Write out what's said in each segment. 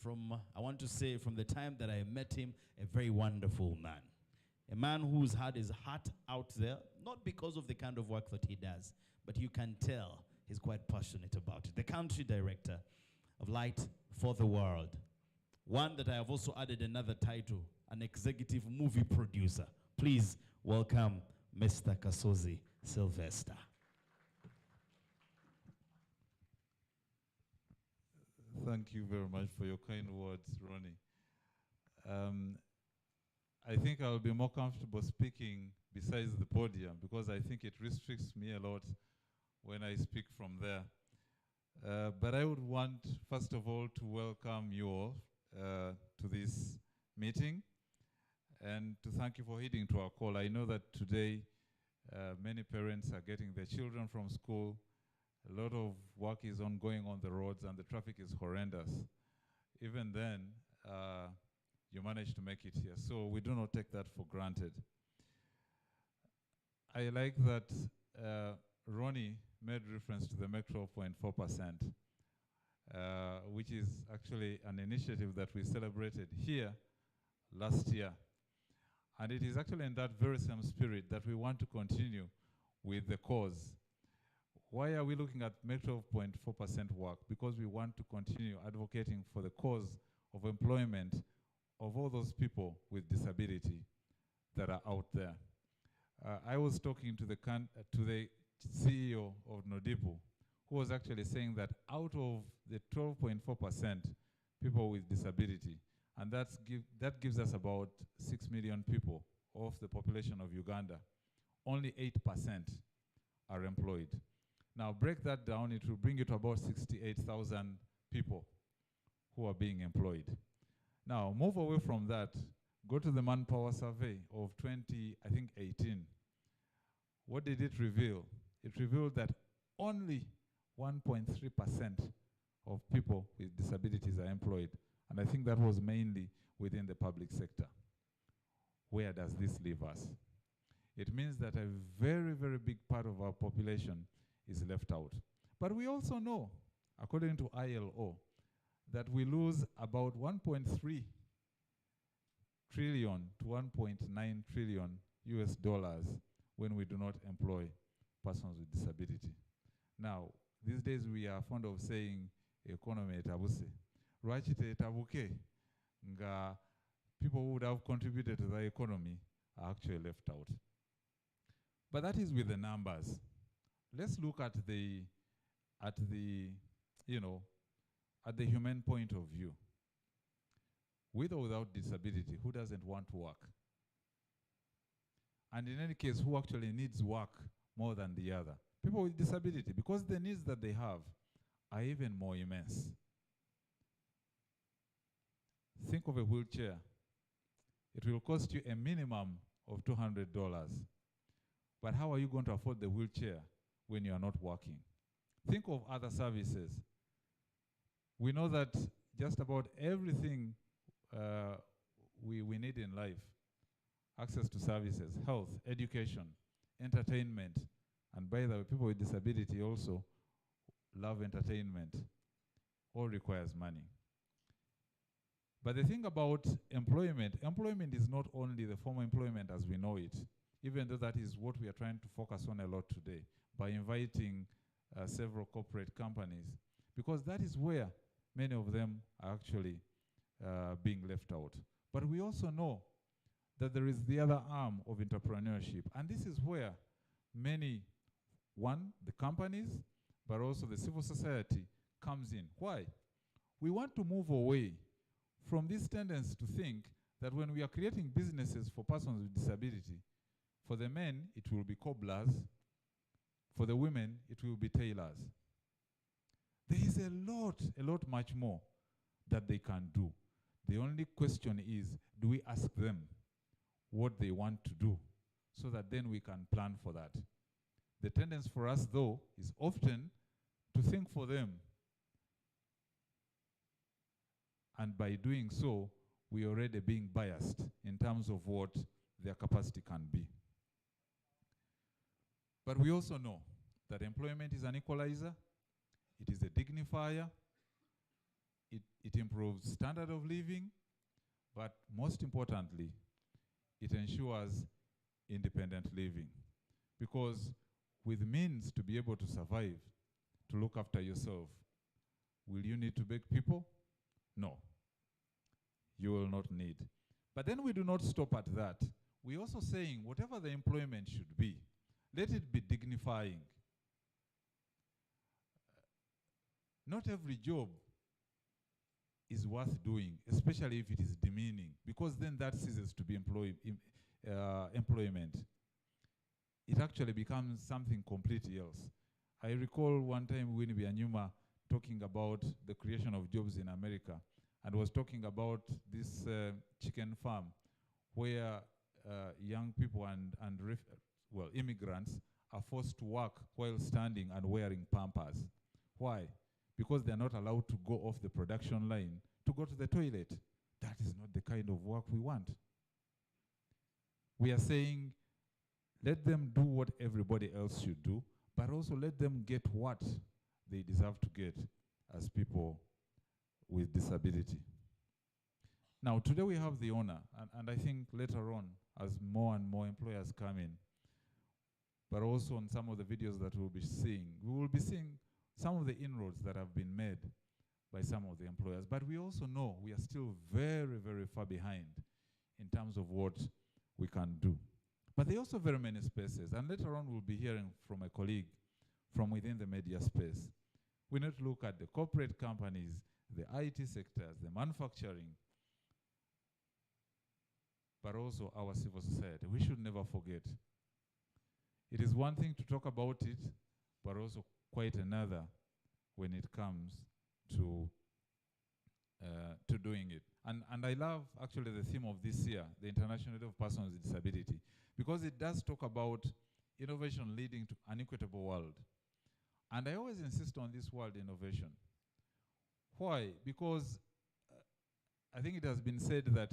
I want to say from the time that I met him, a very wonderful man. A man who's had his heart out there, not because of the kind of work that he does, but you can tell he's quite passionate about it. The country director of Light for the World. One that I have also added another title, an executive movie producer. Please welcome Mr. Kasozi Sylvester. Thank you very much for your kind words, Ronnie. I think I'll be more comfortable speaking besides the podium because I think it restricts me a lot when I speak from there. But I would want, first of all, to welcome you all to this meeting and to thank you for heeding to our call. I know that today many parents are getting their children from school. A lot of work is ongoing on the roads and the traffic is horrendous. Even then, you managed to make it here. So we do not take that for granted. I like that Ronnie made reference to the MEC 12.4%, which is actually an initiative that we celebrated here last year. And it is actually in that very same spirit that we want to continue with the cause. Why are we looking at MEC 12.4% work? Because we want to continue advocating for the cause of employment of all those people with disability that are out there. I was talking to the CEO of Nodipu, who was actually saying that out of the 12.4% people with disability, and that gives us about 6 million people of the population of Uganda, only 8% are employed. Now break that down, it will bring you to about 68,000 people who are being employed. Now, move away from that, go to the manpower survey of 2018. What did it reveal? It revealed that only 1.3% of people with disabilities are employed. And I think that was mainly within the public sector. Where does this leave us? It means that a very, very big part of our population is left out. But we also know, according to ILO, that we lose about 1.3 trillion to 1.9 trillion US dollars when we do not employ persons with disability. Now, these days we are fond of saying economy etabuse. Rwachite etabuke, nga people who would have contributed to the economy are actually left out. But that is with the numbers. Let's look at the human point of view. With or without disability, who doesn't want to work? And in any case, who actually needs work more than the other? People with disability, because the needs that they have are even more immense. Think of a wheelchair. It will cost you a minimum of $200. But how are you going to afford the wheelchair when you are not working? Think of other services. We know that just about everything we need in life, access to services, health, education, entertainment, and by the way, people with disability also love entertainment, all requires money. But the thing about employment is not only the formal employment as we know it, even though that is what we are trying to focus on a lot today by inviting several corporate companies, because that is where many of them are actually being left out. But we also know that there is the other arm of entrepreneurship. And this is where many, the companies, but also the civil society comes in. Why? We want to move away from this tendency to think that when we are creating businesses for persons with disability, for the men, it will be cobblers. For the women, it will be tailors. There is a lot much more that they can do. The only question is, do we ask them what they want to do so that then we can plan for that? The tendency for us, though, is often to think for them. And by doing so, we are already being biased in terms of what their capacity can be. But we also know that employment is an equalizer, it is a dignifier, it improves standard of living, but most importantly, it ensures independent living. Because with means to be able to survive, to look after yourself, will you need to beg people? No, you will not need. But then we do not stop at that. We're also saying whatever the employment should be, let it be dignifying. Not every job is worth doing, especially if it is demeaning, because then that ceases to be employment. It actually becomes something completely else. I recall one time Winnie Byanyuma talking about the creation of jobs in America, and was talking about this chicken farm where young people and immigrants are forced to work while standing and wearing pampers. Why? Because they're not allowed to go off the production line to go to the toilet. That is not the kind of work we want. We are saying, let them do what everybody else should do, but also let them get what they deserve to get as people with disability. Now, today we have the honor, and I think later on, as more and more employers come in, but also on some of the videos that we'll be seeing, we will be seeing some of the inroads that have been made by some of the employers. But we also know we are still very, very far behind in terms of what we can do. But there are also very many spaces, and later on we'll be hearing from a colleague from within the media space. We need to look at the corporate companies, the IT sectors, the manufacturing, but also our civil society. We should never forget. It is one thing to talk about it, but also quite another when it comes to doing it. And I love actually the theme of this year, the International Day of Persons with Disability, because it does talk about innovation leading to an equitable world. And I always insist on this world innovation. Why? Because I think it has been said that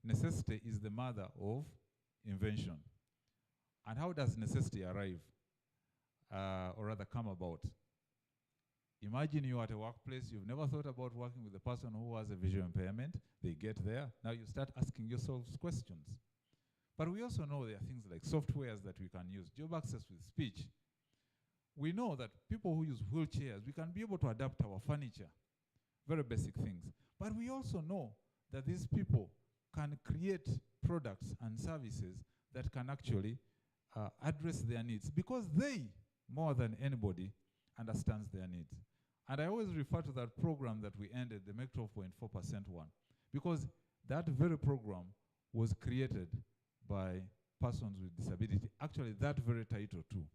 necessity is the mother of invention. And how does necessity arrive, or rather come about? Imagine you're at a workplace, you've never thought about working with a person who has a visual impairment. They get there, now you start asking yourselves questions. But we also know there are things like softwares that we can use, job access with speech. We know that people who use wheelchairs, we can be able to adapt our furniture, very basic things. But we also know that these people can create products and services that can actually address their needs, because they, more than anybody, understands their needs. And I always refer to that program that we ended, the Make 12.4% one, because that very program was created by persons with disability. Actually, that very title too.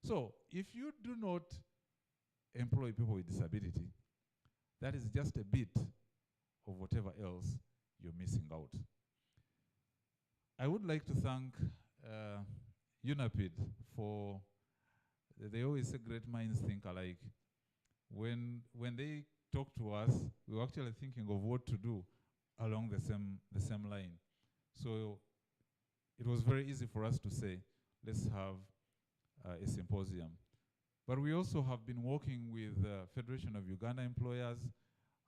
So if you do not employ people with disability, that is just a bit of whatever else you're missing out. I would like to thank UNAPID for, they always say great minds think alike. When they talk to us, we were actually thinking of what to do along the same line. So it was very easy for us to say, let's have a symposium. But we also have been working with the Federation of Uganda Employers,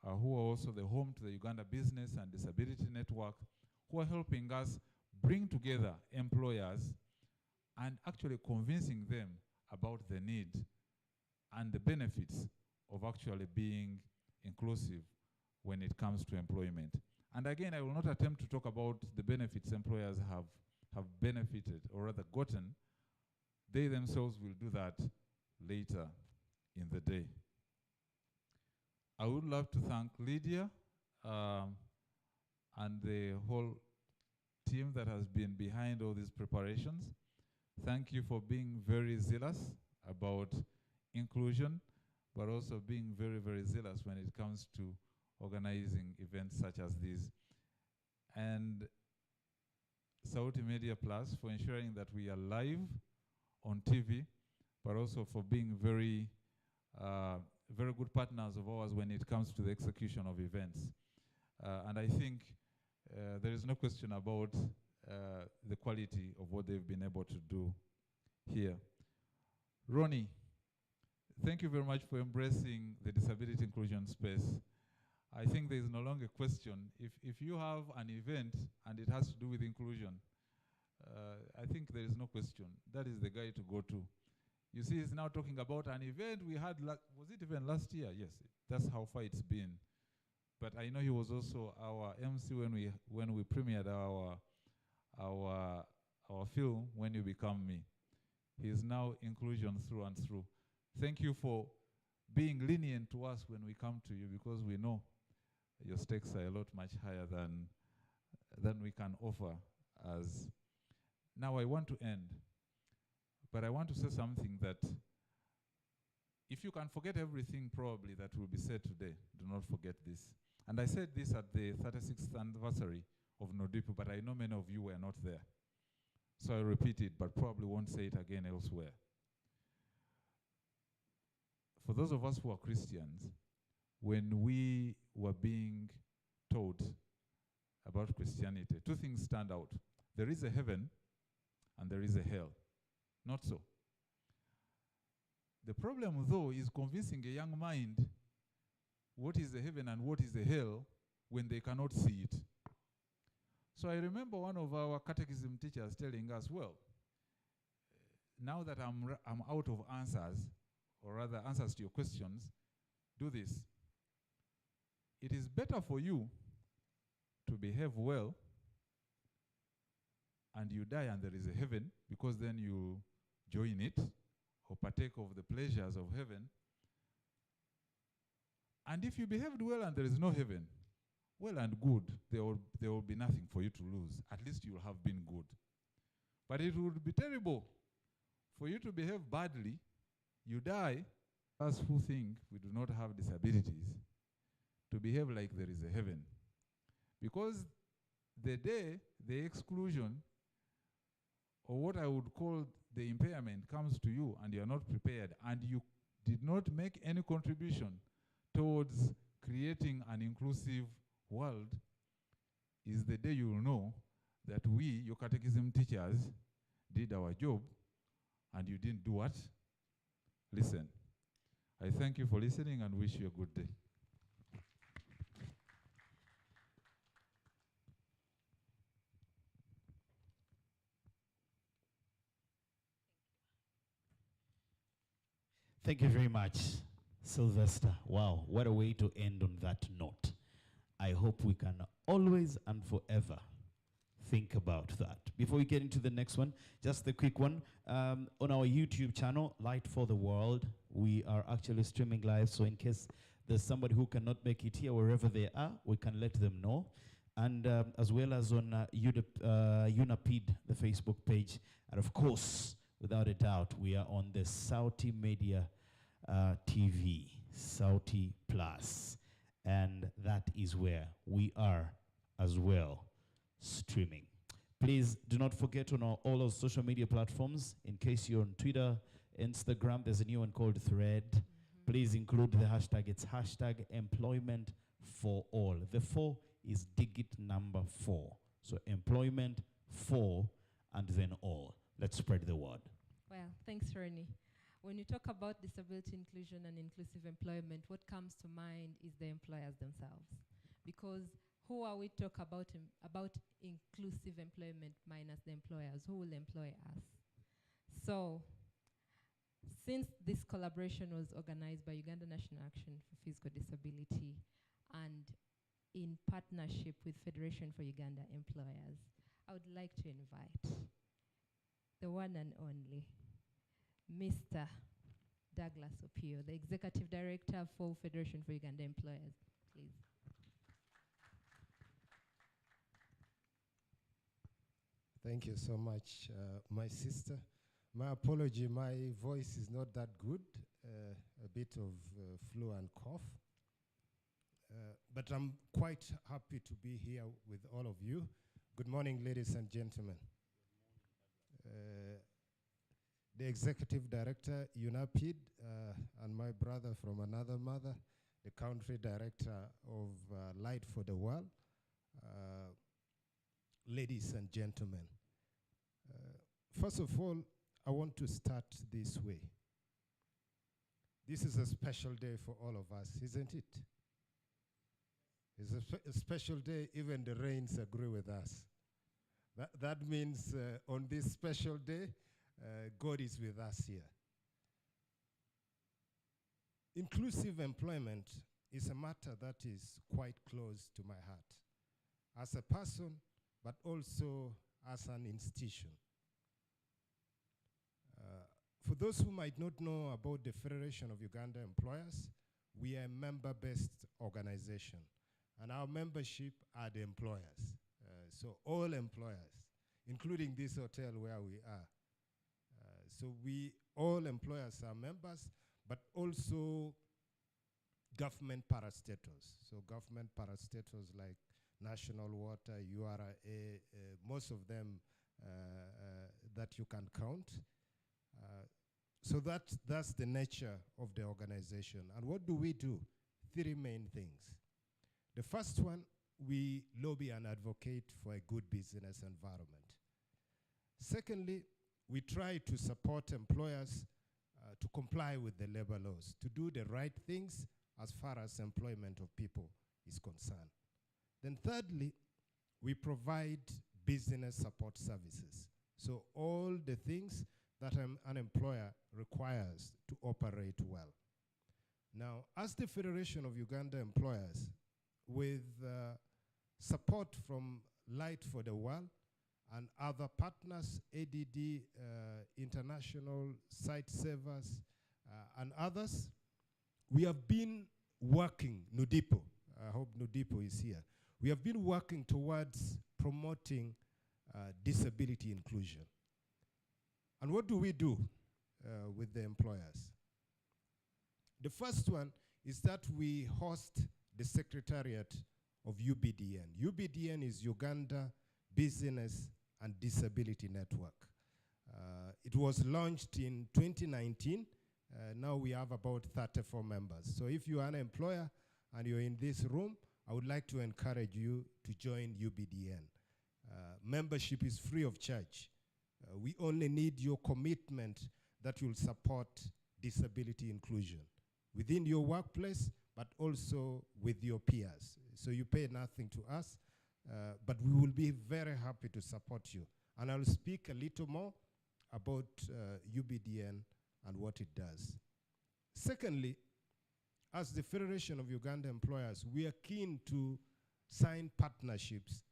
who are also the home to the Uganda Business and Disability Network, who are helping us bring together employers and actually convincing them about the need and the benefits of actually being inclusive when it comes to employment. And again, I will not attempt to talk about the benefits employers have benefited or rather gotten. They themselves will do that later in the day. I would love to thank Lydia and the whole team that has been behind all these preparations. Thank you for being very zealous about inclusion, but also being very, very zealous when it comes to organizing events such as these. And Sauti Media Plus for ensuring that we are live on TV, but also for being very, very good partners of ours when it comes to the execution of events. And I think there is no question about the quality of what they've been able to do here. Ronnie, thank you very much for embracing the disability inclusion space. I think there is no longer a question. If you have an event and it has to do with inclusion, I think there is no question. That is the guy to go to. You see, he's now talking about an event we had, was it even last year? Yes, that's how far it's been. But I know he was also our MC when we premiered our film, When You Become Me. He is now inclusion through and through. Thank you for being lenient to us when we come to you, because we know your stakes are a lot much higher than we can offer as. Now I want to end, but I want to say something that if you can forget everything probably that will be said today, do not forget this. And I said this at the 36th anniversary of Nodipu, but I know many of you were not there. So I repeat it, but probably won't say it again elsewhere. For those of us who are Christians, when we were being taught about Christianity, two things stand out. There is a heaven and there is a hell. Not so. The problem, though, is convincing a young mind what is the heaven and what is the hell when they cannot see it. So I remember one of our catechism teachers telling us, well, now that I'm out of answers, or rather answers to your questions, do this. It is better for you to behave well and you die and there is a heaven, because then you join it or partake of the pleasures of heaven. And if you behaved well and there is no heaven, well and good, there will be nothing for you to lose. At least you will have been good. But it would be terrible for you to behave badly, you die, us who think we do not have disabilities, to behave like there is a heaven. Because the day the exclusion, or what I would call the impairment, comes to you and you are not prepared and you did not make any contribution towards creating an inclusive world, is the day you will know that we, your catechism teachers, did our job and you didn't do what? Listen. I thank you for listening and wish you a good day. Thank you very much, Sylvester. Wow, what a way to end on that note. I hope we can always and forever think about that. Before we get into the next one, just a quick one. On our YouTube channel, Light for the World, we are actually streaming live, so in case there's somebody who cannot make it here, wherever they are, we can let them know. And as well as on UNAPID, the Facebook page. And of course, without a doubt, we are on the Sauti Media TV, Sauti Plus. And that is where we are as well streaming. Please do not forget on all our social media platforms, in case you're on Twitter, Instagram, there's a new one called Thread. Please include the hashtag. It's hashtag employment for all. The 4 is digit number 4. So employment for and then all. Let's spread the word. Well, thanks, Ronnie. When you talk about disability inclusion and inclusive employment, what comes to mind is the employers themselves. Because who are we talking about inclusive employment minus the employers? Who will employ us? So, since this collaboration was organized by Uganda National Action for Physical Disability and in partnership with Federation for Uganda Employers, I would like to invite the one and only Mr. Douglas Opio, the Executive Director for Federation for Uganda Employers, please. Thank you so much, my sister. My apology, my voice is not that good, a bit of flu and cough. But I'm quite happy to be here with all of you. Good morning, ladies and gentlemen. The Executive Director, UNAPID, and my brother from another mother, the Country Director of Light for the World, ladies and gentlemen. First of all, I want to start this way. This is a special day for all of us, isn't it? It's a special day, even the rains agree with us. That means on this special day, God is with us here. Inclusive employment is a matter that is quite close to my heart, as a person, but also as an institution. For those who might not know about the Federation of Uganda Employers, we are a member-based organization, and our membership are the employers. So all employers, including this hotel where we are. So all employers are members, but also government parastatals. So government parastatals like National Water, URA, most of them that you can count. So that's the nature of the organization. And what do we do? 3 main things. The first one, we lobby and advocate for a good business environment. Secondly, we try to support employers to comply with the labor laws, to do the right things as far as employment of people is concerned. Then thirdly, we provide business support services. So all the things that an employer requires to operate well. Now, as the Federation of Uganda Employers, with support from Light for the World and other partners, ADD, International, Site Savers, and others, we have been working, Nudipo, I hope Nudipo is here. We have been working towards promoting disability inclusion. And what do we do with the employers? The first one is that we host the Secretariat of UBDN. UBDN is Uganda Business and Disability Network. It was launched in 2019. Now we have about 34 members. So if you are an employer and you're in this room, I would like to encourage you to join UBDN. Membership is free of charge. We only need your commitment that you'll support disability inclusion within your workplace, but also with your peers. So you pay nothing to us, but we will be very happy to support you. And I'll speak a little more about UBDN and what it does. Secondly, as the Federation of Uganda Employers, we are keen to sign partnerships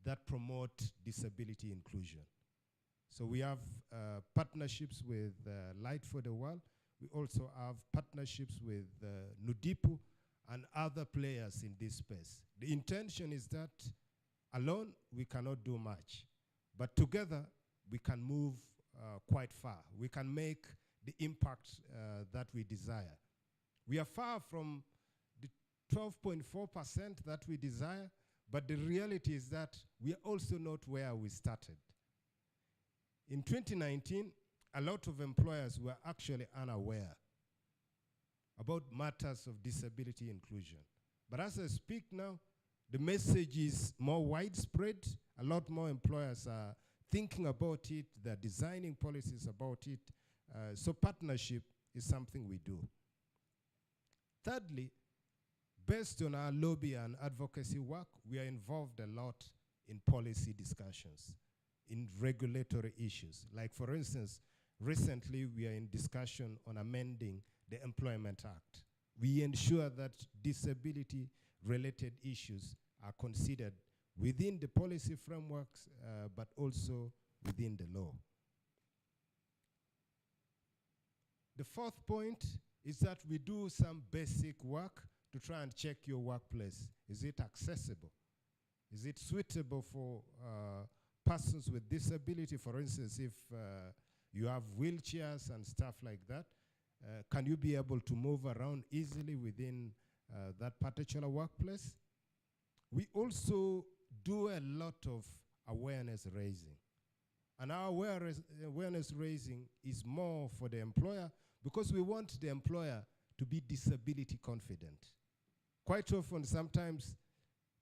that promote disability inclusion. So we have partnerships with Light for the World. We also have partnerships with Nudipo and other players in this space. The intention is that alone we cannot do much, but together we can move quite far. We can make the impact that we desire. We are far from the 12.4% that we desire, but the reality is that we are also not where we started. In 2019, a lot of employers were actually unaware about matters of disability inclusion. But as I speak now, the message is more widespread. A lot more employers are thinking about it. They're designing policies about it. So partnership is something we do. Thirdly, based on our lobby and advocacy work, we are involved a lot in policy discussions, in regulatory issues. Like for instance, recently we are in discussion on amending the Employment Act. We ensure that disability-related issues are considered within the policy frameworks, but also within the law. The fourth point is that we do some basic work to try and check your workplace. Is it accessible? Is it suitable for persons with disability? For instance, if you have wheelchairs and stuff like that, can you be able to move around easily within that particular workplace? We also do a lot of awareness raising. And our awareness raising is more for the employer because we want the employer to be disability confident. Quite often, sometimes,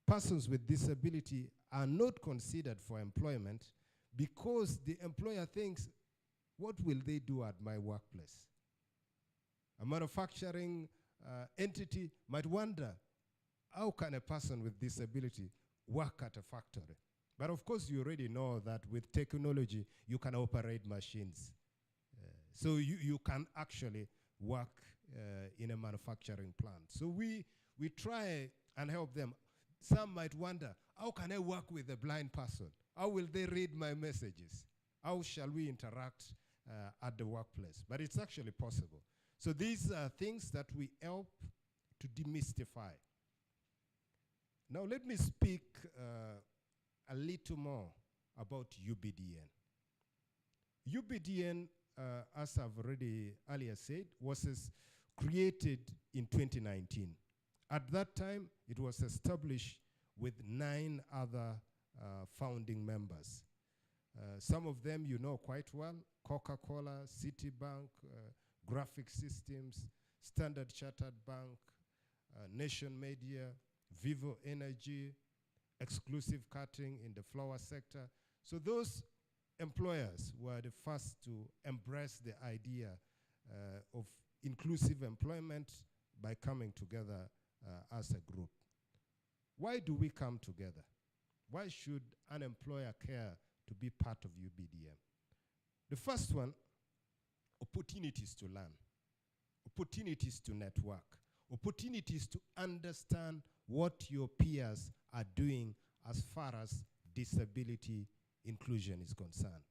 persons with disability are not considered for employment because the employer thinks, what will they do at my workplace? A manufacturing entity might wonder, how can a person with disability work at a factory? But of course, you already know that with technology, you can operate machines. So you can actually work in a manufacturing plant. So we try and help them. Some might wonder, how can I work with a blind person? How will they read my messages? How shall we interact at the workplace? But it's actually possible. So these are things that we help to demystify. Now let me speak a little more about UBDN. UBDN, as I've already earlier said, was created in 2019. At that time, it was established with 9 other founding members. Some of them you know quite well: Coca-Cola, Citibank, Graphic Systems, Standard Chartered Bank, Nation Media, Vivo Energy, Exclusive Cutting in the flower sector. So those employers were the first to embrace the idea of inclusive employment by coming together as a group. Why do we come together? Why should an employer care to be part of UBDM? The first one, opportunities to learn, opportunities to network, opportunities to understand what your peers are doing as far as disability inclusion is concerned.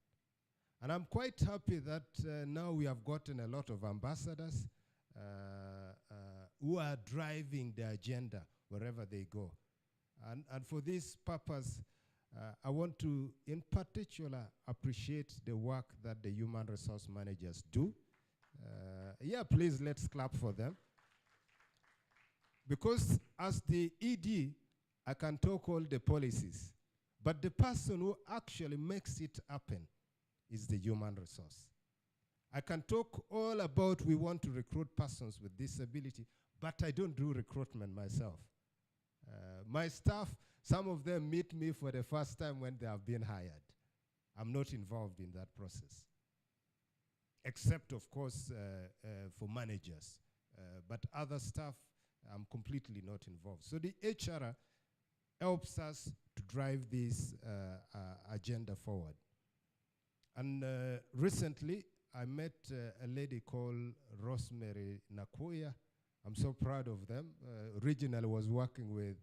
And I'm quite happy that now we have gotten a lot of ambassadors who are driving the agenda wherever they go. And for this purpose, I want to, in particular, appreciate the work that the human resource managers do. Yeah, please, let's clap for them. Because as the ED, I can talk all the policies, but the person who actually makes it happen is the human resource. I can talk all about we want to recruit persons with disability, but I don't do recruitment myself. My staff, some of them meet me for the first time when they have been hired. I'm not involved in that process. Except, of course, for managers. But other staff, I'm completely not involved. So the HR helps us to drive this agenda forward. And recently, I met a lady called Rosemary Nakuya. I'm so proud of them. Originally, I was working with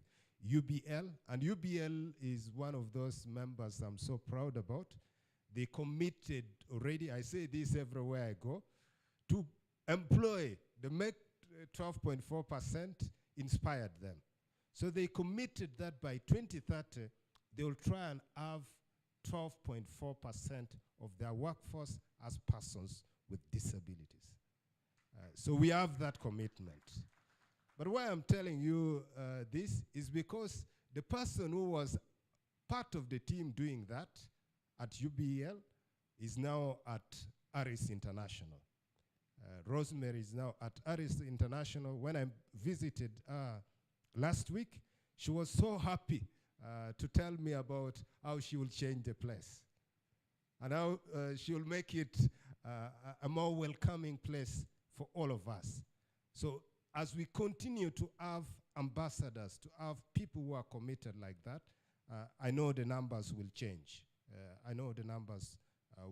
UBL, and UBL is one of those members I'm so proud about. They committed already, I say this everywhere I go, to employ, the make 12.4% inspired them. So they committed that by 2030, they will try and have 12.4% of their workforce as persons with disabilities. So we have that commitment. But why I'm telling you this is because the person who was part of the team doing that at UBL is now at Aris International. Rosemary is now at Aris International. When I visited last week, she was so happy to tell me about how she will change the place and how she will make it a more welcoming place for all of us. So as we continue to have ambassadors, to have people who are committed like that, I know the numbers will change. I know the numbers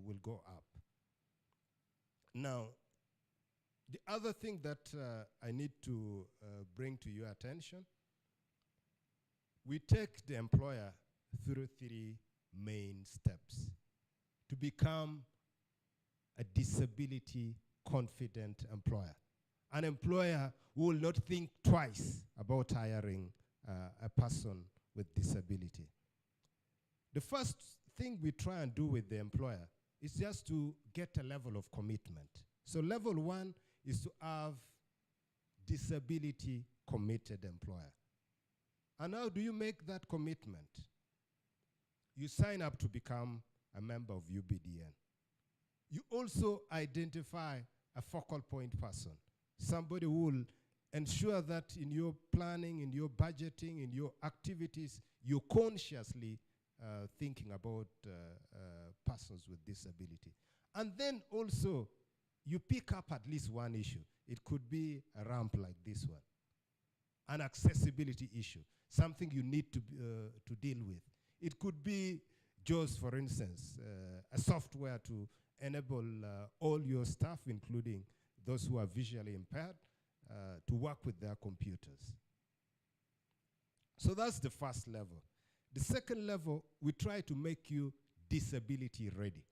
will go up. Now, the other thing that I need to bring to your attention, we take the employer through 3 main steps to become a disability-confident employer. An employer who will not think twice about hiring a person with disability. The first thing we try and do with the employer is just to get a level of commitment. So level 1 is to have disability-committed employer. And how do you make that commitment? You sign up to become a member of UBDN. You also identify a focal point person, somebody who will ensure that in your planning, in your budgeting, in your activities, you're consciously thinking about persons with disability. And then also, you pick up at least one issue. It could be a ramp like this one, an accessibility issue, something you need to deal with. It could be JAWS, for instance, a software to enable all your staff, including those who are visually impaired, to work with their computers. So that's the first level. The second level, we try to make you disability ready,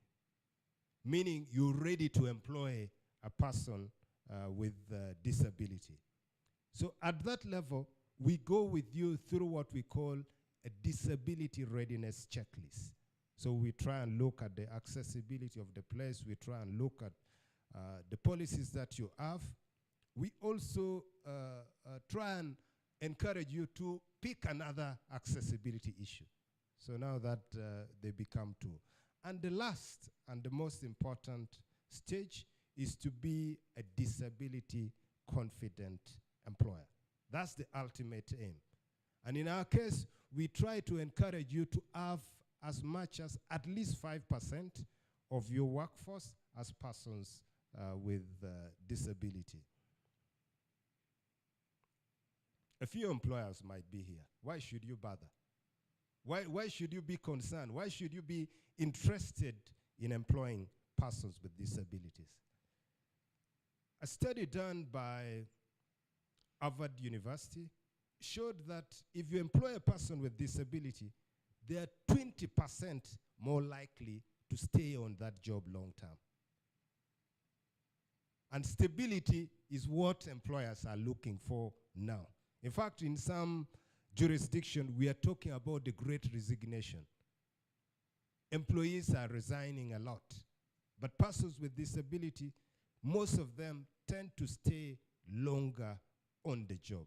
meaning you're ready to employ a person with disability. So at that level, we go with you through what we call a disability readiness checklist. So we try and look at the accessibility of the place. We try and look at the policies that you have. We also try and encourage you to pick another accessibility issue. So now that they become two. And the last and the most important stage is to be a disability confident employer. That's the ultimate aim. And in our case, we try to encourage you to have as much as at least 5% of your workforce as persons with disability. A few employers might be here. Why should you bother? Why should you be concerned? Why should you be interested in employing persons with disabilities? A study done by Harvard University showed that if you employ a person with disability, they are 20% more likely to stay on that job long term. And stability is what employers are looking for now. In fact, in some jurisdictions, we are talking about the great resignation. Employees are resigning a lot. But persons with disability, most of them tend to stay longer on the job.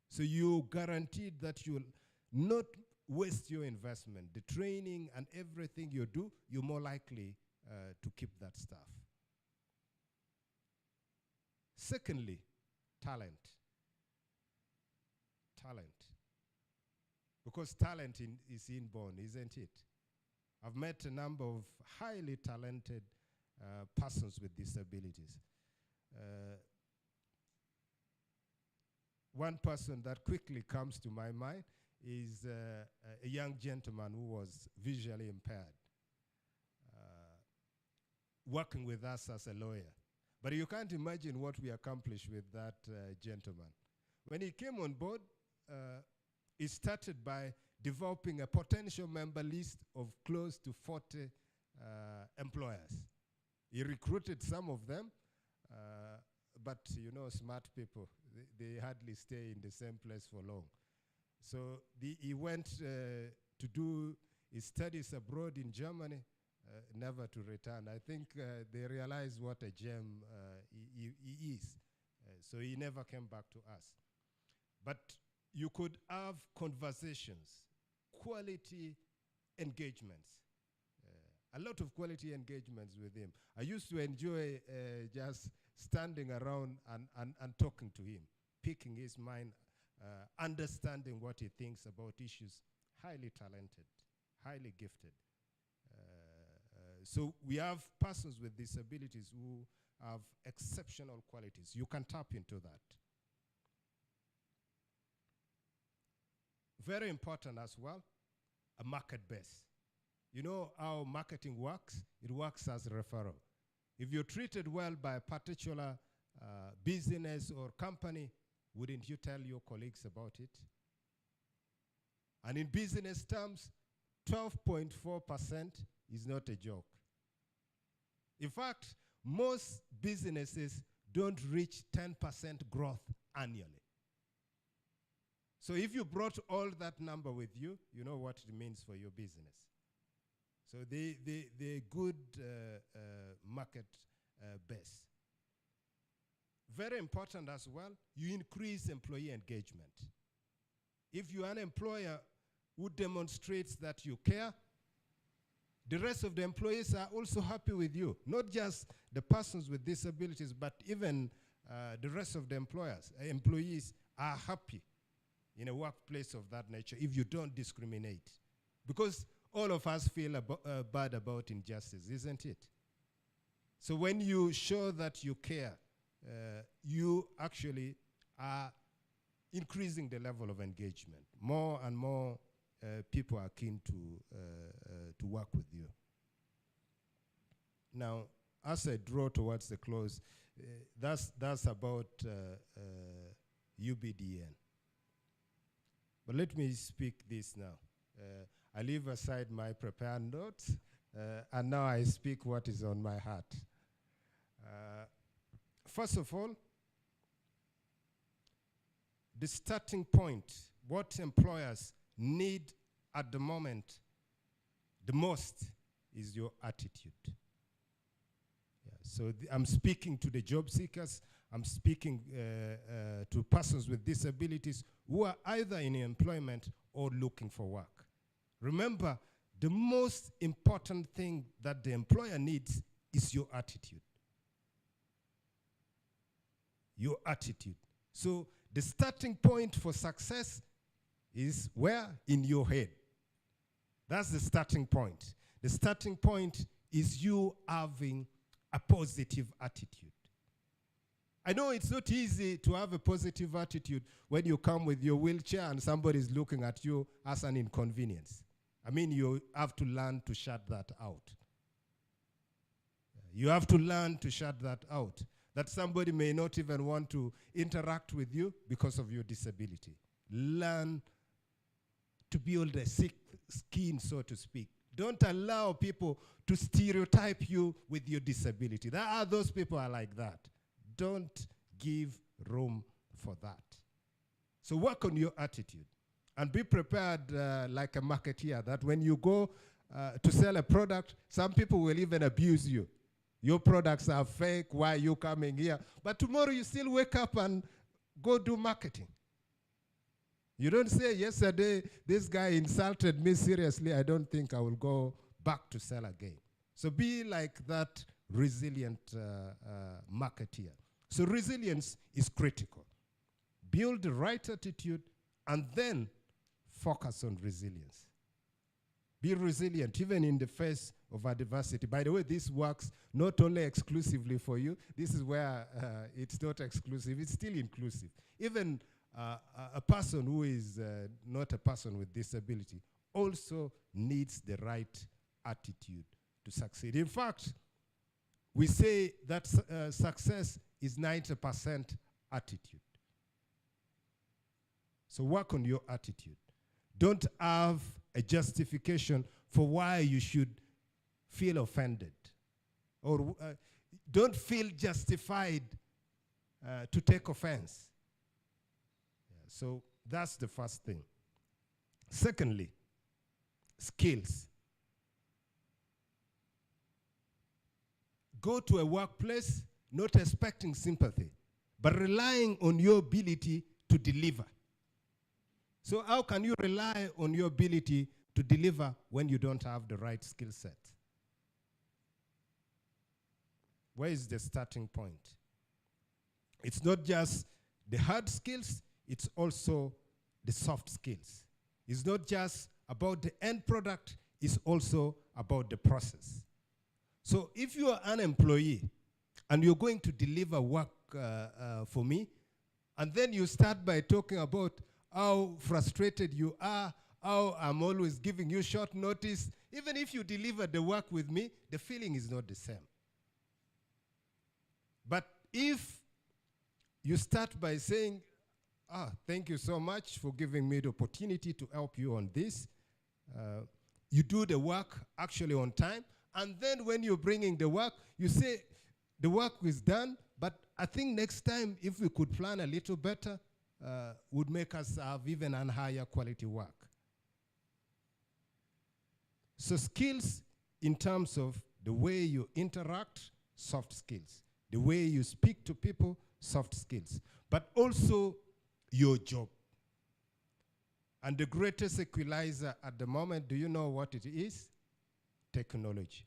So you guaranteed that you'll not waste your investment. The training and everything you do, you're more likely to keep that staff. Secondly, talent. Talent. Because talent is inborn, isn't it? I've met a number of highly talented persons with disabilities. One person that quickly comes to my mind is a young gentleman who was visually impaired, working with us as a lawyer. But you can't imagine what we accomplished with that gentleman. When he came on board, he started by developing a potential member list of close to 40 employers. He recruited some of them, but you know, smart people, they hardly stay in the same place for long. So he went to do his studies abroad in Germany, never to return. I think they realized what a gem he is. So he never came back to us. But you could have conversations, quality engagements, a lot of quality engagements with him. I used to enjoy just standing around and talking to him, picking his mind, understanding what he thinks about issues. Highly talented, highly gifted. So we have persons with disabilities who have exceptional qualities. You can tap into that. Very important as well, a market base. You know how marketing works? It works as a referral. If you're treated well by a particular business or company, wouldn't you tell your colleagues about it? And in business terms, 12.4% is not a joke. In fact, most businesses don't reach 10% growth annually. So if you brought all that number with you, you know what it means for your business. So they're good market base. Very important as well, you increase employee engagement. If you are an employer who demonstrates that you care, the rest of the employees are also happy with you. Not just the persons with disabilities, but even the rest of the employees are happy in a workplace of that nature if you don't discriminate. Because all of us feel bad about injustice, isn't it? So when you show that you care, you actually are increasing the level of engagement. More and more people are keen to work with you. Now, as I draw towards the close, that's about UBDN. But let me speak this now. I leave aside my prepared notes, and now I speak what is on my heart. First of all, the starting point, what employers need at the moment the most is your attitude. So I'm speaking to the job seekers, I'm speaking to persons with disabilities who are either in employment or looking for work. Remember, the most important thing that the employer needs is your attitude. Your attitude. So the starting point for success is where? In your head. That's the starting point. The starting point is you having a positive attitude. I know it's not easy to have a positive attitude when you come with your wheelchair and somebody's looking at you as an inconvenience. I mean, you have to learn to shut that out. You have to learn to shut that out. That somebody may not even want to interact with you because of your disability. Learn to build a thick skin, so to speak. Don't allow people to stereotype you with your disability. Those people are like that. Don't give room for that. So work on your attitude and be prepared like a marketeer, that when you go to sell a product, some people will even abuse you. Your products are fake, why are you coming here? But tomorrow you still wake up and go do marketing. You don't say, yesterday this guy insulted me seriously, I don't think I will go back to sell again. So be like that resilient marketeer. So resilience is critical. Build the right attitude and then focus on resilience. Be resilient even in the face of adversity. By the way, this works not only exclusively for you. This is where it's not exclusive, it's still inclusive. Even a person who is not a person with disability also needs the right attitude to succeed. In fact, we say that success is 90% attitude. So work on your attitude. Don't have a justification for why you should feel offended. Or don't feel justified to take offense. So that's the first thing. Secondly, skills. Go to a workplace not expecting sympathy, but relying on your ability to deliver. So how can you rely on your ability to deliver when you don't have the right skill set? Where is the starting point? It's not just the hard skills, it's also the soft skills. It's not just about the end product, it's also about the process. So if you are an employee and you're going to deliver work for me, and then you start by talking about how frustrated you are, how I'm always giving you short notice, even if you deliver the work with me, the feeling is not the same. But if you start by saying, thank you so much for giving me the opportunity to help you on this, you do the work actually on time, and then when you're bringing the work, you say, the work is done, but I think next time if we could plan a little better, would make us have even a higher quality work. So skills in terms of the way you interact, soft skills. The way you speak to people, soft skills. But also your job. And the greatest equalizer at the moment, do you know what it is? Technology.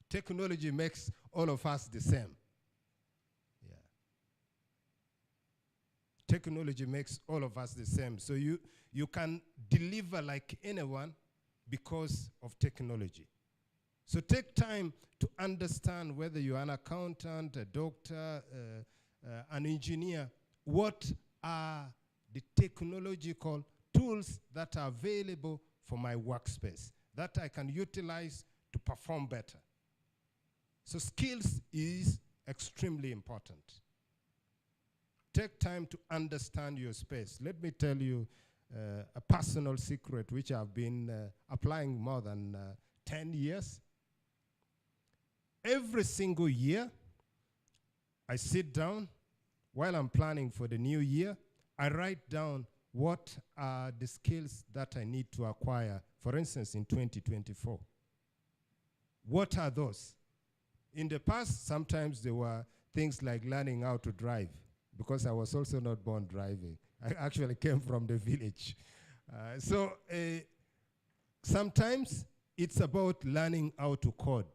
Technology makes all of us the same. Technology makes all of us the same. So you can deliver like anyone because of technology. So take time to understand whether you're an accountant, a doctor, an engineer, what are the technological tools that are available for my workspace that I can utilize to perform better. So skills is extremely important. Take time to understand your space. Let me tell you a personal secret which I've been applying more than 10 years. Every single year, I sit down while I'm planning for the new year. I write down what are the skills that I need to acquire, for instance, in 2024. What are those? In the past, sometimes there were things like learning how to drive, because I was also not born driving. I actually came from the village. So sometimes it's about learning how to code.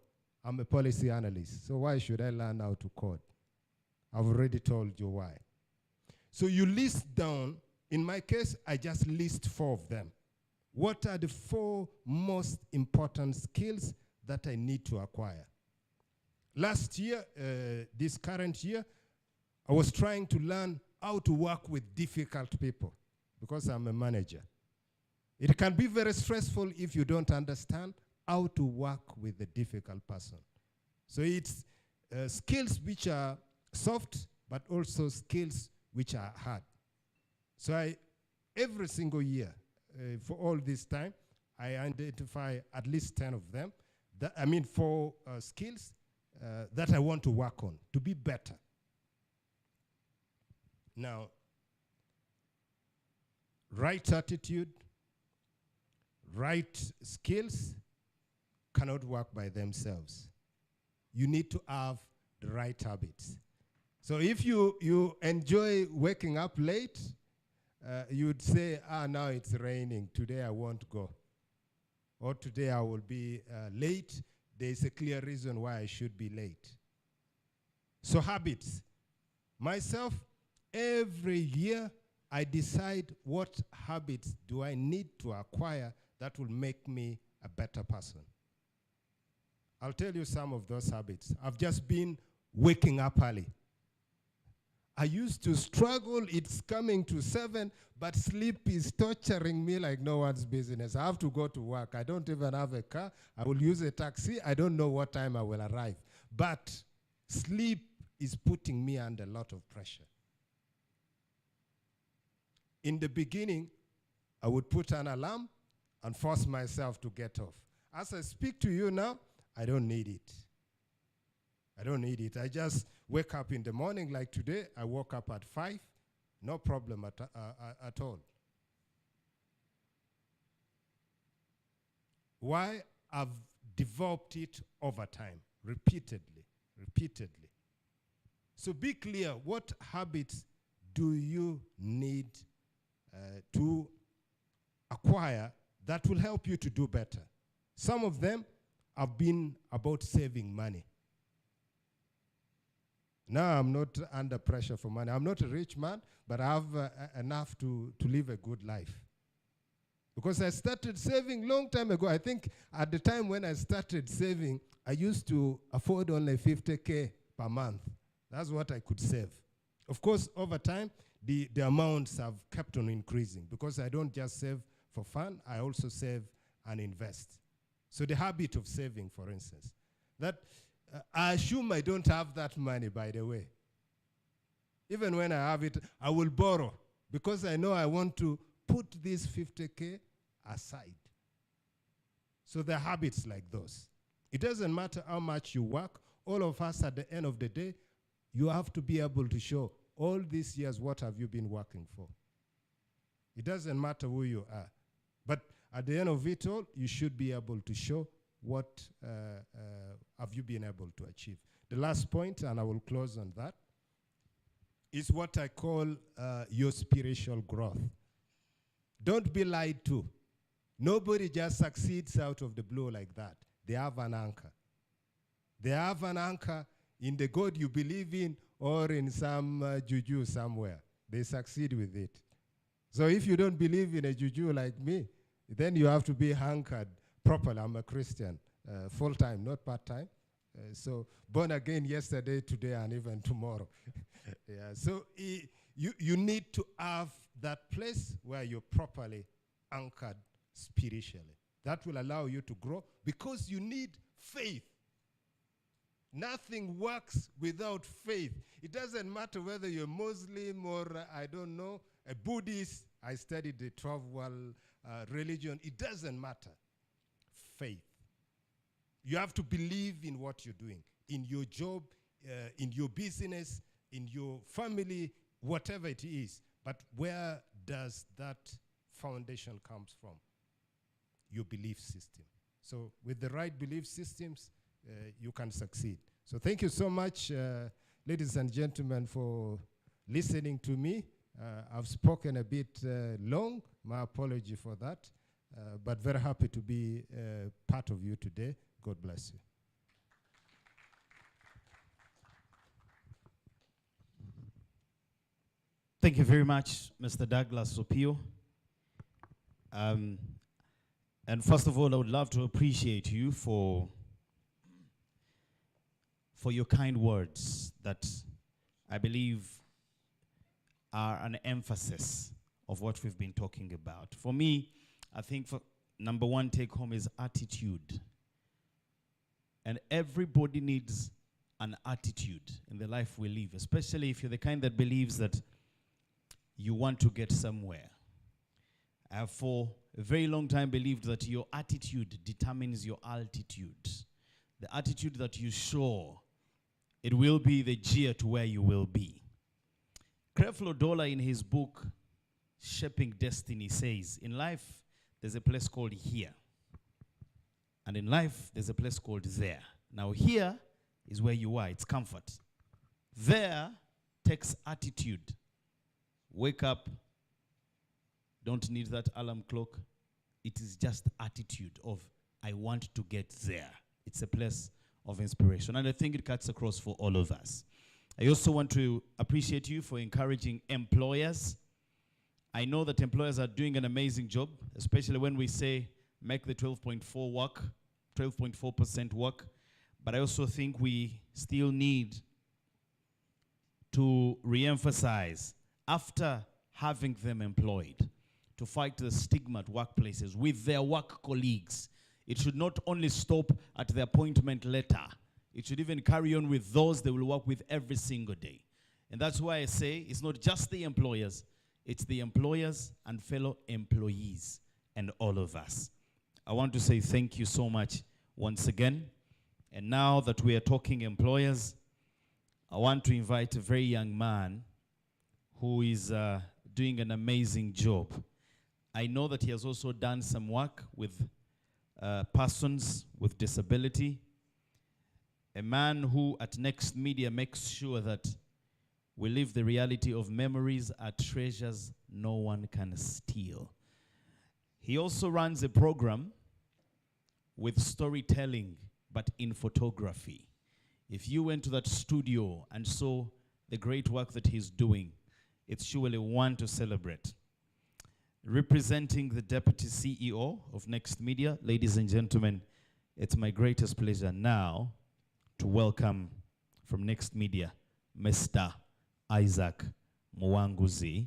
I'm a policy analyst, so why should I learn how to code? I've already told you why. So you list down, in my case, I just list 4 of them. What are the 4 most important skills that I need to acquire? Last year, this current year, I was trying to learn how to work with difficult people because I'm a manager. It can be very stressful if you don't understand how to work with a difficult person. So it's skills which are soft, but also skills which are hard. So every single year, for all this time, I identify at least 10 of them. 4 skills that I want to work on to be better. Now, right attitude, right skills cannot work by themselves. You need to have the right habits. So if you enjoy waking up late, you'd say, now it's raining, today I won't go. Or today I will be late. There's a clear reason why I should be late. So habits. Myself, every year, I decide what habits do I need to acquire that will make me a better person. I'll tell you some of those habits. I've just been waking up early. I used to struggle, it's coming to 7, but sleep is torturing me like no one's business. I have to go to work. I don't even have a car. I will use a taxi. I don't know what time I will arrive. But sleep is putting me under a lot of pressure. In the beginning, I would put an alarm and force myself to get off. As I speak to you now, I don't need it. I don't need it. I just wake up in the morning like today. I woke up at 5. No problem at all. Why? I've developed it over time, repeatedly. So be clear, what habits do you need to acquire that will help you to do better? Some of them have been about saving money. Now I'm not under pressure for money. I'm not a rich man, but I have enough to live a good life. Because I started saving long time ago. I think at the time when I started saving, I used to afford only 50K per month. That's what I could save. Of course, over time, the amounts have kept on increasing because I don't just save for fun, I also save and invest. So the habit of saving, for instance, that I assume I don't have that money, by the way. Even when I have it, I will borrow because I know I want to put this 50K aside. So there are habits like those. It doesn't matter how much you work. All of us at the end of the day, you have to be able to show all these years what have you been working for. It doesn't matter who you are. But at the end of it all, you should be able to show what have you been able to achieve. The last point, and I will close on that, is what I call your spiritual growth. Don't be lied to. Nobody just succeeds out of the blue like that. They have an anchor. They have an anchor in the God you believe in or in some juju somewhere. They succeed with it. So if you don't believe in a juju like me, then you have to be anchored properly. I'm a Christian. full-time, not part-time. So born again yesterday, today, and even tomorrow. Yeah. So you need to have that place where you're properly anchored spiritually. That will allow you to grow because you need faith. Nothing works without faith. It doesn't matter whether you're Muslim or, I don't know, a Buddhist. I studied the 12 world religion. It doesn't matter. Faith. You have to believe in what you're doing, in your job, in your business, in your family, whatever it is. But where does that foundation comes from? Your belief system. So with the right belief systems, you can succeed. So thank you so much, ladies and gentlemen, for listening to me. I've spoken a bit long. My apology for that. But very happy to be part of you today. God bless you. Thank you very much, Mr. Douglas Opio. And first of all, I would love to appreciate you for your kind words that I believe are an emphasis of what we've been talking about. For me, I think number one take home is attitude. And everybody needs an attitude in the life we live, especially if you're the kind that believes that you want to get somewhere. I have for a very long time believed that your attitude determines your altitude. The attitude that you show, it will be the gear to where you will be. Creflo Dollar in his book, Shaping Destiny, says, in life, there's a place called here. And in life, there's a place called there. Now here is where you are, it's comfort. There takes attitude. Wake up, don't need that alarm clock. It is just attitude of, I want to get there. It's a place of inspiration. And I think it cuts across for all of us. I also want to appreciate you for encouraging employers. I know that employers are doing an amazing job, especially when we say make the 12.4 work, 12.4% work. But I also think we still need to re-emphasize, after having them employed, to fight the stigma at workplaces with their work colleagues. It should not only stop at the appointment letter. It should even carry on with those they will work with every single day. And that's why I say it's not just the employers, it's the employers and fellow employees and all of us. I want to say thank you so much once again. And now that we are talking employers, I want to invite a very young man who is doing an amazing job. I know that he has also done some work with persons with disability. A man who at Next Media makes sure that we live the reality of memories are treasures no one can steal. He also runs a program with storytelling, but in photography. If you went to that studio and saw the great work that he's doing, it's surely one to celebrate. Representing the Deputy CEO of Next Media, ladies and gentlemen, it's my greatest pleasure now to welcome from Next Media, Mr. Isaac Mwanguzi,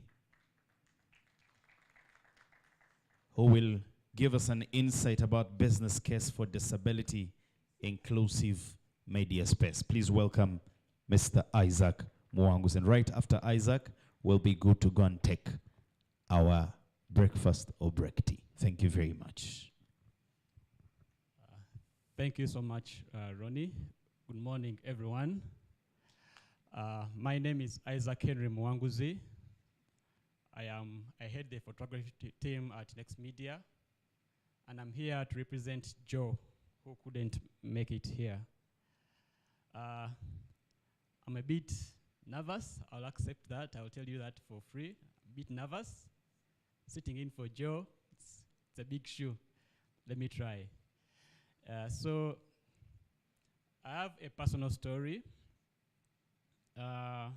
who will give us an insight about business case for disability inclusive media space. Please welcome Mr. Isaac Mwanguzi. And right after Isaac, we'll be good to go and take our breakfast or break tea. Thank you very much. Thank you so much, Ronnie. Good morning, everyone. My name is Isaac Henry Mwanguzi. I head the photography team at Next Media, and I'm here to represent Joe, who couldn't make it here. I'm a bit nervous. I'll accept that. I'll tell you that for free. A bit nervous. Sitting in for Joe, it's a big shoe. Let me try. So I have a personal story. At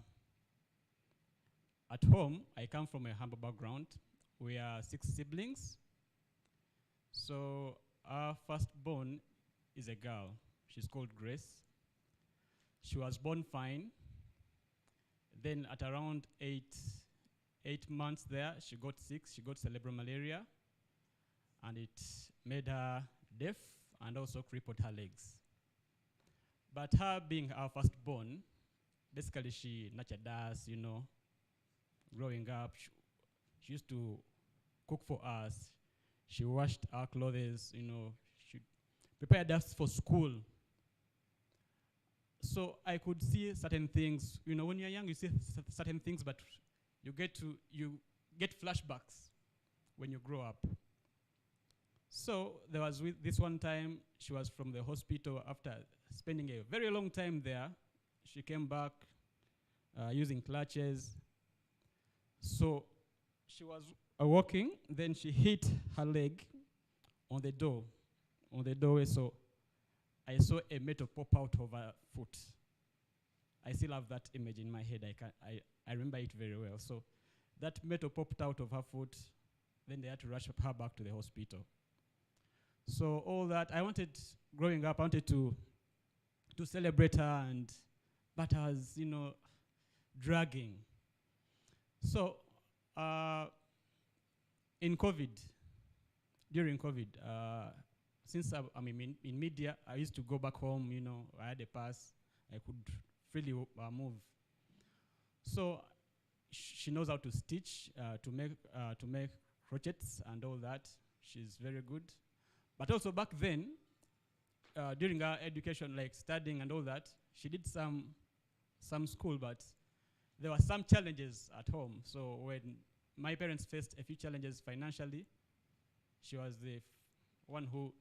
home, I come from a humble background. We are 6 siblings. So our firstborn is a girl. She's called Grace. She was born fine. Then at around 8 months there, she got sick. She got cerebral malaria, and it made her deaf and also crippled her legs. But her being our firstborn, basically she nurtured us, you know, growing up. She used to cook for us. She washed our clothes, you know, she prepared us for school. So I could see certain things, you know, when you're young, you see certain things, but you get flashbacks when you grow up. So there was this one time, she was from the hospital after spending a very long time there. She came back using clutches. So she was walking, then she hit her leg on the doorway. So I saw a metal pop out of her foot. I still have that image in my head. I remember it very well. So that metal popped out of her foot. Then they had to rush her back to the hospital. So all that, growing up, I wanted to celebrate her, but I was, you know, dragging. So during COVID, since I'm in media, I used to go back home, you know, I had a pass, I could freely move. So she knows how to stitch, to make crochets and all that. She's very good. But also back then, during her education, like studying and all that, she did some school, but there were some challenges at home. So when my parents faced a few challenges financially, she was the one who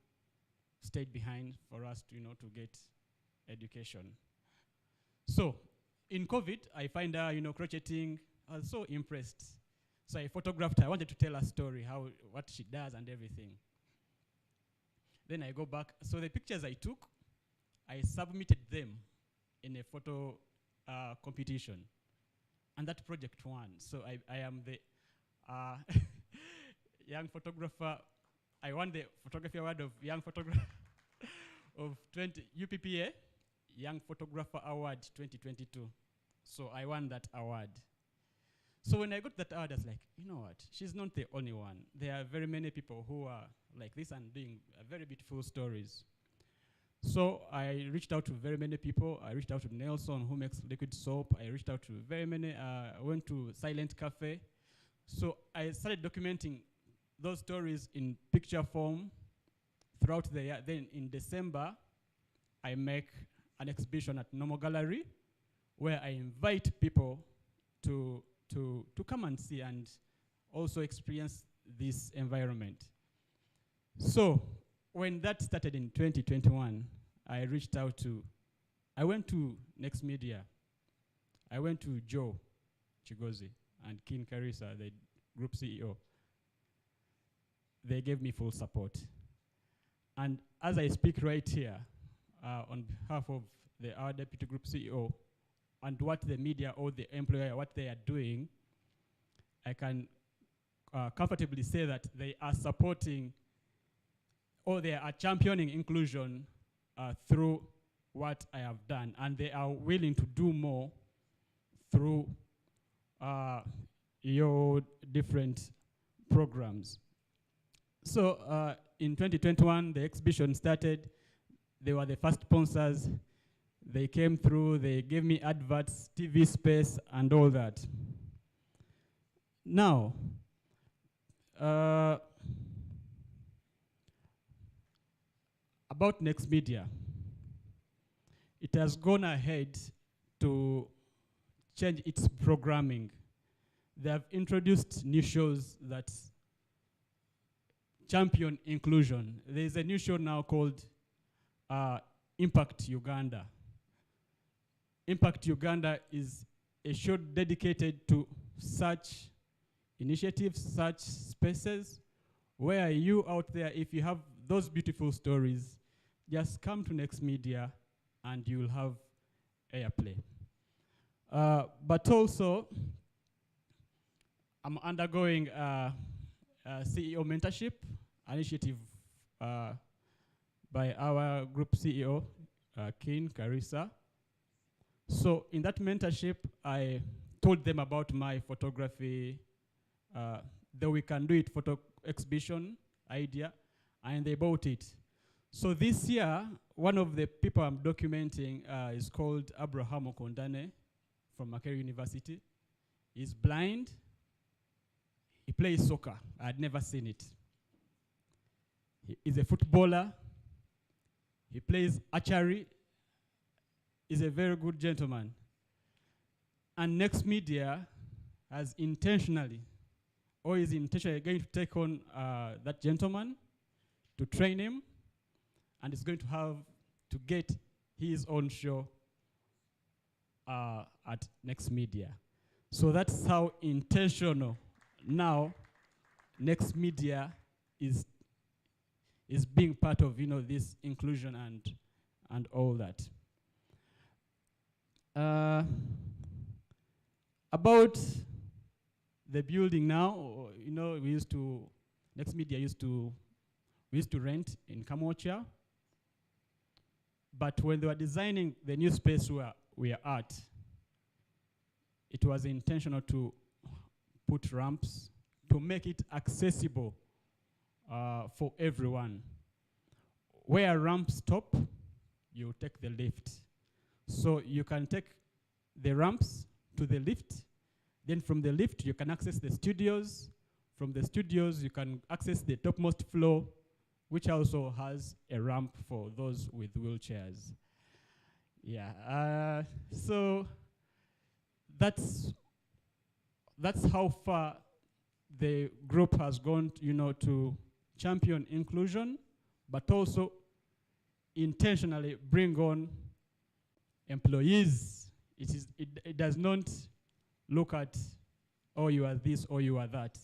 stayed behind for us to, you know, to get education. So in COVID, I find her, you know, crocheting. I was so impressed. So I photographed her. I wanted to tell her story, what she does and everything. Then I go back. So the pictures I took, I submitted them in a photo competition. And that project won. So I am the young photographer. I won the photography award of young photographer of UPPA, Young Photographer Award 2022. So I won that award. So when I got that award, I was like, you know what? She's not the only one. There are very many people who are like this and doing very beautiful stories. So I reached out to very many people. I reached out to Nelson, who makes liquid soap. I reached out to very many. I went to Silent Cafe. So I started documenting those stories in picture form throughout the year. Then in December, I make an exhibition at Normal Gallery where I invite people to come and see and also experience this environment. So when that started in 2021, I went to Next Media. I went to Joe Chigozi and Kin Karisa, the group CEO. They gave me full support. And as I speak right here, on behalf of our deputy group CEO, and what the media or the employer, what they are doing, I can comfortably say that they are supporting or they are championing inclusion through what I have done, and they are willing to do more through your different programs. So in 2021, the exhibition started. They were the first sponsors. They came through, they gave me adverts, TV space, and all that. Now, about Next Media, it has gone ahead to change its programming. They have introduced new shows that champion inclusion. There's a new show now called Impact Uganda. Impact Uganda is a show dedicated to such initiatives, such spaces, where you out there, if you have those beautiful stories, just come to Next Media and you'll have airplay. But also, I'm undergoing a CEO mentorship initiative by our group CEO, King Carissa. So in that mentorship, I told them about my photography, the We Can Do It photo exhibition idea, and they bought it. So this year, one of the people I'm documenting is called Abraham Okondane from Makerere University. He's blind. He plays soccer. I'd never seen it. He is a footballer. He plays archery. He's a very good gentleman. And Next Media has intentionally, or is intentionally going to take on that gentleman to train him, and is going to have to get his own show at Next Media. So that's how intentional now Next Media is being part of this inclusion and all that. About the building now, Next Media we used to rent in Kamocha. But when they were designing the new space where we are at, it was intentional to put ramps to make it accessible for everyone. Where ramps stop, you take the lift. So you can take the ramps to the lift. Then from the lift, you can access the studios. From the studios, you can access the topmost floor, which also has a ramp for those with wheelchairs. Yeah, so that's how far the group has gone, to champion inclusion, but also intentionally bring on employees. It does not look at, oh, you are this or you are that.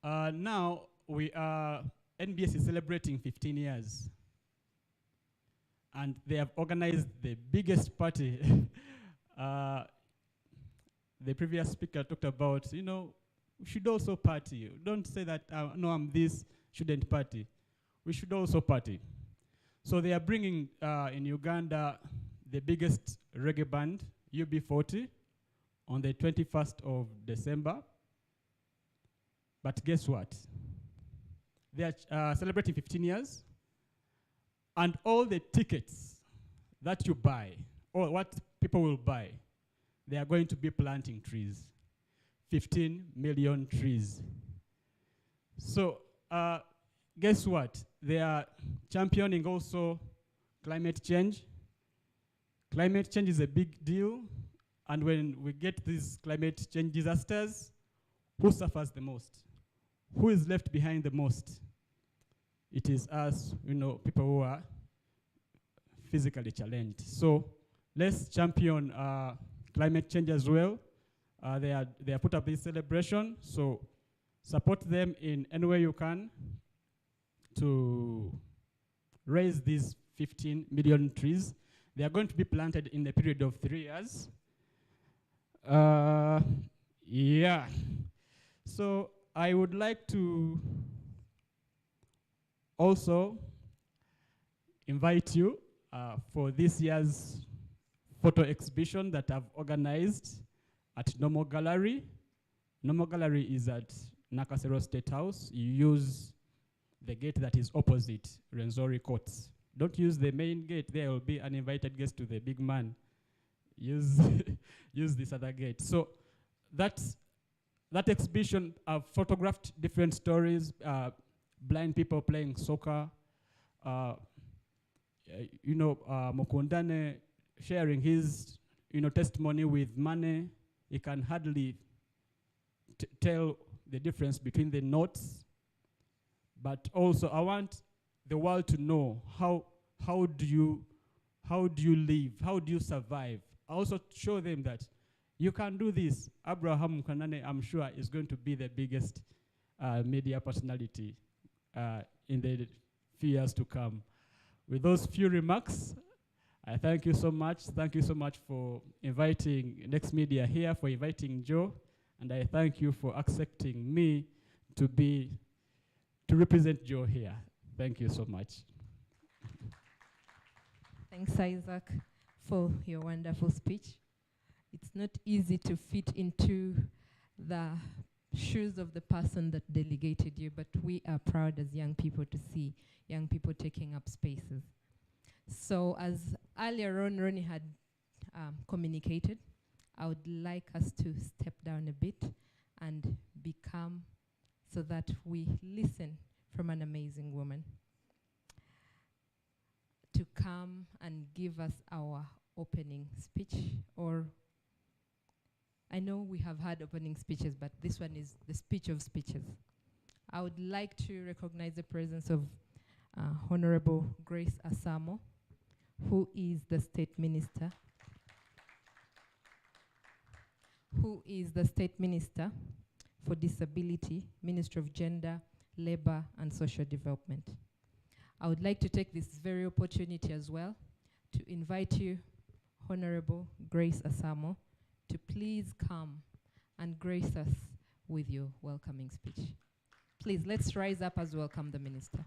Now NBS is celebrating 15 years. And they have organized the biggest party. The previous speaker talked about, we should also party. Don't say that, no, I'm this, shouldn't party. We should also party. So they are bringing in Uganda the biggest reggae band, UB40, on the 21st of December. But guess what? They are celebrating 15 years. And all the tickets that you buy, or what people will buy, they are going to be planting trees. 15 million trees. So guess what? They are championing also climate change. Climate change is a big deal. And when we get these climate change disasters, who suffers the most? Who is left behind the most? It is us, people who are physically challenged. So let's champion climate change as well. They are put up this celebration, so support them in any way you can to raise these 15 million trees. They are going to be planted in the period of 3 years. Yeah. So I would like to also invite you for this year's photo exhibition that I've organized at Nomo Gallery. Nomo Gallery is at Nakasero State House. You use the gate that is opposite Renzori Courts. Don't use the main gate. There will be an invited guest to the big man. Use this other gate. So that exhibition, I've photographed different stories, blind people playing soccer, Mokondane sharing his testimony with money. He can hardly tell the difference between the notes. But also I want the world to know how do you live, how do you survive. I also show them that you can do this. Abraham Kanane, I'm sure, is going to be the biggest media personality in the few years to come. With those few remarks, I thank you so much. Thank you so much for inviting Next Media here, for inviting Joe, and I thank you for accepting me to represent Joe here. Thank you so much. Thanks, Isaac, for your wonderful speech. It's not easy to fit into the shoes of the person that delegated you, but we are proud as young people to see young people taking up spaces. So as earlier on Ronnie had communicated, I would like us to step down a bit and become so that we listen from an amazing woman to come and give us our opening speech. Or I know we have had opening speeches, but this one is the speech of speeches. I would like to recognize the presence of Honorable Grace Asamo, who is the State Minister, for Disability, Minister of Gender, Labor and Social Development. I would like to take this very opportunity as well to invite you, Honorable Grace Asamo, to please come and grace us with your welcoming speech. Please, let's rise up as we welcome the Minister.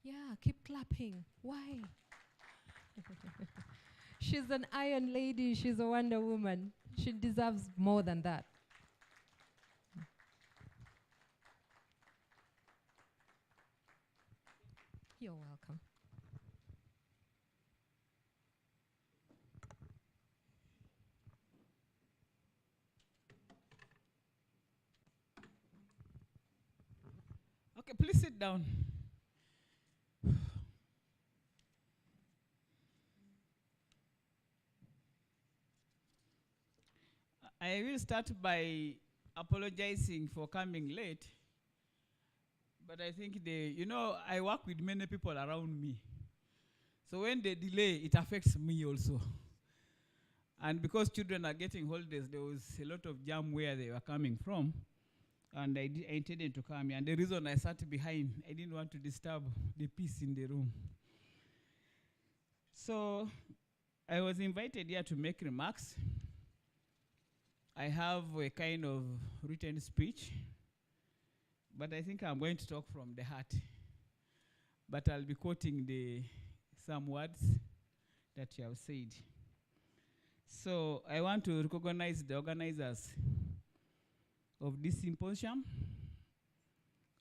Yeah, keep clapping. Why? She's an Iron Lady. She's a Wonder Woman. She deserves more than that. You're welcome. Okay, please sit down. I will start by apologizing for coming late. But I think I work with many people around me. So when they delay, it affects me also. And because children are getting holidays, there was a lot of jam where they were coming from. And I intended to come here. And the reason I sat behind, I didn't want to disturb the peace in the room. So I was invited here to make remarks. I have a kind of written speech, but I think I'm going to talk from the heart. But I'll be quoting some words that you have said. So I want to recognize the organizers of this symposium.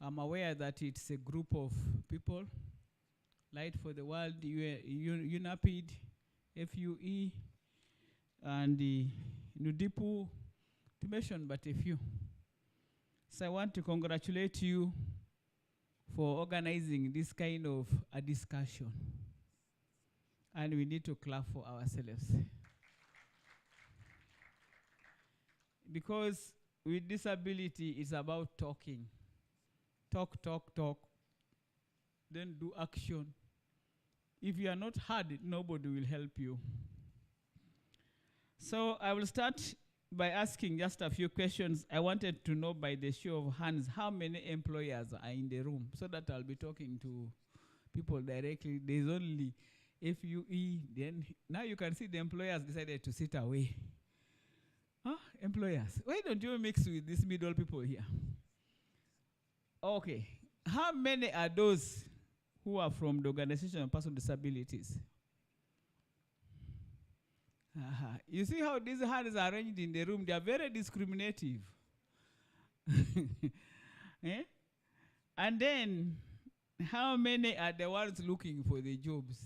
I'm aware that it's a group of people, Light for the World, UNAPID, FUE, and NUDIPU, to mention but a few. So I want to congratulate you for organizing this kind of a discussion. And we need to clap for ourselves. Because with disability, it's about talking. Talk, talk, talk. Then do action. If you are not heard, nobody will help you. So I will start by asking just a few questions. I wanted to know by the show of hands how many employers are in the room so that I'll be talking to people directly. There's only FUE. Then now you can see the employers decided to sit away. Huh? Employers, why don't you mix with these middle people here? Okay. How many are those who are from the Organization of Persons with Disabilities? You see how these hands are arranged in the room? They are very discriminative. Eh? And then, how many are the ones looking for the jobs?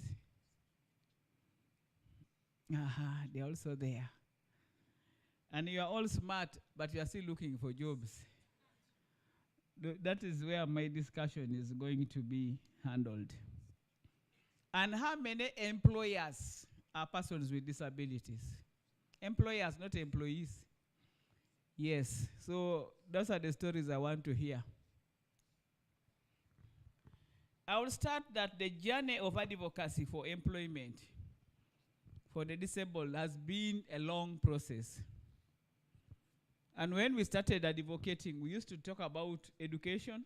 They're also there. And you are all smart, but you are still looking for jobs. That is where my discussion is going to be handled. And how many employers are persons with disabilities? Employers, not employees. Yes, so those are the stories I want to hear. I will start that the journey of advocacy for employment for the disabled has been a long process. And when we started advocating, we used to talk about education,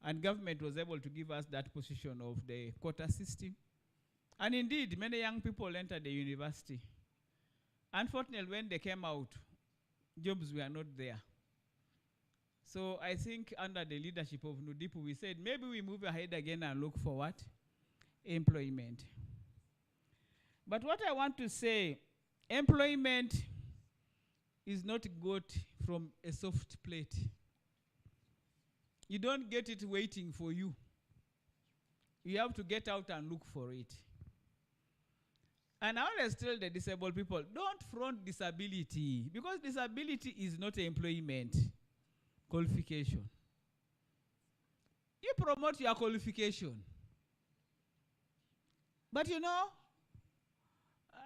and government was able to give us that position of the quota system. And indeed, many young people entered the university. Unfortunately, when they came out, jobs were not there. So I think under the leadership of Nudipu, we said maybe we move ahead again and look for what? Employment. But what I want to say, employment is not got from a soft plate. You don't get it waiting for you. You have to get out and look for it. And I always tell the disabled people, don't front disability, because disability is not employment qualification. You promote your qualification. But you know,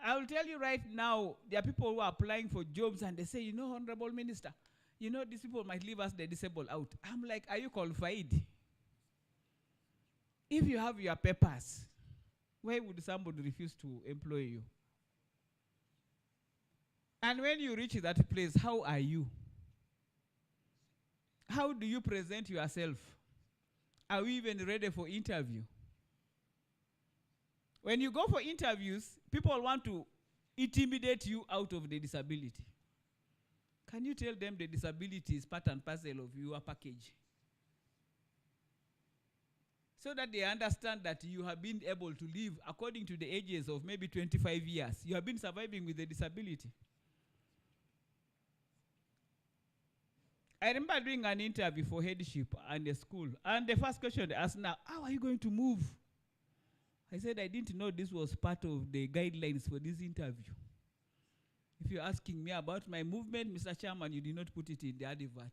I will tell you right now, there are people who are applying for jobs and they say, you know, Honorable Minister, you know, these people might leave us the disabled out. I'm like, are you qualified? If you have your papers, why would somebody refuse to employ you? And when you reach that place, how are you? How do you present yourself? Are we even ready for interview? When you go for interviews, people want to intimidate you out of the disability. Can you tell them the disability is part and parcel of your package? So that they understand that you have been able to live according to the ages of maybe 25 years. You have been surviving with a disability. I remember doing an interview for headship and a school. And the first question they asked, now, how are you going to move? I said, I didn't know this was part of the guidelines for this interview. If you're asking me about my movement, Mr. Chairman, you did not put it in the advert.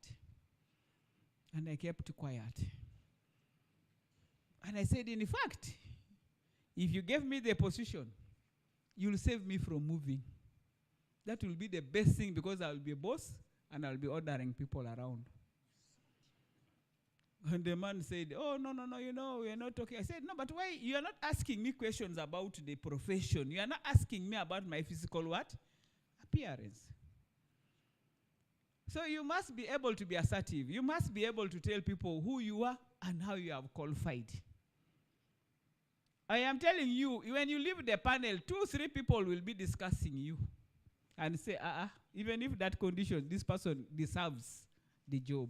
And I kept quiet. And I said, in fact, if you gave me the position, you'll save me from moving. That will be the best thing, because I will be a boss and I'll be ordering people around. And the man said, oh, no, you know, we're not talking. I said, no, but why? You are not asking me questions about the profession. You are not asking me about my physical what? Appearance. So you must be able to be assertive. You must be able to tell people who you are and how you have qualified. I am telling you, when you leave the panel, 2-3 people will be discussing you and say, even if that condition, this person deserves the job.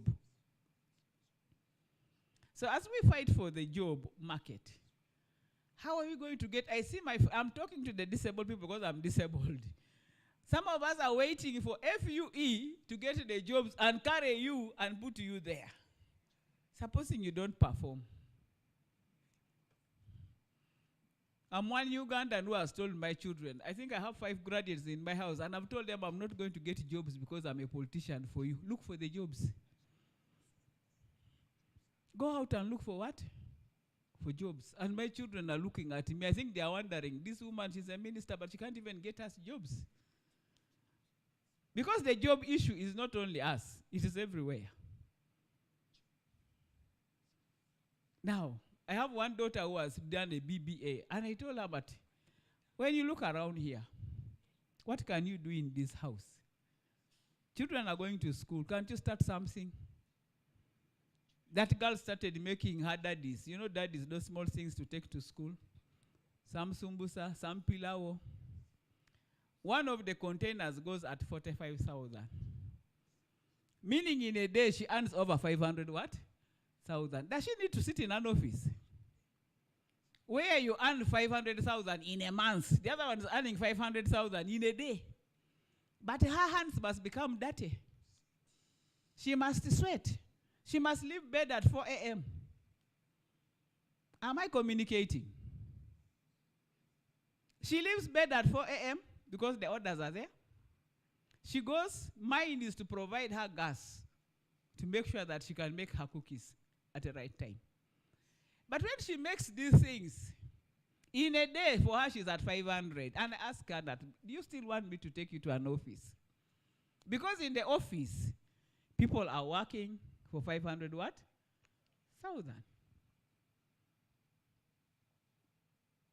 So as we fight for the job market, how are we going to get, I'm talking to the disabled people because I'm disabled. Some of us are waiting for FUE to get the jobs and carry you and put you there. Supposing you don't perform. I'm one Ugandan who has told my children, I think I have 5 graduates in my house, and I've told them I'm not going to get jobs because I'm a politician for you. Look for the jobs. Go out and look for what? For jobs. And my children are looking at me. I think they are wondering, this woman, she's a minister, but she can't even get us jobs. Because the job issue is not only us, it is everywhere. Now, I have one daughter who has done a BBA, and I told her, but when you look around here, what can you do in this house? Children are going to school. Can't you start something? That girl started making her daddies. You know, daddies, those small things to take to school. Some sumbusa, some pilau. One of the containers goes at 45,000. Meaning in a day, she earns over 500 what? 1,000. Does she need to sit in an office? Where you earn 500,000 in a month, the other one is earning 500,000 in a day. But her hands must become dirty. She must sweat. She must leave bed at 4 a.m. Am I communicating? She leaves bed at 4 a.m. because the orders are there. She goes, mine is to provide her gas to make sure that she can make her cookies at the right time. But when she makes these things, in a day for her she's at 500. And I ask her that, do you still want me to take you to an office? Because in the office, people are working for 500 what? 1,000.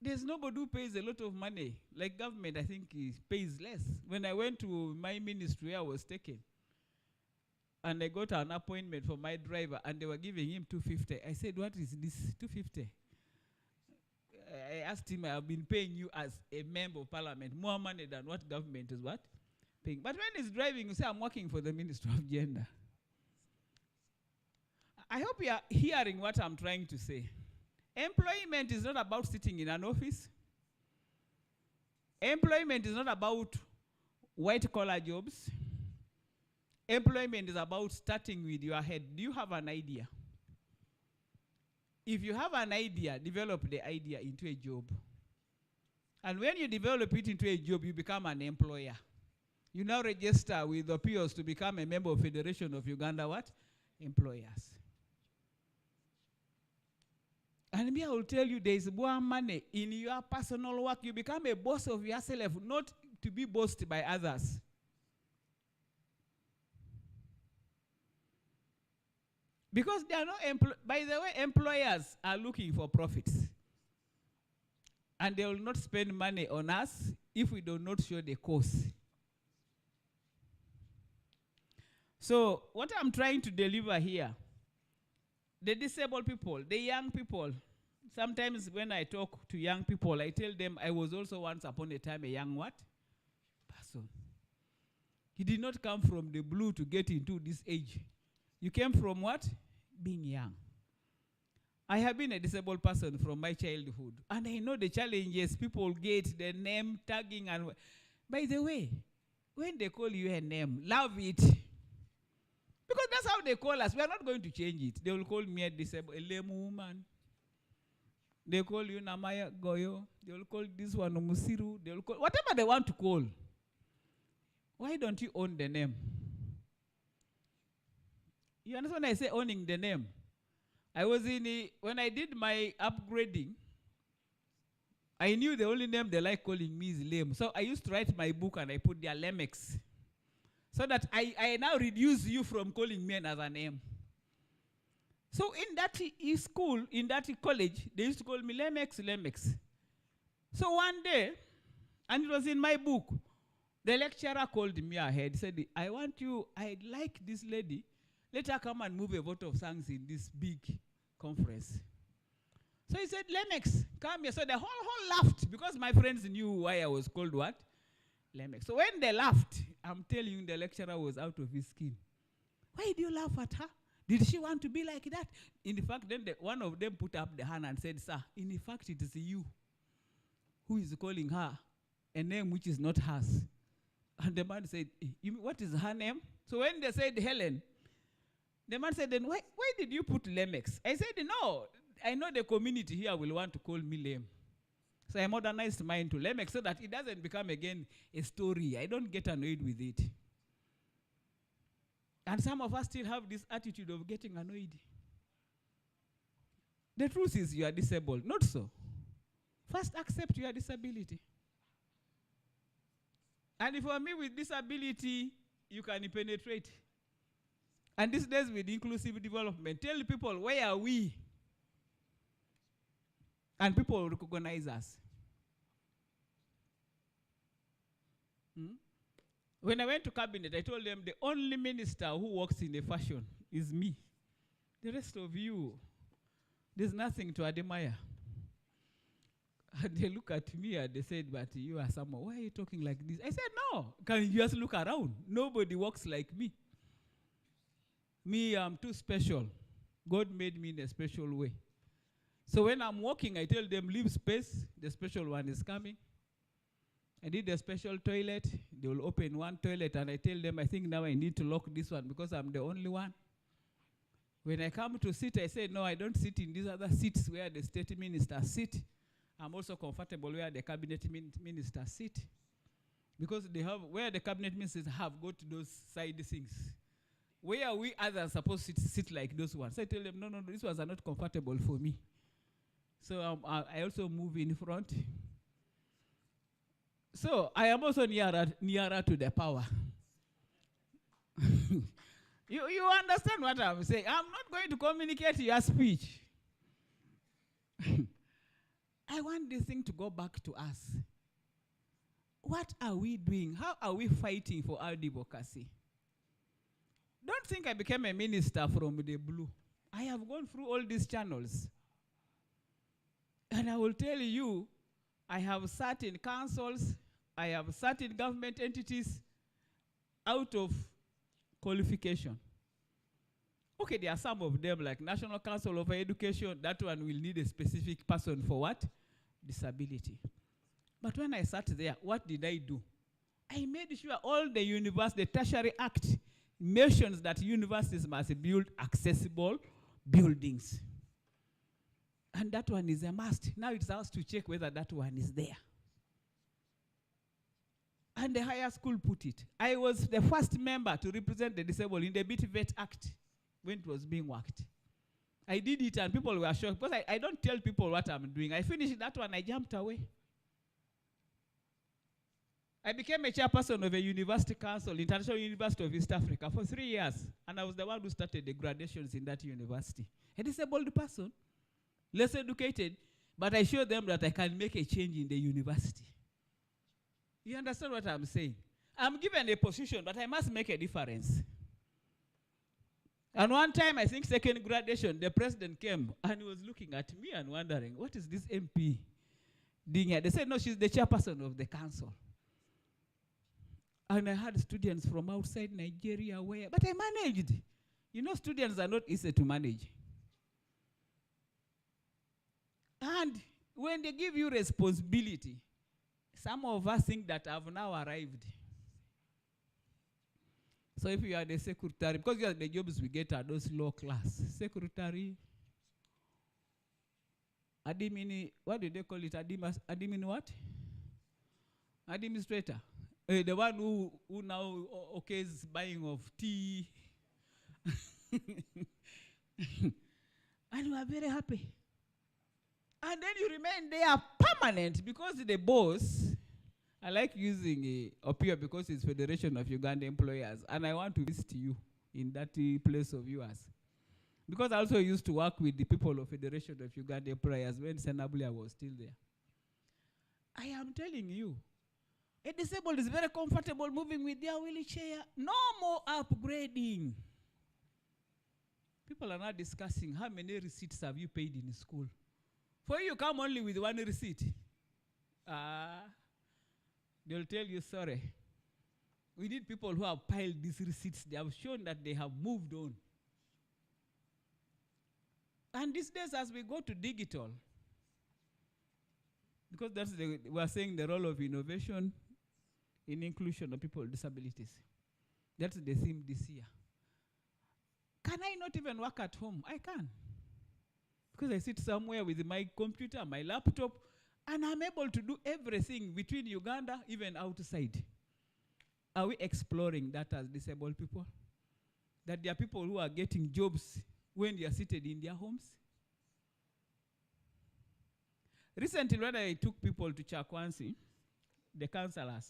There's nobody who pays a lot of money. Like government, I think, pays less. When I went to my ministry, I was taken. and I got an appointment for my driver, and they were giving him 250. I said, what is this 250? I asked him, I have been paying you as a member of parliament more money than what government is what? Paying. But when he's driving, you say, I'm working for the Ministry of Gender. I hope you are hearing what I'm trying to say. Employment is not about sitting in an office. Employment is not about white-collar jobs. Employment is about starting with your head. Do you have an idea? If you have an idea, develop the idea into a job. And when you develop it into a job, you become an employer. You now register with the POs to become a member of Federation of Uganda what? Employers. And me, I will tell you, there is more money in your personal work. You become a boss of yourself, not to be bossed by others. Because there are no by the way, employers are looking for profits. And they will not spend money on us if we do not show the cost. So what I'm trying to deliver here, the disabled people, the young people, sometimes when I talk to young people, I tell them I was also once upon a time a young what? Person. You did not come from the blue to get into this age. You came from what? Being young. I have been a disabled person from my childhood, and I know the challenges people get, the name tagging, and by the way, when they call you a name, love it. Because that's how they call us. We are not going to change it. They will call me a disabled, a lame woman. They call you Namaya Goyo. They will call this one Musiru. They will call whatever they want to call. Why don't you own the name? You understand when I say owning the name? I was when I did my upgrading, I knew the only name they like calling me is lame. So I used to write my book and I put their Lemex. So that I now reduce you from calling me another name. So in that school, in that college, they used to call me Lemex, Lemex. So one day, and it was in my book, the lecturer called me ahead, said, I like this lady. Let her come and move a vote of songs in this big conference. So he said, Lemex, come here. So the whole laughed because my friends knew why I was called what? Lemex. So when they laughed, I'm telling you, the lecturer was out of his skin. Why do you laugh at her? Did she want to be like that? In fact, then one of them put up the hand and said, sir, in fact, it is you who is calling her a name which is not hers. And the man said, what is her name? So when they said Helen, the man said, then why did you put Lemex? I said, no, I know the community here will want to call me lame. So I modernized mine to Lemex so that it doesn't become again a story. I don't get annoyed with it. And some of us still have this attitude of getting annoyed. The truth is you are disabled. Not so. First accept your disability. And for me with disability, you can penetrate. And these days with inclusive development, tell people, where are we? And people will recognize us. When I went to cabinet, I told them the only minister who works in the fashion is me. The rest of you, there's nothing to admire. And they look at me and they said, but you are someone, why are you talking like this? I said, no, can you just look around? Nobody works like me. Me, I'm too special. God made me in a special way. So when I'm walking, I tell them, leave space. The special one is coming. I did a special toilet. They will open one toilet, and I tell them, I think now I need to lock this one because I'm the only one. When I come to sit, I say, no, I don't sit in these other seats where the state ministers sit. I'm also comfortable where the cabinet ministers sit. Because they have, where the cabinet ministers have got those side things. Where we others supposed to sit like those ones. So I tell them, no, these ones are not comfortable for me. So I also move in front. So I am also nearer to the power. You understand what I'm saying? I'm not going to communicate your speech. I want this thing to go back to us. What are we doing? How are we fighting for our advocacy? Don't think I became a minister from the blue. I have gone through all these channels. And I will tell you, I have sat in councils, I have sat in government entities out of qualification. Okay, there are some of them like National Council of Education. That one will need a specific person for what? Disability. But when I sat there, what did I do? I made sure all the university, the Tertiary Act mentions that universities must build accessible buildings. And that one is a must. Now it's ours to check whether that one is there. And the higher school put it. I was the first member to represent the disabled in the BTVET Act when it was being worked. I did it and people were shocked because I don't tell people what I'm doing. I finished that one, I jumped away. I became a chairperson of a university council, International University of East Africa, for 3 years. And I was the one who started the graduations in that university. A disabled person, less educated, but I showed them that I can make a change in the university. You understand what I'm saying? I'm given a position, but I must make a difference. And one time, I think second graduation, the president came and he was looking at me and wondering, what is this MP doing here? They said, no, she's the chairperson of the council. And I had students from outside Nigeria but I managed. You know, students are not easy to manage. And when they give you responsibility, some of us think that I've now arrived. So if you are the secretary, because the jobs we get are those low class. Secretary, admin, what do they call it? Admin what? Administrator. The one who now is buying of tea. And we are very happy. And then you remain there permanent because the boss, I like using Opio because it's Federation of Uganda Employers, and I want to visit you in that place of yours. Because I also used to work with the people of Federation of Uganda Employers when Senabulia was still there. I am telling you, a disabled is very comfortable moving with their wheelchair. No more upgrading. People are now discussing how many receipts have you paid in school. For you come only with one receipt. They'll tell you, sorry. We need people who have piled these receipts. They have shown that they have moved on. And these days, as we go to digital, because we are saying the role of innovation in inclusion of people with disabilities. That's the theme this year. Can I not even work at home? I can. Because I sit somewhere with my computer, my laptop, and I'm able to do everything between Uganda, even outside. Are we exploring that as disabled people? That there are people who are getting jobs when they are seated in their homes? Recently, when I took people to Chakwansi, the councillors,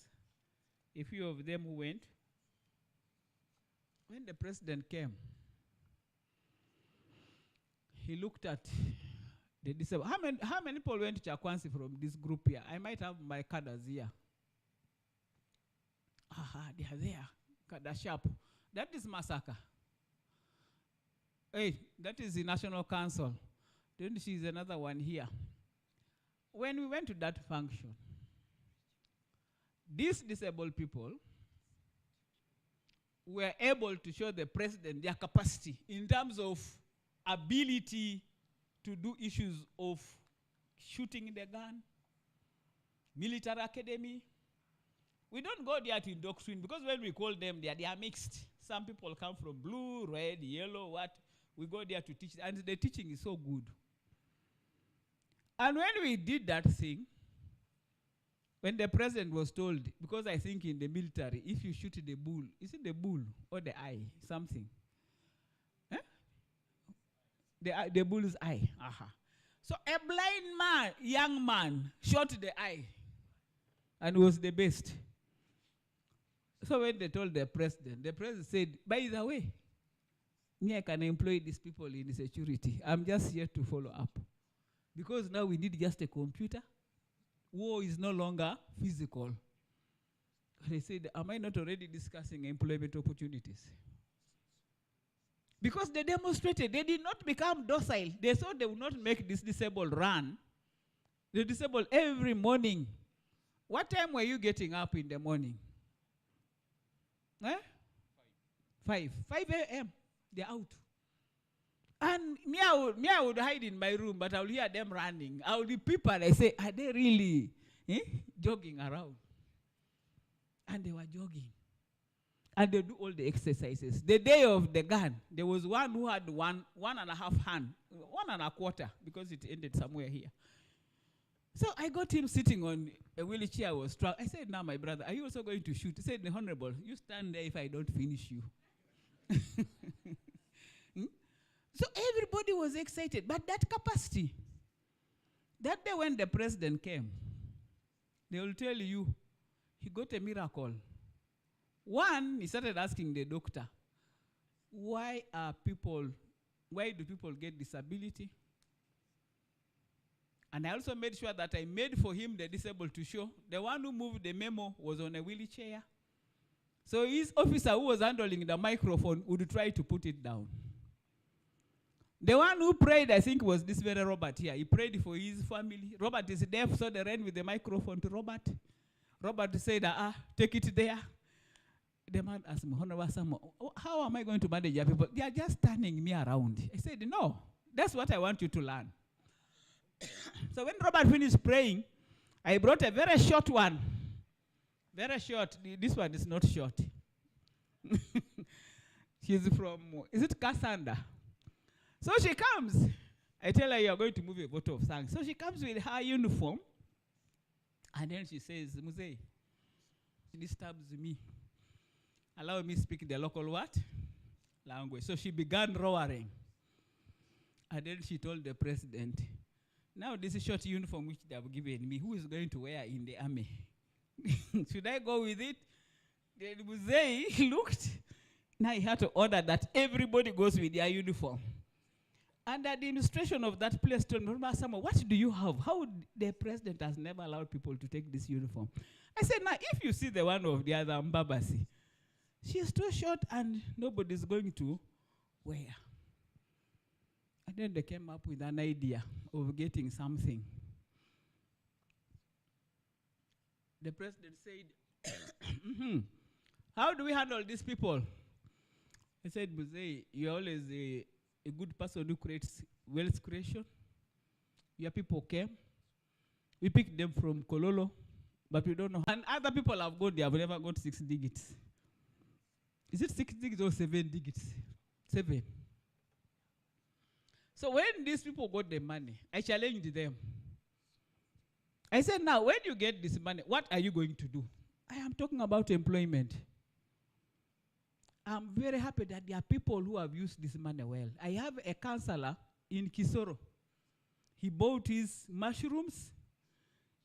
a few of them who went, when the president came, he looked at the disabled. How many people went to Chakwansi from this group here? I might have my cadres here. They are there. Kada sharp. That is Masaka. Hey, that is the National Council. Then she's another one here. When we went to that function, these disabled people were able to show the president their capacity in terms of ability to do issues of shooting the gun, military academy. We don't go there to indoctrinate because when we call them there, they are mixed. Some people come from blue, red, yellow, what. We go there to teach, and the teaching is so good. And when we did that thing, when the president was told, because I think in the military, if you shoot the bull, is it the bull or the eye? Something. The bull's eye. So a blind man, young man, shot the eye and was the best. So when they told the president said, by the way, me, I can employ these people in security. I'm just here to follow up. Because now we need just a computer. War is no longer physical. They said, am I not already discussing employment opportunities? Because they demonstrated, they did not become docile. They thought they would not make this disabled run. The disabled every morning. What time were you getting up in the morning? Eh? 5 a.m. They're out. And I would hide in my room, but I would hear them running. I would peep and I say, are they really jogging around? And they were jogging. And they do all the exercises. The day of the gun, there was one who had one and a half hand, 1.25, because it ended somewhere here. So I got him sitting on a wheelchair. I was struck. I said, now, my brother, are you also going to shoot? He said, Honorable, you stand there if I don't finish you. So everybody was excited. But that capacity, that day when the president came, they will tell you, he got a miracle. One, he started asking the doctor, why do people get disability? And I also made sure that I made for him the disabled to show. The one who moved the memo was on a wheelchair. So his officer who was handling the microphone would try to put it down. The one who prayed, I think, was this very Robert here. He prayed for his family. Robert is deaf, so they ran with the microphone to Robert. Robert said, take it there. The man asked me, Honorable Samuel, how am I going to manage your people? They are just turning me around. I said, no, that's what I want you to learn. So when Robert finished praying, I brought a very short one. Very short. This one is not short. She's from, is it Cassandra? So she comes. I tell her, you are going to move a vote of thanks. So she comes with her uniform. And then she says, Muzei, she disturbs me. Allow me to speak the local what? Language. So she began roaring. And then she told the president, now this is short uniform which they have given me, who is going to wear in the army? Should I go with it? Then Muzei looked. Now he had to order that everybody goes with their uniform. And the administration of that place told me, what do you have? How the president has never allowed people to take this uniform? I said, now if you see the one of the other Mbabasi, she's too short and nobody's going to wear. And then they came up with an idea of getting something. The president said, how do we handle these people? I said, Muzei, you're always a good person who creates wealth creation. Your people came. We picked them from Kololo, but we don't know. And other people have gone, they have never got 6 digits. Is it 6 digits or 7 digits? 7. So when these people got the money, I challenged them. I said, now, when you get this money, what are you going to do? I am talking about employment. I'm very happy that there are people who have used this money well. I have a counselor in Kisoro. He bought his mushrooms.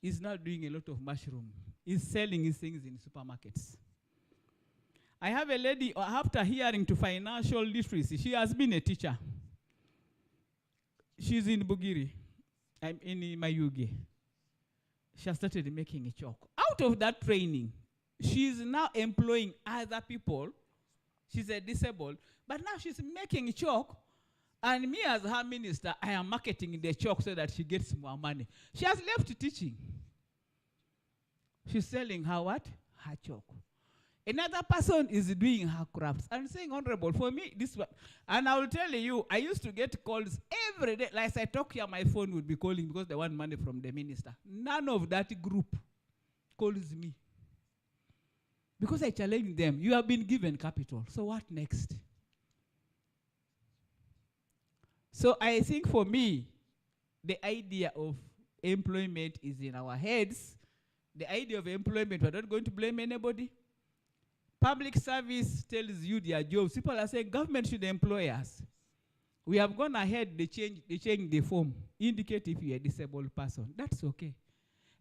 He's now doing a lot of mushroom. He's selling his things in supermarkets. I have a lady, after hearing to financial literacy, she has been a teacher. She's in Bugiri. I'm in Mayuge. She has started making a chalk. Out of that training, she's now employing other people. She's a disabled, but now she's making chalk. And me as her minister, I am marketing the chalk so that she gets more money. She has left teaching. She's selling her what? Her chalk. Another person is doing her crafts. I'm saying, Honorable, for me, this one. And I will tell you, I used to get calls every day. Like I talk here, my phone would be calling because they want money from the minister. None of that group calls me. Because I challenge them. You have been given capital. So what next? So I think for me, the idea of employment is in our heads. The idea of employment, we're not going to blame anybody. Public service tells you their jobs. People are saying government should employ us. We have gone ahead, they change the form. Indicate if you're a disabled person. That's okay.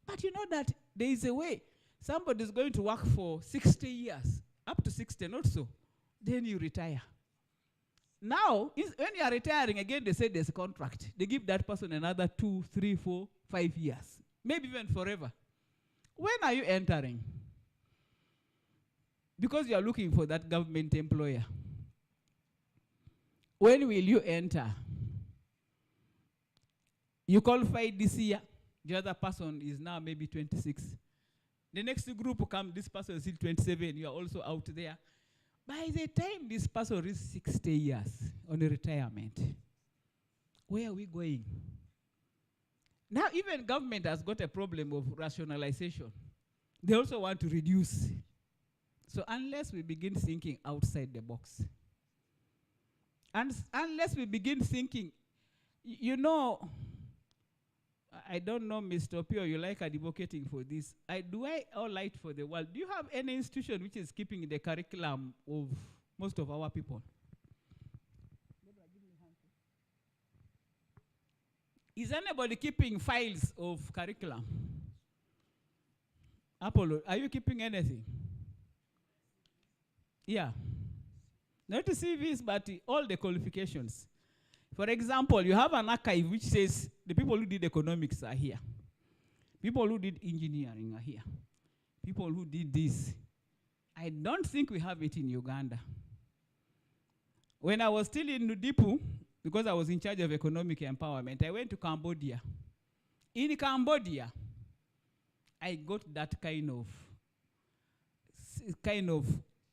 But you know that there is a way. Somebody is going to work for 60 years, up to 60, not so. Then you retire. Now, when you are retiring, again, they say there's a contract. They give that person another 2, 3, 4, 5 years. Maybe even forever. When are you entering? Because you are looking for that government employer. when will you enter? You qualified this year. The other person is now maybe 26. The next group will come, this person is still 27. You are also out there. By the time this person reaches 60 years on a retirement, where are we going? Now even government has got a problem of rationalization. They also want to reduce. So unless we begin thinking outside the box, and unless we begin thinking, you know, I don't know, Mr. Pio, you like advocating for this. Do I all light for the world? Do you have any institution which is keeping the curriculum of most of our people? Is anybody keeping files of curriculum? Apollo, are you keeping anything? Yeah. Not the CVs, but all the qualifications. For example, you have an archive which says the people who did economics are here. People who did engineering are here. People who did this. I don't think we have it in Uganda. When I was still in Nudipu, because I was in charge of economic empowerment, I went to Cambodia. In Cambodia, I got that kind of,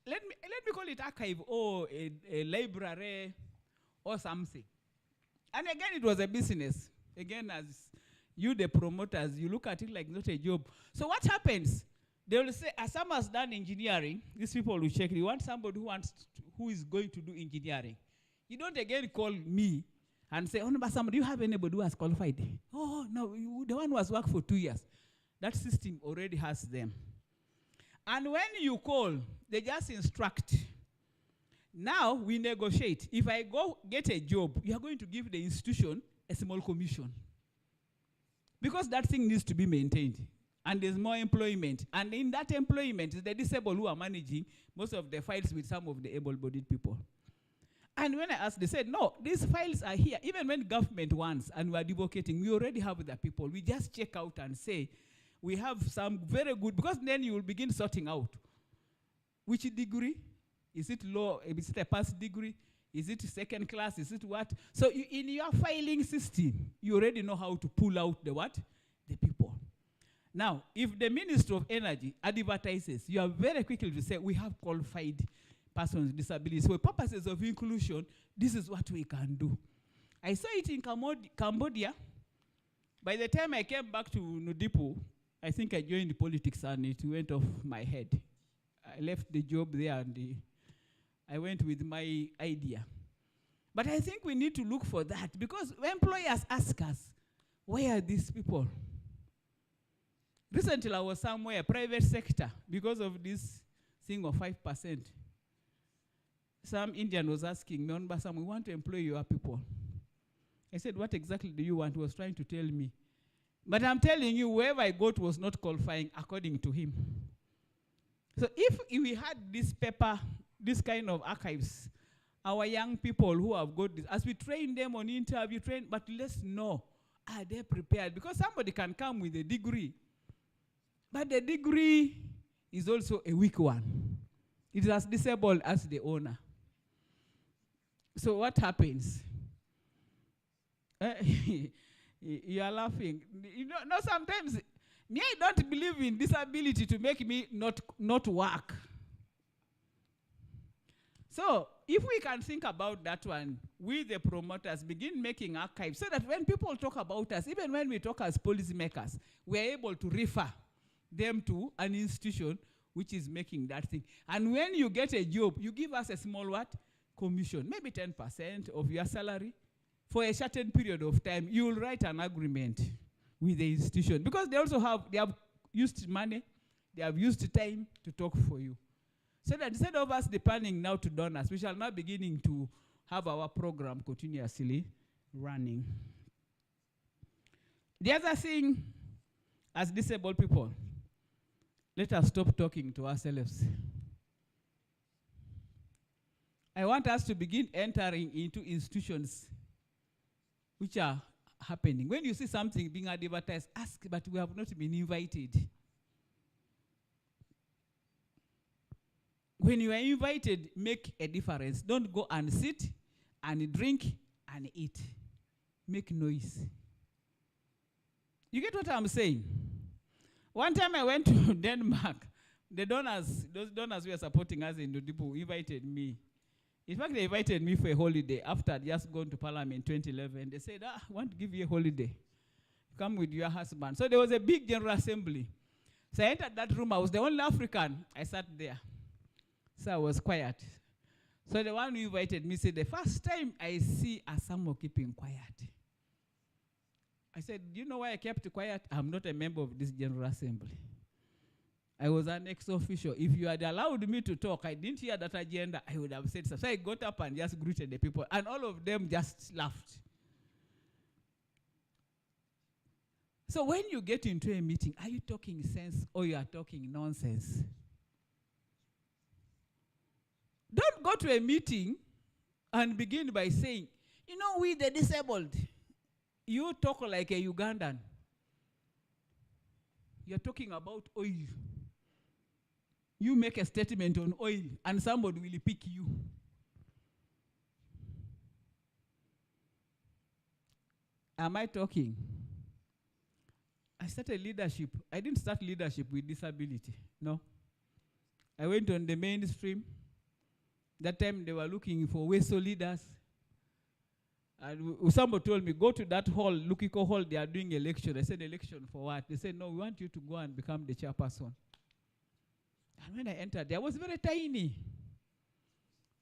let me call it archive or a library or something. And again, it was a business. Again, as you, the promoters, you look at it like not a job. So what happens? They will say, as someone has done engineering, these people will check. You want somebody who is going to do engineering. You don't again call me and say, oh, no, but somebody, do you have anybody who has qualified? Oh, no, the one who has worked for 2 years. That system already has them. And when you call, they just instruct. Now we negotiate. If I go get a job, you are going to give the institution a small commission. Because that thing needs to be maintained. And there's more employment. And in that employment, the disabled who are managing most of the files with some of the able-bodied people. And when I asked, they said, no, these files are here. Even when government wants and we are advocating, we already have the people. We just check out and say, we have some very good, because then you will begin sorting out. Which degree? Is it law? Is it a past degree? Is it second class? Is it what? So in your filing system, you already know how to pull out the what? The people. Now, if the Ministry of Energy advertises, you are very quickly to say, we have qualified persons with disabilities. For purposes of inclusion, this is what we can do. I saw it in Cambodia. By the time I came back to Nudipu, I think I joined politics and it went off my head. I left the job there and I went with my idea. But I think we need to look for that because employers ask us, where are these people? Recently I was somewhere, private sector, because of this thing of 5%. Some Indian was asking me, Basam, we want to employ your people. I said, what exactly do you want? He was trying to tell me. But I'm telling you, whoever I got was not qualifying according to him. So if we had this paper, this kind of archives, our young people who have got this, as we train them on interview, but let's know, are they prepared? Because somebody can come with a degree, but the degree is also a weak one. It is as disabled as the owner. So what happens? You are laughing. You know, sometimes me, I don't believe in disability to make me not work. So if we can think about that one, we the promoters begin making archives so that when people talk about us, even when we talk as policymakers, we are able to refer them to an institution which is making that thing. And when you get a job, you give us a small what? Commission, maybe 10% of your salary. For a certain period of time, you will write an agreement with the institution. Because they also have used money, they have used time to talk for you. So that instead of us depending now to donors, we shall now beginning to have our program continuously running. The other thing, as disabled people, let us stop talking to ourselves. I want us to begin entering into institutions which are happening. When you see something being advertised, ask, but we have not been invited. When you are invited, make a difference. Don't go and sit and drink and eat. Make noise. You get what I'm saying? One time I went to Denmark. Those donors who are supporting us in Dudipu invited me. In fact, they invited me for a holiday after I'd just gone to Parliament in 2011. They said, I want to give you a holiday. Come with your husband. So there was a big general assembly. So I entered that room. I was the only African. I sat there. So I was quiet. So the one who invited me said, the first time I see a Samo keeping quiet. I said, do you know why I kept quiet? I'm not a member of this general assembly. I was an ex-official. If you had allowed me to talk, I didn't hear that agenda, I would have said so. So I got up and just greeted the people, and all of them just laughed. So when you get into a meeting, are you talking sense or you are talking nonsense? Don't go to a meeting and begin by saying, you know, we the disabled. You talk like a Ugandan. You're talking about oil. You make a statement on oil, and somebody will pick you. Am I talking? I started leadership. I didn't start leadership with disability. No. I went on the mainstream. That time they were looking for WESO leaders. And somebody told me, go to that hall, Lukiko Hall, they are doing election. I said, election for what? They said, no, we want you to go and become the chairperson. And when I entered, I was very tiny.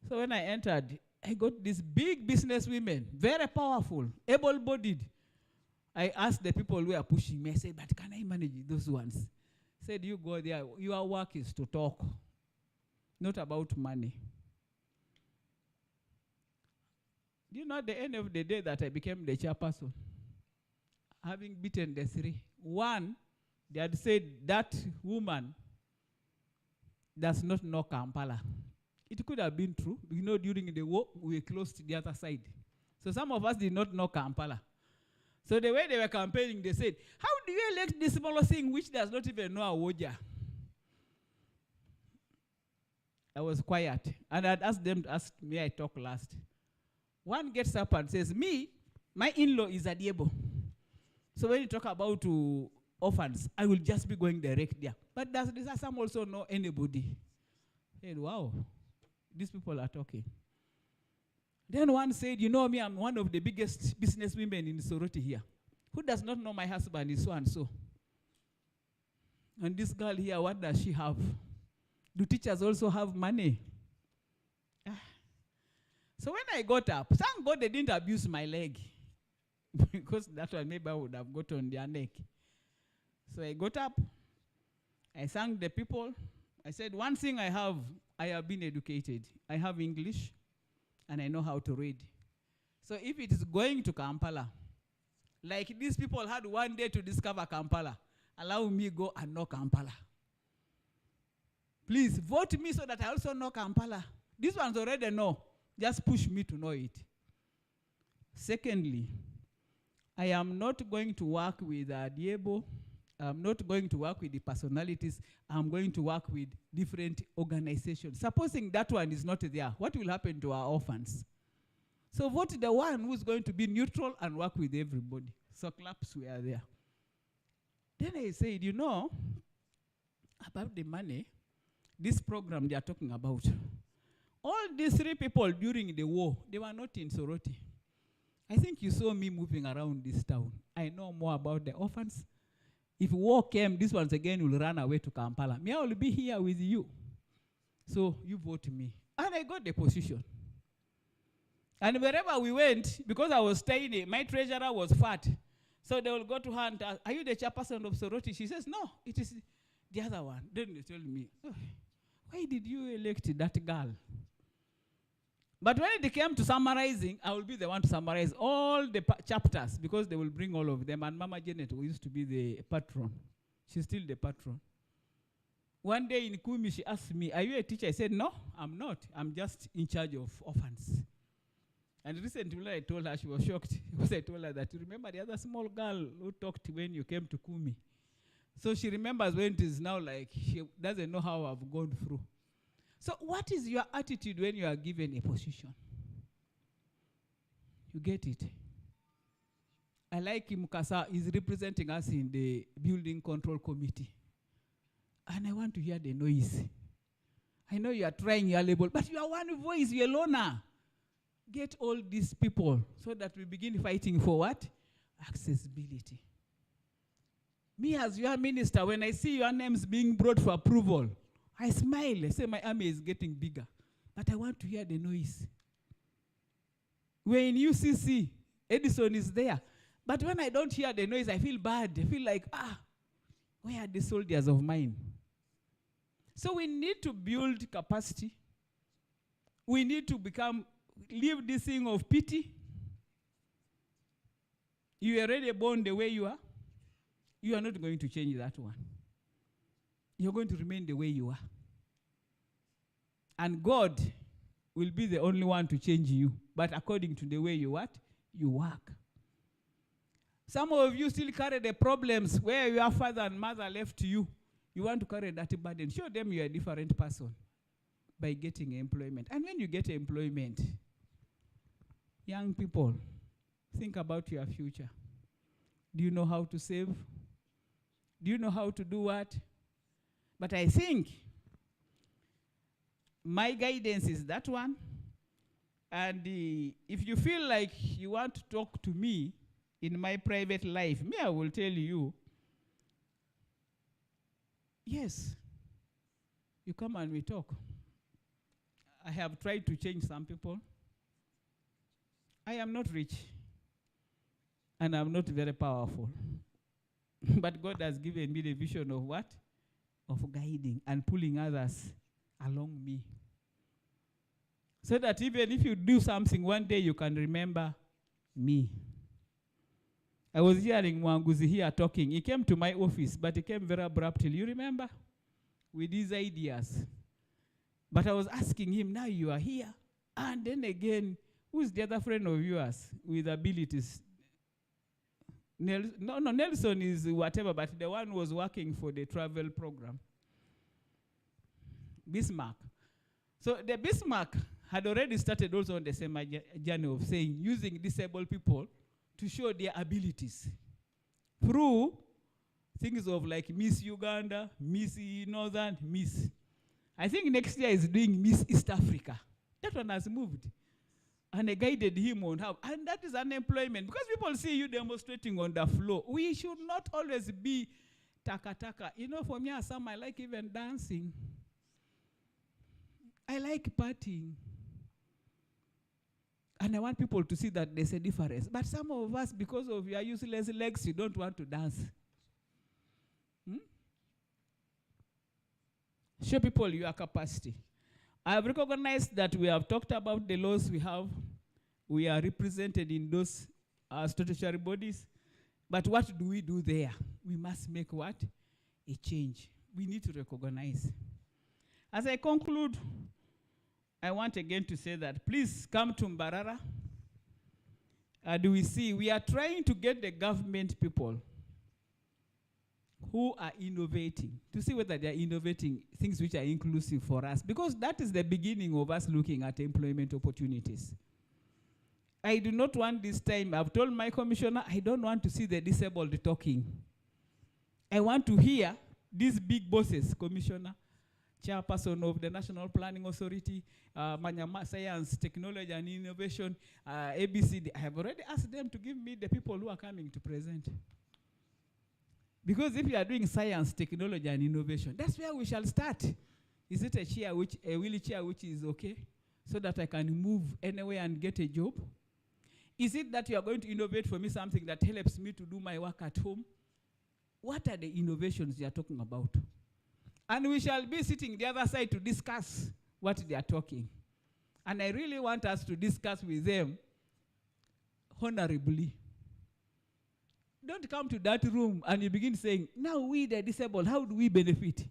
So when I entered, I got these big business women, very powerful, able-bodied. I asked the people who were pushing me, I said, but can I manage those ones? Said, you go there, your work is to talk, not about money. Do you know at the end of the day that I became the chairperson? Having beaten the three. One, they had said that woman does not know Kampala. It could have been true. You know, during the war, we closed the other side. So some of us did not know Kampala. So the way they were campaigning, they said, how do you elect this small thing which does not even know Awoja? I was quiet. And I'd asked them to ask me, I talk last. One gets up and says, me, my in-law is a Diebo. So when you talk about orphans, I will just be going direct there. But does this Assam also know anybody? I said, wow, these people are talking. Then one said, you know me, I'm one of the biggest business women in Soroti here. Who does not know my husband is so and so? And this girl here, what does she have? Do teachers also have money? So when I got up, thank God they didn't abuse my leg. Because that one maybe I would have got on their neck. So I got up, I thanked the people. I said, one thing I have been educated. I have English, and I know how to read. So if it is going to Kampala, like these people had one day to discover Kampala, allow me go and know Kampala. Please vote me so that I also know Kampala. These ones already know. Just push me to know it. Secondly, I am not going to work with Diebo. I'm not going to work with the personalities. I'm going to work with different organizations. Supposing that one is not there, what will happen to our orphans? So vote the one who's going to be neutral and work with everybody. So claps were there. Then I said, you know, about the money, this program they are talking about, all these three people during the war, they were not in Soroti. I think you saw me moving around this town. I know more about the orphans. If war came, this ones again will run away to Kampala. Me, I will be here with you. So you vote me. And I got the position. And wherever we went, because I was tiny, my treasurer was fat. So they will go to her and ask, are you the chairperson of Soroti? She says, no, it is the other one. Then they tell me, oh, why did you elect that girl? But when it came to summarizing, I will be the one to summarize all the chapters because they will bring all of them. And Mama Janet, who used to be the patron, she's still the patron. One day in Kumi, she asked me, are you a teacher? I said, no, I'm not. I'm just in charge of orphans. And recently when I told her, she was shocked because I told her that, you remember the other small girl who talked when you came to Kumi? So she remembers when it is now like she doesn't know how I've gone through. So what is your attitude when you are given a position? You get it? I like him Kasa is representing us in the building control committee. And I want to hear the noise. I know you are trying your level, but you are one voice, you alone. Get all these people so that we begin fighting for what? Accessibility. Me as your minister, when I see your names being brought for approval, I smile. I say my army is getting bigger. But I want to hear the noise. When UCC, Edison is there. But when I don't hear the noise, I feel bad. I feel like, where are the soldiers of mine? So we need to build capacity. We need to leave this thing of pity. You are already born the way you are. You are not going to change that one. You're going to remain the way you are. And God will be the only one to change you, but according to the way you what? You work. Some of you still carry the problems where your father and mother left you. You want to carry that burden. Show them you're a different person by getting employment. And when you get employment, young people, think about your future. Do you know how to save? Do you know how to do what? But I think my guidance is that one. And if you feel like you want to talk to me in my private life, I will tell you, yes, you come and we talk. I have tried to change some people. I am not rich, and I'm not very powerful. But God has given me the vision of what? Of guiding and pulling others along me. So that even if you do something, one day you can remember me. I was hearing Mwanguzi here talking. He came to my office, but he came very abruptly. You remember? With these ideas. But I was asking him, now you are here. And then again, who's the other friend of yours with abilities? Nelson is whatever, but the one who was working for the travel program. Bismarck. So the Bismarck had already started also on the same journey of saying, using disabled people to show their abilities through things of like Miss Uganda, Miss Northern, Miss. I think next year is doing Miss East Africa. That one has moved. And I guided him on how. And that is unemployment. Because people see you demonstrating on the floor. We should not always be taka-taka. You know, for me, as some, I like even dancing. I like partying. And I want people to see that there's a difference. But some of us, because of your useless legs, you don't want to dance. Show people your capacity. I have recognized that we have talked about the laws we have. We are represented in those statutory bodies. But what do we do there? We must make what? A change. We need to recognize. As I conclude, I want again to say that please come to Mbarara. We are trying to get the government people who are innovating, to see whether they are innovating things which are inclusive for us, because that is the beginning of us looking at employment opportunities. I do not want this time, I've told my commissioner, I don't want to see the disabled talking. I want to hear these big bosses, commissioner, chairperson of the National Planning Authority, Manyama Science, Technology and Innovation, ABCD. I have already asked them to give me the people who are coming to present. Because if you are doing science, technology, and innovation, that's where we shall start. Is it a wheelchair which is okay, so that I can move anywhere and get a job? Is it that you are going to innovate for me something that helps me to do my work at home? What are the innovations you are talking about? And we shall be sitting the other side to discuss what they are talking. And I really want us to discuss with them honorably. Don't come to that room and you begin saying, now we the disabled, how do we benefit?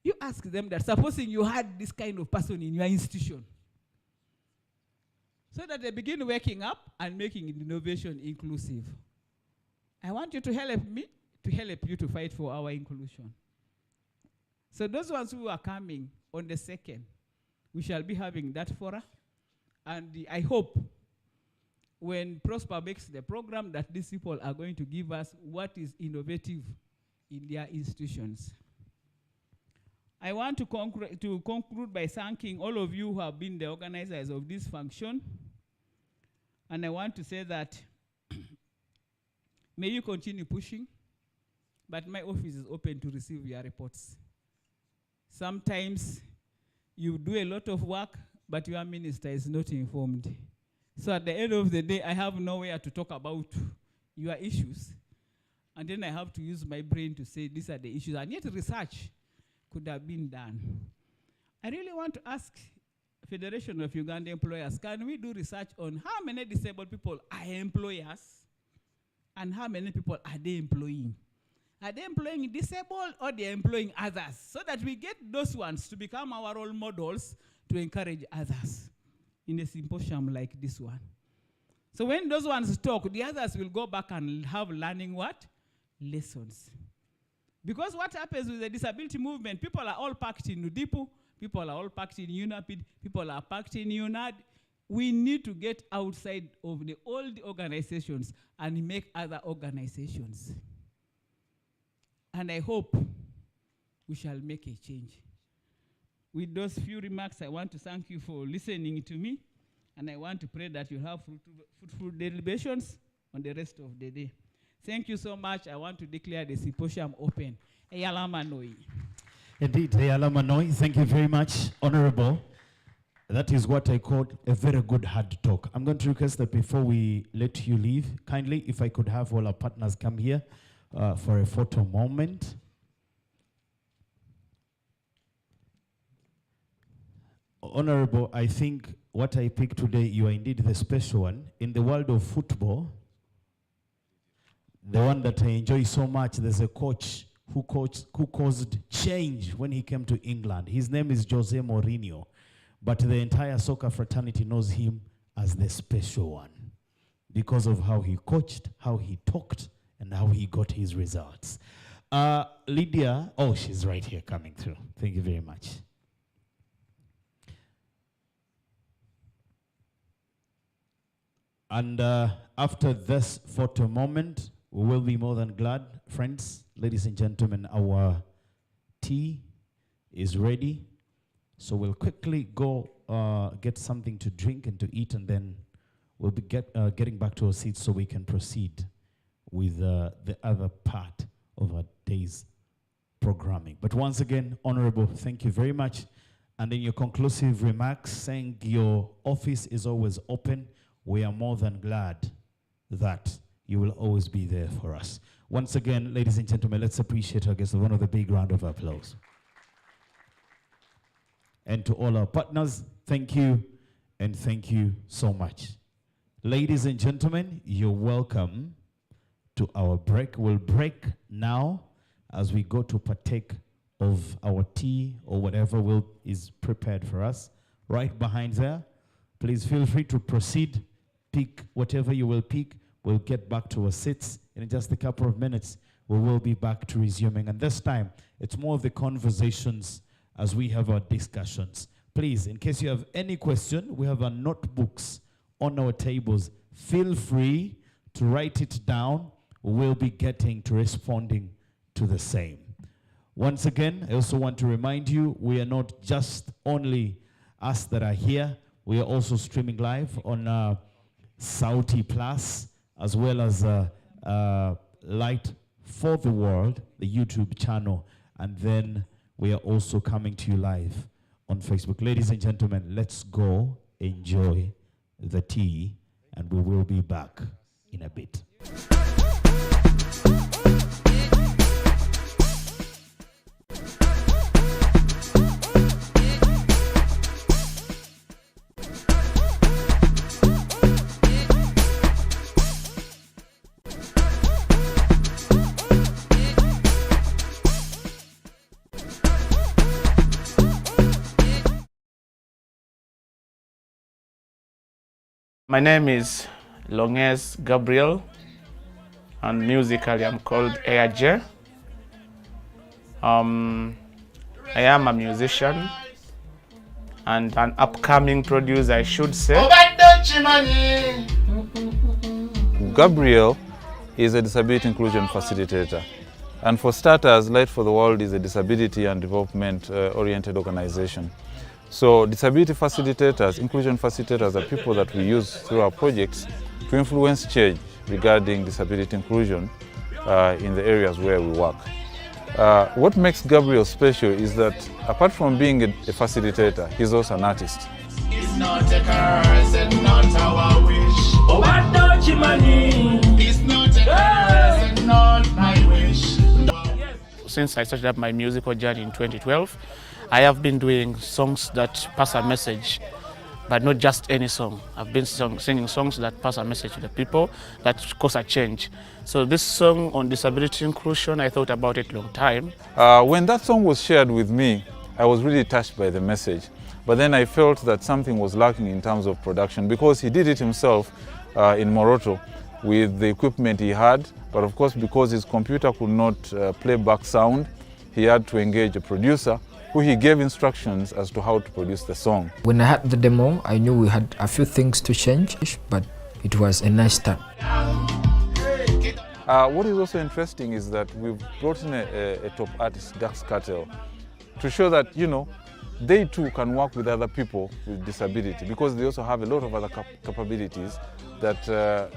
You ask them that, supposing you had this kind of person in your institution, so that they begin waking up and making innovation inclusive. I want you to help me, to help you to fight for our inclusion. So those ones who are coming on the 2nd, we shall be having that fora. And I hope when Prosper makes the program, that these people are going to give us what is innovative in their institutions. I want to conclude by thanking all of you who have been the organizers of this function. And I want to say that may you continue pushing, but my office is open to receive your reports. Sometimes you do a lot of work, but your minister is not informed. So at the end of the day, I have nowhere to talk about your issues. And then I have to use my brain to say these are the issues. And yet research could have been done. I really want to ask Federation of Uganda Employers, can we do research on how many disabled people are employers and how many people are they employing? Are they employing disabled or they are employing others? So that we get those ones to become our role models to encourage others in a symposium like this one. So when those ones talk, the others will go back and have learning what? Lessons. Because what happens with the disability movement, people are all packed in Nudipu, people are all packed in UNAPID, people are packed in UNAD. We need to get outside of the old organizations and make other organizations. And I hope we shall make a change. With those few remarks, I want to thank you for listening to me, and I want to pray that you have fruitful deliberations on the rest of the day. Thank you so much. I want to declare the symposium open. Eyalamanoi. Indeed, Eyalamanoi. Thank you very much, Honorable. That is what I call a very good hard talk. I'm going to request that before we let you leave, kindly, if I could have all our partners come here for a photo moment. Honorable, I think what I picked today, you are indeed the special one. In the world of football, the one that I enjoy so much, there's a coach who caused change when he came to England. His name is Jose Mourinho, but the entire soccer fraternity knows him as the special one because of how he coached, how he talked, and how he got his results. Lydia, oh, she's right here coming through. Thank you very much. And after this photo moment, we will be more than glad. Friends, ladies and gentlemen, our tea is ready. So we'll quickly go get something to drink and to eat, and then we'll be getting back to our seats so we can proceed with the other part of our day's programming. But once again, Honorable, thank you very much. And in your conclusive remarks, saying your office is always open, we are more than glad that you will always be there for us. Once again, ladies and gentlemen, let's appreciate our guests with one of the big round of applause. And to all our partners, thank you, and thank you so much. Ladies and gentlemen, you're welcome to our break. We'll break now as we go to partake of our tea or whatever is prepared for us. Right behind there, please feel free to proceed. Pick whatever you will pick. We'll get back to our seats in just a couple of minutes. We will be back to resuming. And this time, it's more of the conversations as we have our discussions. Please, in case you have any question, we have our notebooks on our tables. Feel free to write it down. We'll be getting to responding to the same. Once again, I also want to remind you, we are not just only us that are here. We are also streaming live on Sauti Plus, as well as Light for the World, the YouTube channel. And then we are also coming to you live on Facebook. Ladies and gentlemen, let's go enjoy the tea, and we will be back in a bit. My name is Longes Gabriel, and musically I'm called AJ. I am a musician and an upcoming producer, I should say. Gabriel is a disability inclusion facilitator. And for starters, Light for the World is a disability and development-oriented organization. So disability facilitators, inclusion facilitators are people that we use through our projects to influence change regarding disability inclusion in the areas where we work. What makes Gabriel special is that apart from being a facilitator, he's also an artist. It's not a curse and not our wish. Oh, what don't you money? It's not a curse and not my wish. Since I started up my musical journey in 2012, I have been doing songs that pass a message, but not just any song. I've been singing songs that pass a message to the people, that cause a change. So this song on disability inclusion, I thought about it a long time. When that song was shared with me, I was really touched by the message. But then I felt that something was lacking in terms of production because he did it himself in Moroto with the equipment he had. But of course, because his computer could not play back sound, he had to engage a producer who he gave instructions as to how to produce the song. When I had the demo, I knew we had a few things to change, but it was a nice start. What is also interesting is that we've brought in a top artist, Dax Cartel, to show that, you know, they too can work with other people with disability because they also have a lot of other capabilities that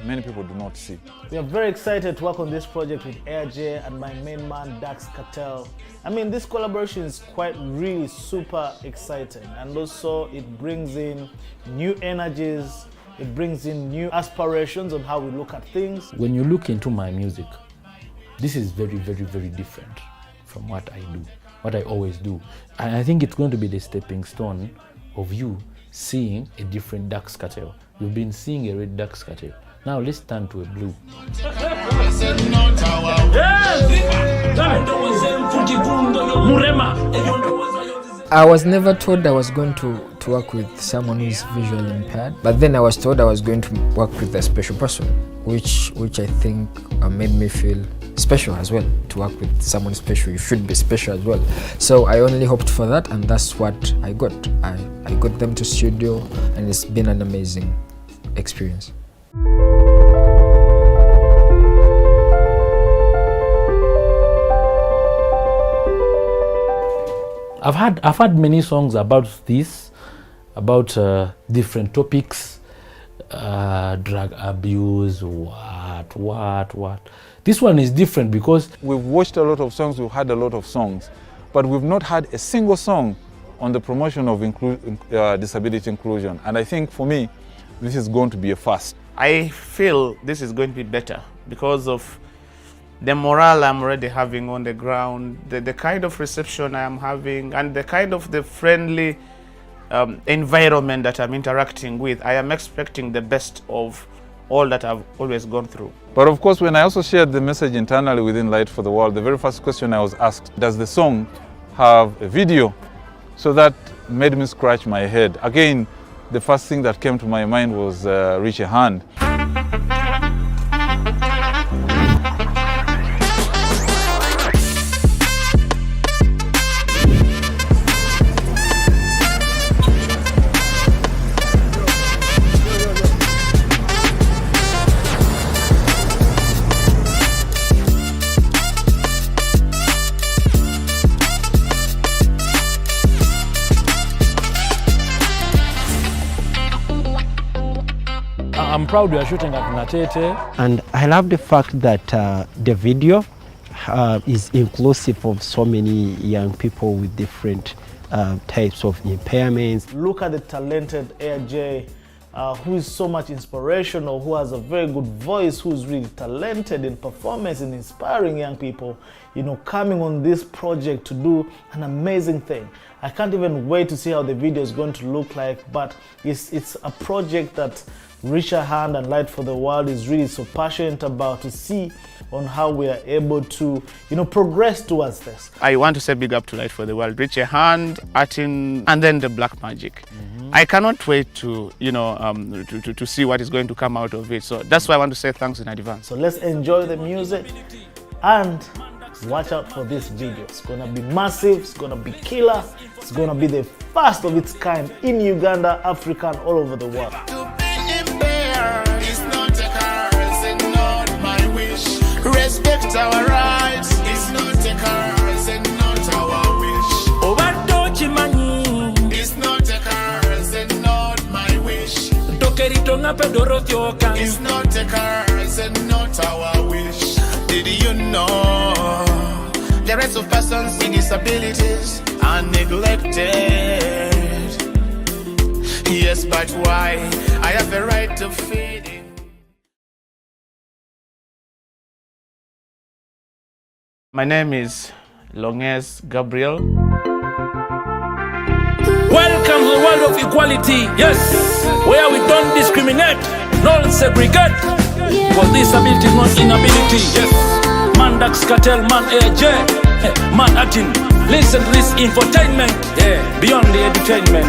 many people do not see. We are very excited to work on this project with AirJ and my main man, Dax Cartel. I mean, this collaboration is quite really super exciting, and also it brings in new energies, it brings in new aspirations on how we look at things. When you look into my music, this is very, very, very different from what I do, what I always do. And I think it's going to be the stepping stone of you seeing a different Dax Cartel. You've been seeing a red Dax Cartel. Now let's turn to a blue. I was never told I was going to work with someone who is visually impaired, but then I was told I was going to work with a special person, which I think made me feel special as well. To work with someone special, you should be special as well. So I only hoped for that, and that's what I got. I got them to studio, and it's been an amazing experience. I've had many songs about this, about different topics, drug abuse, what. This one is different because we've watched a lot of songs, we've had a lot of songs, but we've not had a single song on the promotion of disability inclusion. And I think for me, this is going to be a first. I feel this is going to be better because of the morale I'm already having on the ground, the kind of reception I am having, and the kind of the friendly environment that I'm interacting with. I am expecting the best of all that I've always gone through. But of course, when I also shared the message internally within Light for the World, the very first question I was asked, does the song have a video? So that made me scratch my head. Again, the first thing that came to my mind was Reach a Hand. I'm proud we are shooting at Natete. And I love the fact that the video is inclusive of so many young people with different types of impairments. Look at the talented AirJ, who is so much inspirational, who has a very good voice, who's really talented in performance and inspiring young people, you know, coming on this project to do an amazing thing. I can't even wait to see how the video is going to look like, but it's a project that Reach a Hand and Light for the World is really so passionate about, to see on how we are able to, you know, progress towards this. I want to say big up to Light for the World, Reach a Hand, Artin, and then the Black Magic. I cannot wait to, you know, to see what is going to come out of it. So that's why I want to say thanks in advance. So let's enjoy the music and watch out for this video. It's gonna be massive, it's gonna be killer, it's gonna be the first of its kind in Uganda, Africa, and all over the world. It's not a curse and respect our rights. It's not a curse and not our wish. Oh, but don't you money? It's not a curse and not my wish. It's not a curse and not our wish. Did you know the rights of persons with disabilities are neglected? Yes, but why? I have the right to feed it. My name is Longes Gabriel. Welcome to the world of equality, yes, where we don't discriminate, nor segregate, because disability is not inability, yes. Man Dax Cartel, man AJ, man acting, listen to this infotainment, yeah, beyond the entertainment.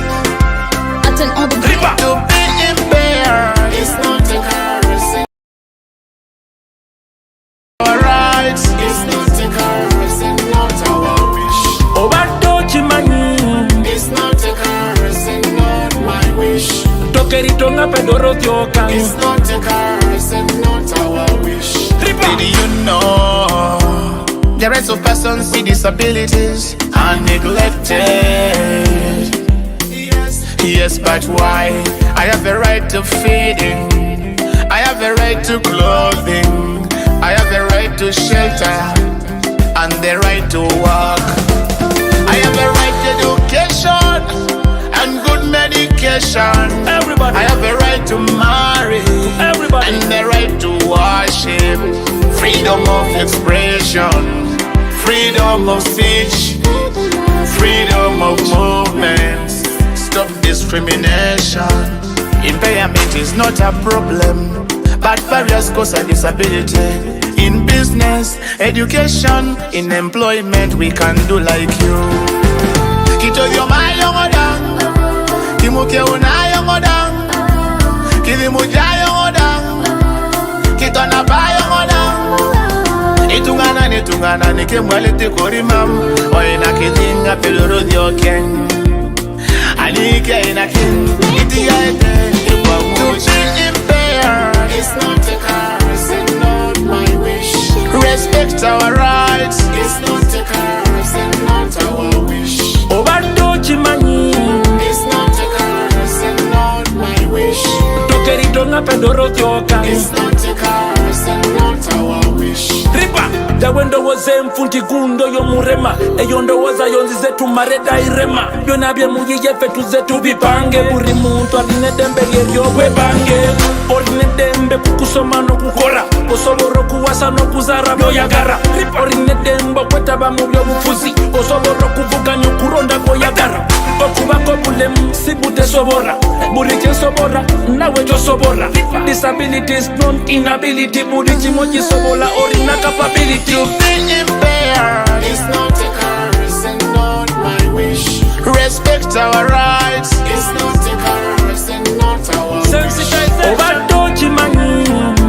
To be impaired is not a curse. Our rights is not a curse and not our wish. Oh, but don't you money? It's not a curse and not my wish. It's not a curse and not our wish. Did you know the rights of persons with disabilities are neglected? Yes, but why? I have the right to feeding, I have the right to clothing, I have the right to shelter, and the right to work. I have the right to education and good medication. Everybody. I have the right to marry. Everybody. And the right to worship. Freedom of expression, freedom of speech, freedom of movement. Stop discrimination. Impairment is not a problem, but various causes of disability. In business, education, in employment, we can do like you. Kito yoma yongodang, kimuke una yongodang, kilimuja yongodang, kito napa yongodang. Itungana nikemwale tikorimam, oina kilinga peloro diokeng. Anike ina king, itiaete, to be impaired is not a curse and not my wish. Respect our rights is not a curse and not our wish. Oh, but don't you money? It's not a curse and not my wish. It's not a curse and not our wish. Ripa, Dawendo was mfunti gundo yo murema. Eyondo waza yonzi zetu mareda irema. Yonabye mujiye fetu zetu bipange. Buri muntu aline dembe yeryo webange. Orine dembe kukusoma no kukora. Osoboro kuwasa no kuzara byoyagara. Orine dembe kweta bamu byobufuzi. Osoboro kuvuga nyukuronda byoyagara. Okubako bulemu sibute sobora. Burije sobora nawe jo sobora. Disability is not inability. Burije moji sobola orina capability. To be impaired is not a curse and not my wish. Respect our rights is not a curse and not our wish. Sensitization. Overdoji money.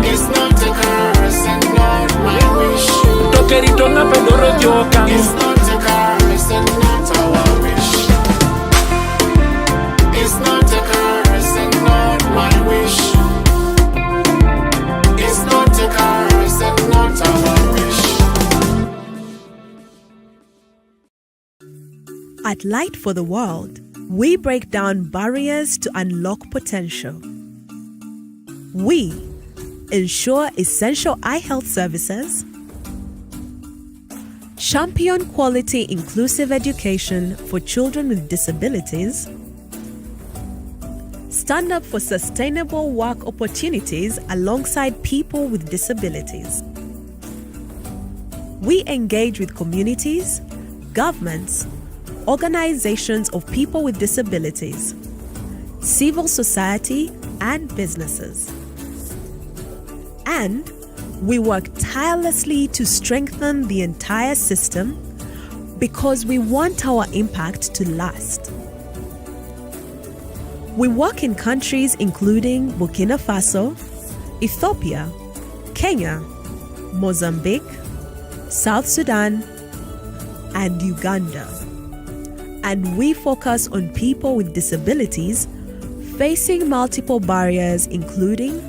It's not a curse and not my wish. Tokeritonga pedoro dioka. It's not a curse and not our wish. It's not a curse and not my wish. It's not a curse and not our wish. At Light for the World, we break down barriers to unlock potential. We ensure essential eye health services, champion quality inclusive education for children with disabilities, stand up for sustainable work opportunities alongside people with disabilities. We engage with communities, governments, organizations of people with disabilities, civil society, and businesses. And we work tirelessly to strengthen the entire system because we want our impact to last. We work in countries including Burkina Faso, Ethiopia, Kenya, Mozambique, South Sudan, and Uganda. And we focus on people with disabilities facing multiple barriers, including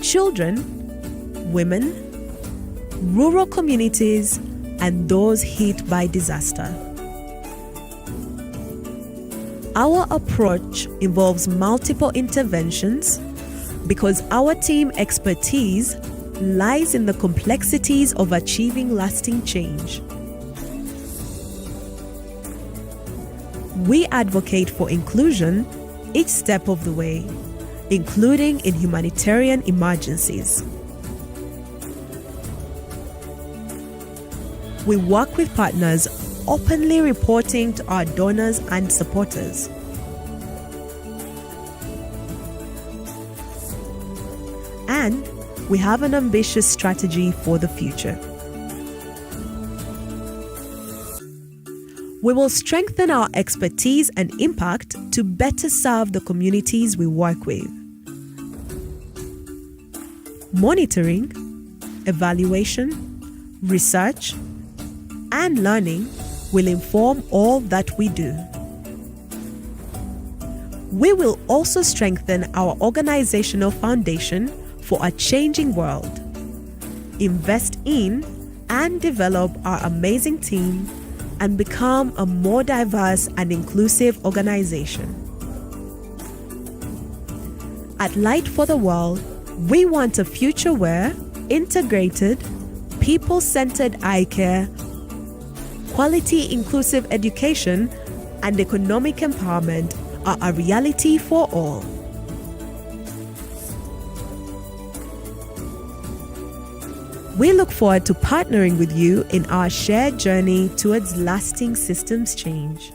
children, women, rural communities, and those hit by disaster. Our approach involves multiple interventions because our team expertise lies in the complexities of achieving lasting change. We advocate for inclusion each step of the way, including in humanitarian emergencies. We work with partners, openly reporting to our donors and supporters. And we have an ambitious strategy for the future. We will strengthen our expertise and impact to better serve the communities we work with. Monitoring, evaluation, research, and learning will inform all that we do. We will also strengthen our organizational foundation for a changing world, invest in and develop our amazing team, and become a more diverse and inclusive organization. At Light for the World, we want a future where integrated, people-centered eye care, quality inclusive education, and economic empowerment are a reality for all. We look forward to partnering with you in our shared journey towards lasting systems change.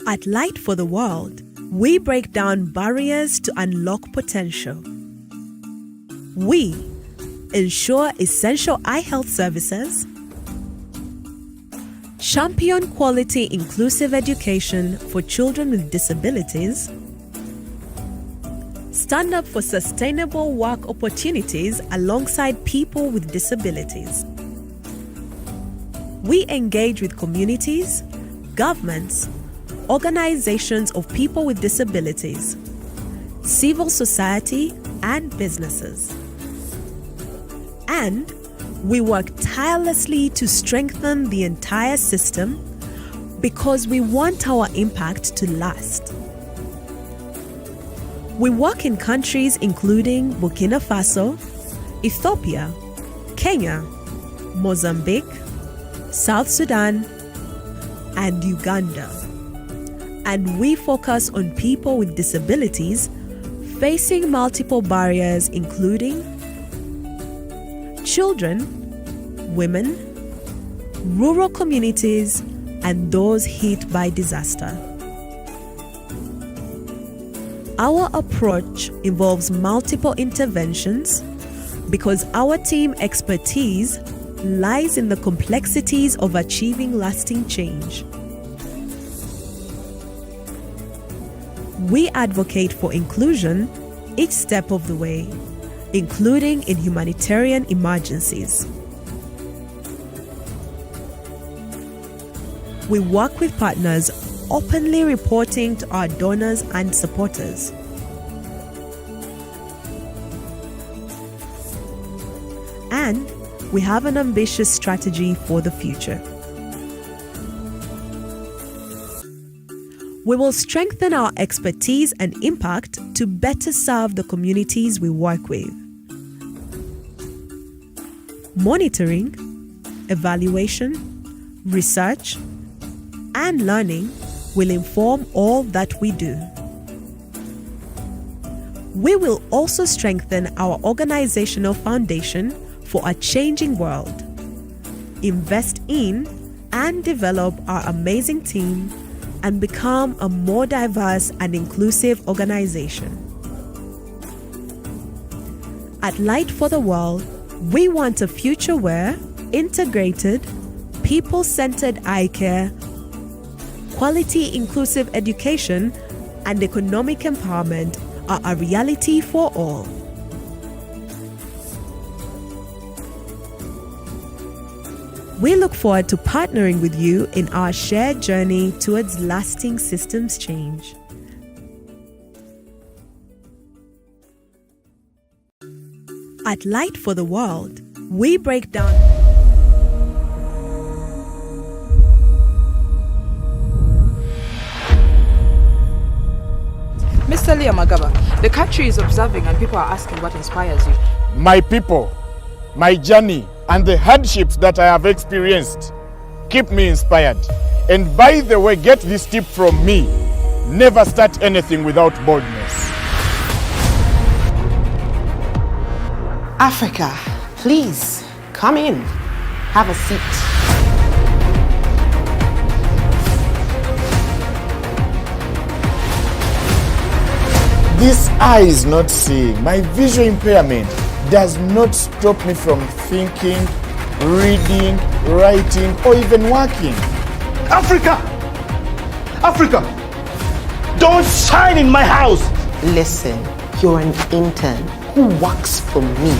At Light for the World, we break down barriers to unlock potential. We ensure essential eye health services, champion quality inclusive education for children with disabilities, stand up for sustainable work opportunities alongside people with disabilities. We engage with communities, governments, organizations of people with disabilities, civil society, and businesses. And we work tirelessly to strengthen the entire system because we want our impact to last. We work in countries including Burkina Faso, Ethiopia, Kenya, Mozambique, South Sudan, and Uganda. And we focus on people with disabilities facing multiple barriers including children, women, rural communities, and those hit by disaster. Our approach involves multiple interventions because our team expertise lies in the complexities of achieving lasting change. We advocate for inclusion each step of the way, including in humanitarian emergencies. We work with partners, openly reporting to our donors and supporters. And we have an ambitious strategy for the future. We will strengthen our expertise and impact to better serve the communities we work with. Monitoring, evaluation, research, and learning will inform all that we do. We will also strengthen our organizational foundation for a changing world, invest in and develop our amazing team, and become a more diverse and inclusive organization. At Light for the World, we want a future where integrated, people-centered eye care, quality inclusive education, and economic empowerment are a reality for all. We look forward to partnering with you in our shared journey towards lasting systems change. At Light for the World, we break down. Mr. Leah Magaba, the country is observing and people are asking what inspires you. My people, my journey, and the hardships that I have experienced keep me inspired. And by the way, get this tip from me: never start anything without boldness. Africa, please come in, have a seat. This eye is not seeing. My visual impairment does not stop me from thinking, reading, writing, or even working. Africa! Africa! Don't shine in my house! Listen, you're an intern who works for me.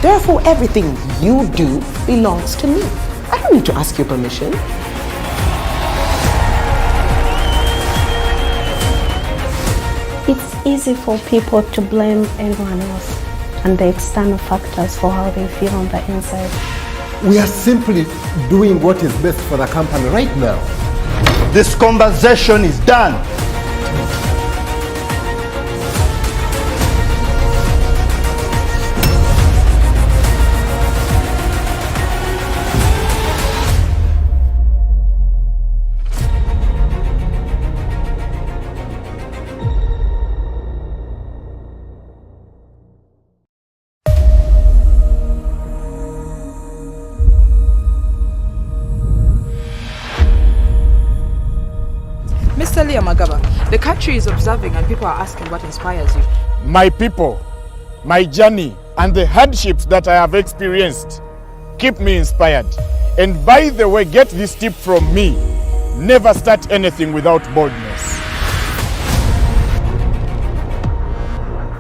Therefore, everything you do belongs to me. I don't need to ask your permission. It's easy for people to blame everyone else and the external factors for how they feel on the inside. We are simply doing what is best for the company right now. This conversation is done. Mr. Leah Magaba, the country is observing and people are asking what inspires you. My people, my journey, and the hardships that I have experienced keep me inspired. And by the way, get this tip from me: never start anything without boldness.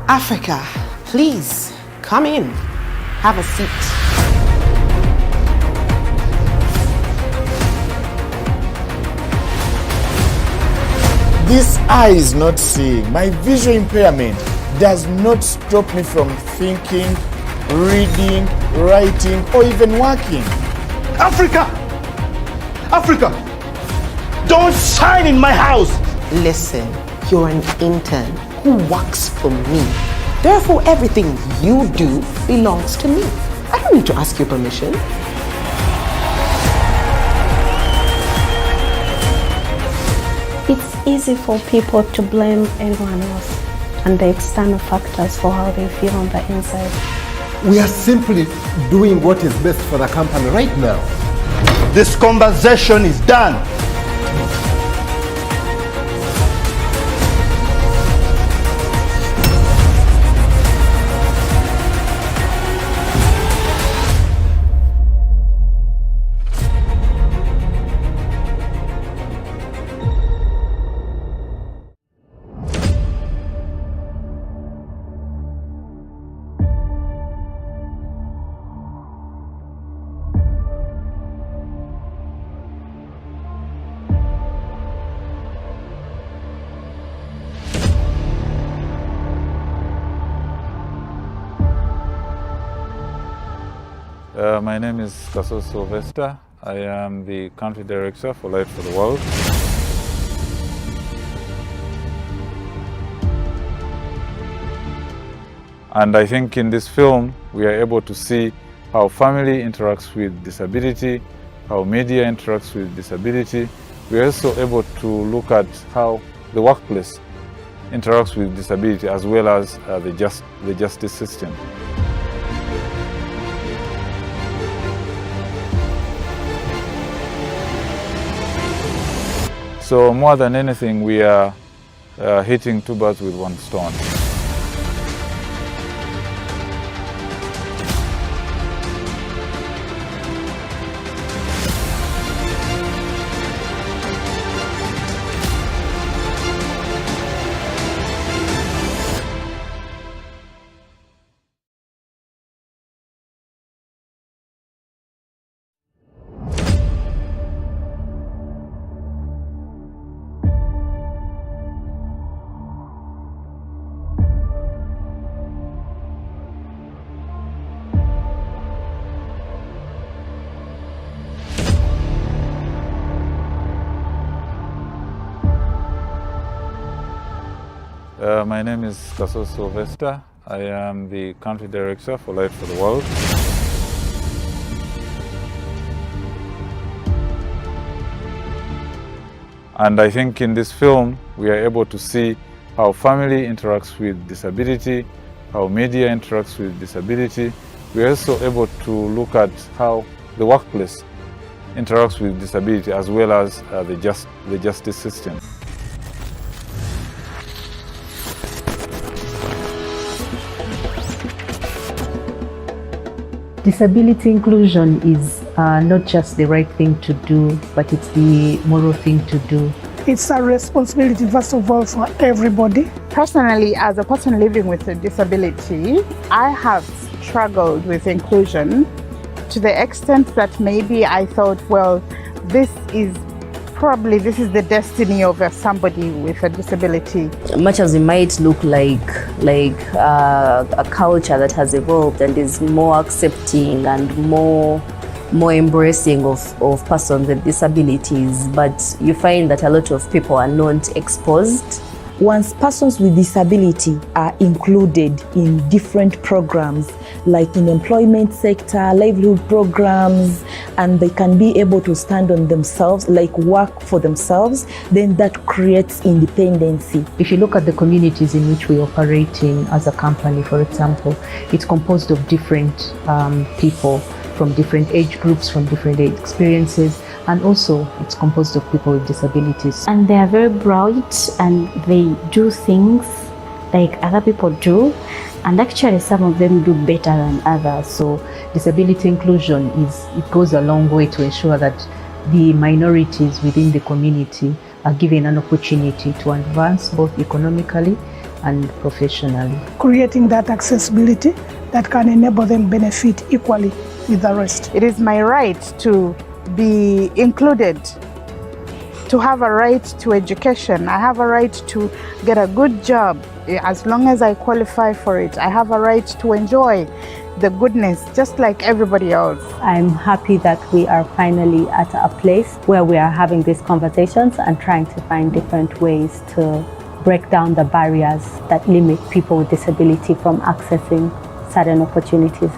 Africa, please come in, have a seat. This eye is not seeing. My visual impairment does not stop me from thinking, reading, writing, or even working. Africa! Africa! Don't shine in my house! Listen, you're an intern who works for me. Therefore, everything you do belongs to me. I don't need to ask your permission. It's easy for people to blame everyone else and the external factors for how they feel on the inside. We are simply doing what is best for the company right now. This conversation is done. My name is Kaso Sylvester. I am the country director for Light for the World. And I think in this film, we are able to see how family interacts with disability, how media interacts with disability. We are also able to look at how the workplace interacts with disability, as well as the justice system. So more than anything, we are hitting two birds with one stone. My name is Kaso Sylvester. I am the country director for Light for the World. And I think in this film, we are able to see how family interacts with disability, how media interacts with disability. We are also able to look at how the workplace interacts with disability as well as the justice system. Disability inclusion is not just the right thing to do, but it's the moral thing to do. It's a responsibility, first of all, for everybody. Personally, as a person living with a disability, I have struggled with inclusion to the extent that maybe I thought, well, this is the destiny of somebody with a disability. Much as it might look like a culture that has evolved and is more accepting and more embracing of persons with disabilities, but you find that a lot of people are not exposed. Once persons with disability are included in different programs, like in employment sector, livelihood programs, and they can be able to stand on themselves, like work for themselves, then that creates independency. If you look at the communities in which we operate in as a company, for example, it's composed of different people from different age groups, from different age experiences, and also it's composed of people with disabilities. And they are very bright and they do things like other people do, and actually some of them do better than others. So disability inclusion it goes a long way to ensure that the minorities within the community are given an opportunity to advance both economically and professionally. Creating that accessibility that can enable them benefit equally with the rest. It is my right to be included, to have a right to education. I have a right to get a good job as long as I qualify for it. I have a right to enjoy the goodness just like everybody else. I'm happy that we are finally at a place where we are having these conversations and trying to find different ways to break down the barriers that limit people with disability from accessing certain opportunities.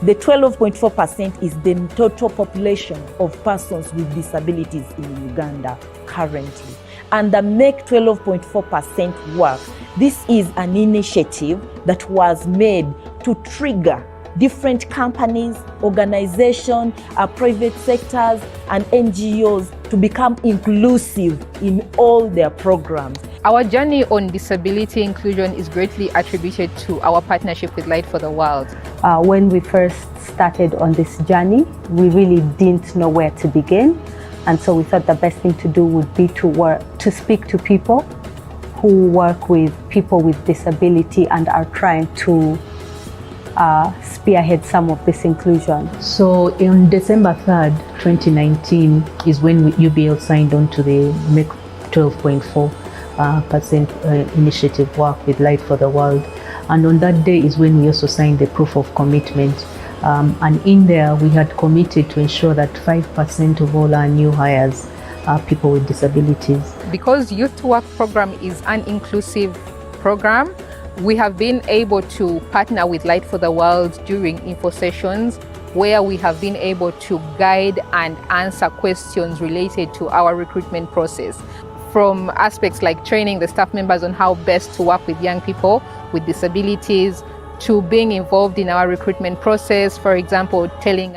The 12.4% is the total population of persons with disabilities in Uganda currently. And the Make 12.4% work, this is an initiative that was made to trigger different companies, organizations, private sectors, and NGOs to become inclusive in all their programs. Our journey on disability inclusion is greatly attributed to our partnership with Light for the World. When we first started on this journey, we really didn't know where to begin. And so we thought the best thing to do would be to speak to people who work with people with disability and are trying to spearhead some of this inclusion. So on December 3rd, 2019 is when UBL signed on to the Make 12.4% initiative work with Light for the World. And on that day is when we also signed the proof of commitment. And in there, we had committed to ensure that 5% of all our new hires are people with disabilities. Because Youth to Work program is an inclusive program, we have been able to partner with Light for the World during info sessions where we have been able to guide and answer questions related to our recruitment process. From aspects like training the staff members on how best to work with young people with disabilities, to being involved in our recruitment process, for example, telling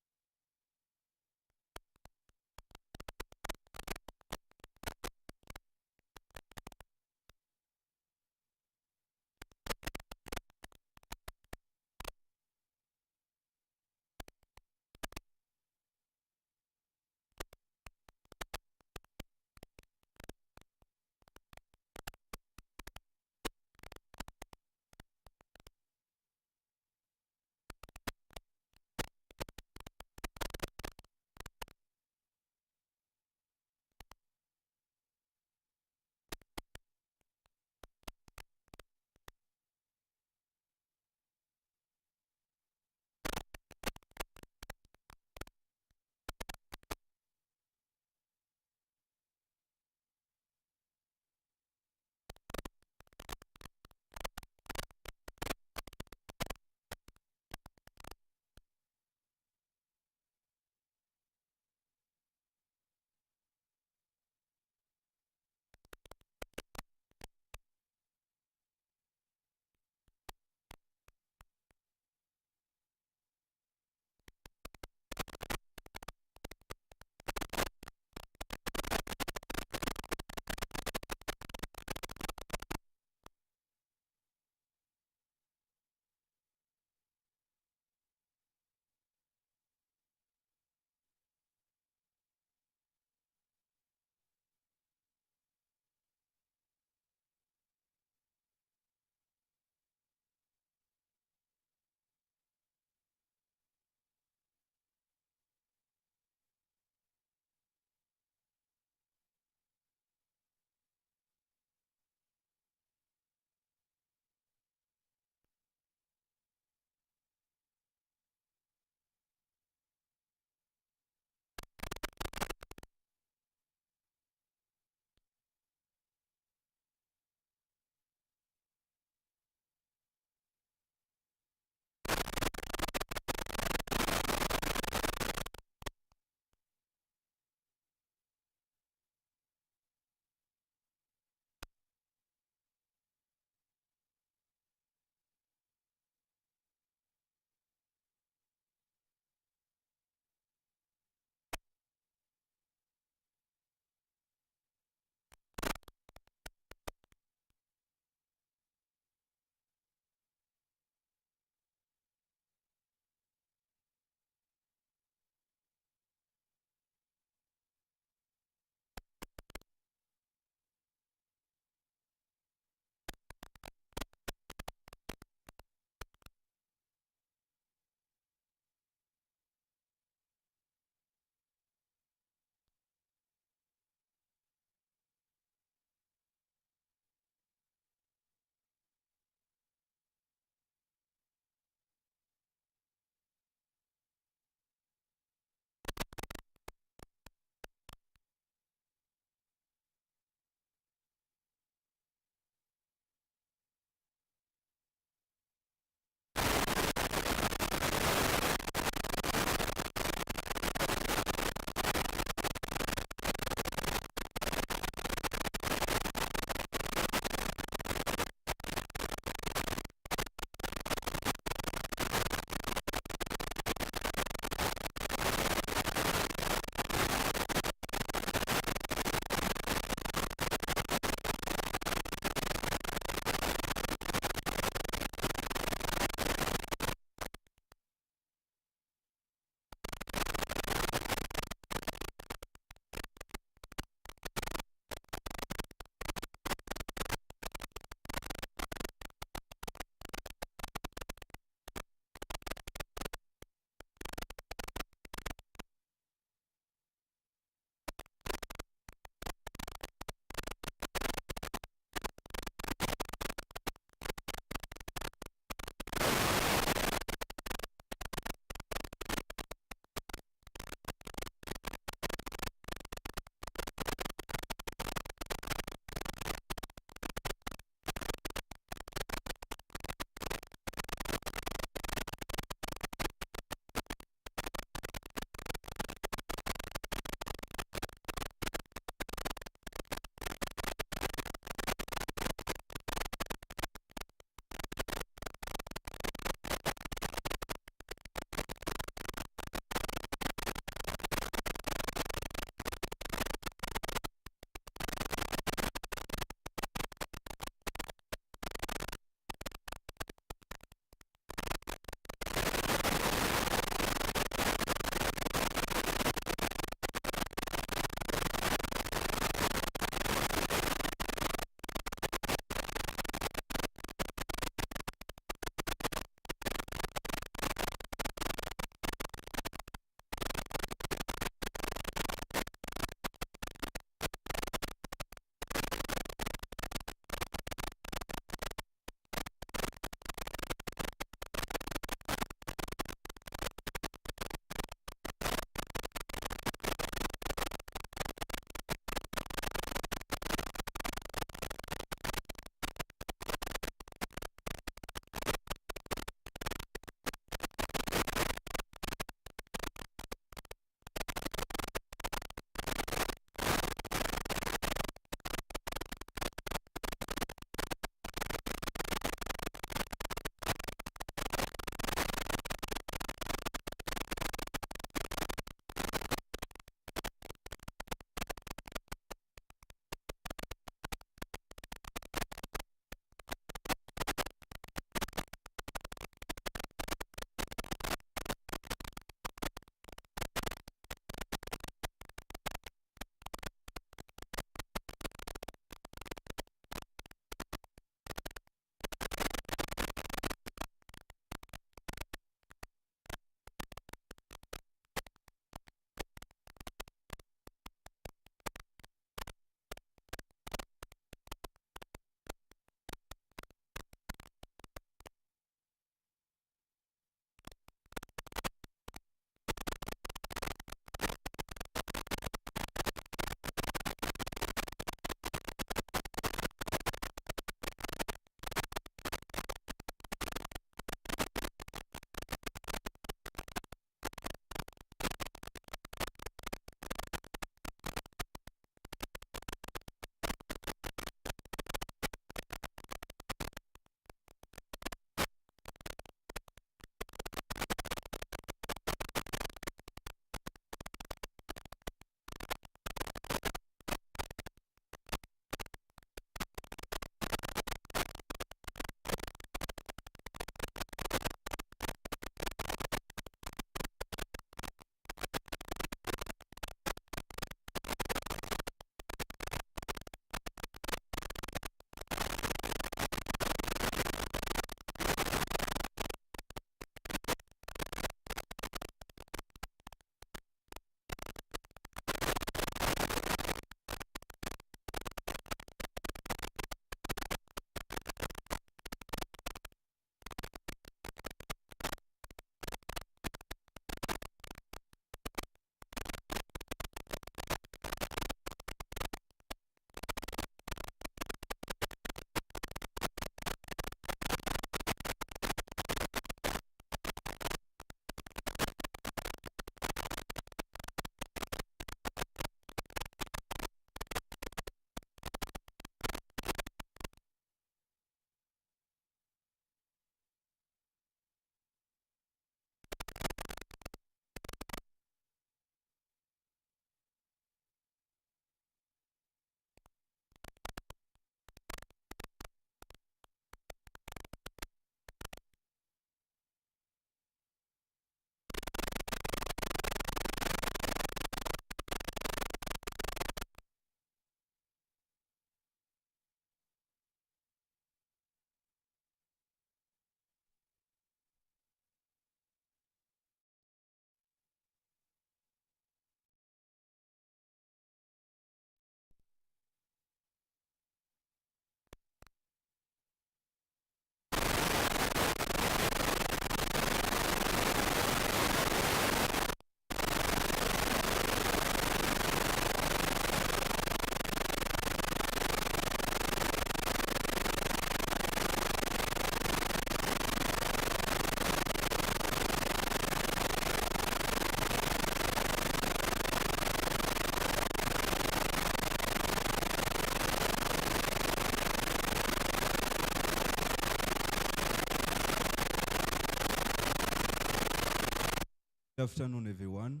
Good afternoon, everyone.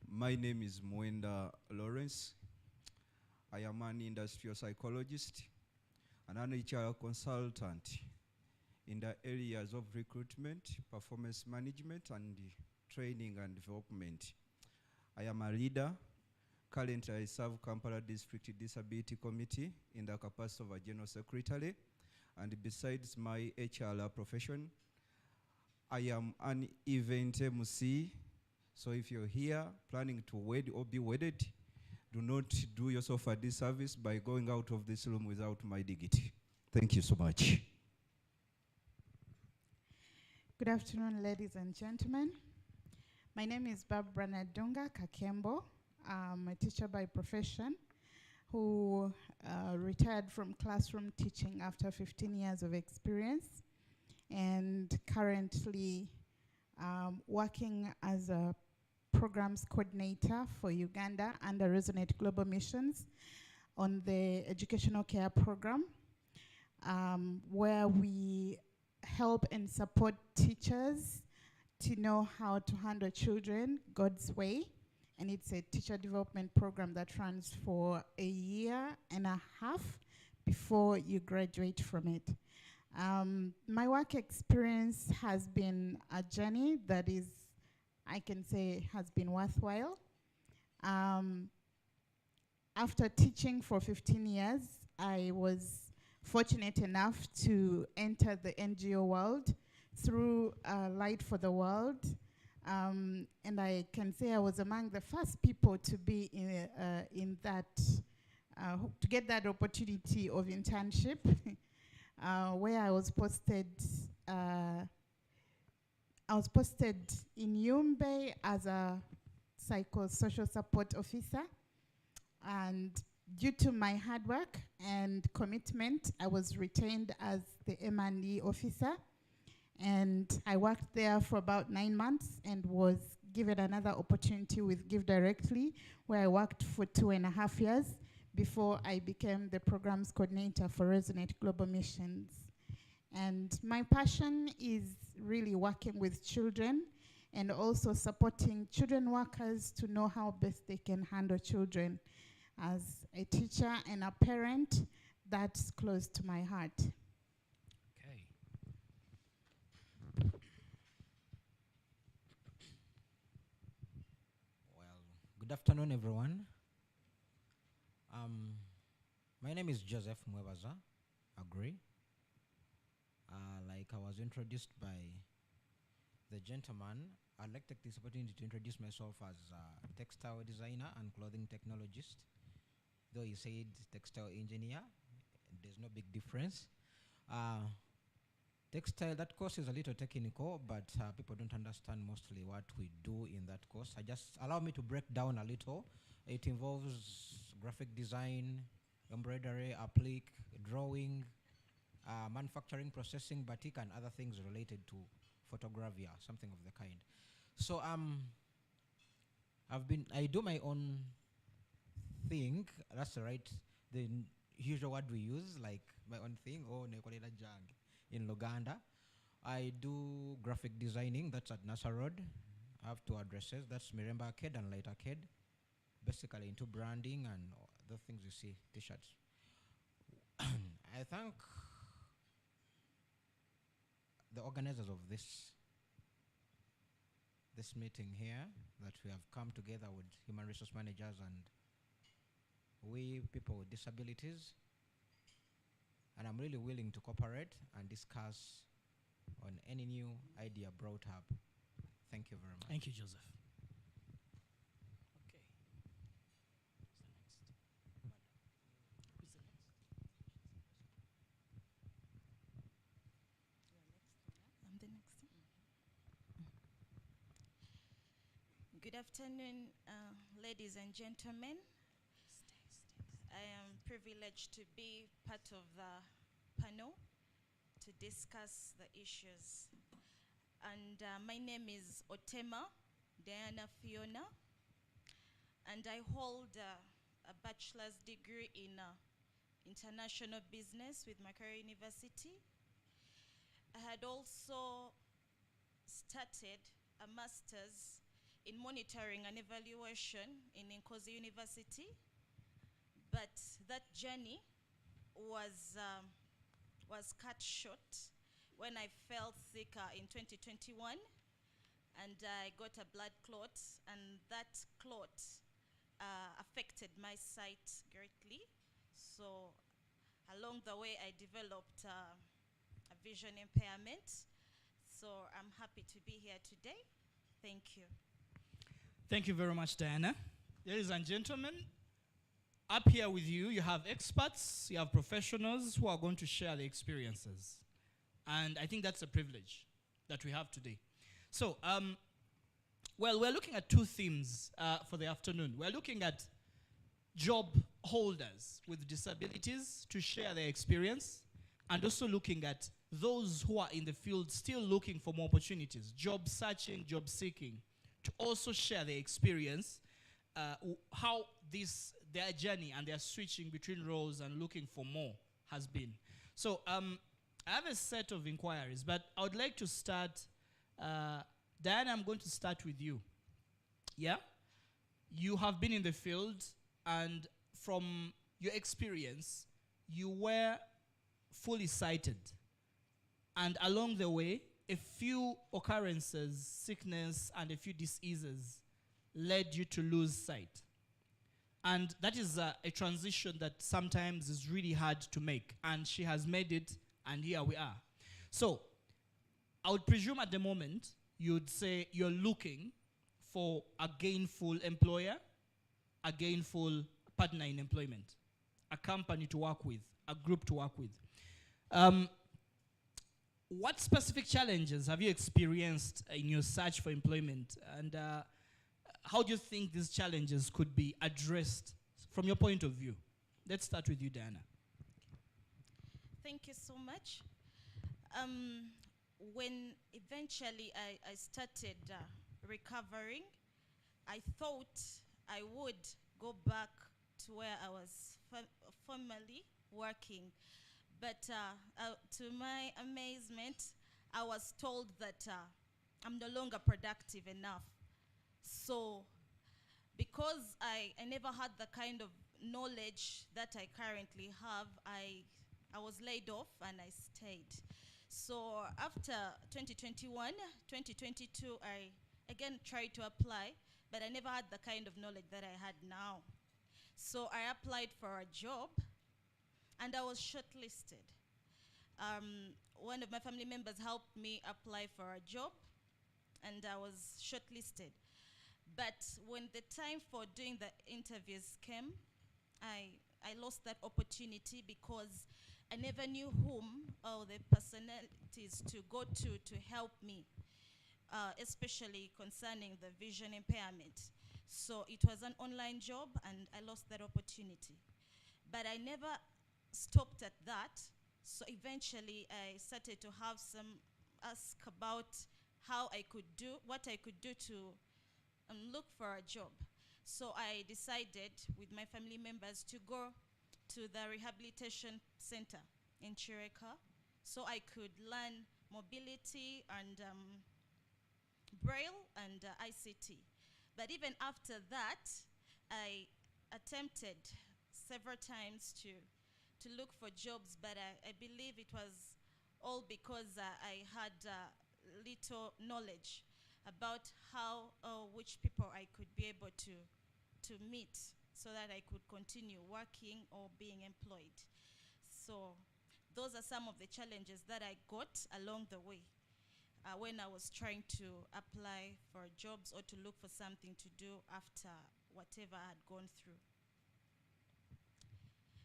My name is Mwenda Lawrence. I am an industrial psychologist and an HR consultant in the areas of recruitment, performance management, and training and development. I am a leader. Currently, I serve Kampala District Disability Committee in the capacity of a General Secretary. And besides my HR profession, I am an event MC. So if you're here planning to wed or be wedded, do not do yourself a disservice by going out of this room without my dignity. Thank you so much. Good afternoon, ladies and gentlemen. My name is Barbara Nadunga Kakembo. I'm a teacher by profession who retired from classroom teaching after 15 years of experience, and currently working as a programs coordinator for Uganda under Resonate Global Missions on the educational care program, where we help and support teachers to know how to handle children God's way. And it's a teacher development program that runs for a year and a half before you graduate from it. My work experience has been a journey that is, I can say, has been worthwhile. After teaching for 15 years, I was fortunate enough to enter the NGO world through Light for the World. And I can say I was among the first people to be in that, to get that opportunity of internship. Where I was posted in Yumbe as a psychosocial support officer, and due to my hard work and commitment, I was retained as the M&E officer, and I worked there for about 9 months and was given another opportunity with Give Directly, where I worked for 2.5 years before I became the programs coordinator for Resonate Global Missions. And my passion is really working with children and also supporting children workers to know how best they can handle children. As a teacher and a parent, that's close to my heart. Okay. Well, good afternoon, everyone. My name is Joseph Mwebaza Agri. Like I was introduced by the gentleman, I'd like to take this opportunity to introduce myself as a textile designer and clothing technologist. Though he said textile engineer, there's no big difference. Textile, that course is a little technical, but people don't understand mostly what we do in that course. Allow me to break down a little. It involves graphic design, embroidery, applique, drawing, manufacturing, processing, batik, and other things related to photography, something of the kind. So I do my own thing. That's right. The usual word we use, like my own thing, or nekolela jang in Luganda. I do graphic designing. That's at Nasa Road. I have 2 addresses. That's Miremba Arcade and Light Arcade. Basically into branding and the things you see, t-shirts. I thank the organizers of this meeting here, that we have come together with human resource managers and we people with disabilities, and I'm really willing to cooperate and discuss on any new idea brought up. Thank you very much. Thank you, Joseph. Good afternoon, ladies and gentlemen. I am privileged to be part of the panel to discuss the issues. And my name is Otema Diana Fiona, and I hold a bachelor's degree in international business with Macquarie University. I had also started a master's in monitoring and evaluation in Nkozi University, but that journey was cut short when I fell sick in 2021, and I got a blood clot, and that clot affected my sight greatly. So along the way, I developed a vision impairment. So I'm happy to be here today. Thank you. Thank you very much, Diana. Ladies and gentlemen, up here with you, you have experts, you have professionals who are going to share their experiences. And I think that's a privilege that we have today. So, well, we're looking at two themes for the afternoon. We're looking at job holders with disabilities to share their experience, and also looking at those who are in the field still looking for more opportunities, job searching, job seeking, to also share their experience, how their journey and their switching between roles and looking for more has been. So I have a set of inquiries, but I would like to start, Diana, I'm going to start with you. Yeah? You have been in the field, and from your experience, you were fully sighted. And along the way, a few occurrences, sickness, and a few diseases led you to lose sight. And that is a transition that sometimes is really hard to make. And she has made it, and here we are. So I would presume at the moment, you'd say you're looking for a gainful employer, a gainful partner in employment, a company to work with, a group to work with. What specific challenges have you experienced in your search for employment? And how do you think these challenges could be addressed from your point of view? Let's start with you, Diana. Thank you so much. When eventually I started recovering, I thought I would go back to where I was formerly working. But to my amazement, I was told that I'm no longer productive enough. So because I never had the kind of knowledge that I currently have, I was laid off and I stayed. So after 2021, 2022, I again tried to apply, but I never had the kind of knowledge that I had now. So I applied for a job, and I was shortlisted. One of my family members helped me apply for a job, and I was shortlisted. But when the time for doing the interviews came, I lost that opportunity because I never knew whom or the personalities to go to help me, especially concerning the vision impairment. So it was an online job, and I lost that opportunity. But I never stopped at that. So eventually I started to have some ask about how I could do, what I could do to look for a job. So I decided with my family members to go to the rehabilitation center in Chireka so I could learn mobility and Braille and ICT. But even after that, I attempted several times to look for jobs, but I believe it was all because I had little knowledge about how which people I could be able to meet so that I could continue working or being employed. So those are some of the challenges that I got along the way when I was trying to apply for jobs or to look for something to do after whatever I had gone through.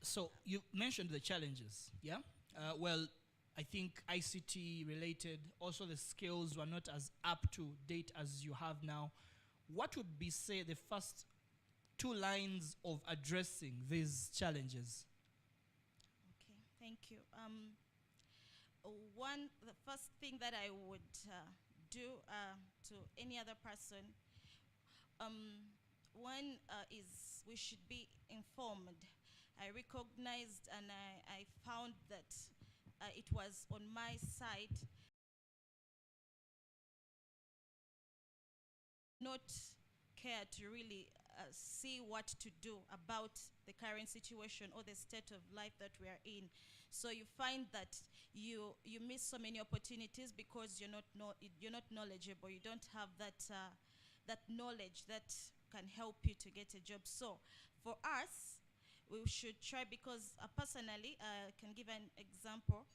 So you mentioned the challenges, yeah? Well, I think ICT related, also the skills were not as up to date as you have now. What would be, say, the first 2 lines of addressing these challenges? Okay, thank you. The first thing that I would do to any other person, one is we should be informed. I recognized and I found that it was on my side not care to really see what to do about the current situation or the state of life that we are in. So you find that you miss so many opportunities because you're not knowledgeable. You don't have that that knowledge that can help you to get a job. So for us, we should try, because personally, I can give an example.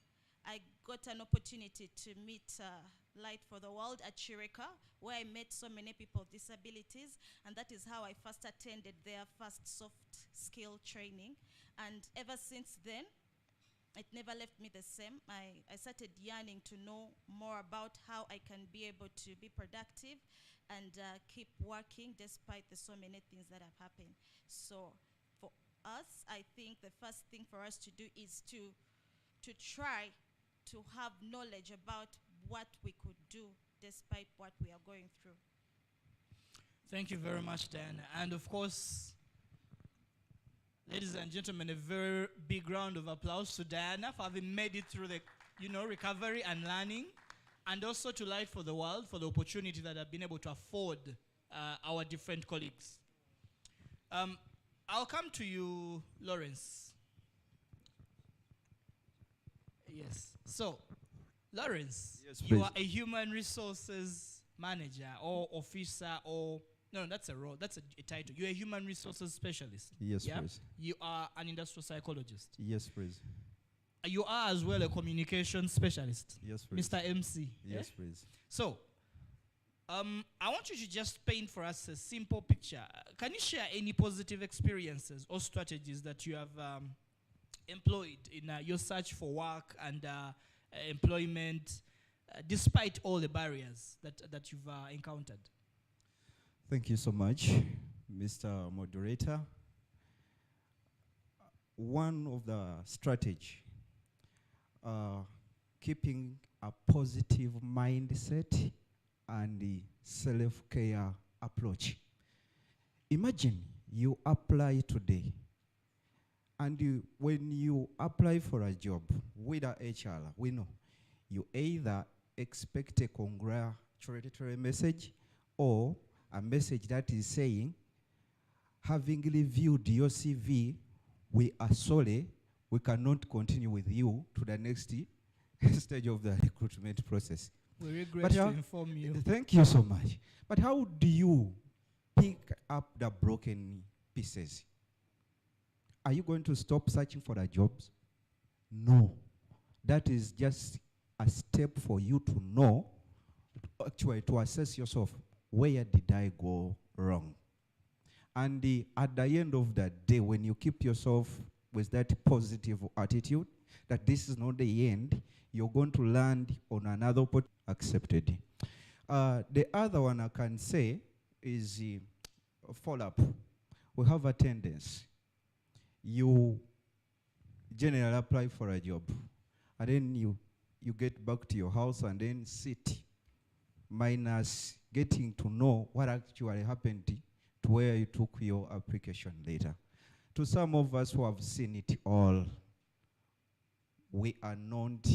I got an opportunity to meet Light for the World at Chirika, where I met so many people with disabilities, and that is how I first attended their first soft skill training. And ever since then, it never left me the same. I started yearning to know more about how I can be able to be productive and keep working despite the so many things that have happened. So for us, I think the first thing for us to do is to try to have knowledge about what we could do despite what we are going through. Thank you very much, Diana. And of course, ladies and gentlemen, a very big round of applause to Diana for having made it through the, recovery and learning, and also to Light for the World for the opportunity that I've been able to afford our different colleagues. I'll come to you, Lawrence. Yes. So, Lawrence, Yes, you please. are a human resources manager or officer, or no, that's a role, that's a title. You're a human resources specialist. Yes, please. You are an industrial psychologist. Yes, please. You are as well a communication specialist. Yes, please. Mr. MC. Yes, please. So, I want you to just paint for us a simple picture. Can you share any positive experiences or strategies that you have employed in your search for work and employment, despite all the barriers that you've encountered? Thank you so much, Mr. Moderator. One of the strategy, keeping a positive mindset and the self-care approach. Imagine you apply today, and when you apply for a job with a HR, we know you either expect a congratulatory message or a message that is saying, having reviewed your CV, we are sorry, we cannot continue with you to the next stage of the recruitment process. We regret to inform you. Thank you so much. But how do you pick up the broken pieces? Are you going to stop searching for the jobs? No. That is just a step for you to know, actually to assess yourself, where did I go wrong? And at the end of the day, when you keep yourself with that positive attitude, that this is not the end, you're going to land on another opportunity accepted. The other one I can say is follow-up. We have a tendency. You generally apply for a job, and then you get back to your house and then sit, minus getting to know what actually happened to where you took your application later. To some of us who have seen it all, we are not,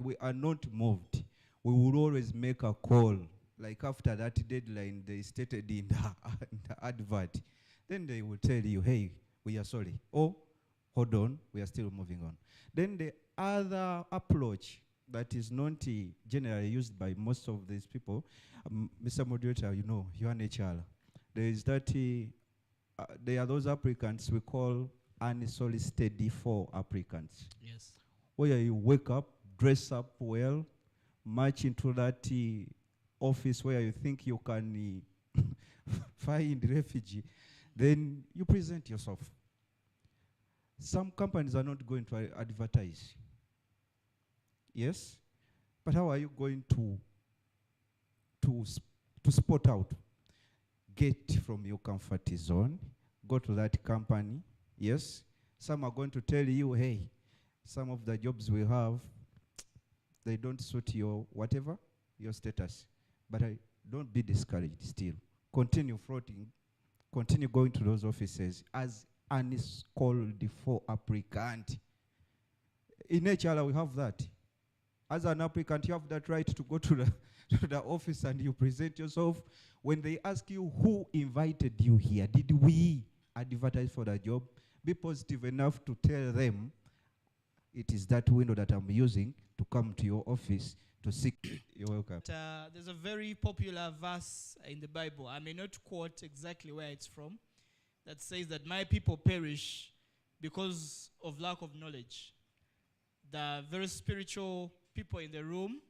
we are not moved. We will always make a call, like after that deadline they stated in the advert. Then they will tell you, hey, we are sorry. Oh, hold on, we are still moving on. Then the other approach that is not generally used by most of these people, Mr. Moderator, you're an HR. There is that, there are those applicants we call unsolicited for applicants. Yes. Where you wake up, dress up well, march into that office where you think you can find refugee, then you present yourself. Some companies are not going to advertise. Yes? But how are you going to spot out? Get from your comfort zone, go to that company. Yes? Some are going to tell you, hey, some of the jobs we have, they don't suit your whatever, your status. But don't be discouraged still. Continue floating. Continue going to those offices as an called for applicant. In HR, we have that. as an applicant, you have that right to go to to the office and you present yourself. When they ask you who invited you here, did we advertise for the job? Be positive enough to tell them it is that window that I'm using to come to your office to seek. You're welcome. There's a very popular verse in the Bible. I may not quote exactly where it's from, that says that my people perish because of lack of knowledge. The very spiritual people in the room,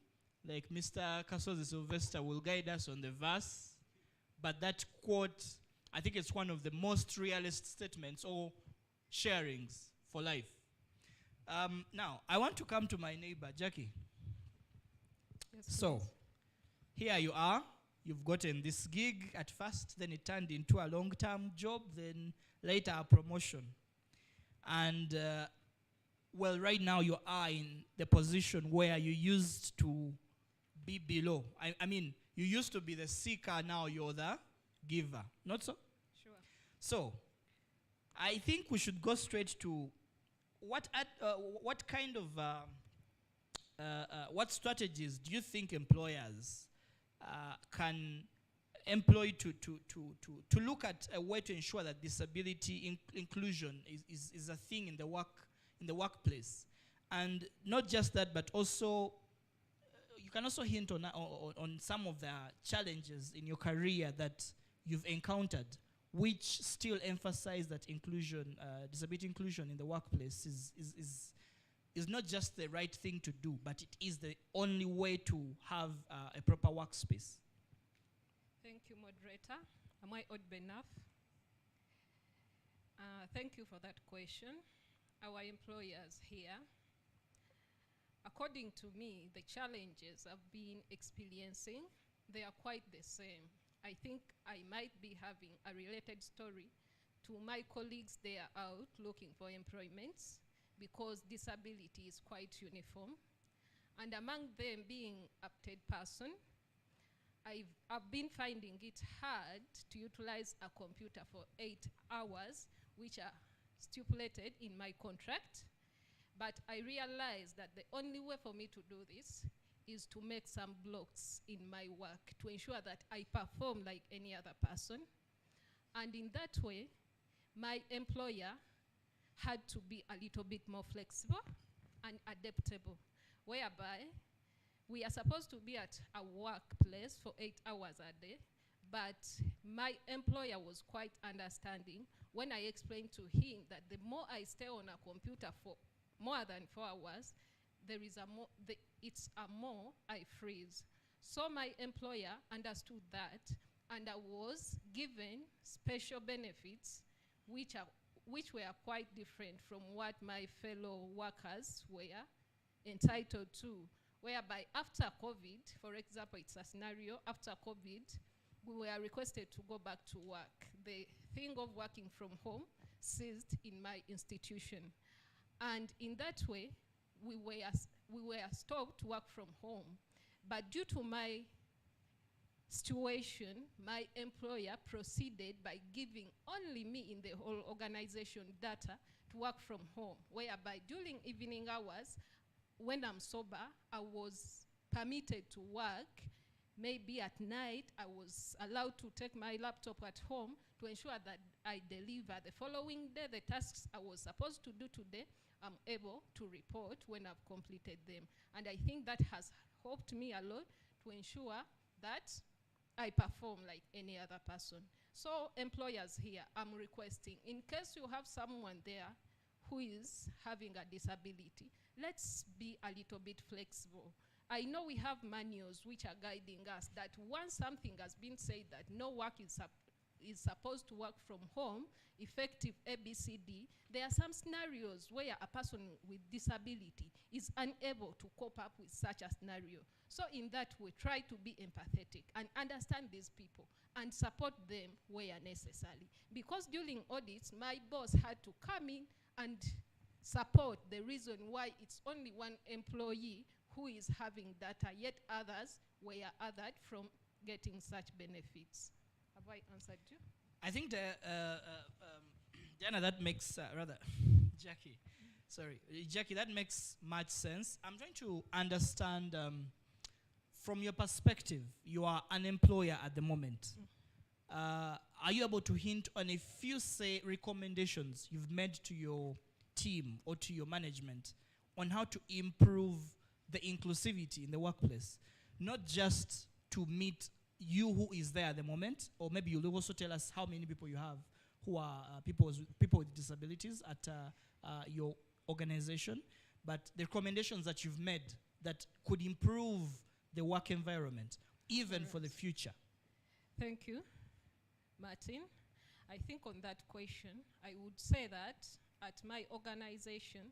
like Mr. Kasozi Sylvester, will guide us on the verse. But that quote, I think it's one of the most realist statements or sharings for life. Now, I want to come to my neighbor, Jackie. Yes, so, here you are. You've gotten this gig at first, then it turned into a long-term job, then later a promotion. And, well, right now you are in the position where you used to be below. I mean, you used to be the seeker, now you're the giver. Not so? Sure. So, I think we should go straight to what kind of, what strategies do you think employers can employ to look at a way to ensure that disability inclusion is a thing in the workplace? And not just that, but also you can also hint on some of the challenges in your career that you've encountered, which still emphasize that inclusion, disability inclusion in the workplace is not just the right thing to do, but it is the only way to have a proper workspace. Thank you, moderator. Am I audible enough? Thank you for that question. Our employers here, according to me, the challenges I've been experiencing, they are quite the same. I think I might be having a related story to my colleagues. They are out looking for employments because disability is quite uniform. And among them being a third person, I've been finding it hard to utilize a computer for 8 hours, which are stipulated in my contract. But I realized that the only way for me to do this is to make some blocks in my work to ensure that I perform like any other person. And in that way, my employer had to be a little bit more flexible and adaptable, whereby we are supposed to be at a workplace for 8 hours a day, but my employer was quite understanding when I explained to him that the more I stay on a computer for more than 4 hours, there is it's a more I freeze. So my employer understood that, and I was given special benefits which were quite different from what my fellow workers were entitled to, whereby after COVID, for example, it's a scenario, after COVID, we were requested to go back to work. The thing of working from home ceased in my institution. And in that way, we were stopped to work from home. But due to my situation, my employer proceeded by giving only me in the whole organization data to work from home, whereby during evening hours, when I'm sober, I was permitted to work. Maybe at night, I was allowed to take my laptop at home to ensure that I deliver the following day the tasks I was supposed to do today. I'm able to report when I've completed them. And I think that has helped me a lot to ensure that I perform like any other person. So employers here, I'm requesting, in case you have someone there who is having a disability, let's be a little bit flexible. I know we have manuals which are guiding us that once something has been said that no work is supposed to work from home, effective ABCD, there are some scenarios where a person with disability is unable to cope up with such a scenario. So in that way, try to be empathetic and understand these people and support them where necessary. Because during audits, my boss had to come in and support the reason why it's only one employee who is having data, yet others were othered from getting such benefits. Have I answered you? I think Diana, that makes rather Jackie, Sorry, Jackie, that makes much sense. I'm trying to understand from your perspective, you are an employer at the moment. Are you able to hint on a few, say, recommendations you've made to your team or to your management on how to improve the inclusivity in the workplace? Not just to meet you who is there at the moment, or maybe you'll also tell us how many people you have who are people with disabilities at your organization, but the recommendations that you've made that could improve the work environment, even for the future. Thank you, Martin. I think on that question, I would say that at my organization,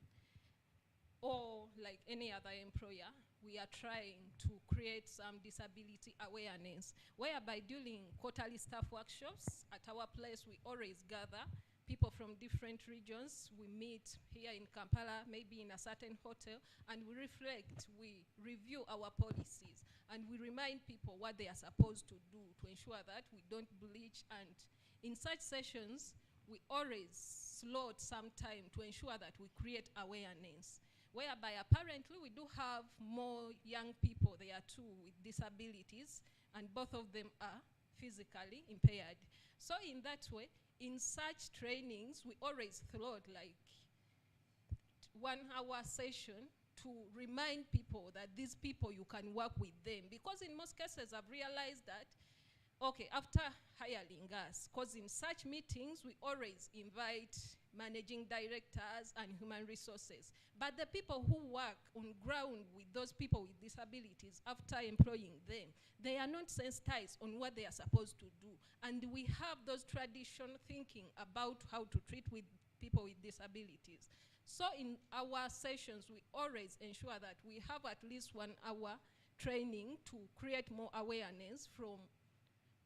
or like any other employer, we are trying to create some disability awareness, whereby during quarterly staff workshops at our place, we always gather people from different regions. We meet here in Kampala, maybe in a certain hotel, and we reflect, we review our policies, and we remind people what they are supposed to do to ensure that we don't bleach. And in such sessions, we always slot some time to ensure that we create awareness, whereby apparently we do have more young people there too with disabilities, and both of them are physically impaired. So in that way, in such trainings, we always thought like 1 hour session to remind people that these people, you can work with them. Because in most cases, I've realized that, okay, after hiring us, because in such meetings, we always invite managing directors and human resources. But the people who work on ground with those people with disabilities, after employing them, they are not sensitized on what they are supposed to do. And we have those traditional thinking about how to treat with people with disabilities. So in our sessions, we always ensure that we have at least 1 hour training to create more awareness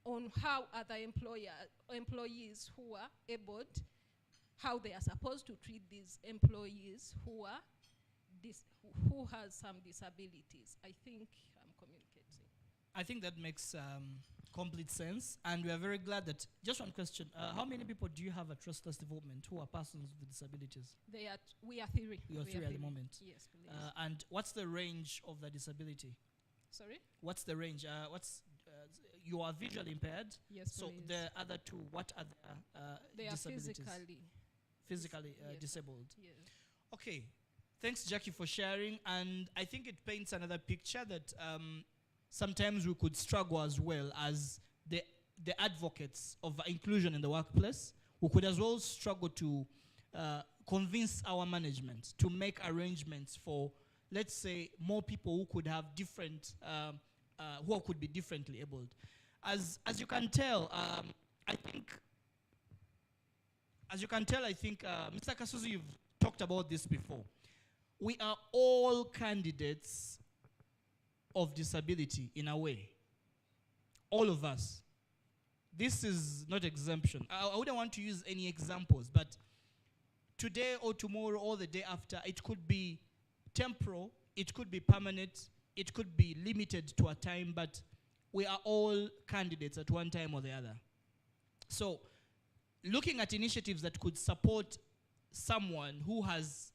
on how other employees who are able, how they are supposed to treat these employees who are who has some disabilities. I think I'm communicating. I think that makes complete sense, and we are very glad that, just one question, how many people do you have at Trustless Development who are persons with disabilities? We are 3. You are 3 at the moment? Yes, please. And what's the range of the disability? Sorry? What's the range? You are visually impaired? Yes, so please. the other 2, what are they disabilities? Are physically yes. Disabled. Yes. Okay, thanks Jackie for sharing, and I think it paints another picture that sometimes we could struggle as well as the advocates of inclusion in the workplace. We could as well struggle to convince our management to make arrangements for, let's say, more people who could have different, who could be differently abled. As you can tell, I think, Mr. Kasuzu, you've talked about this before. We are all candidates of disability in a way. All of us. This is not exemption. I wouldn't want to use any examples, but today or tomorrow or the day after, it could be temporal, it could be permanent, it could be limited to a time, but we are all candidates at one time or the other. So, looking at initiatives that could support someone who has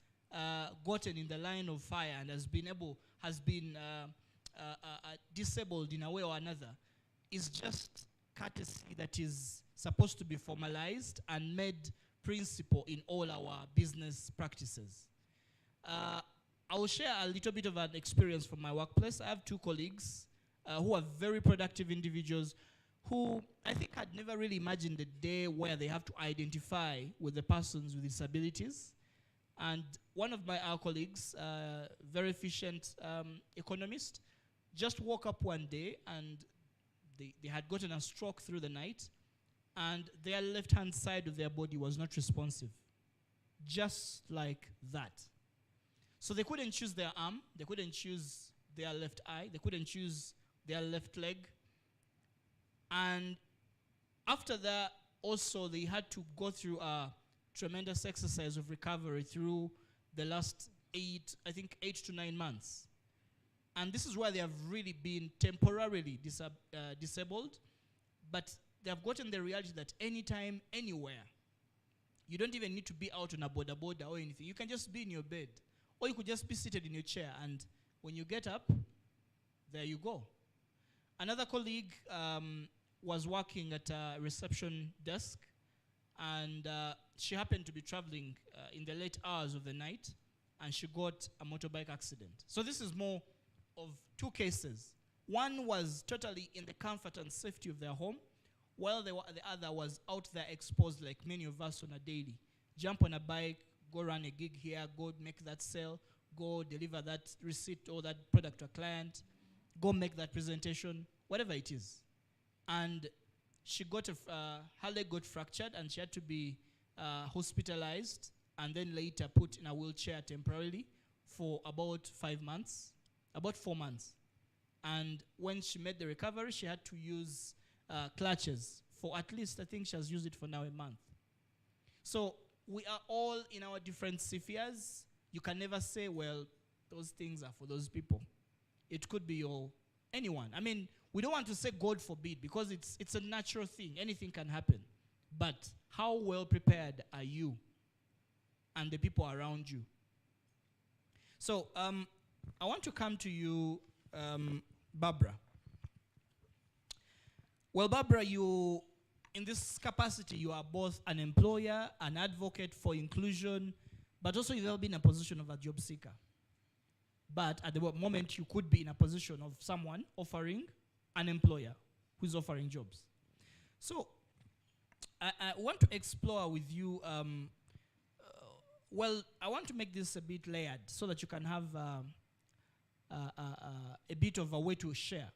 gotten in the line of fire and has been disabled in a way or another is just courtesy that is supposed to be formalized and made principle in all our business practices. I will share a little bit of an experience from my workplace. I have 2 colleagues who are very productive individuals who I think had never really imagined the day where they have to identify with the persons with disabilities. And one of our colleagues, very efficient economist, just woke up one day and they had gotten a stroke through the night, and their left-hand side of their body was not responsive. Just like that. So they couldn't choose their arm, they couldn't choose their left eye, they couldn't choose their left leg. And after that, also, they had to go through a tremendous exercise of recovery through the last 8 to 9 months. And this is where they have really been temporarily disabled, but they have gotten the reality that anytime, anywhere, You don't even need to be out on a boda or anything. You can just be in your bed. Or you could just be seated in your chair, and when you get up, there you go. Another colleague was working at a reception desk, and she happened to be traveling in the late hours of the night, and she got a motorbike accident. So this is more of two cases. One was totally in the comfort and safety of their home, while the other was out there exposed like many of us on a daily. Jump on a bike, go run a gig here, go make that sale, go deliver that receipt or that product to a client, go make that presentation, whatever it is. And she got her leg got fractured, and she had to be hospitalized and then later put in a wheelchair temporarily for about 4 months. And when she made the recovery, she had to use clutches for at least, I think she has used it for now a month. So we are all in our different spheres. You can never say, well, those things are for those people. It could be anyone. I mean, we don't want to say God forbid, because it's a natural thing. Anything can happen. But how well prepared are you and the people around you? So I want to come to you, Barbara. Well, Barbara, you, in this capacity, you are both an employer, an advocate for inclusion, but also you've ever been in a position of a job seeker. But at the moment, you could be in a position of someone offering, an employer who's offering jobs. So I want to explore with you, well, I want to make this a bit layered so that you can have a bit of a way to share.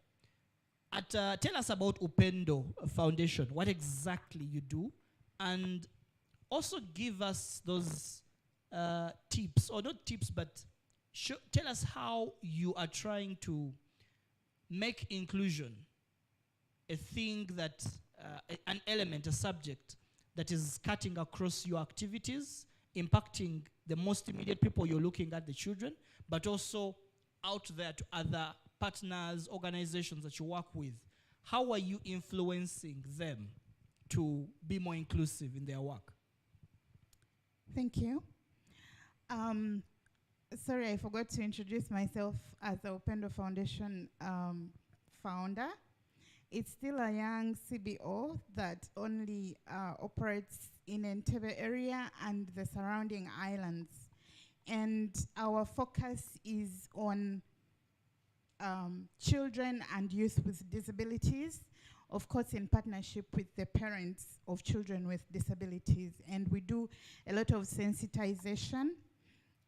Tell us about Upendo Foundation, what exactly you do, and also give us those tips, or not tips, but tell us how you are trying to make inclusion a thing that, an element, a subject that is cutting across your activities, impacting the most immediate people you're looking at, the children, but also out there to other partners, organizations that you work with. How are you influencing them to be more inclusive in their work? Thank you. Sorry, I forgot to introduce myself as the Upendo Foundation founder. It's still a young CBO that only operates in Entebbe area and the surrounding islands. And our focus is on children and youth with disabilities, of course in partnership with the parents of children with disabilities. And we do a lot of sensitization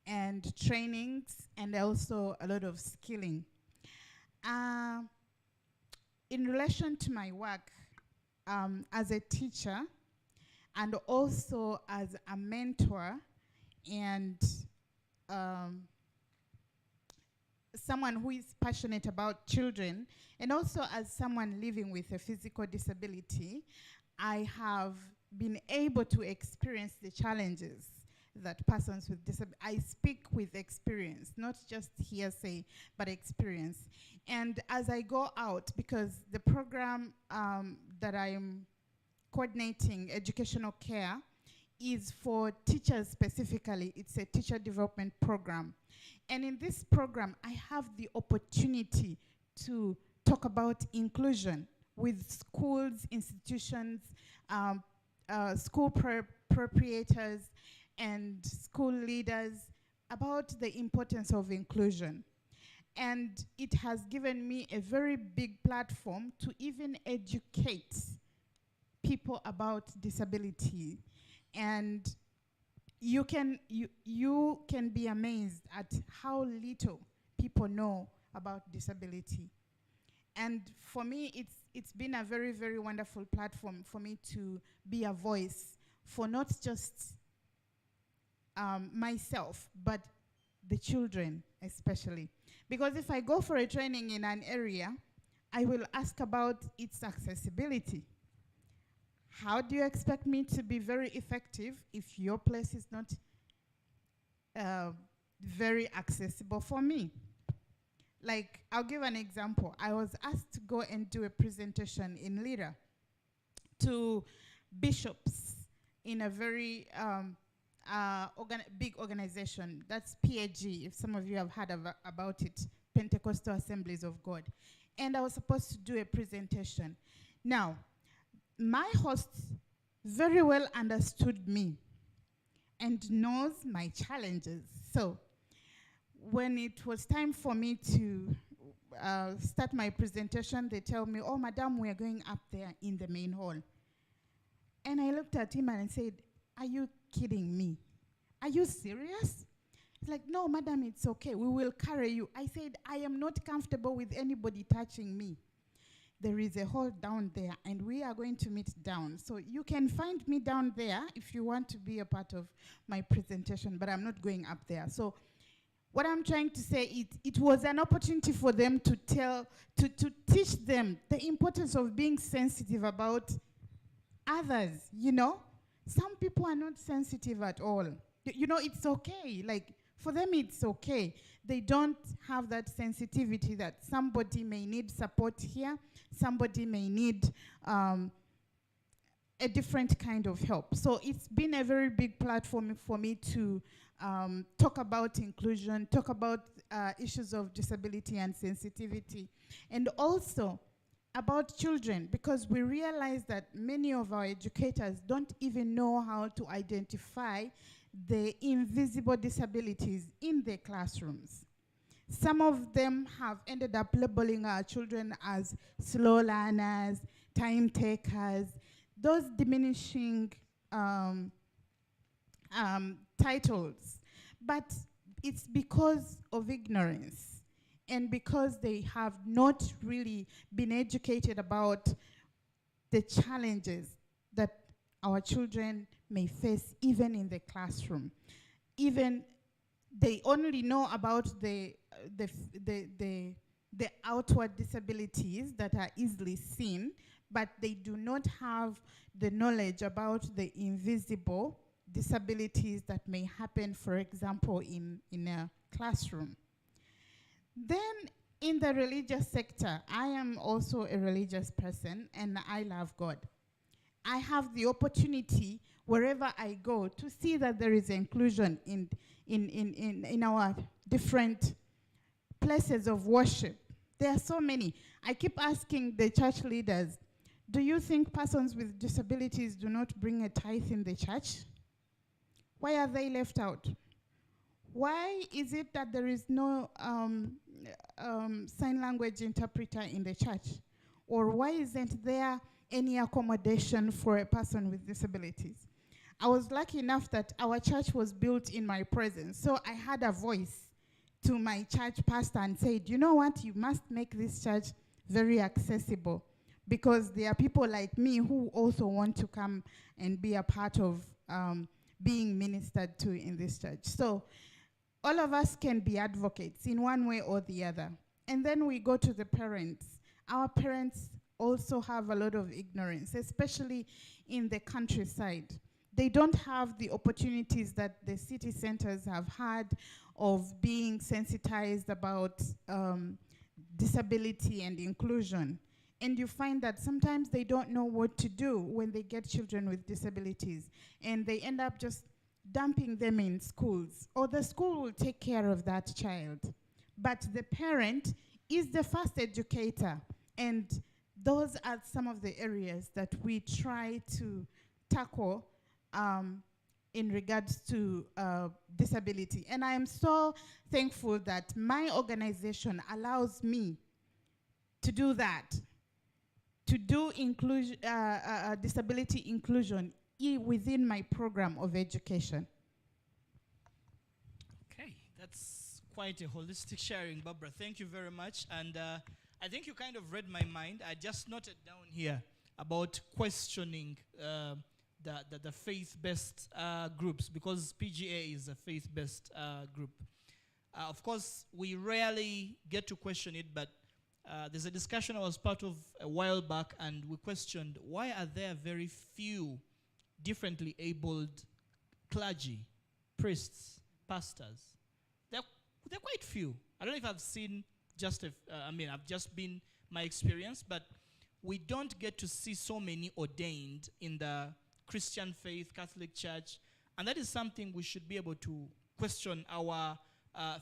and trainings, and also a lot of skilling. In relation to my work as a teacher, and also as a mentor, and someone who is passionate about children, and also as someone living with a physical disability, I have been able to experience the challenges that persons with disability, I speak with experience, not just hearsay, but experience. And as I go out, because the program that I'm coordinating, Educational Care, is for teachers specifically. It's a teacher development program. And in this program, I have the opportunity to talk about inclusion with schools, institutions, school proprietors, and school leaders about the importance of inclusion. And it has given me a very big platform to even educate people about disability. And you can be amazed at how little people know about disability. And for me, it's been a very, very wonderful platform for me to be a voice for not just myself, but the children especially. Because if I go for a training in an area, I will ask about its accessibility. How do you expect me to be very effective if your place is not very accessible for me? Like, I'll give an example. I was asked to go and do a presentation in Lira to bishops in a very big organization. That's PAG, if some of you have heard about it, Pentecostal Assemblies of God. And I was supposed to do a presentation. Now, my host very well understood me and knows my challenges. So when it was time for me to start my presentation, they tell me, oh, madam, we are going up there in the main hall. And I looked at him and I said, are you kidding me? Are you serious? He's like, no, madam, it's okay. We will carry you. I said, I am not comfortable with anybody touching me. There is a hall down there, and we are going to meet down. So you can find me down there if you want to be a part of my presentation, but I'm not going up there. So what I'm trying to say is it was an opportunity for them to teach them the importance of being sensitive about others, you know? Some people are not sensitive at all. You know, it's okay. Like, for them, it's okay. They don't have that sensitivity that somebody may need support here, somebody may need a different kind of help. So it's been a very big platform for me to talk about inclusion, talk about issues of disability and sensitivity, and also about children, because we realize that many of our educators don't even know how to identify the invisible disabilities in their classrooms. Some of them have ended up labeling our children as slow learners, time takers, those diminishing titles. But it's because of ignorance and because they have not really been educated about the challenges that our children may face even in the classroom. Even they only know about the outward disabilities that are easily seen, but they do not have the knowledge about the invisible disabilities that may happen, for example, in a classroom. Then in the religious sector, I am also a religious person and I love God. I have the opportunity wherever I go to see that there is inclusion in our different places of worship. There are so many. I keep asking the church leaders, do you think persons with disabilities do not bring a tithe in the church? Why are they left out? Why is it that there is no sign language interpreter in the church? Or why isn't there any accommodation for a person with disabilities? I was lucky enough that our church was built in my presence. So I had a voice to my church pastor and said, you know what, you must make this church very accessible, because there are people like me who also want to come and be a part of being ministered to in this church. So all of us can be advocates in one way or the other. And then we go to the parents. Our parents also have a lot of ignorance, especially in the countryside. They don't have the opportunities that the city centers have had of being sensitized about disability and inclusion. And you find that sometimes they don't know what to do when they get children with disabilities, and they end up just dumping them in schools, or the school will take care of that child. But the parent is the first educator, and those are some of the areas that we try to tackle in regards to disability. And I am so thankful that my organization allows me to do that, to do disability inclusion within my program of education. Okay, that's quite a holistic sharing, Barbara. Thank you very much. And I think you kind of read my mind. I just noted down here about questioning the faith-based groups, because PGA is a faith-based group. Of course, we rarely get to question it, but there's a discussion I was part of a while back, and we questioned, why are there very few differently abled clergy, priests, pastors? They're quite few. I don't know if I've seen just, I've just been my experience, but we don't get to see so many ordained in the Christian faith, Catholic Church, and that is something we should be able to question our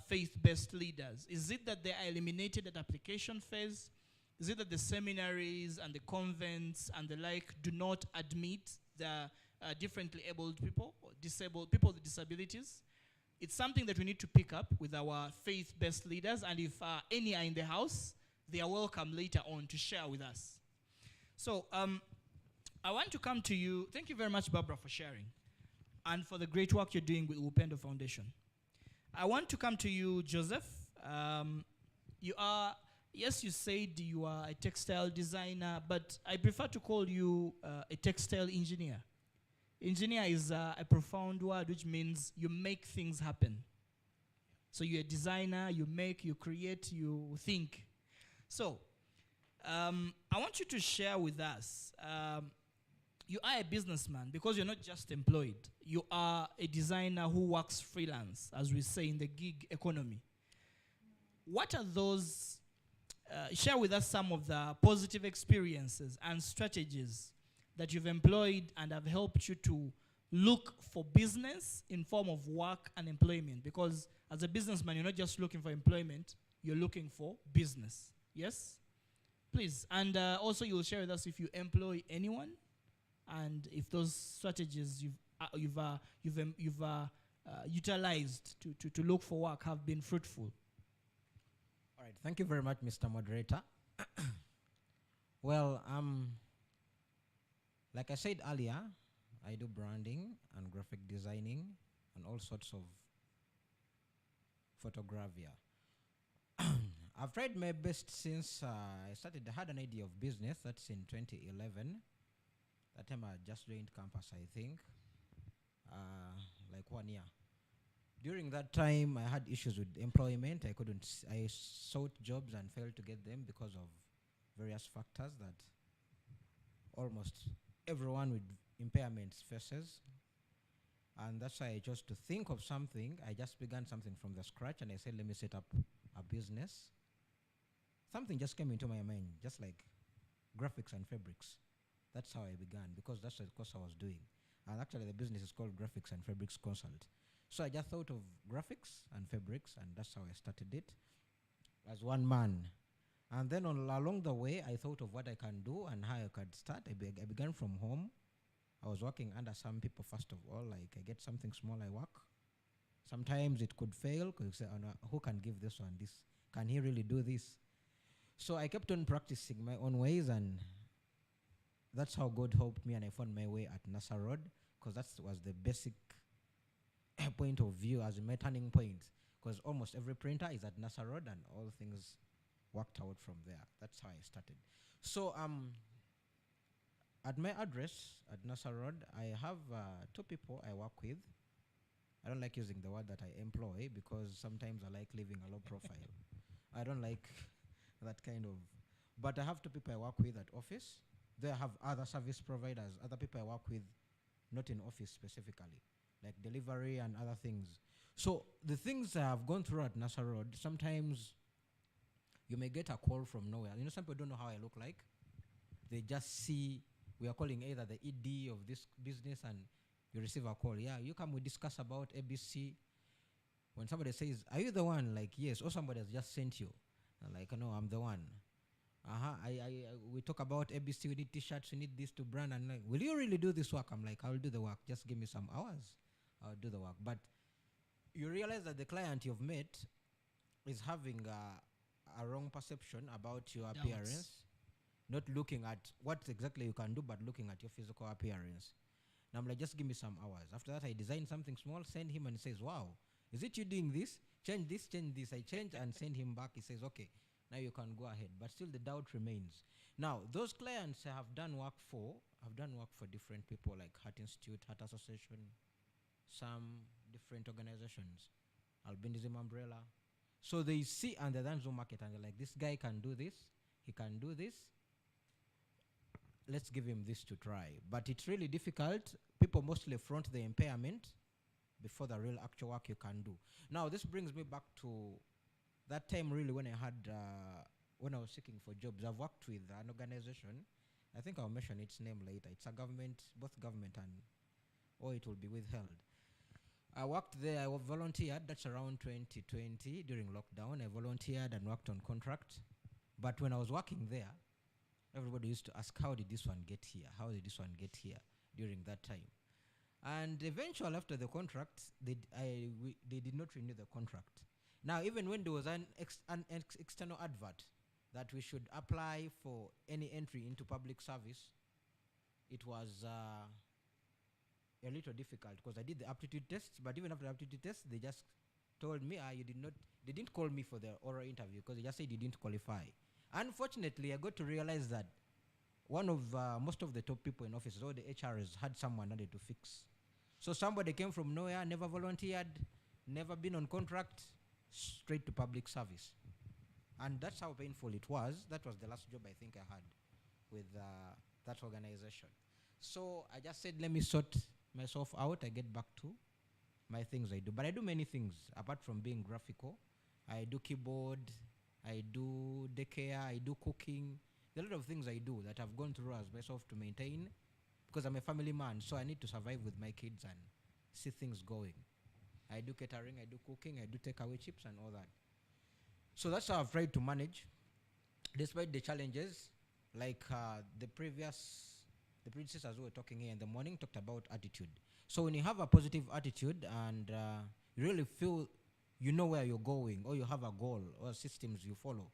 faith-based leaders. Is it that they are eliminated at application phase? Is it that the seminaries and the convents and the like do not admit the differently abled people, or disabled people with disabilities? It's something that we need to pick up with our faith-based leaders, and if any are in the house, they are welcome later on to share with us. So I want to come to you. Thank you very much, Barbara, for sharing and for the great work you're doing with Upendo Foundation. I want to come to you, Joseph. You are, yes, you said you are a textile designer, but I prefer to call you a textile engineer. Engineer is a profound word which means you make things happen. So you're a designer, you make, you create, you think. So I want you to share with us, you are a businessman because you're not just employed. You are a designer who works freelance, as we say in the gig economy. What are those, share with us some of the positive experiences and strategies that you've employed and have helped you to look for business in form of work and employment. Because as a businessman, you're not just looking for employment, you're looking for business. Yes? Please. And also you'll share with us if you employ anyone and if those strategies you've utilized to look for work have been fruitful. All right. Thank you very much, Mr. Moderator. Well, like I said earlier, I do branding and graphic designing and all sorts of photogravure. I've tried my best since I had an idea of business. That's in 2011. That time I just joined campus, I think, like 1 year. During that time, I had issues with employment. I sought jobs and failed to get them because of various factors that almost everyone with impairments faces. And that's why I chose to think of something. I just began something from the scratch and I said, let me set up a business. Something just came into my mind, just like graphics and fabrics. That's how I began, because that's the course I was doing. And actually the business is called Graphics and Fabrics Consult. So I just thought of graphics and fabrics, and that's how I started it as one man. And then along the way, I thought of what I can do and how I could start. I began from home. I was working under some people first of all, like I get something small, I work. Sometimes it could fail, because you say, oh no, who can give this one this? Can he really do this? So I kept on practicing my own ways, and that's how God helped me, and I found my way at NASA Road, because that was the basic point of view as my turning point, because almost every printer is at NASA Road, and all things worked out from there. That's how I started. So at my address at NASA Road, I have 2 people I work with. I don't like using the word that I employ, because sometimes I like leaving a low profile. I don't like that kind of, but I have 2 people I work with at office. They have other service providers, other people I work with, not in office specifically, like delivery and other things. So the things I have gone through at NASA Road, sometimes you may get a call from nowhere. You know, some people don't know how I look like. They just see, we are calling either the ED of this business, and you receive a call. Yeah, you come, we discuss about ABC. When somebody says, are you the one? Like, yes. Or somebody has just sent you. And like, no, I'm the one. We talk about ABC, we need t-shirts, we need this to brand, and like, will you really do this work? I'm like, I'll do the work, just give me some hours, I'll do the work. But you realize that the client you've met is having a wrong perception about your appearance, not looking at what exactly you can do, but looking at your physical appearance. And I'm like, just give me some hours. After that, I design something small, send him, and he says, wow, is it you doing this? Change this, change this. I change and send him back. He says, okay, now you can go ahead. But still the doubt remains. Now, those clients I have done work for, different people like Heart Institute, Heart Association, some different organizations, Albinism Umbrella. So they see and they then zoom market and they're like, this guy can do this, he can do this. Let's give him this to try. But it's really difficult. People mostly front the impairment before the real actual work you can do. Now, this brings me back to that time really when I had, when I was seeking for jobs. I've worked with an organization, I think I'll mention its name later. It's a government, both government and, or it will be withheld. I worked there, I volunteered, that's around 2020 during lockdown. I volunteered and worked on contract. But when I was working there, everybody used to ask, how did this one get here? How did this one get here during that time? And eventually after the contract, they did not renew the contract. Now, even when there was an external advert that we should apply for any entry into public service, it was a little difficult because I did the aptitude tests, but even after the aptitude test, they just told me, they didn't call me for the oral interview because they just said you didn't qualify. Unfortunately, I got to realize that one of most of the top people in offices, all the HRs, had someone needed to fix. So somebody came from nowhere, never volunteered, never been on contract, straight to public service. And that's how painful it was. That was the last job I think I had with that organization. So I just said, let me sort myself out. I get back to my things I do. But I do many things apart from being graphical. I do keyboard, I do daycare, I do cooking. There are a lot of things I do that I've gone through as myself to maintain because I'm a family man, so I need to survive with my kids and see things going. I do catering, I do cooking, I do takeaway chips and all that. So that's how I've tried to manage, despite the challenges, like the predecessors who were talking here in the morning talked about attitude. So when you have a positive attitude and you really feel you know where you're going, or you have a goal or systems you follow,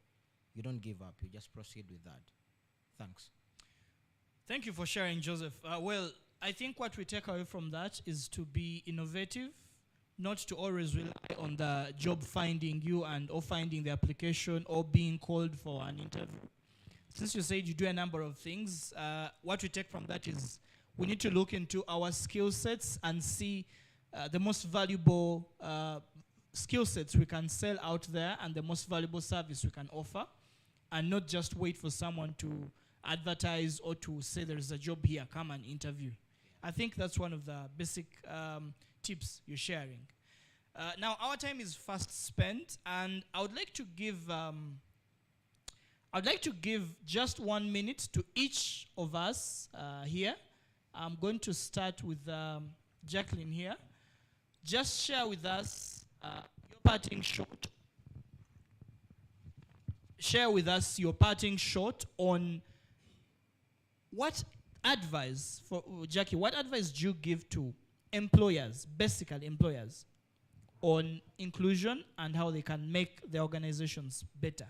you don't give up, you just proceed with that. Thanks. Thank you for sharing, Joseph. Well, I think what we take away from that is to be innovative, not to always rely on the job finding you and or finding the application or being called for an interview. Since you said you do a number of things, what we take from that is we need to look into our skill sets and see the most valuable skill sets we can sell out there and the most valuable service we can offer, and not just wait for someone to advertise or to say there is a job here, come and interview. I think that's one of the basic tips you're sharing. Now, our time is fast spent, and I would like to give just 1 minute to each of us here. I'm going to start with Jacqueline here. Just share with us your parting shot. Share with us your parting shot on what advice, for Jackie, what advice do you give to employers, basically employers, on inclusion and how they can make their organizations better?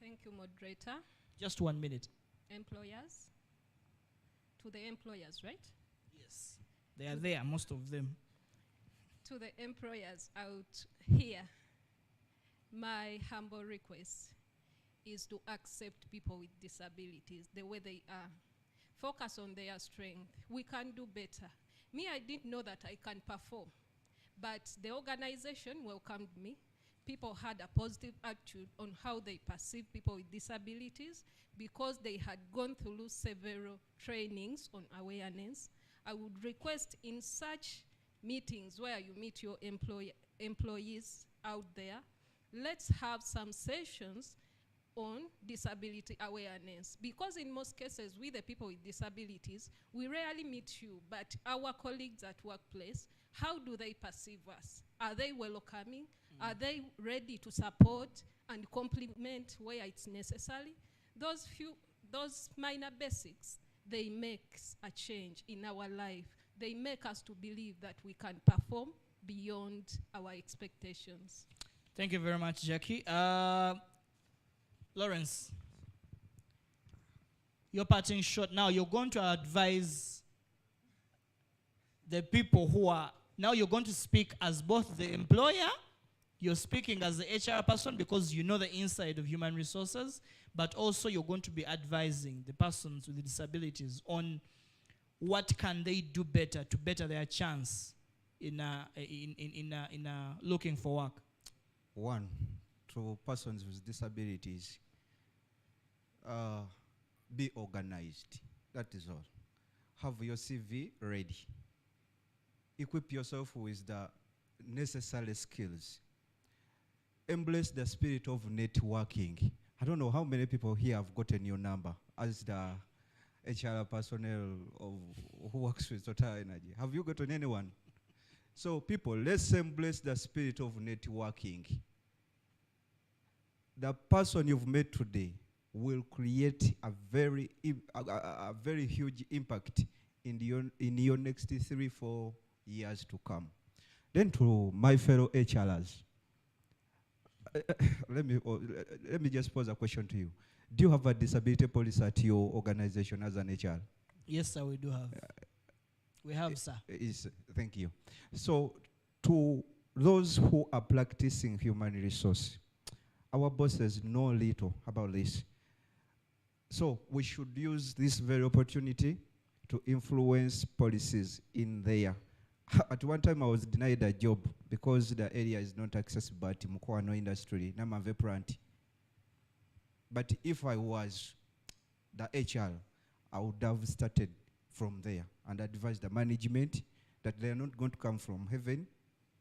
Thank you, moderator. Just 1 minute. Employers? To the employers, right? Yes. They are there, most of them. To the employers out here, my humble request is to accept people with disabilities the way they are. Focus on their strength. We can do better. Me, I didn't know that I can perform, but the organization welcomed me. People had a positive attitude on how they perceive people with disabilities because they had gone through several trainings on awareness. I would request in such meetings where you meet your employees out there, let's have some sessions on disability awareness, because in most cases with the people with disabilities, we rarely meet you, but our colleagues at workplace, how do they perceive us? Are they welcoming? Are they ready to support and complement where it's necessary? Those minor basics, they make a change in our life. They make us to believe that we can perform beyond our expectations. Thank you very much, Jackie. Lawrence, your parting shot. Now you're going to advise the people who are, now you're going to speak as both the employer, you're speaking as the HR person because you know the inside of human resources, but also you're going to be advising the persons with the disabilities on what can they do better to better their chance in looking for work. One, to persons with disabilities, be organized. That is all. Have your CV ready. Equip yourself with the necessary skills. Embrace the spirit of networking. I don't know how many people here have gotten your number as the HR personnel who works with Total Energy. Have you gotten anyone? So people, let's embrace the spirit of networking. The person you've met today will create a very huge impact in your next 3-4 years to come. Then to my fellow HRers, let me just pose a question to you. Do you have a disability policy at your organization as an HR? Yes, sir, we do have. We have, sir. Thank you. So, to those who are practicing human resource, our bosses know little about this. So, we should use this very opportunity to influence policies in there. At one time, I was denied a job because the area is not accessible at Mukwano industry, Namave plant. But if I was the HR, I would have started from there and advised the management that they are not going to come from heaven,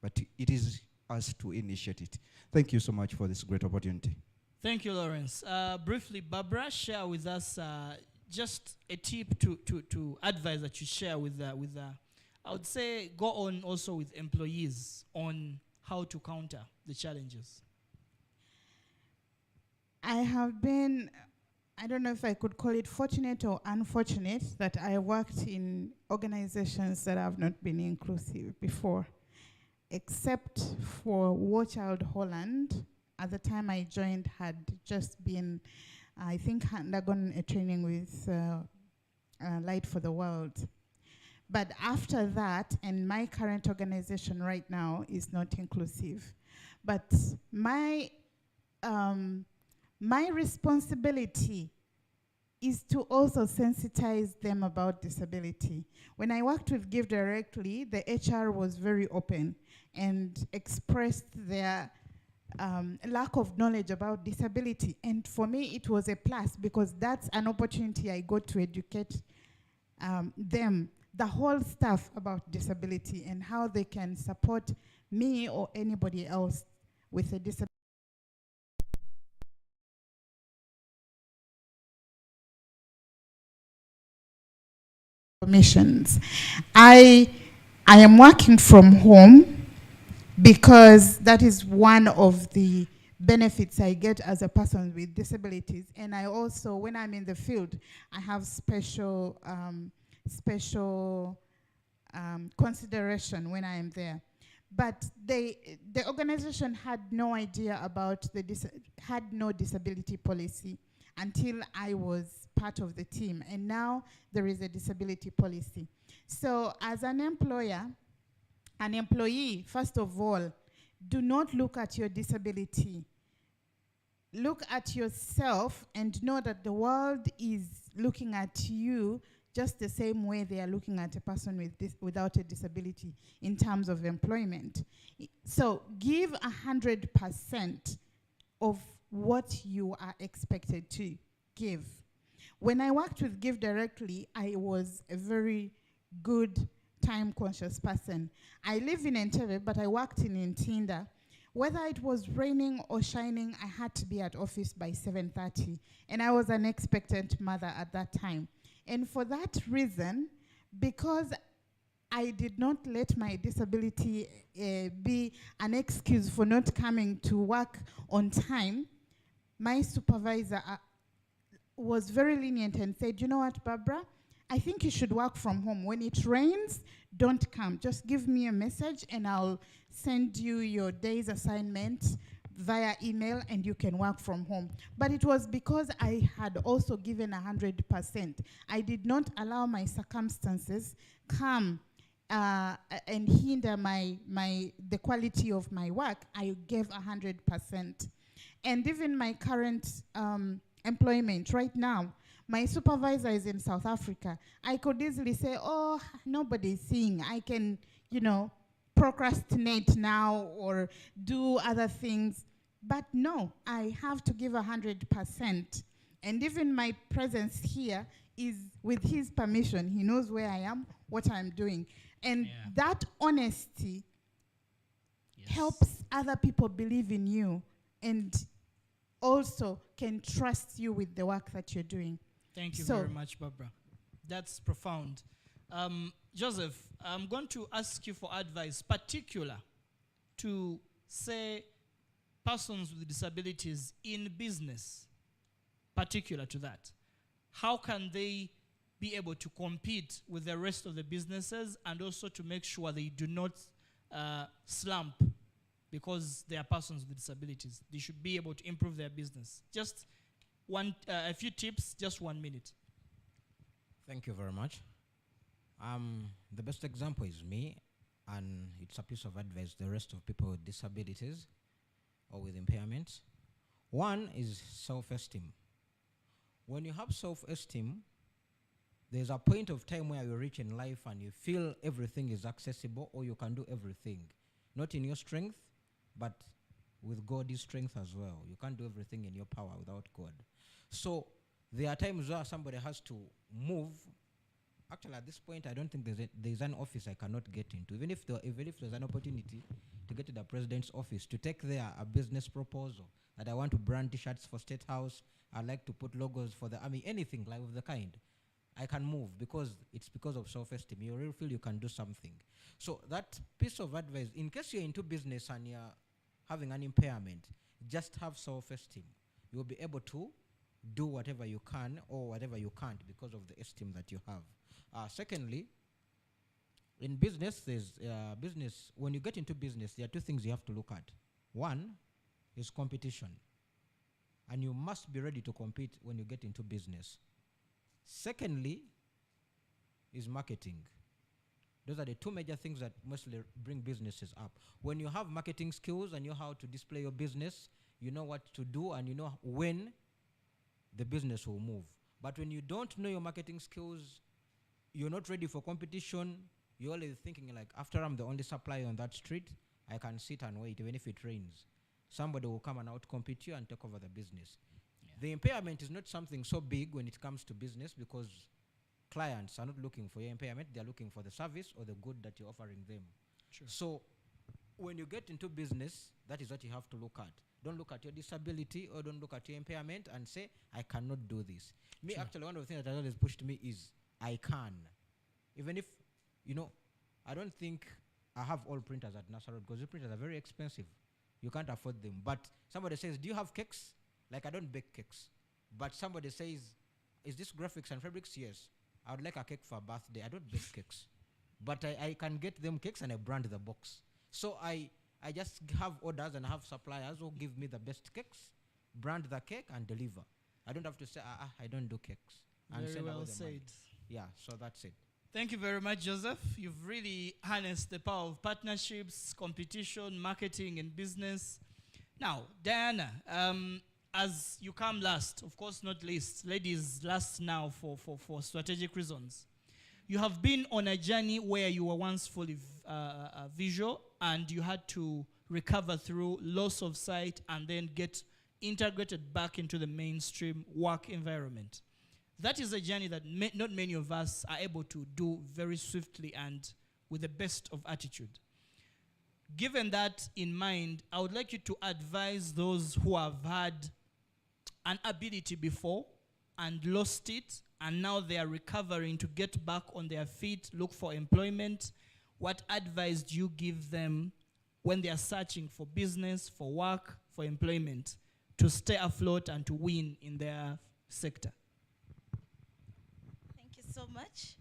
but it is us to initiate it. Thank you so much for this great opportunity. Thank you, Lawrence. Briefly, Barbara, share with us just a tip to advise that you share with I would say go on also with employees on how to counter the challenges. I have been, I don't know if I could call it fortunate or unfortunate, that I worked in organizations that have not been inclusive before, except for War Child Holland. At the time I joined, had just been, I think, undergone a training with Light for the World. But after that, and my current organization right now is not inclusive. But my responsibility is to also sensitize them about disability. When I worked with Give Directly, the HR was very open and expressed their lack of knowledge about disability. And for me, it was a plus because that's an opportunity I got to educate them, the whole staff, about disability and how they can support me or anybody else with a disability. Missions. I am working from home because that is one of the benefits I get as a person with disabilities. And I also, when I'm in the field, I have special consideration when I am there. But the organization had no idea about had no disability policy until I was part of the team. And now there is a disability policy. So as an employer, an employee, first of all, do not look at your disability. Look at yourself and know that the world is looking at you just the same way they are looking at a person without a disability in terms of employment. So give 100% of what you are expected to give. When I worked with Give Directly, I was a very good time-conscious person. I live in Entebbe, but I worked in Ntinda. Whether it was raining or shining, I had to be at office by 7:30, and I was an expectant mother at that time. And for that reason, because I did not let my disability be an excuse for not coming to work on time, my supervisor was very lenient and said, you know what, Barbara, I think you should work from home. When it rains, don't come. Just give me a message and I'll send you your day's assignment via email and you can work from home. But it was because I had also given 100%. I did not allow my circumstances come and hinder the quality of my work. I gave 100%. And even my current employment right now, my supervisor is in South Africa. I could easily say, oh, nobody's seeing. I can, procrastinate now or do other things. But no, I have to give 100%. And even my presence here is with his permission. He knows where I am, what I'm doing. And that honesty helps other people believe in you and also can trust you with the work that you're doing. Thank you So- very much, Barbara. That's profound. Joseph, I'm going to ask you for advice, particular to, say, persons with disabilities in business, particular to that. How can they be able to compete with the rest of the businesses and also to make sure they do not slump because they are persons with disabilities? They should be able to improve their business. Just a few tips, just 1 minute. Thank you very much. The best example is me, and it's a piece of advice to the rest of people with disabilities or with impairments. One is self-esteem. When you have self-esteem, there's a point of time where you reach in life and you feel everything is accessible or you can do everything. Not in your strength, but with God's strength as well. You can't do everything in your power without God. So there are times where somebody has to move. Actually, at this point, I don't think there's an office I cannot get into. Even if there's an opportunity to get to the president's office, to take there a business proposal that I want to brand T-shirts for State House, I'd like to put logos for the army, anything like of the kind, I can move because it's because of self-esteem. You really feel you can do something. So that piece of advice, in case you're into business and you're having an impairment, just have self-esteem. You'll be able to do whatever you can or whatever you can't because of the esteem that you have. Secondly, in business, when you get into business, there are two things you have to look at. One is competition, and you must be ready to compete when you get into business. Secondly is marketing. Those are the two major things that mostly bring businesses up. When you have marketing skills and you know how to display your business, you know what to do and you know when the business will move. But when you don't know your marketing skills, you're not ready for competition, you're always thinking like, after I'm the only supplier on that street, I can sit and wait even if it rains. Somebody will come and outcompete you and take over the business. Yeah. The impairment is not something so big when it comes to business because clients are not looking for your impairment, they're looking for the service or the good that you're offering them. True. So when you get into business, that is what you have to look at. Don't look at your disability or don't look at your impairment and say, I cannot do this. Me, True. actually, one of the things that has always pushed me is I can. Even if, I don't think I have all printers at Nassau because the printers are very expensive. You can't afford them. But somebody says, do you have cakes? Like, I don't bake cakes. But somebody says, is this graphics and fabrics? Yes. I would like a cake for a birthday. I don't bake cakes. But I can get them cakes and I brand the box. So I just have orders and have suppliers who give me the best cakes, brand the cake and deliver. I don't have to say, I don't do cakes. And Very send well away the money. said. Yeah, so that's it. Thank you very much, Joseph. You've really harnessed the power of partnerships, competition, marketing, and business. Now, Diana, as you come last, of course not least, ladies last now for strategic reasons. You have been on a journey where you were once fully visual and you had to recover through loss of sight and then get integrated back into the mainstream work environment. That is a journey that not many of us are able to do very swiftly and with the best of attitude. Given that in mind, I would like you to advise those who have had an ability before and lost it, and now they are recovering to get back on their feet, look for employment. What advice do you give them when they are searching for business, for work, for employment, to stay afloat and to win in their sector? Thank you so much.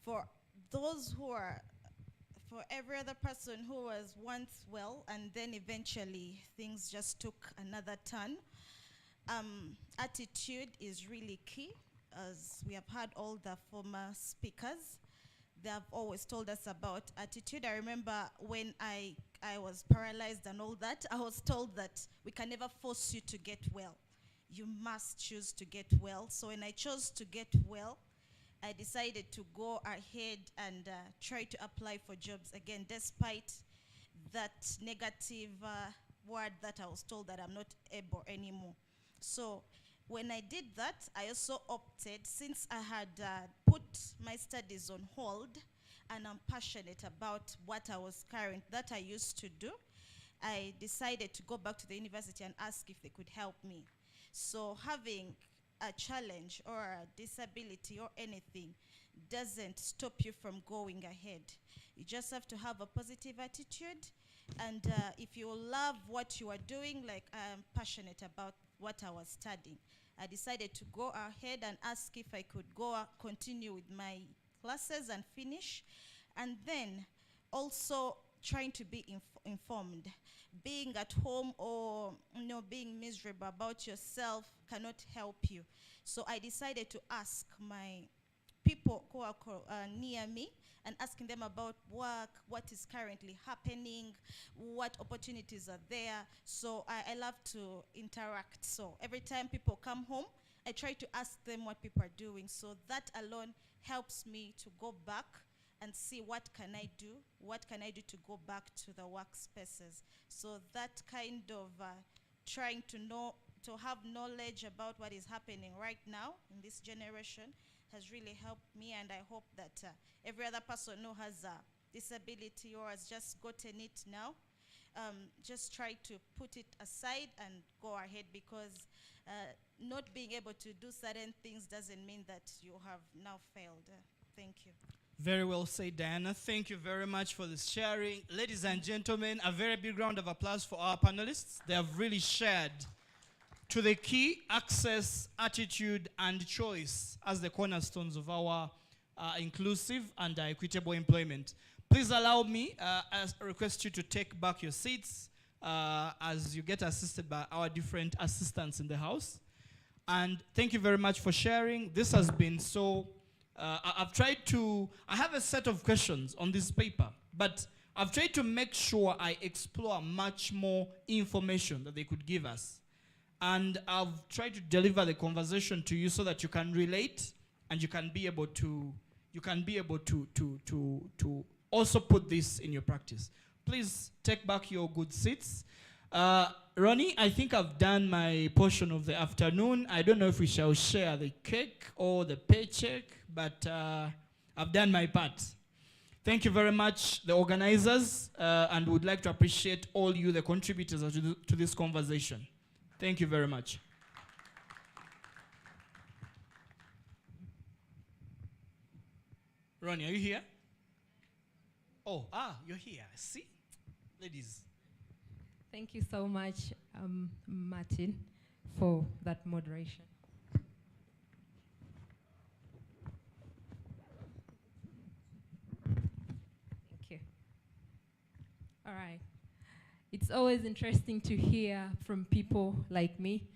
For those who are, for every other person who was once well and then eventually things just took another turn, attitude is really key. As we have heard all the former speakers, they have always told us about attitude. I remember when I was paralyzed and all that, I was told that we can never force you to get well. You must choose to get well. So when I chose to get well, I decided to go ahead and try to apply for jobs again, despite that negative word that I was told that I'm not able anymore. So when I did that, I also opted, since I had put my studies on hold and I'm passionate about what I was that I used to do, I decided to go back to the university and ask if they could help me. So having a challenge or a disability or anything doesn't stop you from going ahead. You just have to have a positive attitude, and if you love what you are doing, like I'm passionate about what I was studying, I decided to go ahead and ask if I could continue with my classes and finish, and then also trying to be informed. Being at home or being miserable about yourself cannot help you. So I decided to ask my people who are near me and asking them about work, what is currently happening, what opportunities are there. So I love to interact. So every time people come home, I try to ask them what people are doing. So that alone helps me to go back and see what can I do to go back to the workspaces. So that kind of trying to have knowledge about what is happening right now in this generation has really helped me, and I hope that every other person who has a disability or has just gotten it now, just try to put it aside and go ahead, because not being able to do certain things doesn't mean that you have now failed. Thank you. Very well said, Diana. Thank you very much for this sharing. Ladies and gentlemen, a very big round of applause for our panelists. They have really shared to the key: access, attitude, and choice as the cornerstones of our inclusive and equitable employment. Please allow me, as I request you to take back your seats as you get assisted by our different assistants in the house. And thank you very much for sharing. This has been so... I have a set of questions on this paper, but I've tried to make sure I explore much more information that they could give us. And I've tried to deliver the conversation to you so that you can relate and you can be able to also put this in your practice. Please take back your good seats. Ronnie, I think I've done my portion of the afternoon. I don't know if we shall share the cake or the paycheck, but I've done my part. Thank you very much, the organizers, and would like to appreciate all you, the contributors to this conversation. Thank you very much. Ronnie, are you here? Oh, you're here. See? Ladies. Thank you so much, Martin, for that moderation. Thank you. All right. It's always interesting to hear from people like me.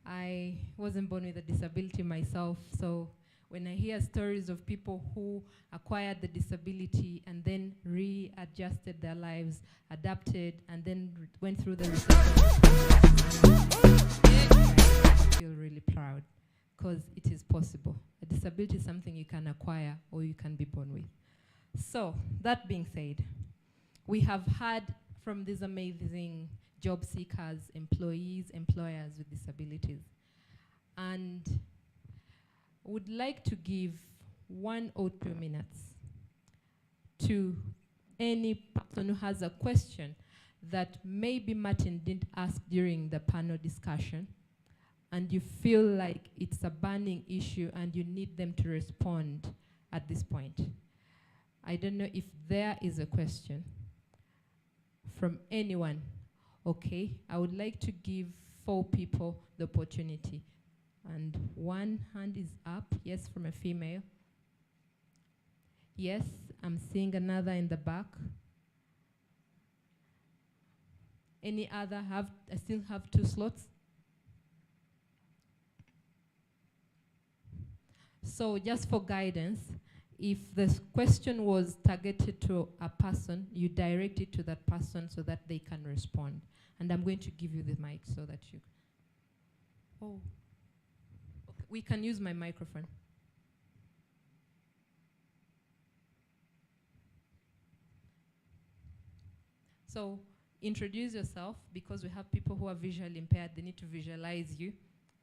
I wasn't born with a disability myself, so when I hear stories of people who acquired the disability and then readjusted their lives, adapted, and then went through the I feel really proud, because it is possible. A disability is something you can acquire or you can be born with. So, that being said, we have had from these amazing job seekers, employees, employers with disabilities. And would like to give 1 or 2 minutes to any person who has a question that maybe Martin didn't ask during the panel discussion, and you feel like it's a burning issue and you need them to respond at this point. I don't know if there is a question from anyone. Okay, I would like to give 4 people the opportunity. And 1 hand is up. Yes, from a female. Yes, I'm seeing another in the back. Any other? I still have 2 slots. So just for guidance, if the question was targeted to a person, you direct it to that person so that they can respond. And I'm going to give you the mic so that you... Oh. Okay. We can use my microphone. So introduce yourself, because we have people who are visually impaired. They need to visualize you,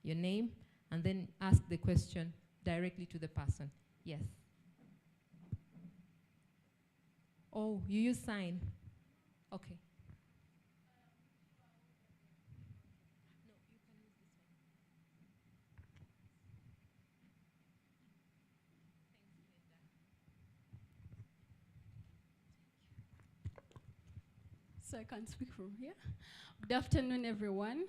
your name, and then ask the question directly to the person. Yes. Oh, you use sign. Okay. so I can't speak from here. Good afternoon, everyone.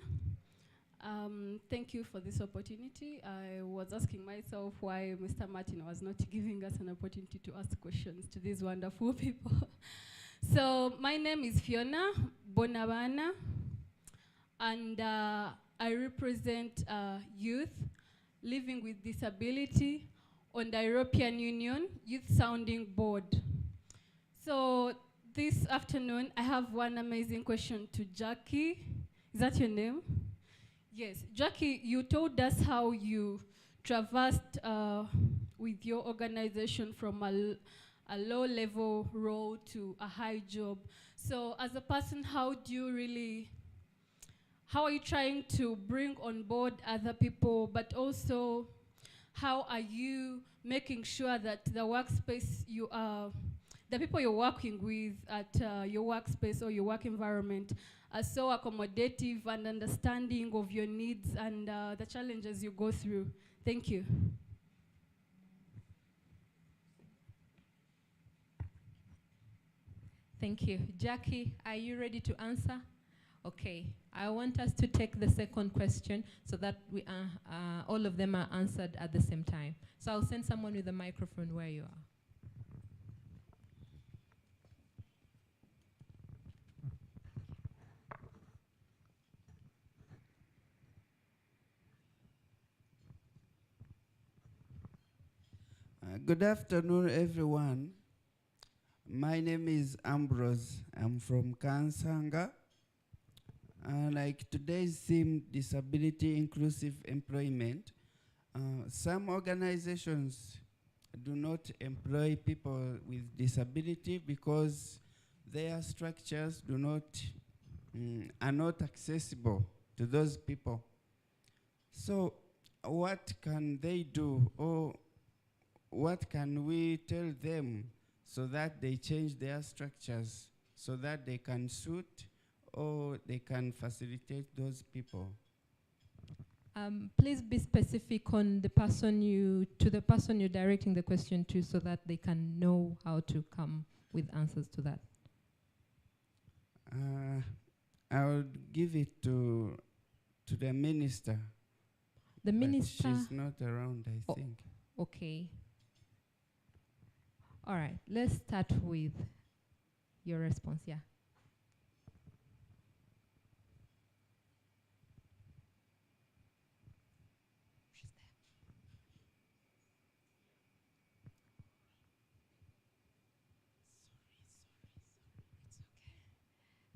Thank you for this opportunity. I was asking myself why Mr. Martin was not giving us an opportunity to ask questions to these wonderful people. So my name is Fiona Bonabana, and I represent youth living with disability on the European Union Youth Sounding Board. So this afternoon, I have one amazing question to Jackie. Is that your name? Yes. Jackie, you told us how you traversed with your organization from a low-level role to a high job. So as a person, how are you trying to bring on board other people, but also how are you making sure that the workspace the people you're working with at your workspace or your work environment are so accommodative and understanding of your needs and the challenges you go through? Thank you. Thank you. Jackie, are you ready to answer? Okay. I want us to take the second question so that we all of them are answered at the same time. So I'll send someone with a microphone where you are. Good afternoon, everyone. My name is Ambrose. I'm from Kansanga. Like today's theme, disability inclusive employment. Some organizations do not employ people with disability because their structures are not accessible to those people. So what can they do, or what can we tell them so that they change their structures so that they can suit or they can facilitate those people? Please be specific on the person you're directing the question to so that they can know how to come with answers to that. I would give it to the minister. The minister? But she's not around, I think. Okay. All right, let's start with your response, yeah.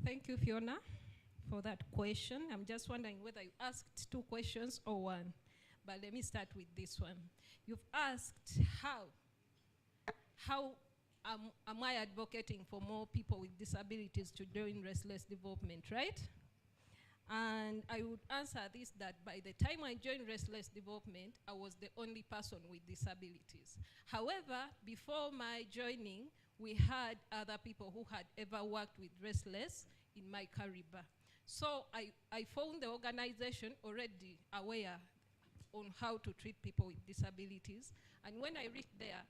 Thank you, Fiona, for that question. I'm just wondering whether you asked two questions or one. But let me start with this one. You've asked how am I advocating for more people with disabilities to join restless development, right? And I would answer this that by the time I joined restless development, I was the only person with disabilities. However, before my joining, we had other people who had ever worked with restless in my Kariba. So I found the organization already aware on how to treat people with disabilities. And when I reached there,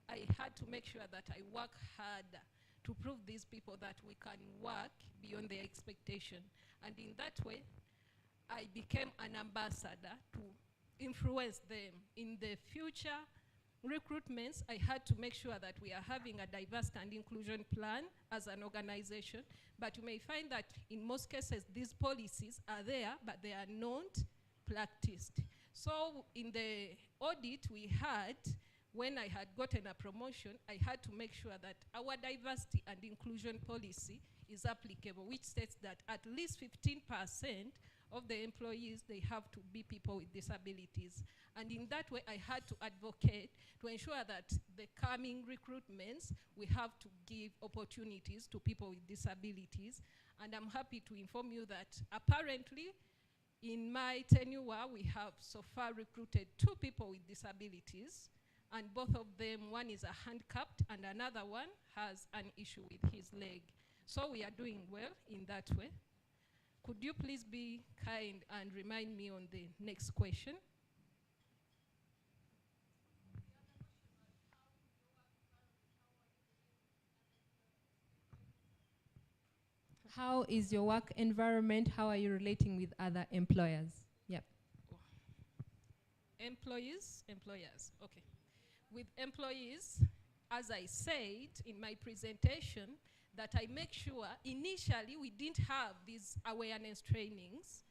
I had to make sure that I work harder to prove these people that we can work beyond their expectation. And in that way, I became an ambassador to influence them. In the future recruitments, I had to make sure that we are having a diversity and inclusion plan as an organization. But you may find that in most cases, these policies are there, but they are not practiced. So in the audit we had, when I had gotten a promotion, I had to make sure that our diversity and inclusion policy is applicable, which states that at least 15% of the employees, they have to be people with disabilities. And in that way, I had to advocate to ensure that the coming recruitments, we have to give opportunities to people with disabilities. And I'm happy to inform you that apparently, in my tenure, we have so far recruited 2 people with disabilities, and both of them, one is a handicapped and another one has an issue with his leg. So we are doing well in that way. Could you please be kind and remind me on the next question? How is your work environment? How are you relating with other employers? Yep. Employees, employers. Okay. With employees, as I said in my presentation, that I make sure initially we didn't have these awareness trainings,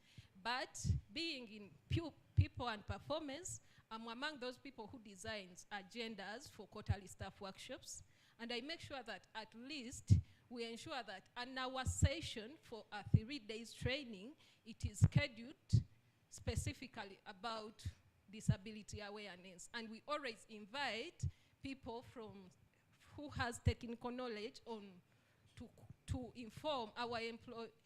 but being in people and performance, I'm among those people who designs agendas for quarterly staff workshops, and I make sure that at least we ensure that on our session for a 3 days training, it is scheduled specifically about disability awareness. And we always invite people who has technical knowledge on to inform our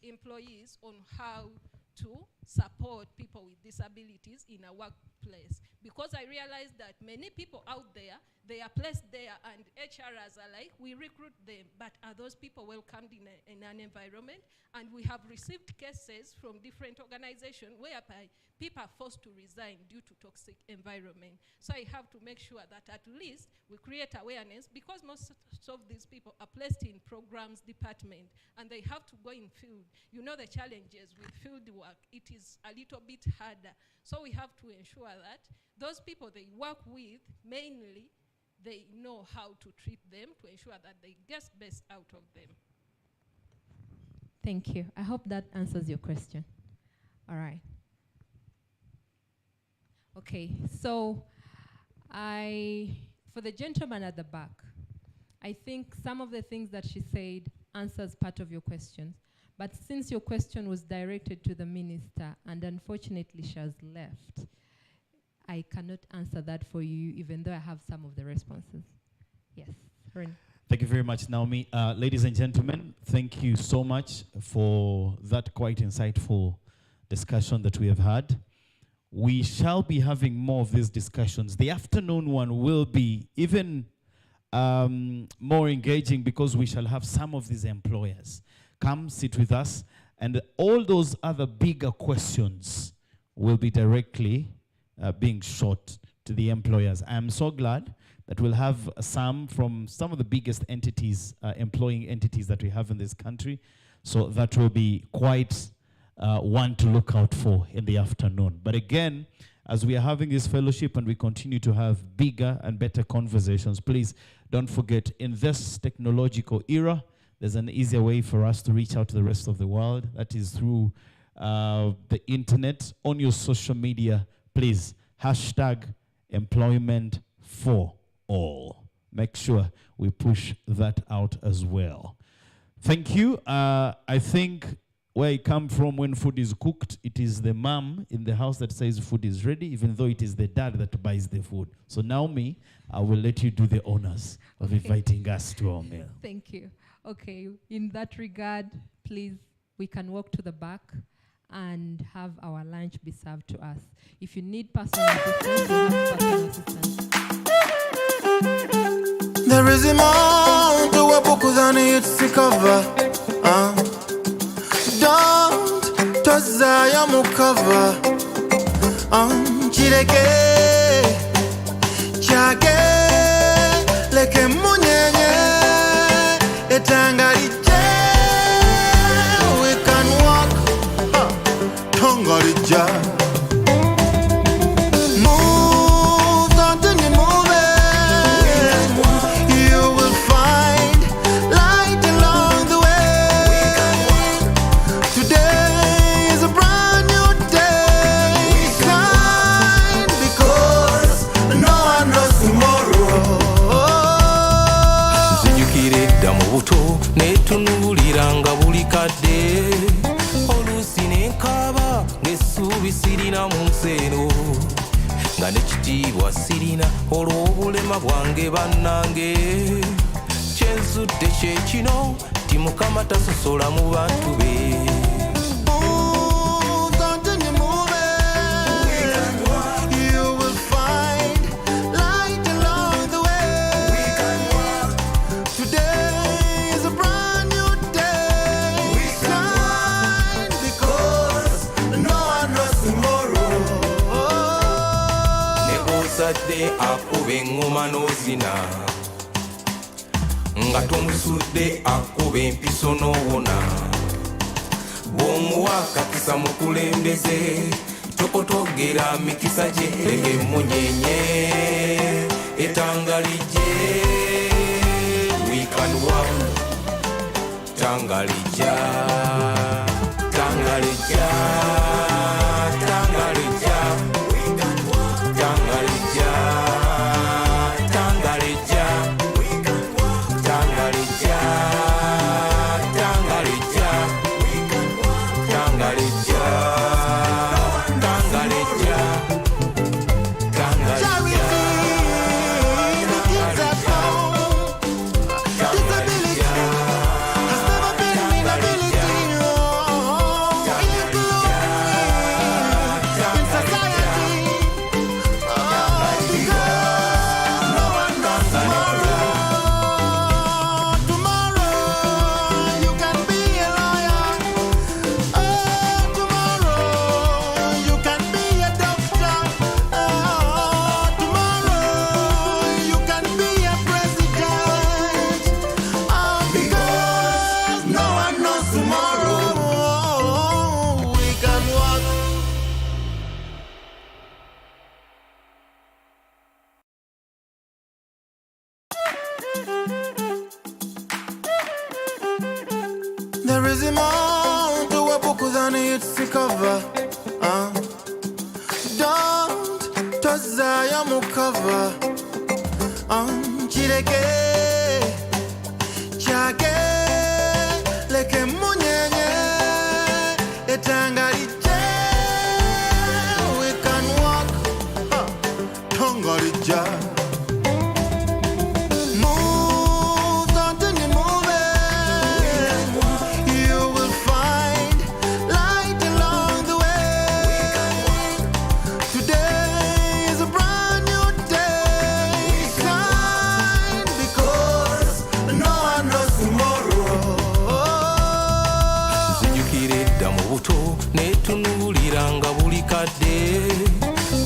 employees on how to support people with disabilities in a workplace. Because I realize that many people out there, they are placed there and HRs are like, we recruit them, but are those people welcomed in an environment? And we have received cases from different organizations whereby people are forced to resign due to toxic environment. So I have to make sure that at least we create awareness, because most of these people are placed in programs department and they have to go in field. You know the challenges with field work, it is a little bit harder. So we have to ensure that those people they work with, mainly, they know how to treat them to ensure that they get best out of them. Thank you. I hope that answers your question. All right. Okay, so for the gentleman at the back, I think some of the things that she said answers part of your questions. But since your question was directed to the minister, and unfortunately she has left, I cannot answer that for you, even though I have some of the responses. Yes, Ren. Thank you very much, Naomi. Ladies and gentlemen, thank you so much for that quite insightful discussion that we have had. We shall be having more of these discussions. The afternoon one will be even more engaging, because we shall have some of these employers come sit with us, and all those other bigger questions will be directly being shot to the employers. I'm so glad that we'll have some from some of the biggest entities, employing entities that we have in this country. So that will be quite one to look out for in the afternoon. But again, as we are having this fellowship and we continue to have bigger and better conversations, please don't forget, in this technological era, there's an easier way for us to reach out to the rest of the world. That is through the internet, on your social media. Please, #employment for all. Make sure we push that out as well. Thank you. I think where I come from, when food is cooked, it is the mom in the house that says food is ready, even though it is the dad that buys the food. So Naomi, I will let you do the honors of inviting us to our meal. Thank you. Okay, in that regard, please, we can walk to the back and have our lunch be served to us. If you need personal assistance, we have personal assistance. There is a more to a book than it's a cover. Don't tozaya mukava. Chireke chake leke munyenye etangarije. We can walk tongarija. Netunuliranga buli kadde oluusi nenkaba ng'essuubi sirina mu nseeno nga n'ekitiibwa sirina olw'obulema bwange bannange kyenzudde kye kino ti Mukama tasosola mu bantu be. Akube engoma n'ozina nga tomusudde akuba empiso n'owona bw'omuwaka kisa mukulembeze tokotogera mikisa gye lege munyenye etangalije we can walk tangalija tangalija tangalija we can walk tangalija tangalija we can walk tangalija tangalija we can walk tangalija tangalija There is a more to a book than its cover. Don't tozaya mukava. Chireke chake leke munyenye etangalije we can walk tangalija. Netunuliranga buli kadde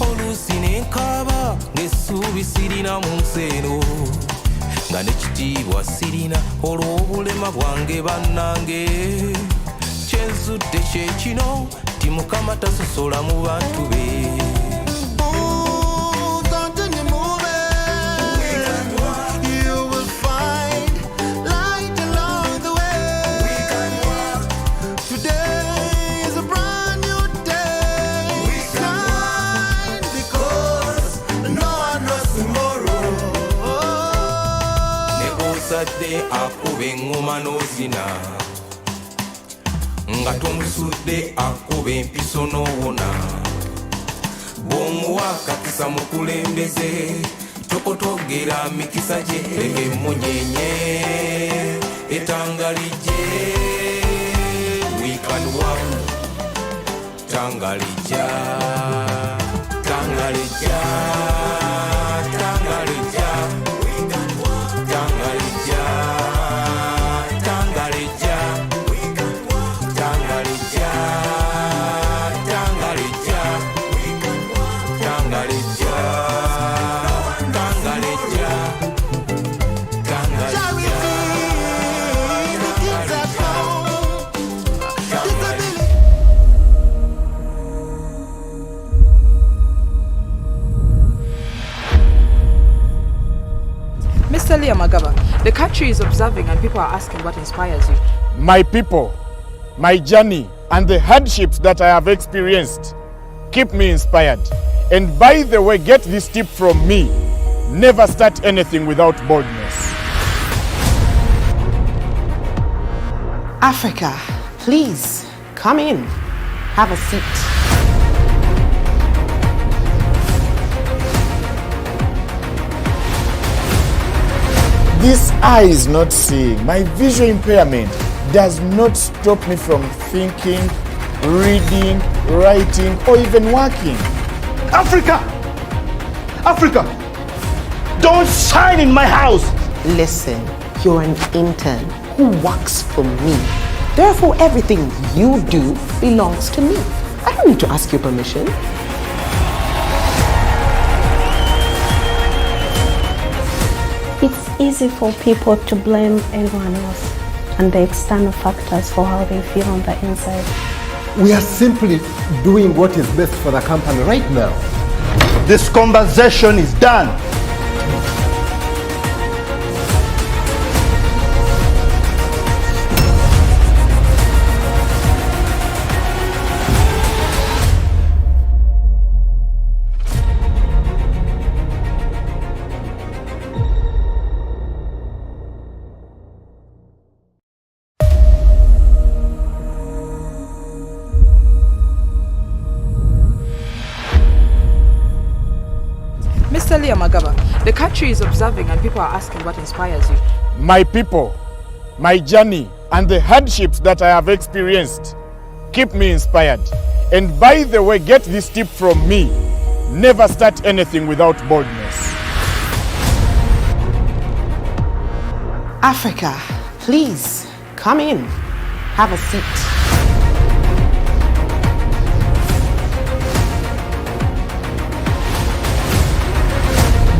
oluusi nenkaba ng'essuubi sirina mu nseeno nga n'ekitiibwa sirina olw'obulema bwange bannange kyenzudde kye kino ti Mukama tasosola mu bantu be. Akube engoma n'ozina nga tomusudde akube empiso n'owona bw'omuwaka kisa mukulembeze tokotogera mikisa gye lege munyenye etangalije we can walk tangalija tangalija tangalija we can walk tangalija tangalija we can walk tangalija tangalija we can walk tangalija tangalija Mr. Liamagaba, the country is observing and people are asking what inspires you. My people, my journey, and the hardships that I have experienced keep me inspired. And by the way, get this tip from me: never start anything without boldness. Africa, please come in, have a seat. This eye is not seeing. My visual impairment does not stop me from thinking, reading, writing, or even working. Africa! Africa! Don't shine in my house! Listen, you're an intern who works for me. Therefore, everything you do belongs to me. I don't need to ask your permission. It's easy for people to blame everyone else. and the external factors for how they feel on the inside. We are simply doing what is best for the company right now. This conversation is done. Mr. Magaba, the country is observing and people are asking what inspires you. My people, my journey, and the hardships that I have experienced keep me inspired. And by the way, get this tip from me: never start anything without boldness. Africa, please come in, have a seat.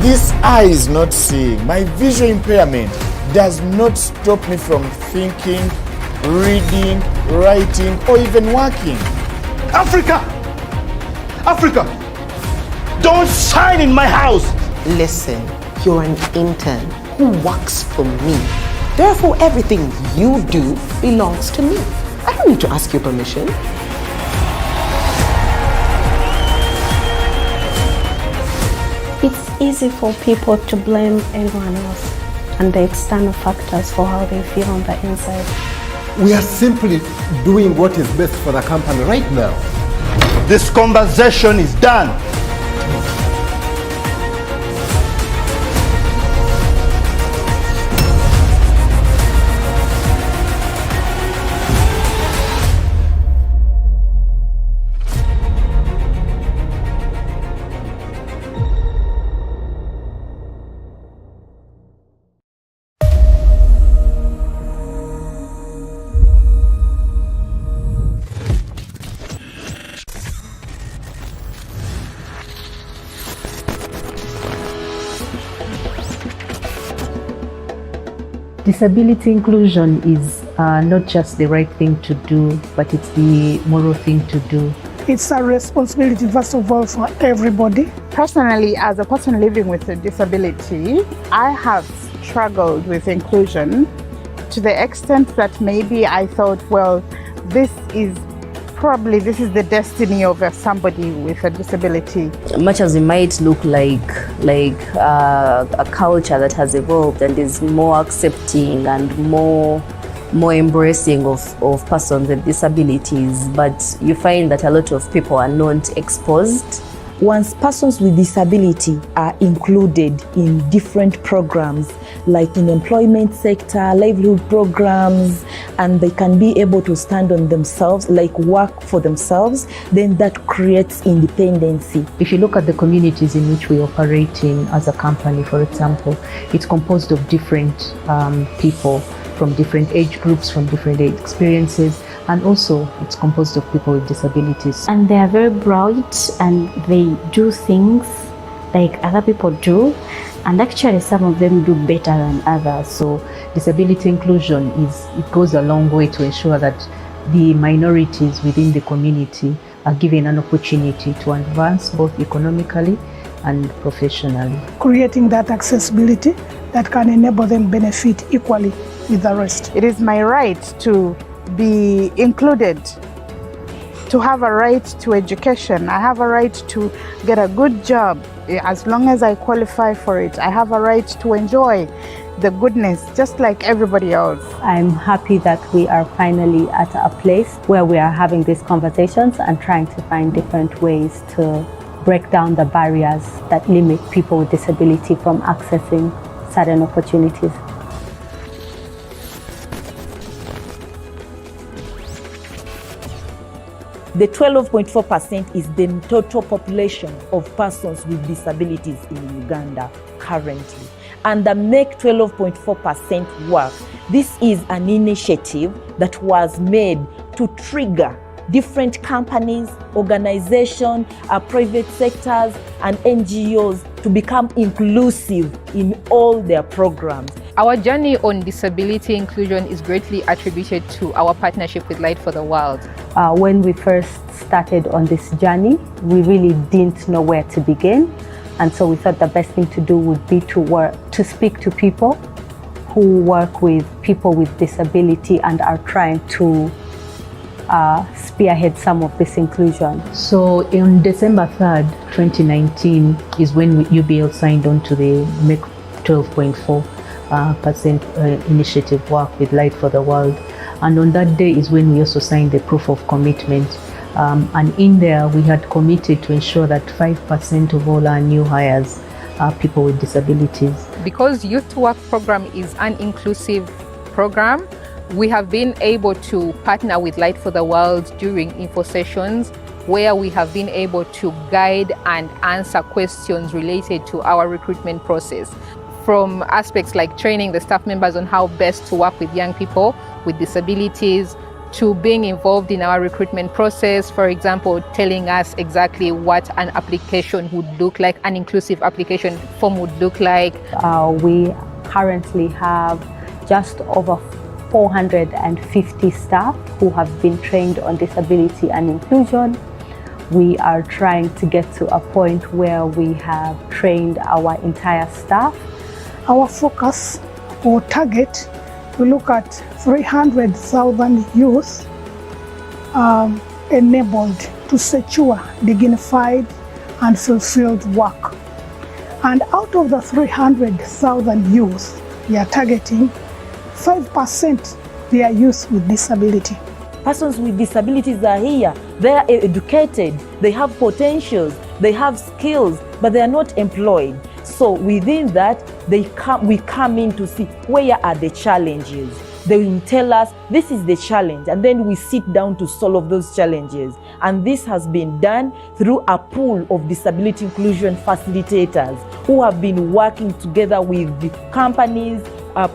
This eye is not seeing. My visual impairment does not stop me from thinking, reading, writing, or even working. Africa! Africa! Don't shine in my house! Listen, you're an intern who works for me. Therefore, everything you do belongs to me. I don't need to ask your permission. It's easy for people to blame everyone else and the external factors for how they feel on the inside. We are simply doing what is best for the company right now. This conversation is done. Disability inclusion is not just the right thing to do, but it's the moral thing to do. It's a responsibility, first of all, for everybody. Personally, as a person living with a disability, I have struggled with inclusion to the extent that maybe I thought, well, this is the destiny of somebody with a disability. Much as it might look like a culture that has evolved and is more accepting and more embracing of persons with disabilities, but you find that a lot of people are not exposed. Once persons with disability are included in different programs, like in employment sector, livelihood programs, and they can be able to stand on themselves, like work for themselves, then that creates independency. If you look at the communities in which we operate in as a company, for example, it's composed of different people from different age groups, from different age experiences, and also it's composed of people with disabilities. And they are very bright and they do things like other people do, and actually some of them do better than others. So disability inclusion goes a long way to ensure that the minorities within the community are given an opportunity to advance both economically and professionally. Creating that accessibility that can enable them benefit equally with the rest. It is my right to be included, to have a right to education. I have a right to get a good job as long as I qualify for it. I have a right to enjoy the goodness just like everybody else. I'm happy that we are finally at a place where we are having these conversations and trying to find different ways to break down the barriers that limit people with disability from accessing certain opportunities. The 12.4% is the total population of persons with disabilities in Uganda currently. And the Make 12.4% work, this is an initiative that was made to trigger different companies, organizations, private sectors, and NGOs to become inclusive in all their programs. Our journey on disability inclusion is greatly attributed to our partnership with Light for the World. When we first started on this journey, we really didn't know where to begin. And so we thought the best thing to do would be to speak to people who work with people with disability and are trying to spearhead some of this inclusion. So on December 3rd, 2019 is when UBL signed on to the Make 12.4% initiative work with Light for the World. And on that day is when we also signed the proof of commitment. And in there, we had committed to ensure that 5% of all our new hires are people with disabilities. Because Youth to Work program is an inclusive program, we have been able to partner with Light for the World during info sessions where we have been able to guide and answer questions related to our recruitment process. From aspects like training the staff members on how best to work with young people with disabilities, to being involved in our recruitment process, for example, telling us exactly what an application would look like, an inclusive application form would look like. We currently have just over 450 staff who have been trained on disability and inclusion. We are trying to get to a point where we have trained our entire staff. Our focus or target, we look at 300,000 youth enabled to secure dignified and fulfilled work. And out of the 300,000 youth we are targeting, 5% they are youth with disability. Persons with disabilities are here. They are educated, they have potentials, they have skills, but they are not employed. So within that, we come in to see where are the challenges. They will tell us this is the challenge, and then we sit down to solve those challenges. And this has been done through a pool of disability inclusion facilitators who have been working together with the companies,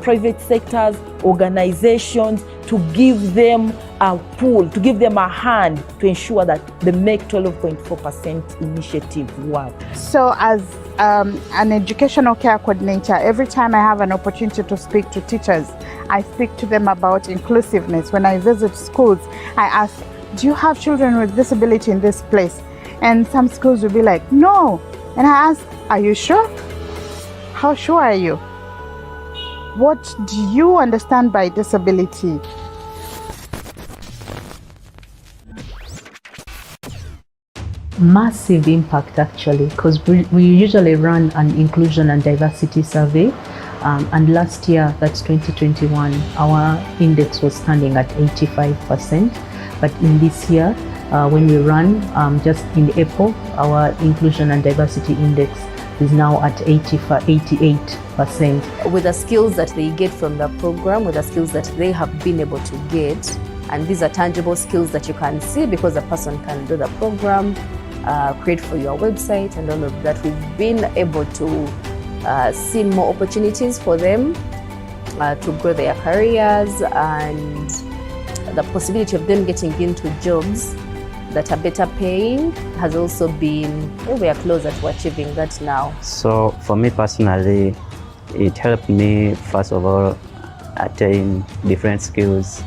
private sectors, organizations, to give them a pool, to give them a hand to ensure that the Make 12.4% initiative works. So as an educational care coordinator, every time I have an opportunity to speak to teachers, I speak to them about inclusiveness. When I visit schools, I ask, do you have children with disability in this place? And some schools will be like, no. And I ask, are you sure? How sure are you? What do you understand by disability? Massive impact actually, because we usually run an inclusion and diversity survey, and last year, that's 2021, our index was standing at 85%, but in this year, when we run just in April, our inclusion and diversity index is now at 88%. With the skills that they get from the program, with the skills that they have been able to get, and these are tangible skills that you can see because a person can do the program, create for your website and all of that. We've been able to see more opportunities for them to grow their careers, and the possibility of them getting into jobs that are better paying has also been, we are closer to achieving that now. So for me personally, it helped me first of all attain different skills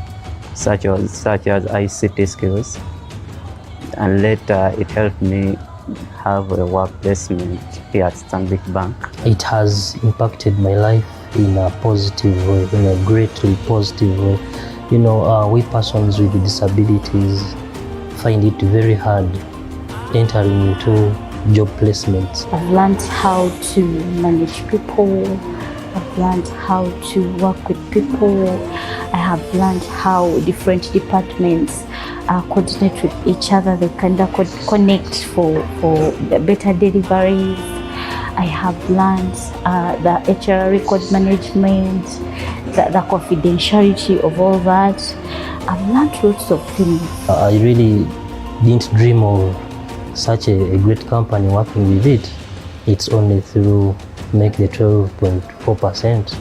such as ICT skills, and later it helped me have a work placement here at Stanbic Bank. It has impacted my life in a positive way, in a greatly positive way. You know, we persons with disabilities find it very hard entering into job placements. I've learned how to manage people. I've learned how to work with people. I have learned how different departments coordinate with each other. They kind of connect for better deliveries. I have learned the HR record management, the confidentiality of all that. I've learned lots of things. I really didn't dream of such a great company working with it. It's only through Make the 12.4%.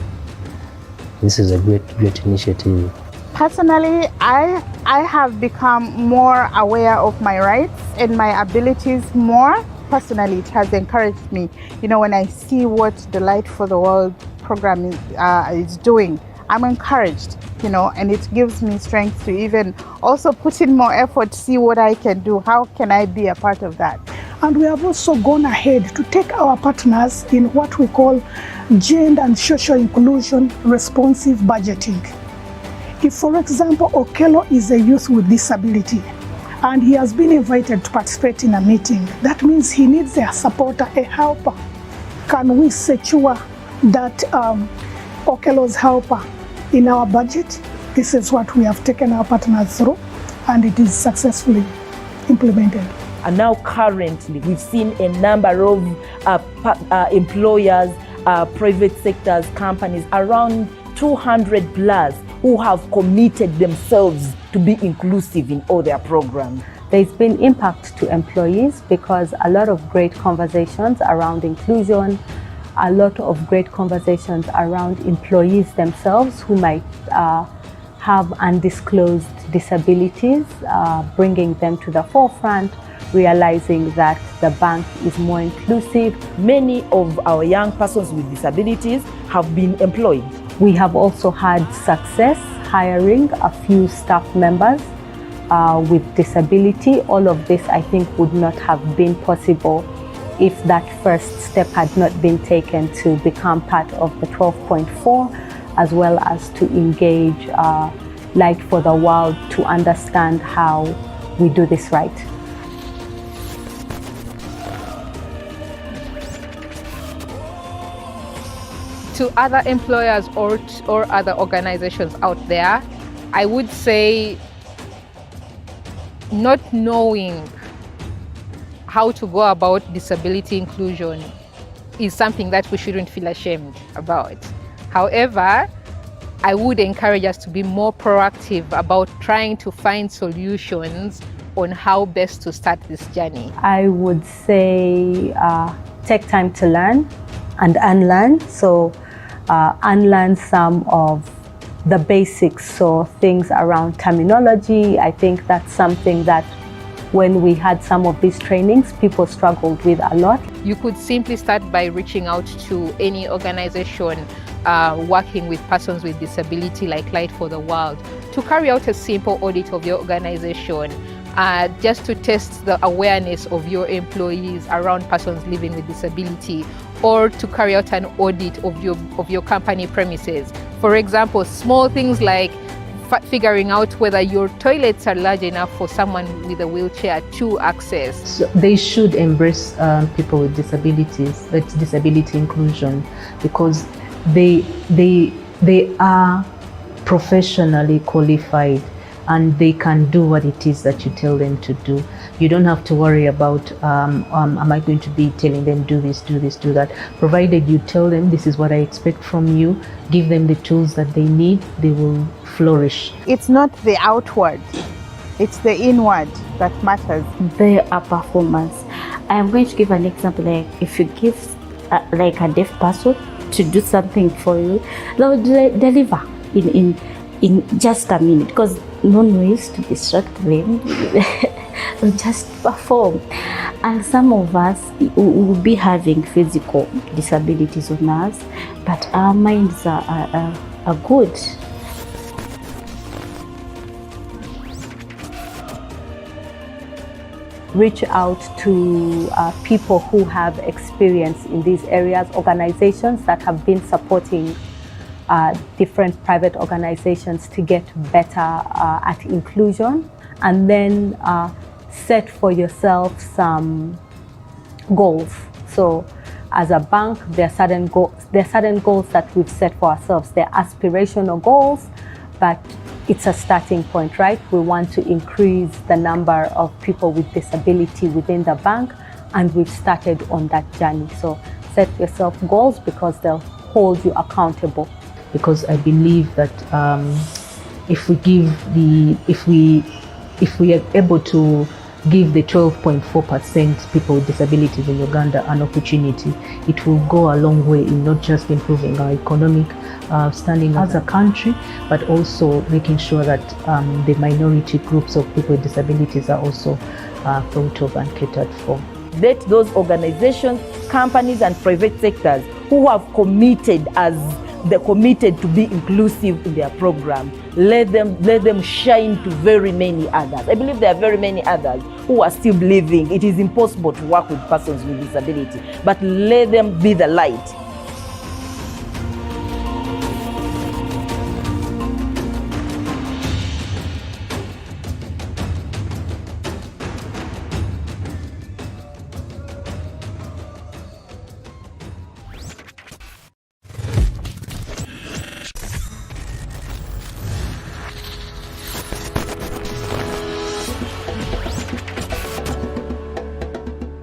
This is a great initiative. Personally, I have become more aware of my rights and my abilities more. Personally, it has encouraged me. You know, when I see what the Light for the World program is doing, I'm encouraged, you know, and it gives me strength to even also put in more effort, see what I can do. How can I be a part of that? And we have also gone ahead to take our partners in what we call gender and social inclusion responsive budgeting. If, for example, Okello is a youth with disability and he has been invited to participate in a meeting, that means he needs a supporter, a helper. Can we secure that Okello's helper in our budget? This is what we have taken our partners through, and it is successfully implemented. And now currently, we've seen a number of employers, private sectors, companies, around 200 plus, who have committed themselves to be inclusive in all their programs. There's been impact to employees because a lot of great conversations around inclusion, a lot of great conversations around employees themselves who might have undisclosed disabilities, bringing them to the forefront, realizing that the bank is more inclusive. Many of our young persons with disabilities have been employed. We have also had success hiring a few staff members with disability. All of this, I think, would not have been possible if that first step had not been taken to become part of the 12.4, as well as to engage Light for the World to understand how we do this right. To other employers or other organizations out there, I would say not knowing how to go about disability inclusion is something that we shouldn't feel ashamed about. However, I would encourage us to be more proactive about trying to find solutions on how best to start this journey. I would say take time to learn and unlearn. So unlearn some of the basics, so things around terminology. I think that's something that when we had some of these trainings, people struggled with a lot. You could simply start by reaching out to any organization working with persons with disability like Light for the World to carry out a simple audit of your organization, just to test the awareness of your employees around persons living with disability, or to carry out an audit of your company premises. For example, small things like figuring out whether your toilets are large enough for someone with a wheelchair to access. So they should embrace people with disabilities, that's disability inclusion, because they are professionally qualified and they can do what it is that you tell them to do. You don't have to worry about, am I going to be telling them do this, do that. Provided you tell them this is what I expect from you, give them the tools that they need, they will flourish. It's not the outward, it's the inward that matters. They are performers. I am going to give an example. Like if you give like a deaf person to do something for you, they will deliver in just a minute, because no noise to distract them. They'll just perform. And some of us will be having physical disabilities on us, but our minds are good. Reach out to people who have experience in these areas, organizations that have been supporting different private organizations to get better at inclusion, and then set for yourself some goals. So as a bank, there are certain goals that we've set for ourselves. They're aspirational goals, but it's a starting point, right? We want to increase the number of people with disability within the bank, and we've started on that journey. So set yourself goals because they'll hold you accountable. Because I believe that if we are able to give the 12.4% people with disabilities in Uganda an opportunity, it will go a long way in not just improving our economic standing as a country, but also making sure that the minority groups of people with disabilities are also thought of and catered for. Let those organizations, companies and private sectors who have committed to be inclusive in their program, let them shine to very many others. I believe there are very many others who are still believing it is impossible to work with persons with disability, but let them be the light.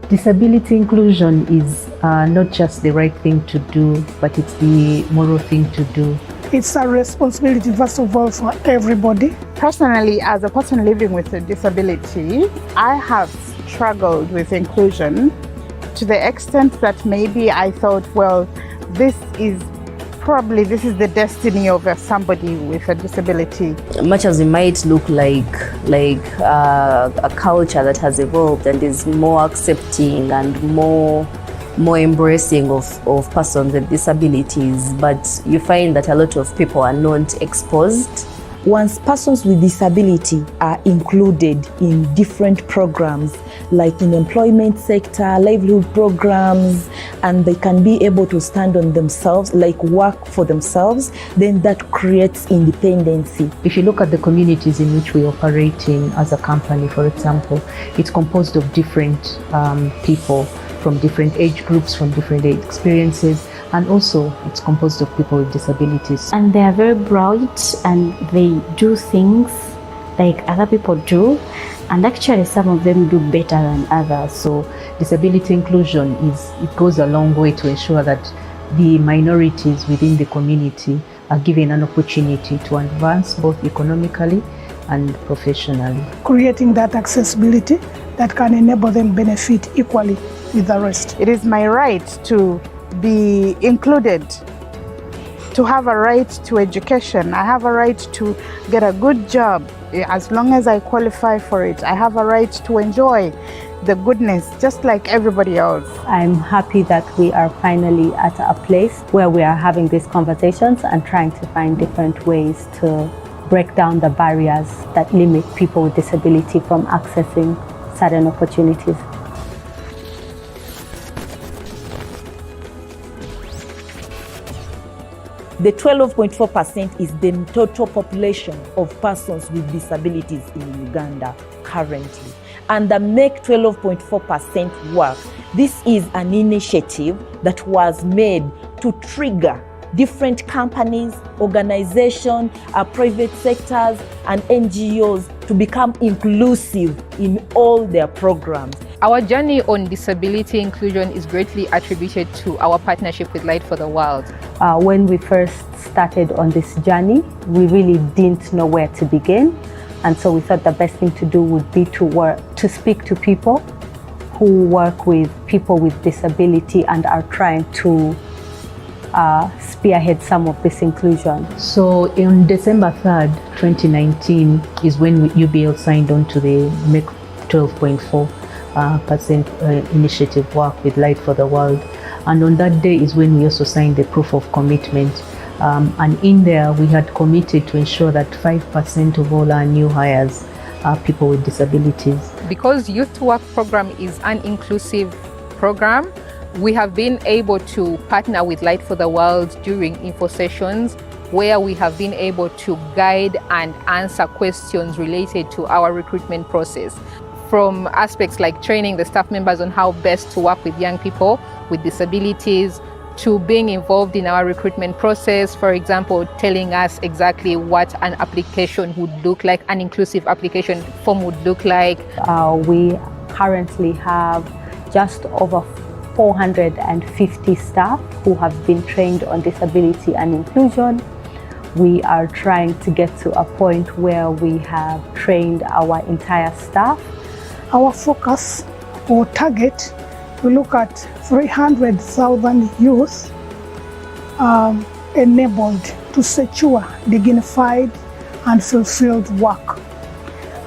Disability inclusion is not just the right thing to do, but it's the moral thing to do. It's a responsibility, first of all, for everybody. Personally, as a person living with a disability, I have struggled with inclusion to the extent that maybe I thought, well, this is the destiny of somebody with a disability. Much as it might look like a culture that has evolved and is more accepting and more embracing of persons with disabilities, but you find that a lot of people are not exposed. Once persons with disability are included in different programs, like in employment sector, livelihood programs, and they can be able to stand on themselves, like work for themselves, then that creates independency. If you look at the communities in which we operate in as a company, for example, it's composed of different people from different age groups, from different age experiences, and also it's composed of people with disabilities. And they are very bright and they do things like other people do, and actually some of them do better than others. So disability inclusion goes a long way to ensure that the minorities within the community are given an opportunity to advance both economically and professionally. Creating that accessibility that can enable them benefit equally with the rest. It is my right to be included, to have a right to education. I have a right to get a good job as long as I qualify for it. I have a right to enjoy the goodness just like everybody else. I'm happy that we are finally at a place where we are having these conversations and trying to find different ways to break down the barriers that limit people with disability from accessing certain opportunities. The 12.4% is the total population of persons with disabilities in Uganda currently. And the Make 12.4% work, this is an initiative that was made to trigger different companies, organizations, private sectors, and NGOs to become inclusive in all their programs. Our journey on disability inclusion is greatly attributed to our partnership with Light for the World. When we first started on this journey, we really didn't know where to begin. And so we thought the best thing to do would be to speak to people who work with people with disability and are trying to spearhead some of this inclusion. So on December 3rd, 2019 is when UBL signed on to the Make 12.4% initiative work with Light for the World. And on that day is when we also signed the proof of commitment. And in there, we had committed to ensure that 5% of all our new hires are people with disabilities. Because Youth to Work program is an inclusive program, we have been able to partner with Light for the World during info sessions where we have been able to guide and answer questions related to our recruitment process. From aspects like training the staff members on how best to work with young people with disabilities, to being involved in our recruitment process, for example, telling us exactly what an application would look like, an inclusive application form would look like. We currently have just over 450 staff who have been trained on disability and inclusion. We are trying to get to a point where we have trained our entire staff. Our focus or target, we look at 300,000 youth enabled to secure dignified and fulfilled work.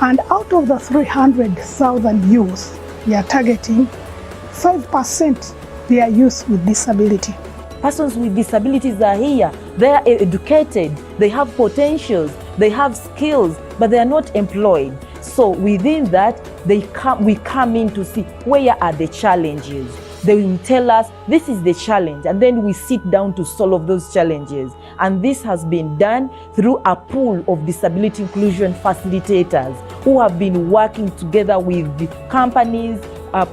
And out of the 300,000 youth we are targeting, 5% they are youth with disability. Persons with disabilities are here. They are educated, they have potentials, they have skills, but they are not employed. So within that, we come in to see where are the challenges. They will tell us this is the challenge, and then we sit down to solve those challenges. And this has been done through a pool of disability inclusion facilitators who have been working together with the companies,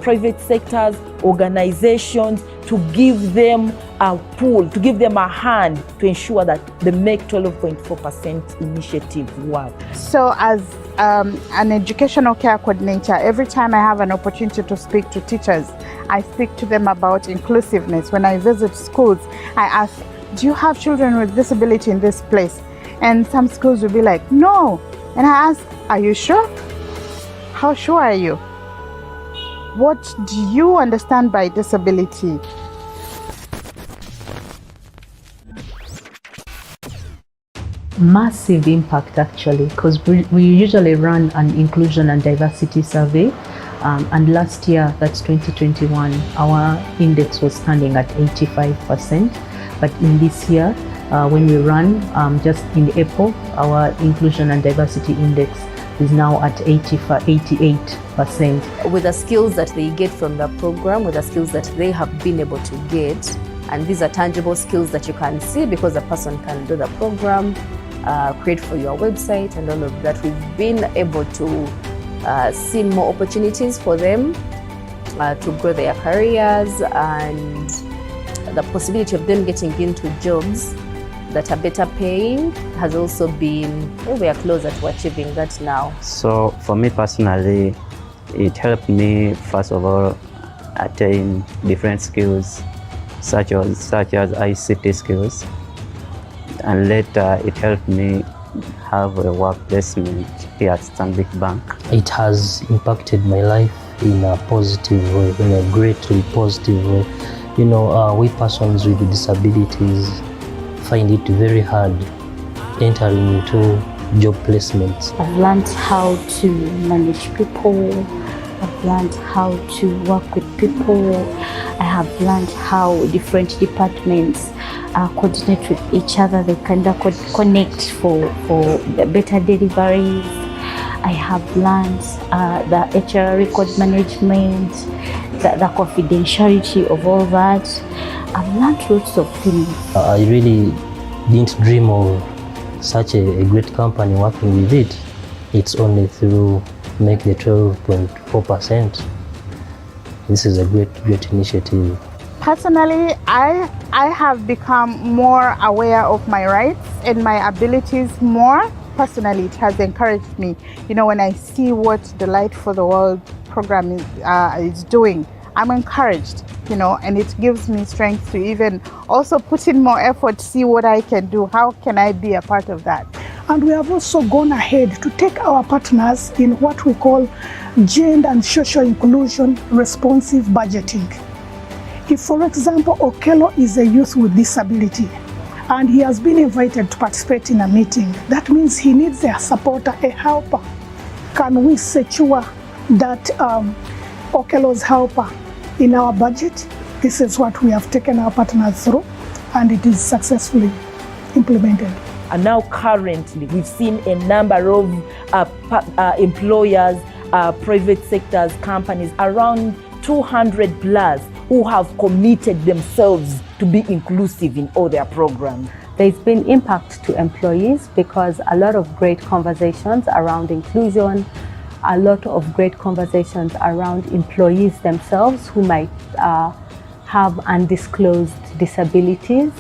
private sectors, organizations, to give them a pool, to give them a hand to ensure that the Make 12.4% initiative work. So as an educational care coordinator, every time I have an opportunity to speak to teachers, I speak to them about inclusiveness. When I visit schools, I ask, do you have children with disability in this place? And some schools will be like, no. And I ask, are you sure? How sure are you? What do you understand by disability? Massive impact, actually, because we usually run an inclusion and diversity survey, and last year, that's 2021, our index was standing at 85%, but in this year, when we run just in April, our inclusion and diversity index is now at 88%. With the skills that they get from the program, with the skills that they have been able to get, and these are tangible skills that you can see because a person can do the program, create for your website and all of that. We've been able to see more opportunities for them to grow their careers, and the possibility of them getting into jobs that are better paying has also been, we are closer to achieving that now. So for me personally, it helped me first of all attain different skills such as ICT skills, and later it helped me have a work placement here at Stanbic Bank. It has impacted my life in a positive way, in a greatly positive way. You know, we persons with disabilities find it very hard entering into job placements. I've learned how to manage people. I've learned how to work with people. I have learned how different departments coordinate with each other. They kind of connect for better deliveries. I have learned the HR record management, the confidentiality of all that. I've learned lots of things. I really didn't dream of such a great company working with it. It's only through Make the 12.4%. This is a great initiative. Personally, I have become more aware of my rights and my abilities more. Personally, it has encouraged me. You know, when I see what the Light for the World program is doing, I'm encouraged, you know, and it gives me strength to even also put in more effort, see what I can do. How can I be a part of that? And we have also gone ahead to take our partners in what we call gender and social inclusion responsive budgeting. If, for example, Okello is a youth with disability and he has been invited to participate in a meeting, that means he needs a supporter, a helper. Can we secure that Okello's helper in our budget? This is what we have taken our partners through, and it is successfully implemented. And now currently, we've seen a number of employers, private sectors, companies, around 200 plus, who have committed themselves to be inclusive in all their programs. There's been impact to employees because a lot of great conversations around inclusion, a lot of great conversations around employees themselves who might have undisclosed disabilities,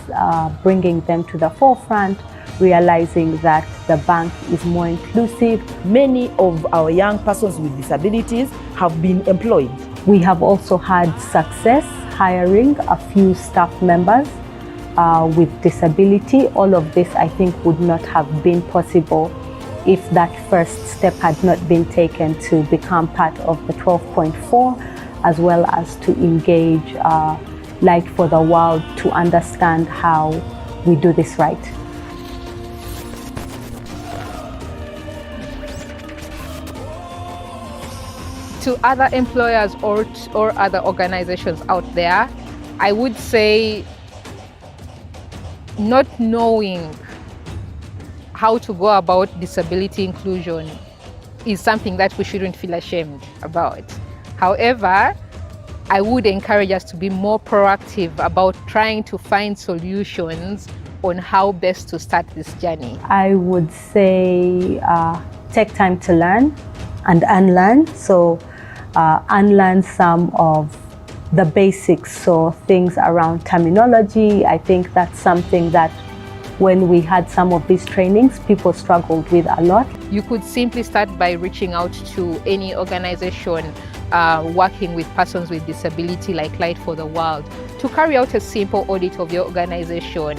bringing them to the forefront, realizing that the bank is more inclusive. Many of our young persons with disabilities have been employed. We have also had success hiring a few staff members with disability. All of this, I think, would not have been possible if that first step had not been taken to become part of the 12.4, as well as to engage Light for the World to understand how we do this right. To other employers or other organizations out there, I would say not knowing how to go about disability inclusion is something that we shouldn't feel ashamed about. However, I would encourage us to be more proactive about trying to find solutions on how best to start this journey. I would say take time to learn and unlearn. So unlearn some of the basics, so things around terminology. I think that's something that when we had some of these trainings, people struggled with a lot. You could simply start by reaching out to any organization working with persons with disability like Light for the World to carry out a simple audit of your organization,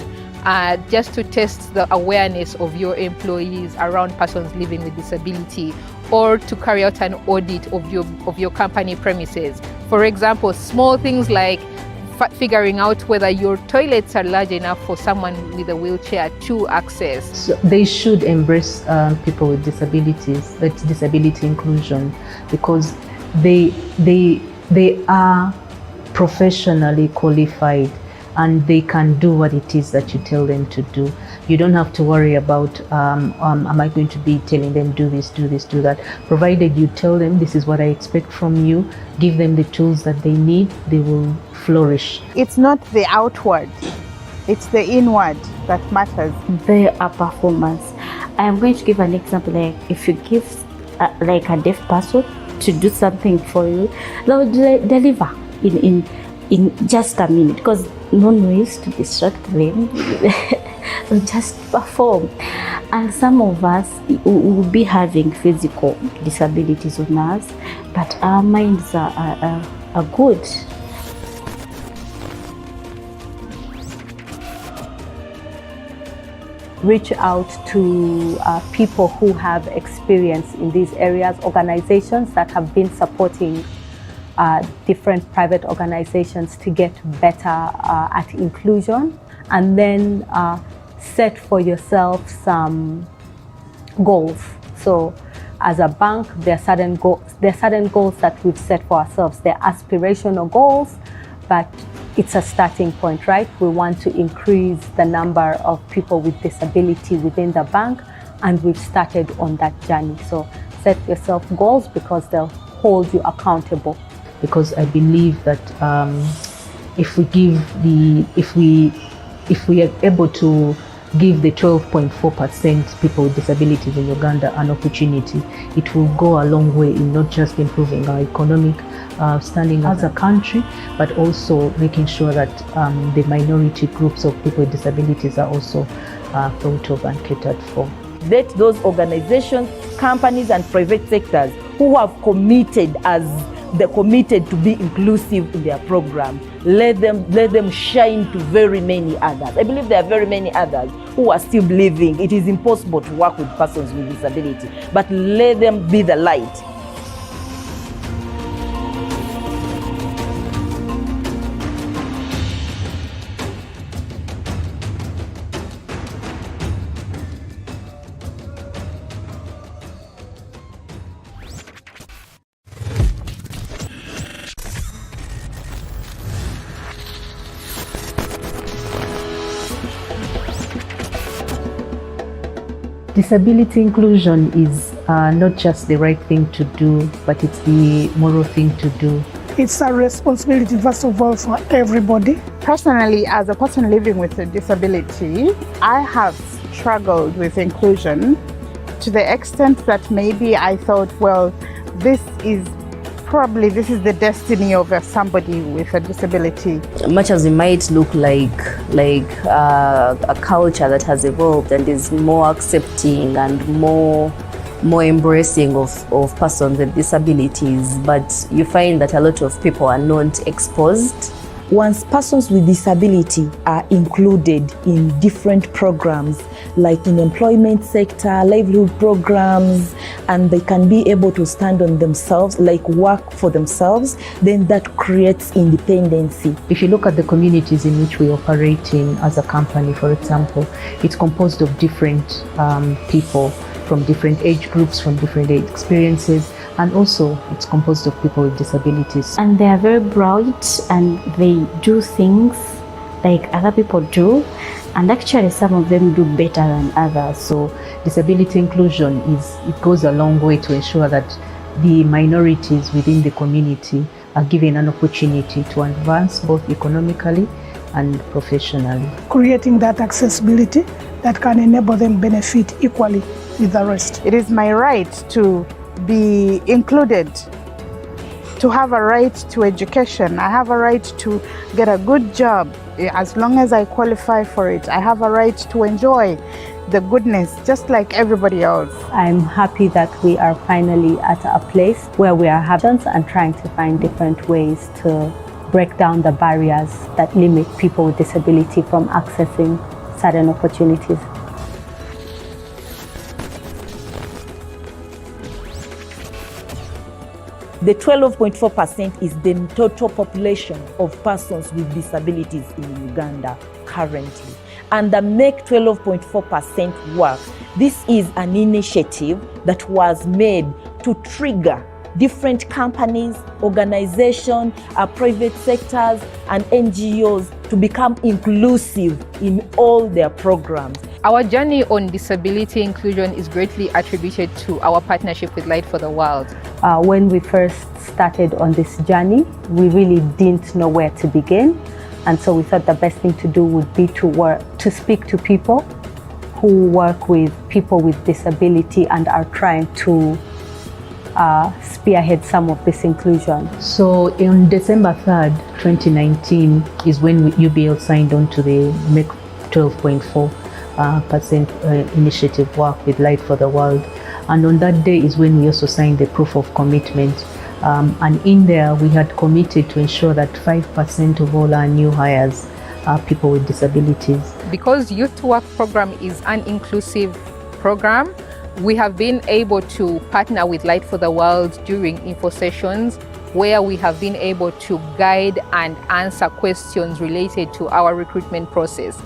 just to test the awareness of your employees around persons living with disability, or to carry out an audit of your company premises. For example, small things like figuring out whether your toilets are large enough for someone with a wheelchair to access. So they should embrace people with disabilities, that disability inclusion, because they are professionally qualified and they can do what it is that you tell them to do. You don't have to worry about, am I going to be telling them do this, do that. Provided you tell them this is what I expect from you, give them the tools that they need, they will flourish. It's not the outward, it's the inward that matters. They are performers. I am going to give an example. Like if you give like a deaf person to do something for you, they will deliver in just a minute, because no noise to distract them. They'll just perform. And some of us will be having physical disabilities on us, but our minds are good. Reach out to people who have experience in these areas, organizations that have been supporting different private organizations to get better at inclusion, and then set for yourself some goals. So as a bank, there are certain goals that we've set for ourselves. They're aspirational goals, but it's a starting point, right? We want to increase the number of people with disability within the bank, and we've started on that journey. So set yourself goals because they'll hold you accountable. Because I believe that if we are able to give the 12.4% people with disabilities in Uganda an opportunity, it will go a long way in not just improving our economic standing as a country, but also making sure that the minority groups of people with disabilities are also thought of and catered for. Let those organizations, companies and private sectors who have committed to be inclusive in their program, let them shine to very many others. I believe there are very many others who are still believing it is impossible to work with persons with disability, but let them be the light. Disability inclusion is not just the right thing to do, but it's the moral thing to do. It's a responsibility, first of all, for everybody. Personally, as a person living with a disability, I have struggled with inclusion to the extent that maybe I thought, well, this is the destiny of somebody with a disability. Much as it might look like a culture that has evolved and is more accepting and more embracing of persons with disabilities, but you find that a lot of people are not exposed. Once persons with disability are included in different programs, like in employment sector, livelihood programs, and they can be able to stand on themselves, like work for themselves, then that creates independency. If you look at the communities in which we operate in as a company, for example, it's composed of different people from different age groups, from different age experiences, and also it's composed of people with disabilities. And they are very bright and they do things like other people do, and actually some of them do better than others. So disability inclusion it goes a long way to ensure that the minorities within the community are given an opportunity to advance both economically and professionally. Creating that accessibility that can enable them benefit equally with the rest. It is my right to be included, to have a right to education. I have a right to get a good job as long as I qualify for it. I have a right to enjoy the goodness just like everybody else. I'm happy that we are finally at a place where we are having and trying to find different ways to break down the barriers that limit people with disability from accessing certain opportunities. The 12.4% is the total population of persons with disabilities in Uganda currently. And the Make 12.4% work, this is an initiative that was made to trigger different companies, organizations, private sectors, and NGOs to become inclusive in all their programs. Our journey on disability inclusion is greatly attributed to our partnership with Light for the World. When we first started on this journey, we really didn't know where to begin. And so we thought the best thing to do would be to speak to people who work with people with disability and are trying to spearhead some of this inclusion. So on December 3rd, 2019 is when UBL signed on to the Make 12.4% initiative work with Light for the World. And on that day is when we also signed the proof of commitment. And in there, we had committed to ensure that 5% of all our new hires are people with disabilities. Because Youth to Work program is an inclusive program, we have been able to partner with Light for the World during info sessions where we have been able to guide and answer questions related to our recruitment process.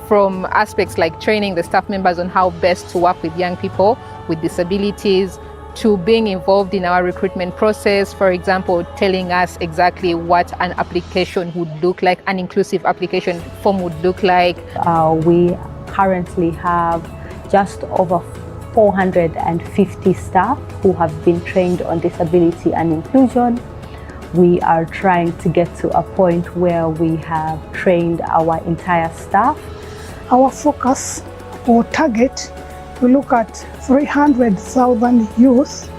From aspects like training the staff members on how best to work with young people with disabilities, to being involved in our recruitment process, for example, telling us exactly what an application would look like, an inclusive application form would look like. We currently have just over 450 staff who have been trained on disability and inclusion. We are trying to get to a point where we have trained our entire staff. Our focus or target, we look at 300,000 youth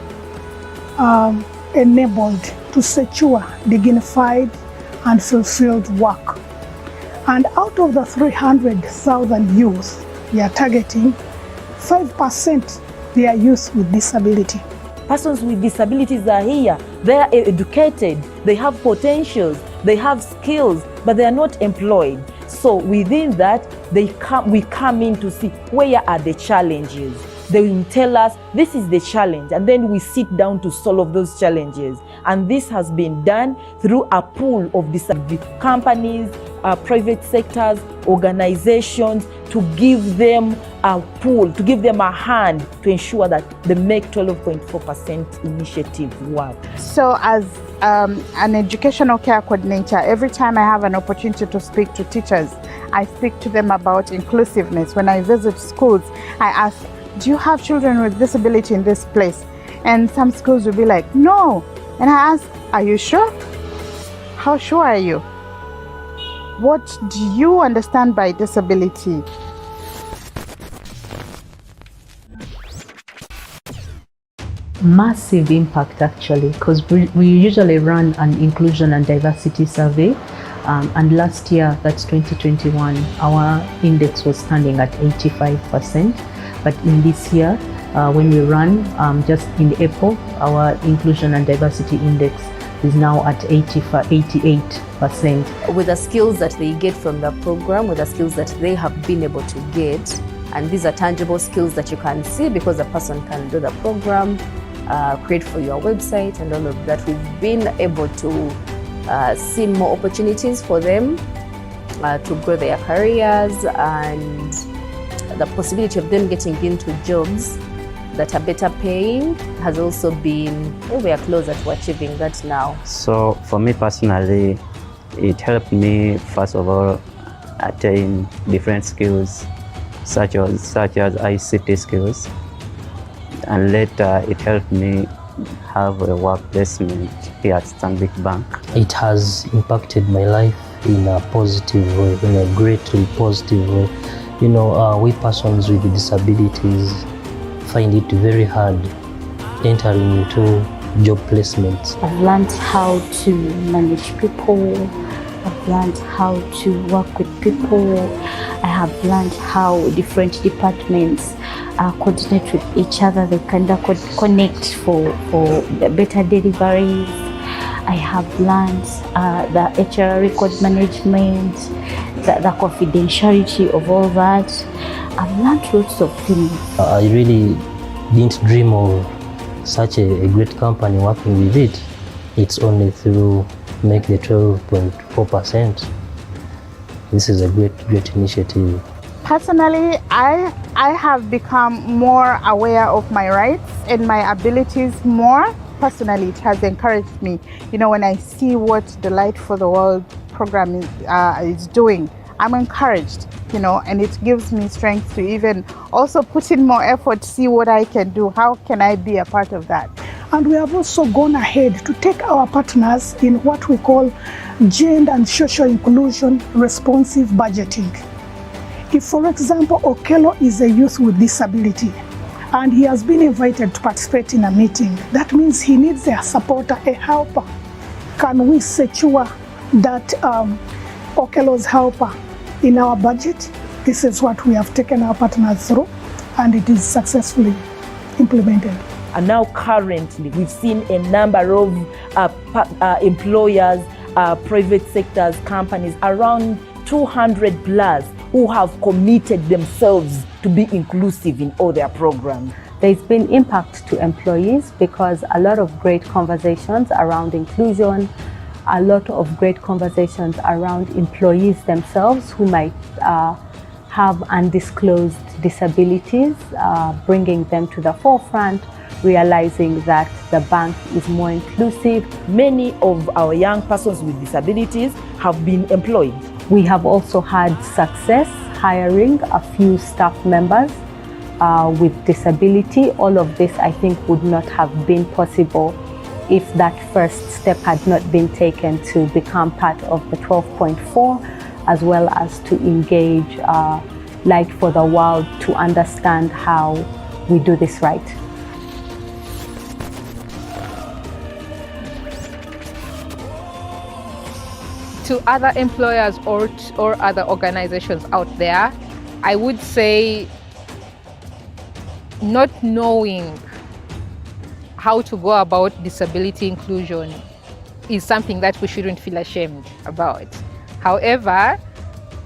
enabled to secure dignified and fulfilled work. And out of the 300,000 youth we are targeting, 5% they are youth with disability. Persons with disabilities are here. They are educated, they have potentials, they have skills, but they are not employed. So within that, we come in to see where are the challenges. They will tell us this is the challenge, and then we sit down to solve those challenges. And this has been done through a pool of disability companies, private sectors, organizations, to give them a pool, to give them a hand to ensure that the Make 12.4% initiative works. So as an educational care coordinator, every time I have an opportunity to speak to teachers, I speak to them about inclusiveness. When I visit schools, I ask, do you have children with disability in this place? And some schools will be like, no. And I ask, are you sure? How sure are you? What do you understand by disability? Massive impact actually, because we usually run an inclusion and diversity survey, and last year, that's 2021, our index was standing at 85%, but in this year, when we run just in April, our inclusion and diversity index is now at 88%. With the skills that they get from the program, with the skills that they have been able to get, And these are tangible skills that you can see because the person can do the program, create for your website and all of that. We've been able to see more opportunities for them to grow their careers, and the possibility of them getting into jobs that are better paying has also been, we are closer to achieving that now. So for me personally, it helped me first of all attain different skills such as ICT skills, and later it helped me have a work placement here at Stanbic Bank. It has impacted my life in a positive way, in a greatly positive way. You know, we persons with disabilities find it very hard entering into job placements. I've learned how to manage people. I've learned how to work with people. I have learned how different departments coordinate with each other. They kind of connect for better deliveries. I have learned the HR record management, the confidentiality of all that. I've learned lots of things. I really didn't dream of such a great company working with it. It's only through Make the 12.4%. This is a great initiative. Personally, I have become more aware of my rights and my abilities more. Personally, it has encouraged me. You know, when I see what the Light for the World program is doing, I'm encouraged, you know, and it gives me strength to even also put in more effort, see what I can do. How can I be a part of that? And we have also gone ahead to take our partners in what we call gender and social inclusion responsive budgeting. If, for example, Okello is a youth with disability and he has been invited to participate in a meeting, that means he needs a supporter, a helper. Can we secure that Okello's helper in our budget? This is what we have taken our partners through, and it is successfully implemented. And now currently, we've seen a number of employers, private sectors, companies, around 200 plus, who have committed themselves to be inclusive in all their programs. There's been impact to employees because a lot of great conversations around inclusion, a lot of great conversations around employees themselves who might have undisclosed disabilities, bringing them to the forefront, realizing that the bank is more inclusive. Many of our young persons with disabilities have been employed. We have also had success hiring a few staff members with disability. All of this, I think, would not have been possible if that first step had not been taken to become part of the 12.4, as well as to engage Light for the World to understand how we do this right. To other employers or other organizations out there, I would say not knowing how to go about disability inclusion is something that we shouldn't feel ashamed about. However,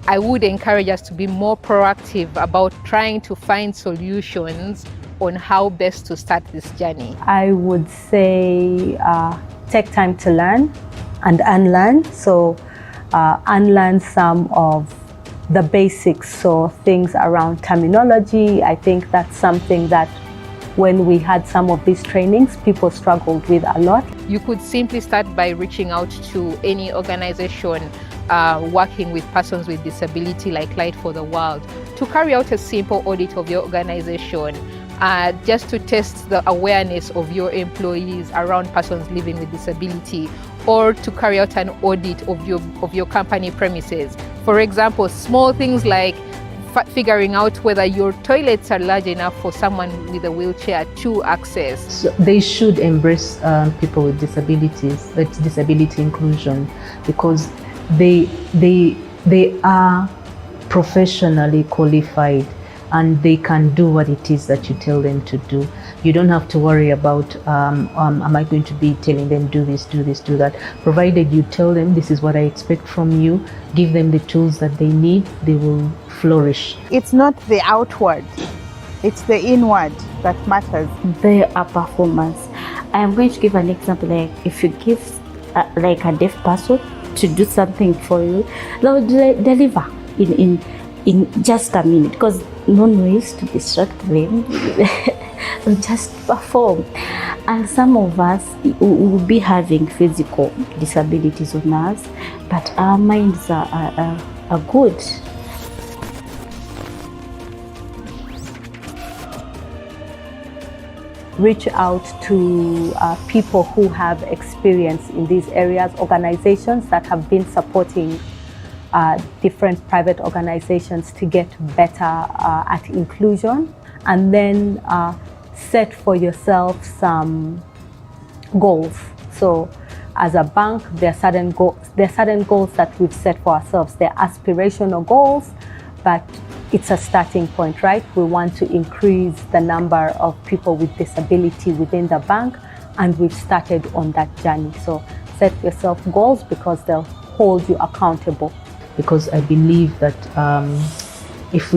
I would encourage us to be more proactive about trying to find solutions on how best to start this journey. I would say take time to learn and unlearn. So unlearn some of the basics, so things around terminology. I think that's something that when we had some of these trainings, people struggled with a lot. You could simply start by reaching out to any organization working with persons with disability like Light for the World to carry out a simple audit of your organization, just to test the awareness of your employees around persons living with disability, or to carry out an audit of your company premises. For example, small things like figuring out whether your toilets are large enough for someone with a wheelchair to access. So they should embrace people with disabilities, disability inclusion, because they are professionally qualified and they can do what it is that you tell them to do. You don't have to worry about, am I going to be telling them do this, do this, do that. Provided you tell them this is what I expect from you, give them the tools that they need, they will flourish. It's not the outward, it's the inward that matters. Their performance. I am going to give an example. Like if you give like a deaf person to do something for you, they'll deliver in just a minute, because no noise to distract them. They'll just perform. And some of us will be having physical disabilities on us, but our minds are good. Reach out to people who have experience in these areas, organizations that have been supporting different private organizations to get better at inclusion, and then set for yourself some goals. So as a bank, there are certain goals that we've set for ourselves. They're aspirational goals, but it's a starting point, right? We want to increase the number of people with disability within the bank, and we've started on that journey. So set yourself goals because they'll hold you accountable. Because I believe that if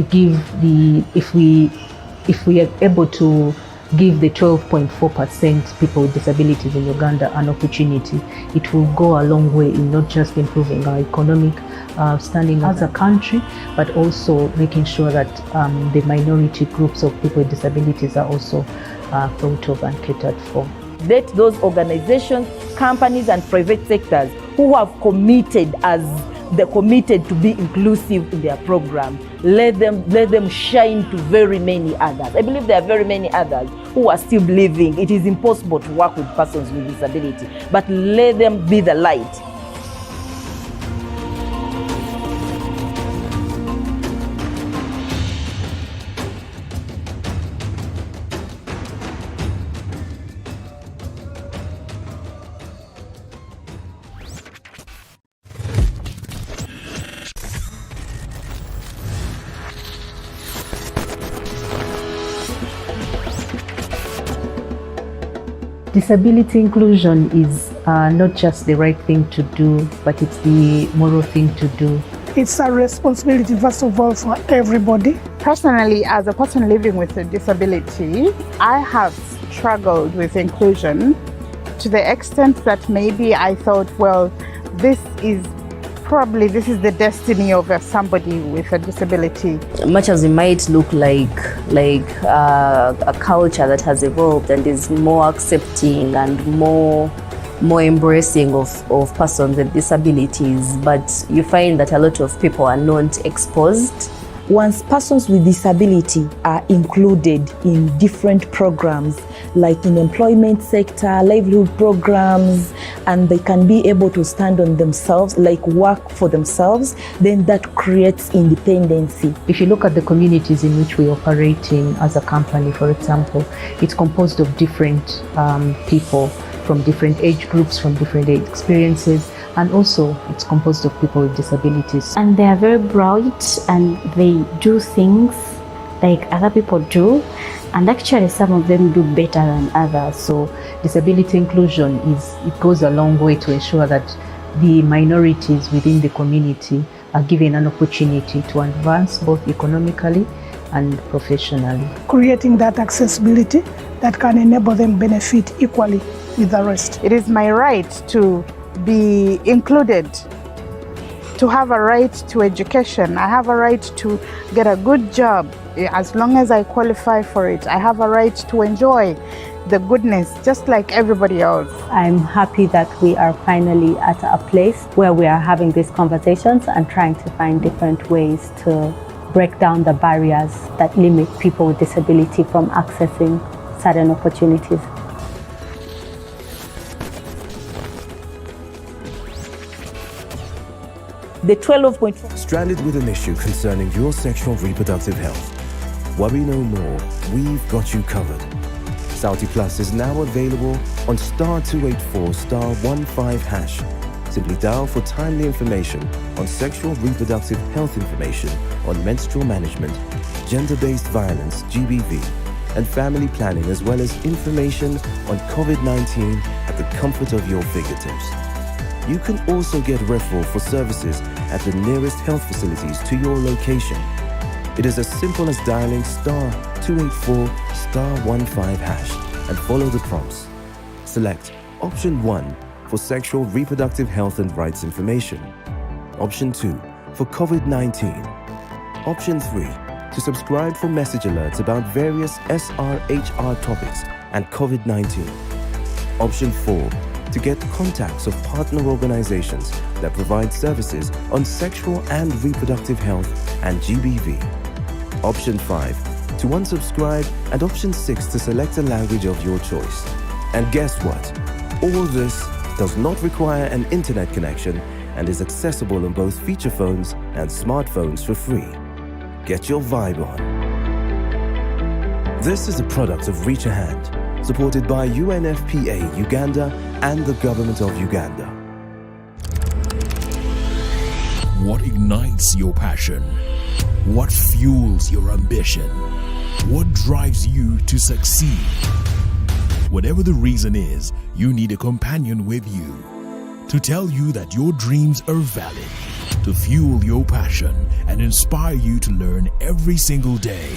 we are able to give the 12.4% people with disabilities in Uganda an opportunity, it will go a long way in not just improving our economic standing as a country, but also making sure that the minority groups of people with disabilities are also thought of and catered for. Let those organizations, companies and private sectors who have committed to be inclusive in their program, let them shine to very many others. I believe there are very many others who are still believing it is impossible to work with persons with disability, but let them be the light. Disability inclusion is not just the right thing to do, but it's the moral thing to do. It's a responsibility, first of all, for everybody. Personally, as a person living with a disability, I have struggled with inclusion to the extent that maybe I thought, well, this is the destiny of somebody with a disability. Much as it might look like a culture that has evolved and is more accepting and more embracing of persons with disabilities, but you find that a lot of people are not exposed. Once persons with disability are included in different programs, like in employment sector, livelihood programs, and they can be able to stand on themselves, like work for themselves, then that creates independency. If you look at the communities in which we operate in as a company, for example, it's composed of different people from different age groups, from different age experiences, and also it's composed of people with disabilities. And they are very bright and they do things like other people do, and actually some of them do better than others. So disability inclusion goes a long way to ensure that the minorities within the community are given an opportunity to advance both economically and professionally. Creating that accessibility that can enable them benefit equally with the rest. It is my right to be included, to have a right to education. I have a right to get a good job as long as I qualify for it. I have a right to enjoy the goodness just like everybody else. I'm happy that we are finally at a place where we are having these conversations and trying to find different ways to break down the barriers that limit people with disability from accessing certain opportunities. The 12.4. Stranded with an issue concerning your sexual and reproductive health? Worry no more, we've got you covered. Salty Plus is now available on *284*15#. Simply dial for timely information on sexual and reproductive health information on menstrual management gender-based violence, GBV, and family planning, as well as information on COVID-19 at the comfort of your fingertips. You can also get referral for services at the nearest health facilities to your location. It is as simple as dialing *284*15# and follow the prompts. Select option 1 for sexual reproductive health and rights information. Option 2 for COVID-19. Option 3 to subscribe for message alerts about various SRHR topics and COVID-19. Option 4 to get contacts of partner organizations that provide services on sexual and reproductive health and GBV. Option 5 to unsubscribe, and option 6 to select a language of your choice. And guess what? All this does not require an internet connection and is accessible on both feature phones and smartphones for free. Get your vibe on. This is a product of Reach a Hand, supported by UNFPA Uganda and the government of Uganda. What ignites your passion? What fuels your ambition? What drives you to succeed? Whatever the reason is, you need a companion with you to tell you that your dreams are valid, to fuel your passion and inspire you to learn every single day.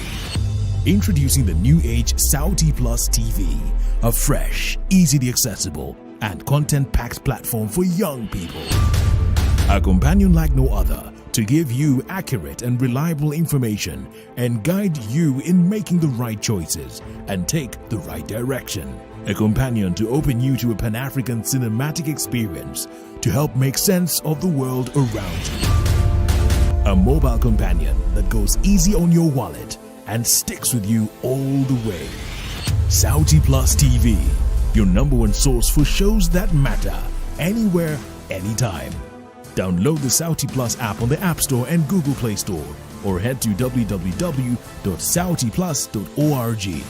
Introducing the new age Sauti Plus TV, a fresh, easily accessible, and content-packed platform for young people. A companion like no other to give you accurate and reliable information and guide you in making the right choices and take the right direction. A companion to open you to a Pan-African cinematic experience to help make sense of the world around you. A mobile companion that goes easy on your wallet and sticks with you all the way. Sauti Plus TV, your #1 source for shows that matter, anywhere, anytime. Download the Sauti Plus app on the App Store and Google Play Store, or head to www.sautiplus.org.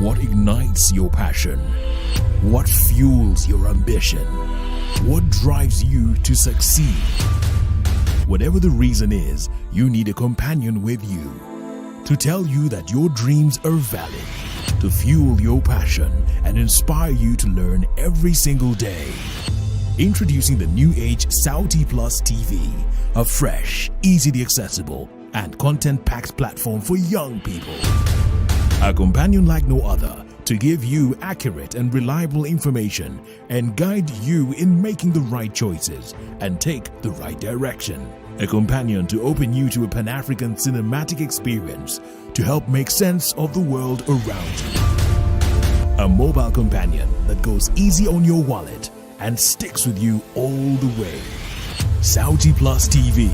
What ignites your passion? What fuels your ambition? What drives you to succeed? Whatever the reason is, you need a companion with you to tell you that your dreams are valid, to fuel your passion and inspire you to learn every single day. Introducing the new age Sauti Plus TV, a fresh, easily accessible, and content-packed platform for young people. A companion like no other to give you accurate and reliable information and guide you in making the right choices and take the right direction. A companion to open you to a Pan-African cinematic experience to help make sense of the world around you. A mobile companion that goes easy on your wallet and sticks with you all the way. Sauti Plus TV,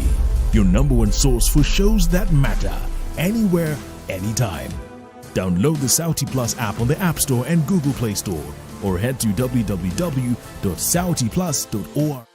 your #1 source for shows that matter, anywhere, anytime. Download the Sauti Plus app on the App Store and Google Play Store, or head to www.sautiplus.org.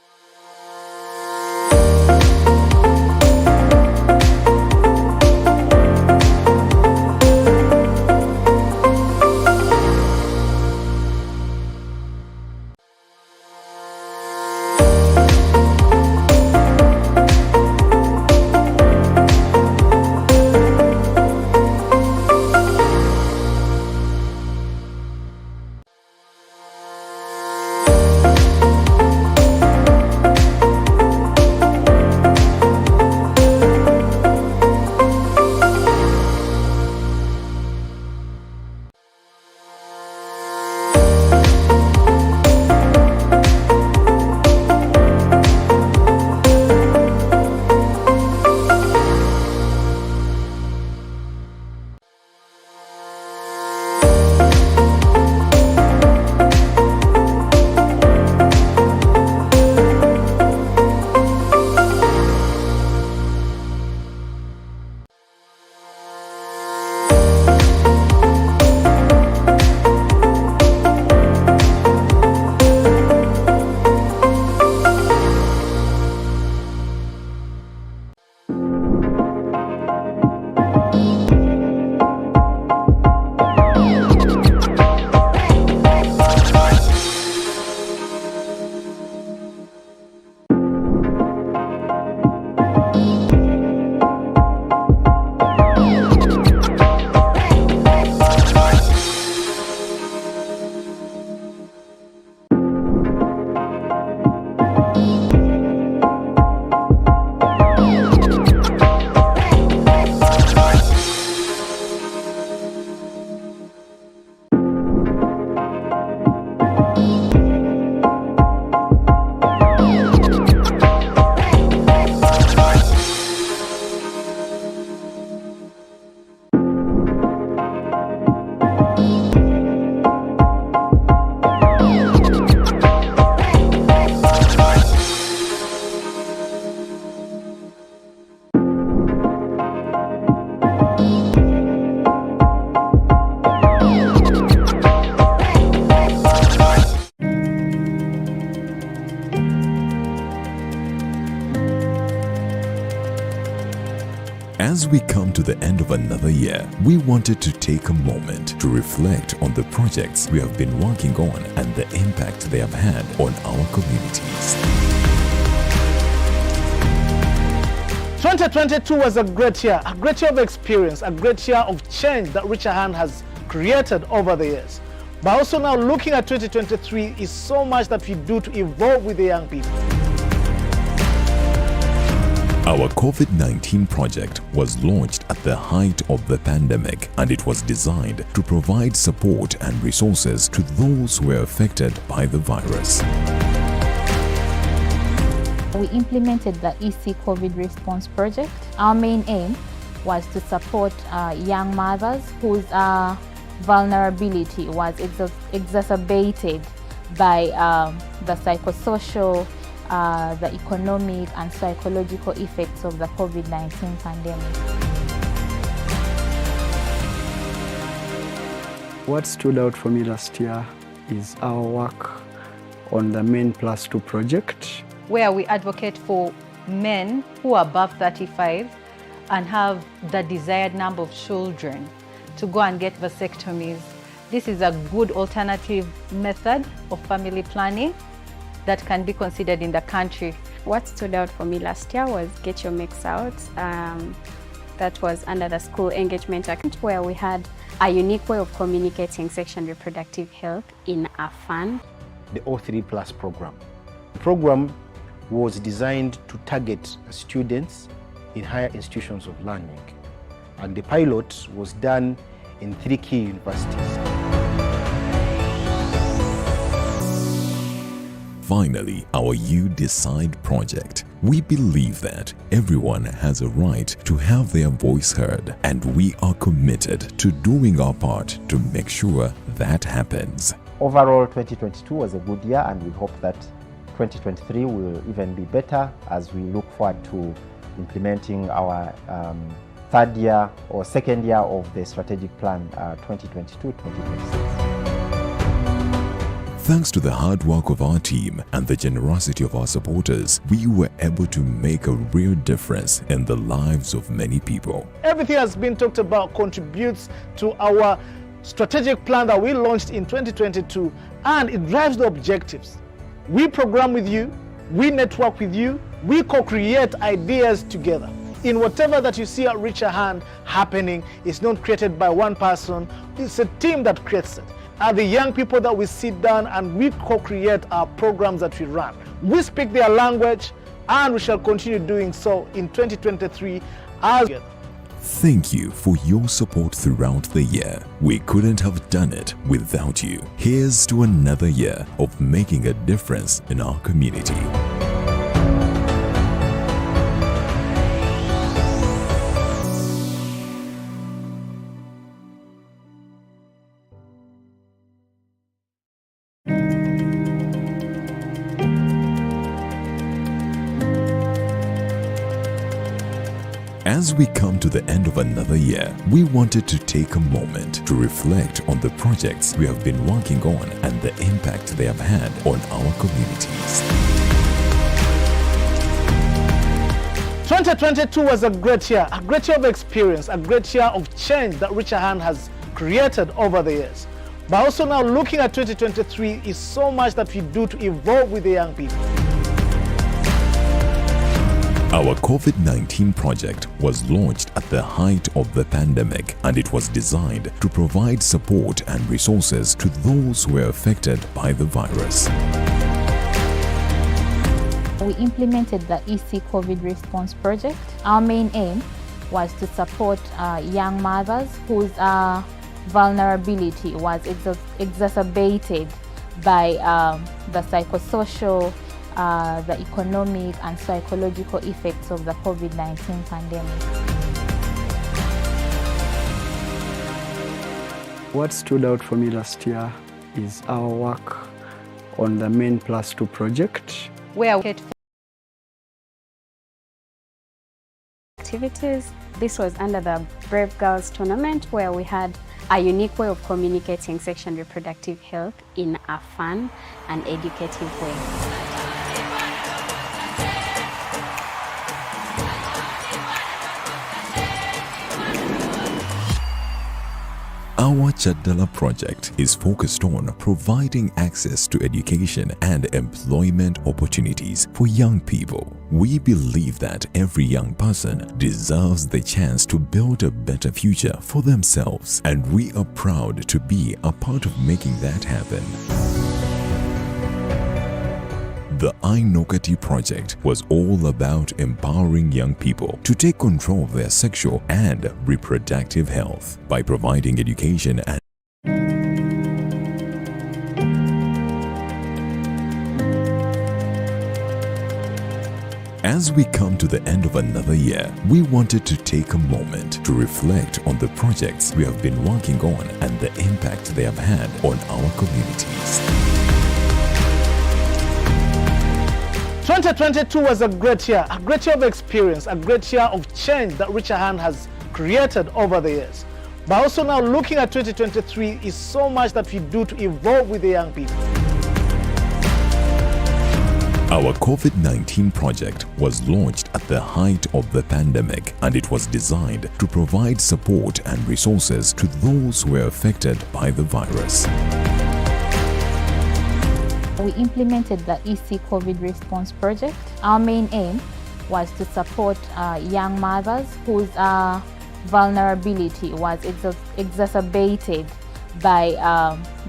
As we come to the end of another year, we wanted to take a moment to reflect on the projects we have been working on and the impact they have had on our communities. 2022 was a great year of experience, a great year of change that Richer Hand has created over the years. But also now looking at 2023 is so much that we do to evolve with the young people. Our COVID-19 project was launched at the height of the pandemic, and it was designed to provide support and resources to those who were affected by the virus. We implemented the EC COVID Response Project. Our main aim was to support young mothers whose vulnerability was exacerbated by the psychosocial, the economic and psychological effects of the COVID-19 pandemic. What stood out for me last year is our work on the Men Plus 2 project, where we advocate for men who are above 35 and have the desired number of children to go and get vasectomies. This is a good alternative method of family planning that can be considered in the country. What stood out for me last year was Get Your Mix Out. That was under the school engagement account, where we had a unique way of communicating sexual and reproductive health in a fun. The O3 Plus program. The program was designed to target students in higher institutions of learning, and the pilot was done in 3 key universities. Finally, our You Decide project. We believe that everyone has a right to have their voice heard, and we are committed to doing our part to make sure that happens. Overall, 2022 was a good year, and we hope that 2023 will even be better as we look forward to implementing our third year or second year of the strategic plan 2022-2026. Thanks to the hard work of our team and the generosity of our supporters, we were able to make a real difference in the lives of many people. Everything has been talked about contributes to our strategic plan that we launched in 2022, and it drives the objectives. We program with you, we network with you, we co-create ideas together. In whatever that you see at Richer Hand happening, it's not created by one person, it's a team that creates it. Are the young people that we sit down and we co-create our programs that we run. We speak their language, and we shall continue doing so in 2023 as together. Thank you for your support throughout the year. We couldn't have done it without you. Here's to another year of making a difference in our community. As we come to the end of another year, we wanted to take a moment to reflect on the projects we have been working on and the impact they have had on our communities. 2022 was a great year of experience, a great year of change that Richer Hand has created over the years. But also now looking at 2023 is so much that we do to evolve with the young people. Our COVID-19 project was launched at the height of the pandemic, and it was designed to provide support and resources to those who were affected by the virus. We implemented the EC COVID Response Project. Our main aim was to support young mothers whose vulnerability was exacerbated by the psychosocial, the economic and psychological effects of the COVID-19 pandemic. What stood out for me last year is our work on the Men Plus 2 project, where we activities. This was under the Brave Girls tournament, where we had a unique way of communicating sexual and reproductive health in a fun and educative way. Our Chadala project is focused on providing access to education and employment opportunities for young people. We believe that every young person deserves the chance to build a better future for themselves, and we are proud to be a part of making that happen. The iNokati project was all about empowering young people to take control of their sexual and reproductive health by providing education and As we come to the end of another year, we wanted to take a moment to reflect on the projects we have been working on and the impact they have had on our communities. 2022 was a great year of experience, a great year of change that Richer Hand has created over the years. But also now looking at 2023 is so much that we do to evolve with the young people. Our COVID-19 project was launched at the height of the pandemic, and it was designed to provide support and resources to those who were affected by the virus. We implemented the EC COVID Response Project. Our main aim was to support young mothers whose vulnerability was exacerbated by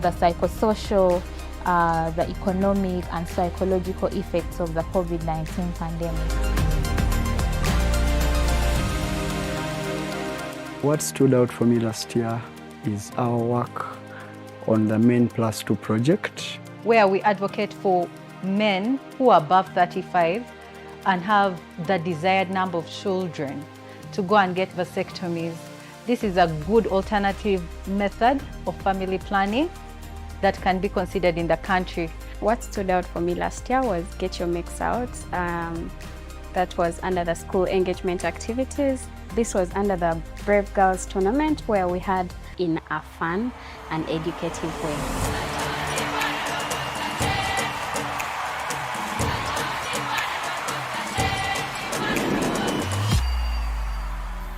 the psychosocial, the economic and psychological effects of the COVID-19 pandemic. What stood out for me last year is our work on the Men Plus 2 project, where we advocate for men who are above 35 and have the desired number of children to go and get vasectomies. This is a good alternative method of family planning that can be considered in the country. What stood out for me last year was Get Your Mix Out. That was under the school engagement activities. This was under the Brave Girls tournament, where we had in a fun and educative way.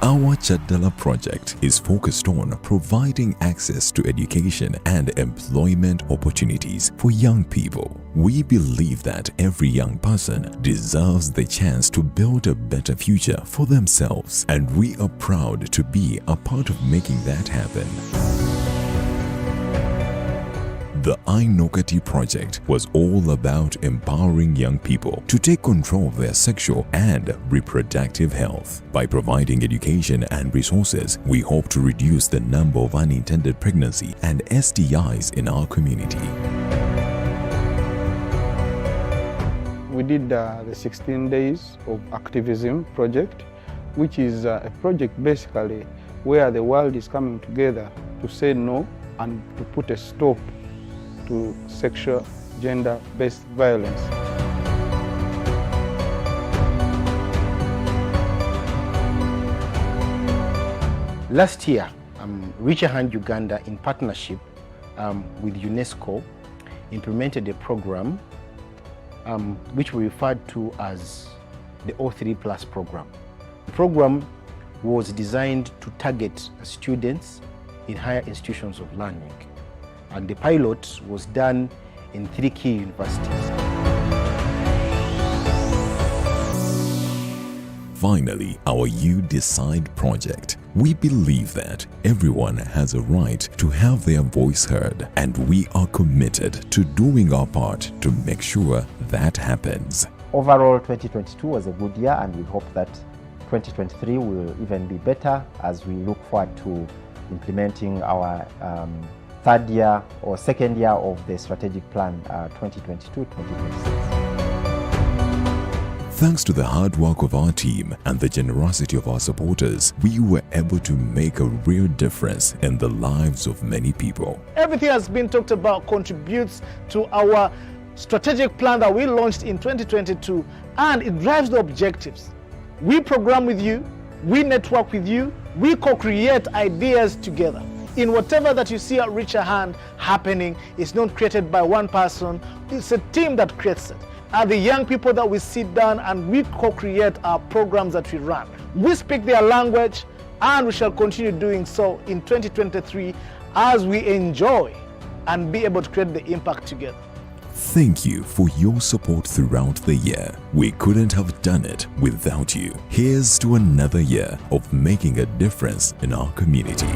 Our Chadala project is focused on providing access to education and employment opportunities for young people. We believe that every young person deserves the chance to build a better future for themselves, and we are proud to be a part of making that happen. The iNokati project was all about empowering young people to take control of their sexual and reproductive health. By providing education and resources, we hope to reduce the number of unintended pregnancy and STIs in our community. We did the 16 days of activism project, which is a project basically where the world is coming together to say no and to put a stop to sexual, gender-based violence. Last year, Richer Hand Uganda, in partnership with UNESCO, implemented a program which we referred to as the O3+ program. The program was designed to target students in higher institutions of learning, and the pilot was done in 3 key universities. Finally, our You Decide project. We believe that everyone has a right to have their voice heard, and we are committed to doing our part to make sure that happens. Overall, 2022 was a good year, and we hope that 2023 will even be better as we look forward to implementing our third year or second year of the strategic plan 2022-2026. Thanks to the hard work of our team and the generosity of our supporters, we were able to make a real difference in the lives of many people. Everything has been talked about contributes to our strategic plan that we launched in 2022, and it drives the objectives. We program with you, we network with you, we co-create ideas together. In whatever that you see at Richer Hand happening, it's not created by one person, it's a team that creates it. Are the young people that we sit down and we co-create our programs that we run. We speak their language, and we shall continue doing so in 2023 as we enjoy and be able to create the impact together. Thank you for your support throughout the year. We couldn't have done it without you. Here's to another year of making a difference in our community.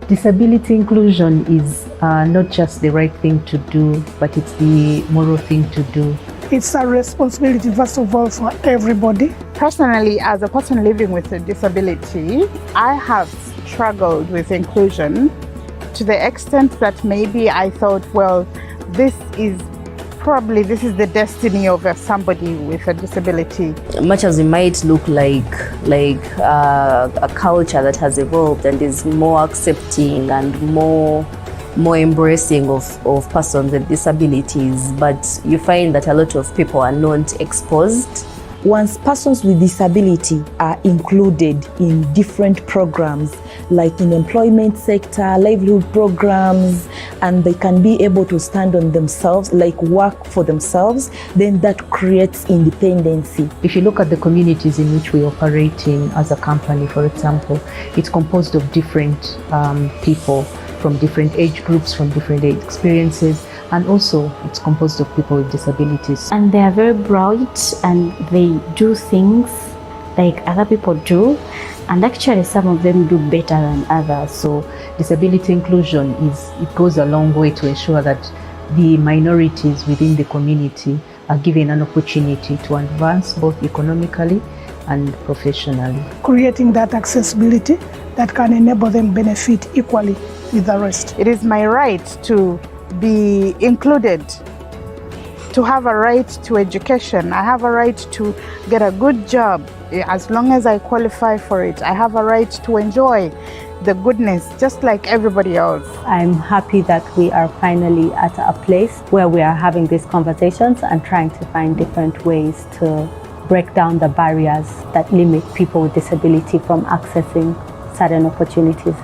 Disability inclusion is not just the right thing to do, but it's the moral thing to do. It's a responsibility, first of all, for everybody. Personally, as a person living with a disability, I have struggled with inclusion to the extent that maybe I thought, well, this is the destiny of somebody with a disability. Much as it might look like a culture that has evolved and is more accepting and more embracing of persons with disabilities, but you find that a lot of people are not exposed. Once persons with disability are included in different programs, like in employment sector, livelihood programs, and they can be able to stand on themselves, like work for themselves, then that creates independency. If you look at the communities in which we operate in as a company, for example, it's composed of different people from different age groups, from different age experiences, and also it's composed of people with disabilities. And they are very bright and they do things like other people do, and actually some of them do better than others. So disability inclusion it goes a long way to ensure that the minorities within the community are given an opportunity to advance both economically and professionally. Creating that accessibility that can enable them benefit equally with the rest. It is my right to be included, to have a right to education. I have a right to get a good job as long as I qualify for it. I have a right to enjoy the goodness just like everybody else. I'm happy that we are finally at a place where we are having these conversations and trying to find different ways to break down the barriers that limit people with disability from accessing certain opportunities.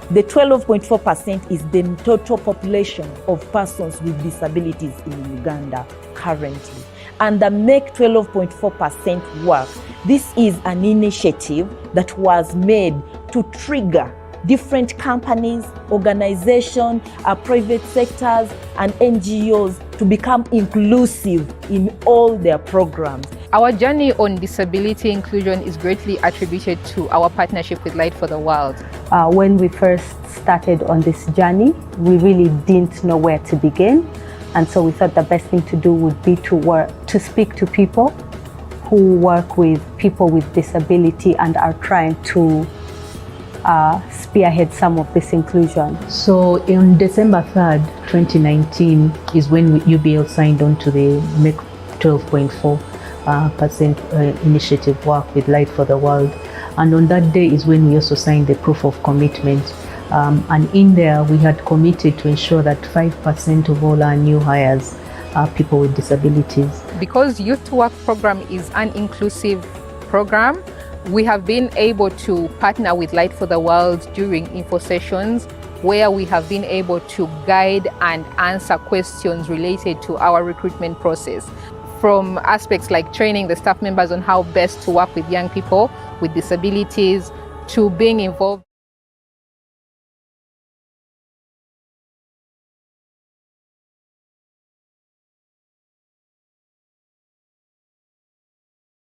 The 12.4% is the total population of persons with disabilities in Uganda currently. And the Make 12.4% work, this is an initiative that was made to trigger different companies, organizations, private sectors, and NGOs to become inclusive in all their programs. Our journey on disability inclusion is greatly attributed to our partnership with Light for the World. When we first started on this journey, we really didn't know where to begin. And so we thought the best thing to do would be to speak to people who work with people with disability and are trying to spearhead some of this inclusion. So on December 3rd, 2019 is when UBL signed on to the Make 12.4% initiative work with Light for the World. And on that day is when we also signed the proof of commitment. And in there, we had committed to ensure that 5% of all our new hires are people with disabilities. Because Youth to Work program is an inclusive program, we have been able to partner with Light for the World during info sessions where we have been able to guide and answer questions related to our recruitment process. From aspects like training the staff members on how best to work with young people with disabilities, to being involved.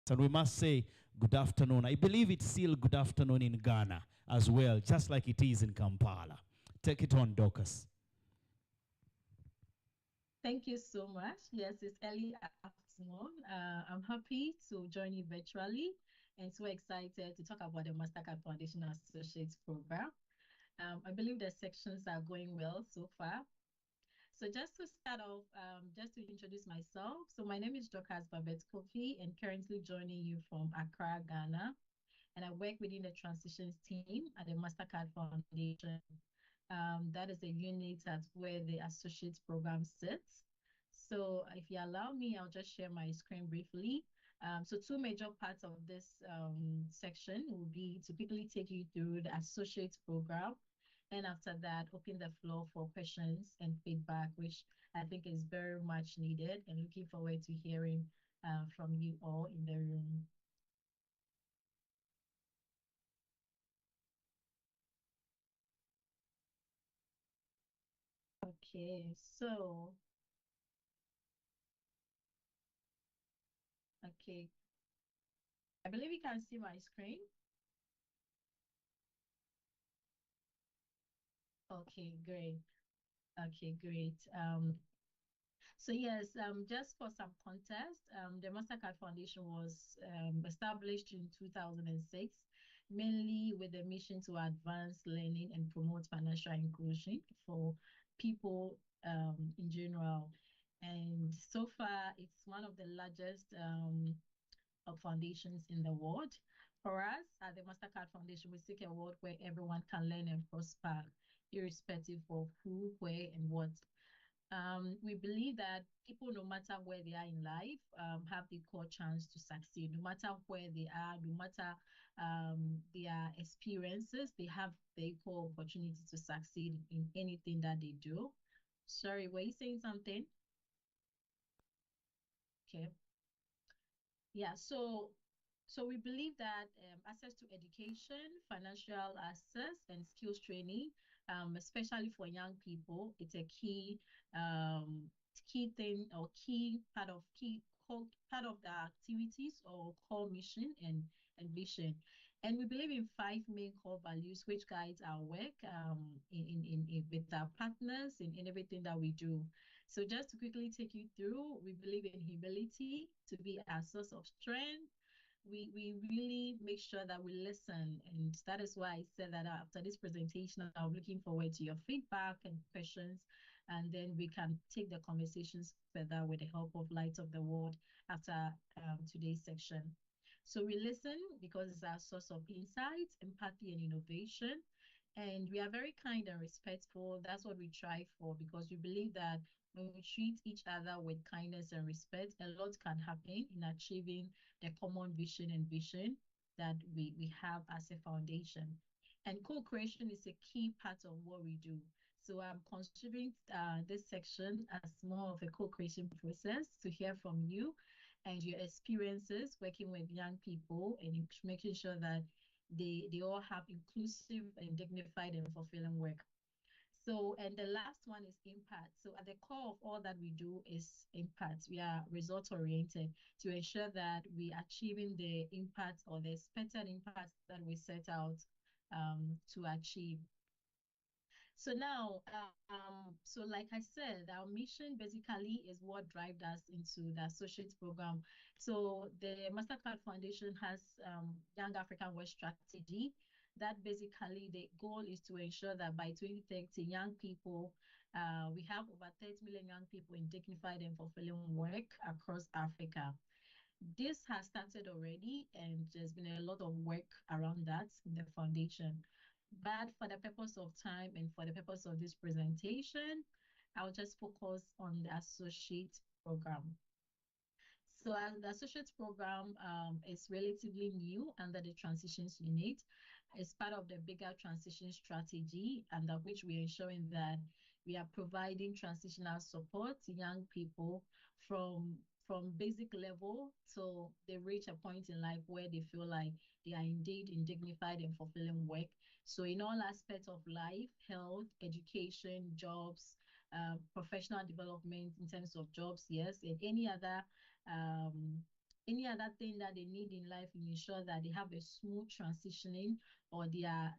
And we must say good afternoon. I believe it's still good afternoon in Ghana as well, just like it is in Kampala. Take it on, Dorcas. Thank you so much. Yes, it's early afternoon. I'm happy to join you virtually and so excited to talk about the Mastercard Foundation Associates Program. I believe the sections are going well so far. So just to start off, just to introduce myself. So my name is Dorcas Babette Kofi and currently joining you from Accra, Ghana. And I work within the transitions team at the Mastercard Foundation. That is a unit at where the associates program sits. So if you allow me, I'll just share my screen briefly. So two major parts of this section will be to quickly take you through the associates program. And after that, open the floor for questions and feedback, which I think is very much needed, and looking forward to hearing from you all in the room. Okay, so, okay. I believe you can see my screen. Okay, great. Okay, great. So yes, just for some context, the Mastercard Foundation was established in 2006, mainly with a mission to advance learning and promote financial inclusion for people in general. And so far, it's one of the largest of foundations in the world. For us, at the Mastercard Foundation, we seek a world where everyone can learn and prosper, irrespective of who, where, and what. We believe that people, no matter where they are in life, have the equal chance to succeed. No matter where they are, no matter their experiences, they have the equal opportunity to succeed in anything that they do. Sorry, were you saying something? Okay. Yeah, so we believe that access to education, financial access, and skills training, especially for young people, it's a key thing or part of the activities or core mission and vision. And we believe in five main core values which guides our work in with our partners in everything that we do. So just to quickly take you through, we believe in humility to be our source of strength. We really make sure that we listen. And that is why I said that after this presentation, I'm looking forward to your feedback and questions. And then we can take the conversations further with the help of Light of the World after today's section. So we listen because it's our source of insight, empathy, and innovation. And we are very kind and respectful. That's what we try for because we believe that when we treat each other with kindness and respect, a lot can happen in achieving the common vision that we have as a foundation. And co-creation is a key part of what we do. So I'm considering this section as more of a co-creation process to hear from you and your experiences working with young people and making sure that they all have inclusive and dignified and fulfilling work. So, and the last one is impact. So at the core of all that we do is impact. We are result oriented to ensure that we are achieving the impact or the expected impact that we set out to achieve. So now, so like I said, our mission basically is what drives us into the associate program. So the Mastercard Foundation has Young African Work Strategy. That basically the goal is to ensure that by 2030, young people, we have over 30 million young people in dignified and fulfilling work across Africa. This has started already, and there's been a lot of work around that in the foundation. But for the purpose of time and for the purpose of this presentation, I'll just focus on the associate program. So the associate program is relatively new under the transitions unit. It's part of the bigger transition strategy, under which we're ensuring that we are providing transitional support to young people from basic level till they reach a point in life where they feel like they are indeed in dignified and fulfilling work. So in all aspects of life, health, education, jobs, professional development in terms of jobs, yes, and any other thing that they need in life to ensure that they have a smooth transitioning or they are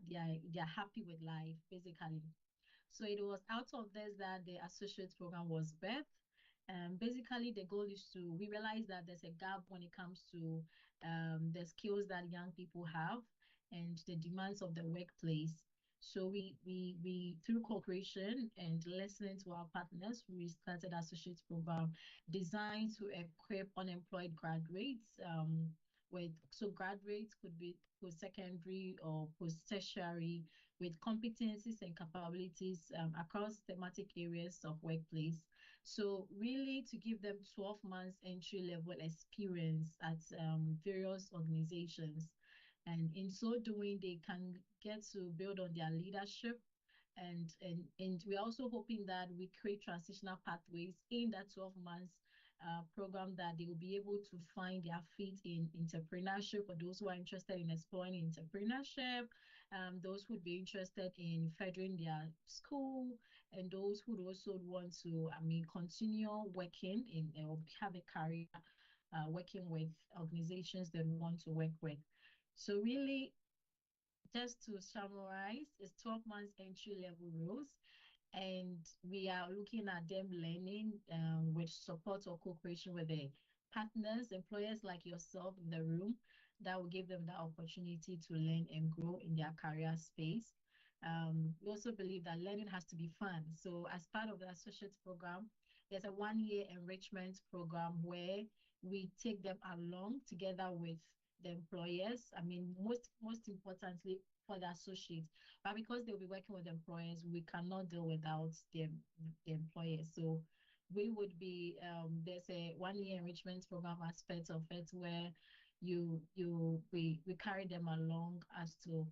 happy with life, basically. So it was out of this that the associate program was birthed. Basically, the goal is we realize that there's a gap when it comes to the skills that young people have and the demands of the workplace. So we through cooperation and listening to our partners, we started associate program designed to equip unemployed graduates so graduates could be post-secondary or post-tertiary with competencies and capabilities across thematic areas of workplace. So really to give them 12 months entry-level experience at various organizations. And in so doing, they can get to build on their leadership. And we're also hoping that we create transitional pathways in that 12 months program that they will be able to find their feet in entrepreneurship for those who are interested in exploring entrepreneurship, those who would be interested in furthering their school, and those who would also want to, continue working in or have a career working with organizations that we want to work with. So really, just to summarize, it's 12 months entry level roles, and we are looking at them learning with support or cooperation with the partners, employers like yourself in the room, that will give them the opportunity to learn and grow in their career space. We also believe that learning has to be fun. So as part of the associate program, there's a 1-year enrichment program where we take them along together with the employers. Most importantly for the associates, but because they'll be working with employers, we cannot deal without the employers. So we would be there's a 1-year enrichment program aspect of it where we carry them along as to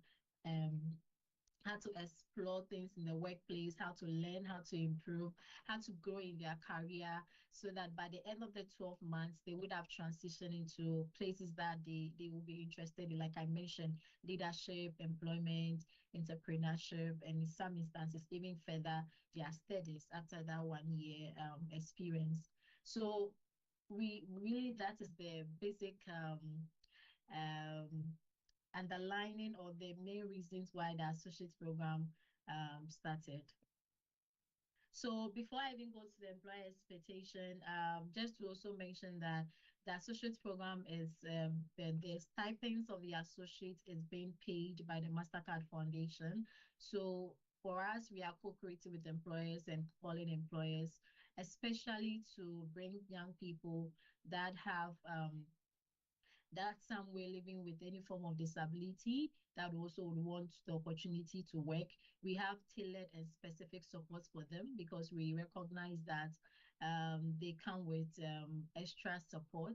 how to explore things in the workplace, how to learn, how to improve, how to grow in their career, so that by the end of the 12 months, they would have transitioned into places that they will be interested in, like I mentioned, leadership, employment, entrepreneurship, and in some instances, even further their studies after that 1-year experience. So we really, that is the basic underlining or the main reasons why the associate program started. So before I even go to the employer expectation, just to also mention that the associate program is the stipends of the associate is being paid by the Mastercard Foundation. So for us, we are co-creating with employers and calling employers, especially to bring young people that have that somewhere living with any form of disability that also would want the opportunity to work. We have tailored and specific supports for them because we recognize that they come with extra support.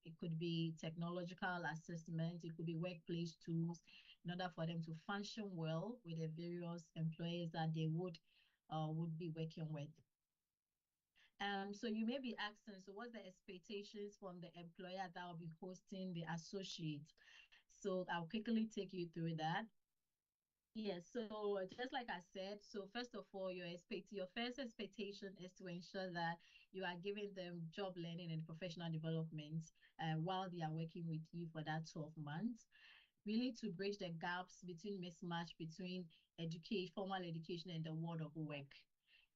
It could be technological assessment, it could be workplace tools in order for them to function well with the various employers that they would be working with. So you may be asking, so what's the expectations from the employer that will be hosting the associate? So I'll quickly take you through that. Yes, so just like I said, so first of all, your first expectation is to ensure that you are giving them job learning and professional development while they are working with you for that 12 months. Really to bridge the gaps between mismatch between education, formal education and the world of work.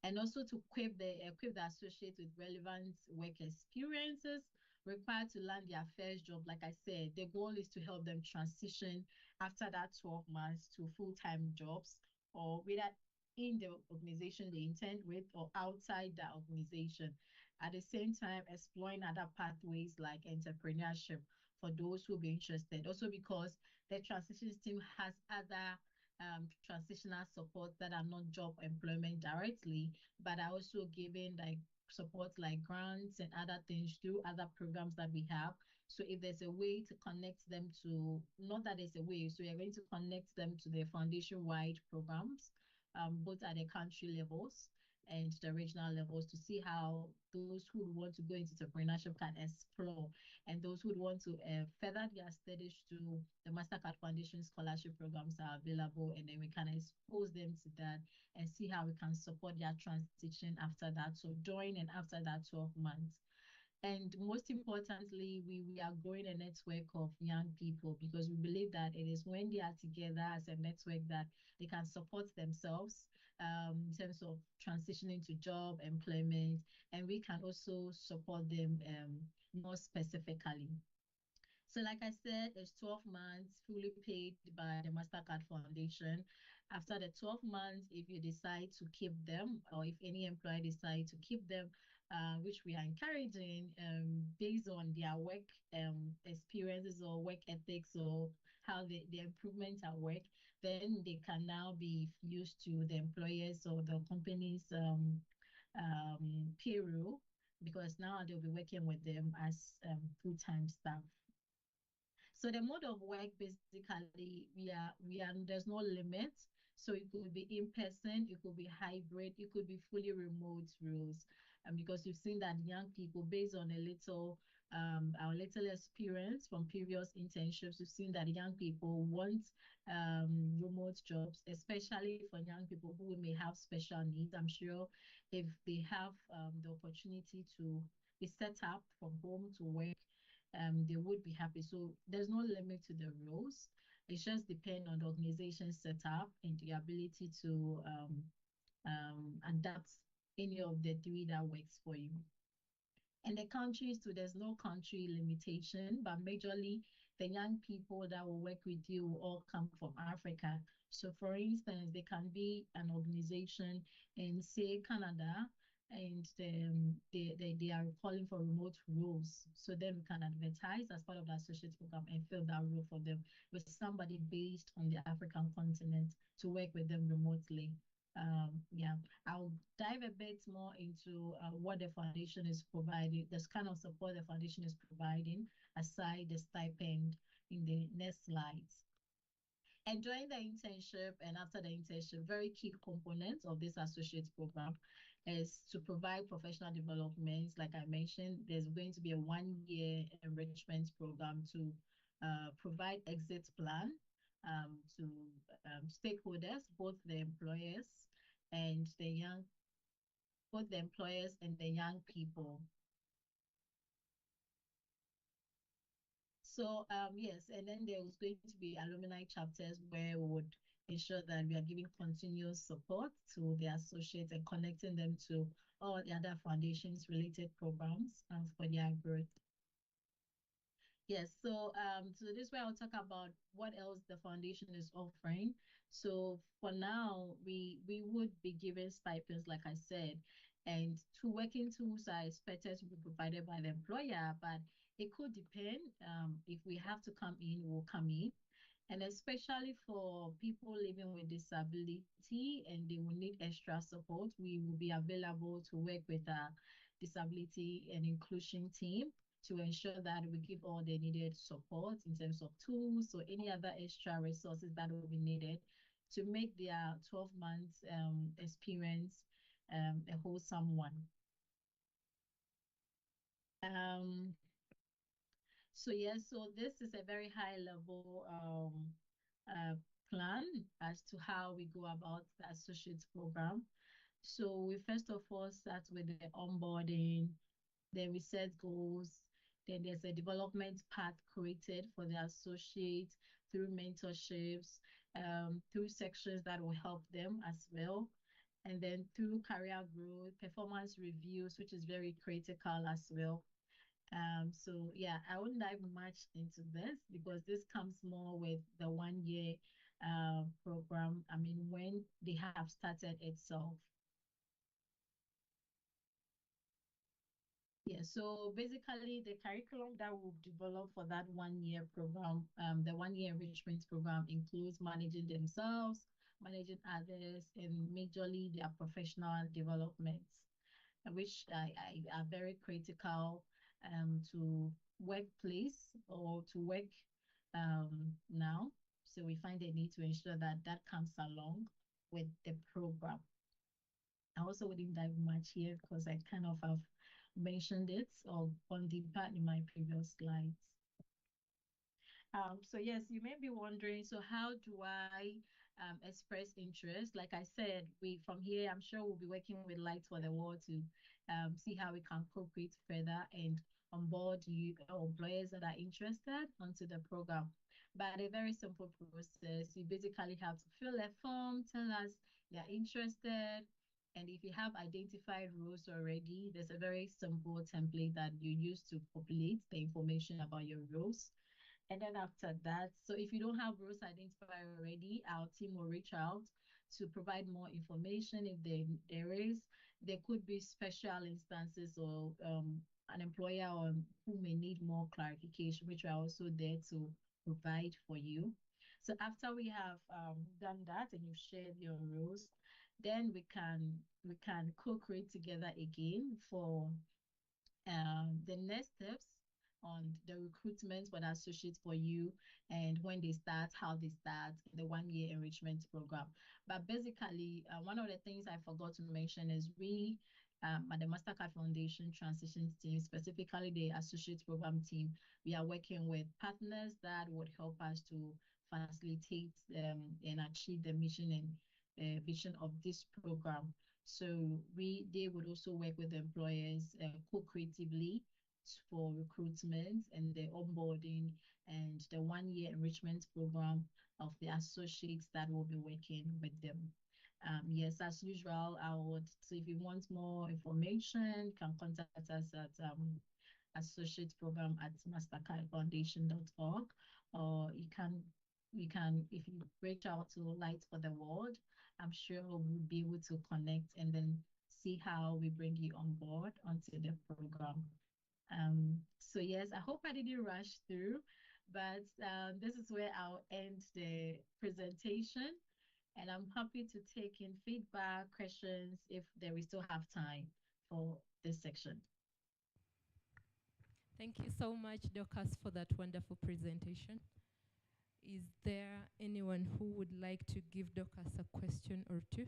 And also to equip the associates with relevant work experiences required to land their first job. Like I said, the goal is to help them transition after that 12 months to full-time jobs, or whether in the organization they intend with or outside the organization. At the same time, exploring other pathways like entrepreneurship for those who be interested. Also because the transitions team has other transitional support that are not job employment directly, but are also giving like support like grants and other things through other programs that we have. So if there's a way to connect them to, not that there's a way, so you're going to connect them to the foundation-wide programs, both at the country levels and the regional levels to see how those who want to go into entrepreneurship can explore, and those who want to further their studies to the MasterCard Foundation scholarship programs are available, and then we can expose them to that and see how we can support their transition after that. So during and after that 12 months. And most importantly, we are growing a network of young people because we believe that it is when they are together as a network that they can support themselves in terms of transitioning to job, employment, and we can also support them more specifically. So like I said, it's 12 months fully paid by the MasterCard Foundation. After the 12 months, if you decide to keep them or if any employer decide to keep them, which we are encouraging based on their work experiences or work ethics or how the improvements at work, then they can now be used to the employers or the company's payroll because now they'll be working with them as full-time staff. So the mode of work, basically, there's no limit. So it could be in person, it could be hybrid, it could be fully remote roles. Because you've seen that young people, based on our little experience from previous internships, we've seen that young people want remote jobs, especially for young people who may have special needs. I'm sure if they have the opportunity to be set up from home to work, they would be happy. So there's no limit to the roles. It just depends on the organization setup and the ability to adapt any of the three that works for you. And the countries too, there's no country limitation, but majorly the young people that will work with you will all come from Africa. So for instance, they can be an organization in, say, Canada, and they are calling for remote roles. So then we can advertise as part of the associate program and fill that role for them with somebody based on the African continent to work with them remotely. Yeah, I'll dive a bit more into what the foundation is providing, this kind of support the foundation is providing aside the stipend in the next slides. And during the internship and after the internship, very key components of this associate program is to provide professional developments. Like I mentioned, there's going to be a 1-year enrichment program to provide exit plan to stakeholders, both the employers and both the employers and the young people. So yes, and then there was going to be alumni chapters where we would ensure that we are giving continuous support to the associates and connecting them to all the other foundations related programs for their growth. Yes, so this way I'll talk about what else the foundation is offering. So for now, we would be giving stipends, like I said, and two working tools are expected to be provided by the employer, but it could depend. If we have to come in, we'll come in. And especially for people living with disability and they will need extra support, we will be available to work with a disability and inclusion team to ensure that we give all the needed support in terms of tools or any other extra resources that will be needed to make their 12 months experience a wholesome one. So yes, so this is a very high level plan as to how we go about the associates program. So we first of all start with the onboarding, then we set goals, then there's a development path created for the associate through mentorships, through sections that will help them as well. And then through career growth, performance reviews, which is very critical as well. So yeah, I wouldn't dive much into this because this comes more with the 1 year program. I mean, when they have started itself. Yeah, so basically the curriculum that we'll develop for that 1 year program, the 1 year enrichment program includes managing themselves, managing others, and majorly their professional developments, which are very critical to workplace or to work now. So we find a need to ensure that that comes along with the program. I also wouldn't dive much here because I kind of have mentioned it or on the part in my previous slides. So yes, you may be wondering, so how do I express interest? Like I said, from here, I'm sure we'll be working with Light for the World to see how we can cooperate further and onboard you employers that are interested onto the program. But a very simple process. You basically have to fill a form, tell us you're interested, and if you have identified roles already, there's a very simple template that you use to populate the information about your roles. And then after that, so if you don't have roles identified already, our team will reach out to provide more information if there is. There could be special instances or an employer who may need more clarification, which we are also there to provide for you. So after we have done that and you've shared your roles, then we can co-create together again for the next steps on the recruitment for the associates for you and when they start, how they start, the 1 year enrichment program. But basically, one of the things I forgot to mention is we at the Mastercard Foundation Transitions team, specifically the associate program team, we are working with partners that would help us to facilitate and achieve the mission and vision of this program. So they would also work with the employers co-creatively for recruitment and the onboarding and the 1 year enrichment program of the associates that will be working with them. Yes, as usual, so if you want more information, you can contact us at associate program at mastercardfoundation.org, or you can, if you reach out to Light for the World, I'm sure we'll be able to connect and then see how we bring you on board onto the program. So yes, I hope I didn't rush through, but this is where I'll end the presentation. And I'm happy to take in feedback, questions, if we still have time for this section. Thank you so much, Dorcas, for that wonderful presentation. Is there anyone who would like to give Dorcas a question or two?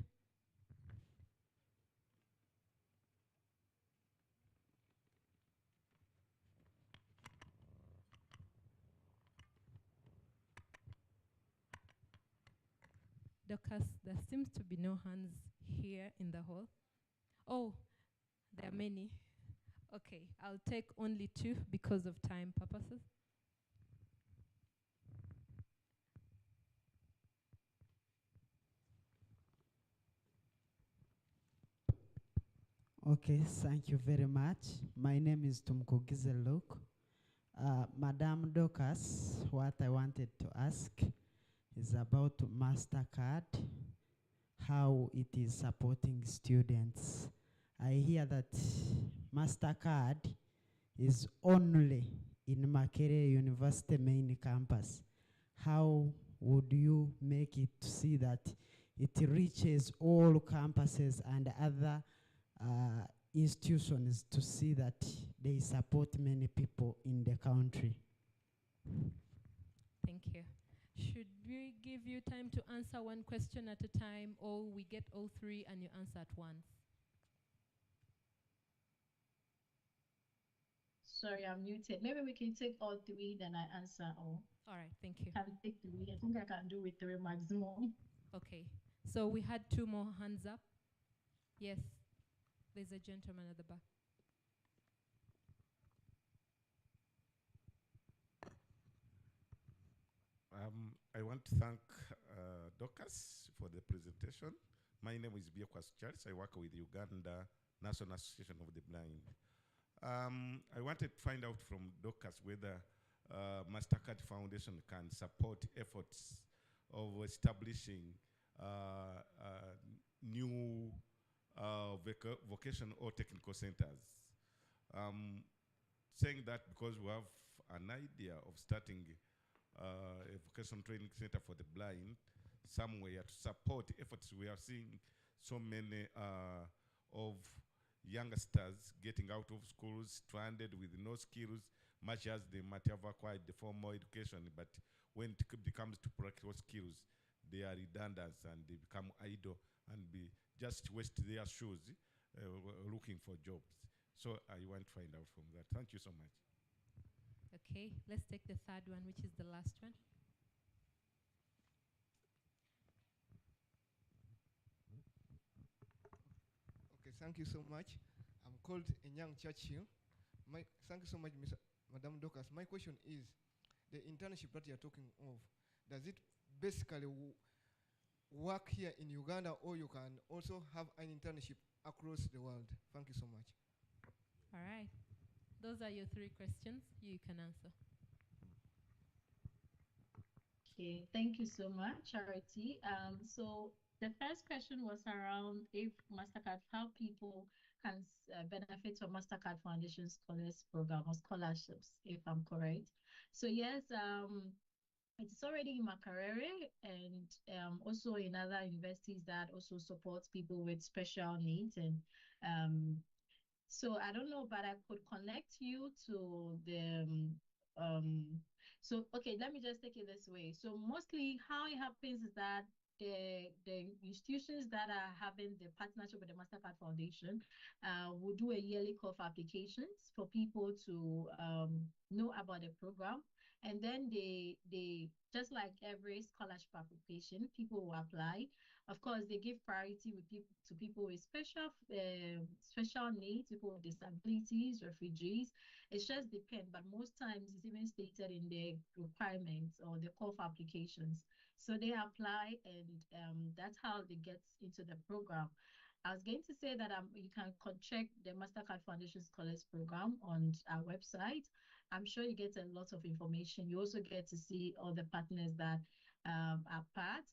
Dorcas, there seems to be no hands here in the hall. Oh, there are many. Okay, I'll take only two because of time purposes. Okay, thank you very much. My name is Tumkogizelok. Madam Dorcas, what I wanted to ask is about Mastercard, how it is supporting students. I hear that Mastercard is only in Makerere University main campus. How would you make it to see that it reaches all campuses and other institutions to see that they support many people in the country? Thank you. Should we give you time to answer one question at a time, or we get all three and you answer at once? Sorry, I'm muted. Maybe we can take all three, then I answer all. All right, thank you. Can take three. I think I can do with three maximum. Okay, so we had two more hands up. Yes, there's a gentleman at the back. I want to thank Dorcas for the presentation. My name is Biokwas Charles. I work with Uganda National Association of the Blind. I wanted to find out from Dorcas whether MasterCard Foundation can support efforts of establishing new vocational or technical centers. Saying that because we have an idea of starting a vocational training center for the blind somewhere to support efforts. We are seeing so many of youngsters getting out of schools stranded with no skills, much as they might have acquired the formal education, but when it becomes to practical skills, they are redundant and they become idle and just waste their shoes looking for jobs. So I want to find out from that. Thank you so much. Okay, let's take the third one, which is the last one. Okay, thank you so much. I'm called Enyang Churchill. Thank you so much, Madam Dorcas. My question is, the internship that you're talking of, does it basically work here in Uganda, or you can also have an internship across the world? Thank you so much. All right. Those are your three questions. You can answer. Okay, thank you so much, Charity. So the first question was around if MasterCard, how people can benefit from MasterCard Foundation Scholars Program or scholarships, if I'm correct. So yes, it's already in Makerere and also in other universities that also supports people with special needs. And so I don't know, but I could connect you to the so okay, let me just take it this way. So mostly how it happens is that the institutions that are having the partnership with the MasterCard Foundation will do a yearly call for applications for people to know about the program. And then they just like every scholarship application, people will apply. Of course, they give priority with people with special needs, people with disabilities, refugees. It just depends, but most times it's even stated in the requirements or the call for applications. So they apply, and that's how they get into the program. I was going to say that you can check the MasterCard Foundation Scholars Program on our website. I'm sure you get a lot of information. You also get to see all the partners that are part.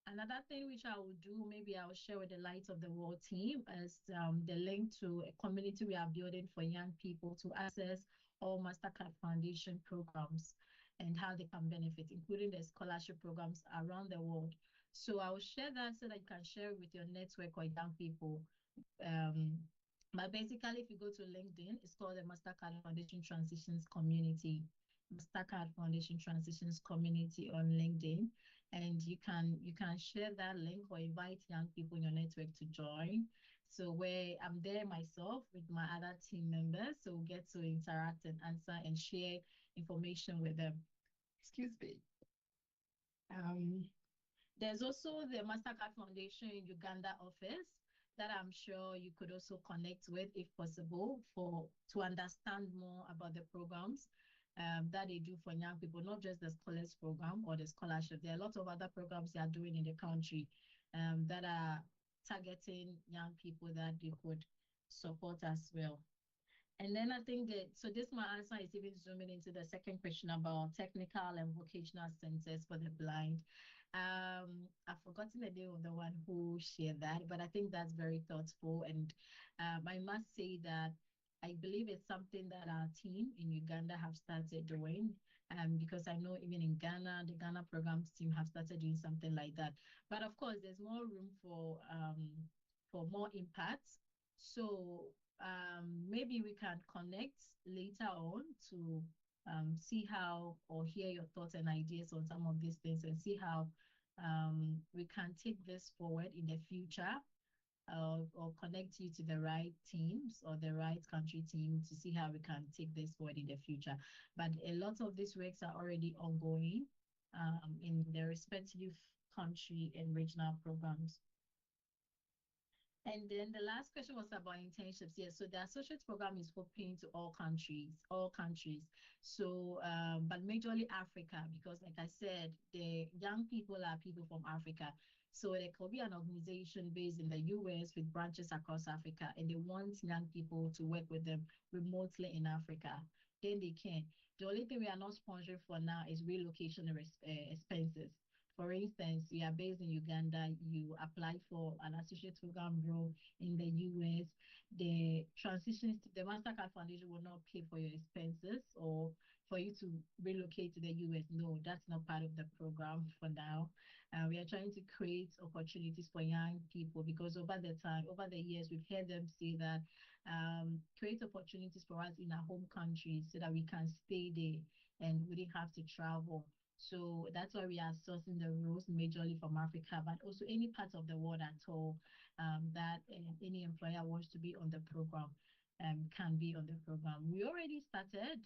Another thing which I will do, maybe I'll share with the Light of the World team, is the link to a community we are building for young people to access all MasterCard Foundation programs and how they can benefit, including the scholarship programs around the world. So I will share that so that you can share with your network or young people. But basically, if you go to LinkedIn, it's called the MasterCard Foundation Transitions Community. MasterCard Foundation Transitions Community on LinkedIn, and you can share that link or invite young people in your network to join. So where I'm there myself with my other team members, so we'll get to interact and answer and share information with them. Excuse me. There's also the MasterCard Foundation Uganda office that I'm sure you could also connect with if possible to understand more about the programs that they do for young people, not just the scholars program or the scholarship. There are a lot of other programs they are doing in the country that are targeting young people that they could support as well. And then I think that, so this my answer is even zooming into the second question about technical and vocational centers for the blind. I've forgotten the name of the one who shared that, but I think that's very thoughtful. And I must say that I believe it's something that our team in Uganda have started doing, because I know even in Ghana, the Ghana programs team have started doing something like that. But of course, there's more room for more impact. So maybe we can connect later on to see how, or hear your thoughts and ideas on some of these things and see how we can take this forward in the future. or connect you to the right teams or the right country team to see how we can take this forward in the future. But a lot of these works are already ongoing in the respective country and regional programs. And then the last question was about internships. Yes, so the associate program is open to all countries, all countries. So, but majorly Africa, because like I said, the young people are people from Africa. So there could be an organization based in the US with branches across Africa, and they want young people to work with them remotely in Africa. Then they can. The only thing we are not sponsoring for now is relocation expenses. For instance, you are based in Uganda, you apply for an associate program role in the US. The the MasterCard Foundation will not pay for your expenses or for you to relocate to the US. No, that's not part of the program for now. We are trying to create opportunities for young people because over the years, we've heard them say that create opportunities for us in our home countries so that we can stay there and we didn't have to travel. So that's why we are sourcing the roles majorly from Africa, but also any part of the world at all that any employer wants to be on the program can be on the program. We already started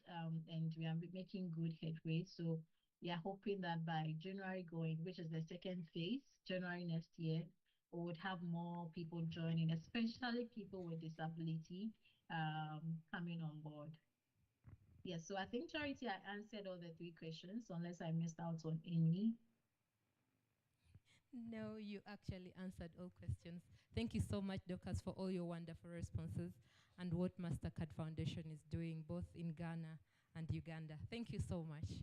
and we are making good headway. So we are hoping that by January going, which is the second phase, January next year, we would have more people joining, especially people with disability coming on board. Yes, so I think, Charity, I answered all the three questions, unless I missed out on any. No, you actually answered all questions. Thank you so much, Dorcas, for all your wonderful responses and what MasterCard Foundation is doing both in Ghana and Uganda. Thank you so much.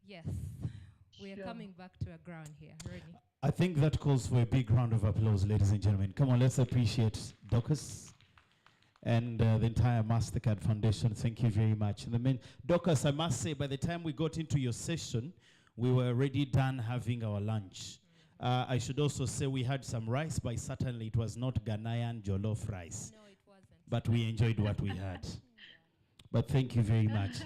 Yes, we are coming back to our ground here. Ready? I think that calls for a big round of applause, ladies and gentlemen. Come on, let's appreciate Dorcas and the entire MasterCard Foundation. Thank you very much. And Dorcas, I must say, by the time we got into your session, we were already done having our lunch. I should also say we had some rice, but certainly it was not Ghanaian jollof rice. No, it wasn't. But we enjoyed what we had. But thank you very much.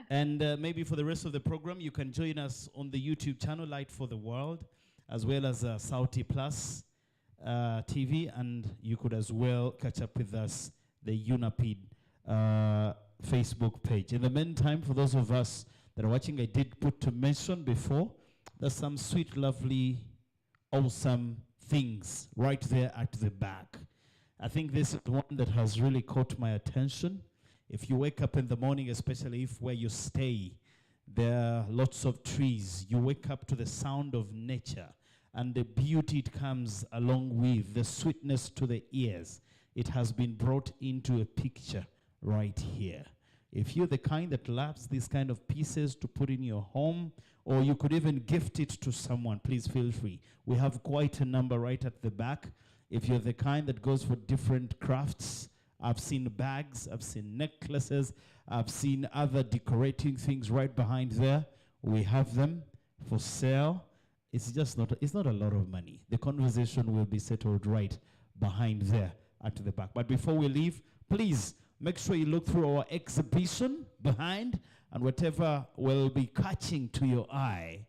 And maybe for the rest of the program, you can join us on the YouTube channel, Light for the World, as well as Saudi Plus TV, and you could as well catch up with us, the UNAPID Facebook page. In the meantime, for those of us that are watching, I did put to mention before, there's some sweet, lovely, awesome things right there at the back. I think this is one that has really caught my attention. If you wake up in the morning, especially if where you stay, there are lots of trees, you wake up to the sound of nature and the beauty it comes along with, the sweetness to the ears. It has been brought into a picture right here. If you're the kind that loves these kind of pieces to put in your home, or you could even gift it to someone, please feel free. We have quite a number right at the back. If you're the kind that goes for different crafts, I've seen bags, I've seen necklaces, I've seen other decorating things right behind there. We have them for sale. It's just not, it's not a lot of money. The conversation will be settled right behind there at the back. But before we leave, please make sure you look through our exhibition behind, and whatever will be catching to your eye,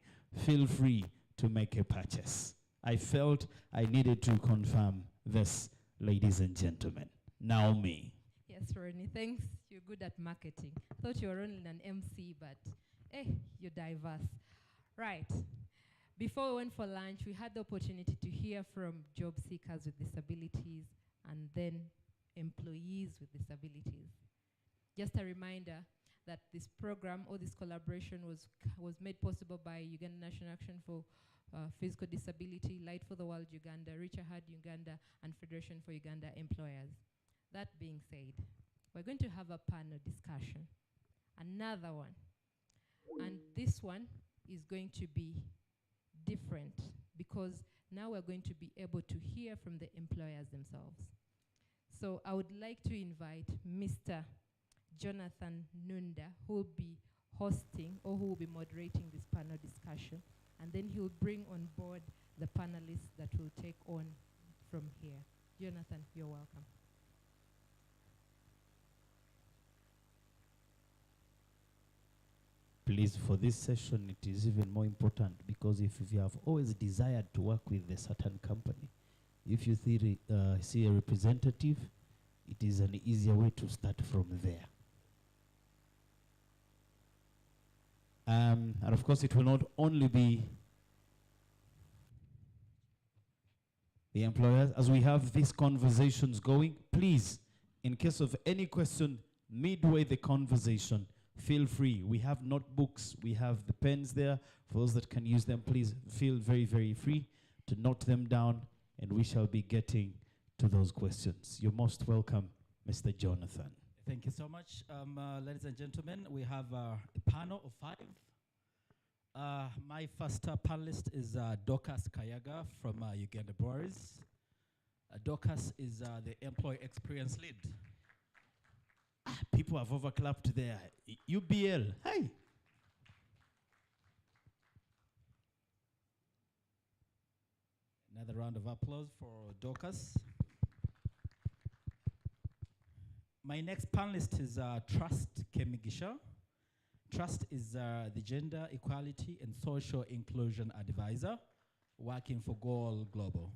feel free to make a purchase. I felt I needed to confirm this, ladies and gentlemen. Naomi. Yes, Ronnie, thanks. You're good at marketing. Thought you were only an MC, but you're diverse. Right. Before we went for lunch, we had the opportunity to hear from job seekers with disabilities and then employees with disabilities. Just a reminder that this program or this collaboration was made possible by Uganda National Action for Physical Disability, Light for the World Uganda, Reach Ahead Uganda, and Federation for Uganda Employers. That being said, we're going to have a panel discussion, another one. And this one is going to be different because now we're going to be able to hear from the employers themselves. So I would like to invite Mr. Jonathan Nunda, who will be hosting or who will be moderating this panel discussion, and then he'll bring on board the panelists that will take on from here. Jonathan, you're welcome. Please, for this session, it is even more important because if you have always desired to work with a certain company, If you see a representative, it is an easier way to start from there. And of course, it will not only be the employers. As we have these conversations going, please, in case of any question midway the conversation, feel free. We have notebooks, we have the pens there. For those that can use them, please feel very, very free to note them down, and we shall be getting to those questions. You're most welcome, Mr. Jonathan. Thank you so much. Ladies and gentlemen, we have a panel of 5. My first panelist is Dorcas Kayaga from Uganda Breweries. Dorcas is the employee experience lead. People have overclapped there. UBL, hey. Another round of applause for Dorcas. My next panelist is Trust Kemigisha. Trust is the Gender Equality and Social Inclusion Advisor working for Goal Global.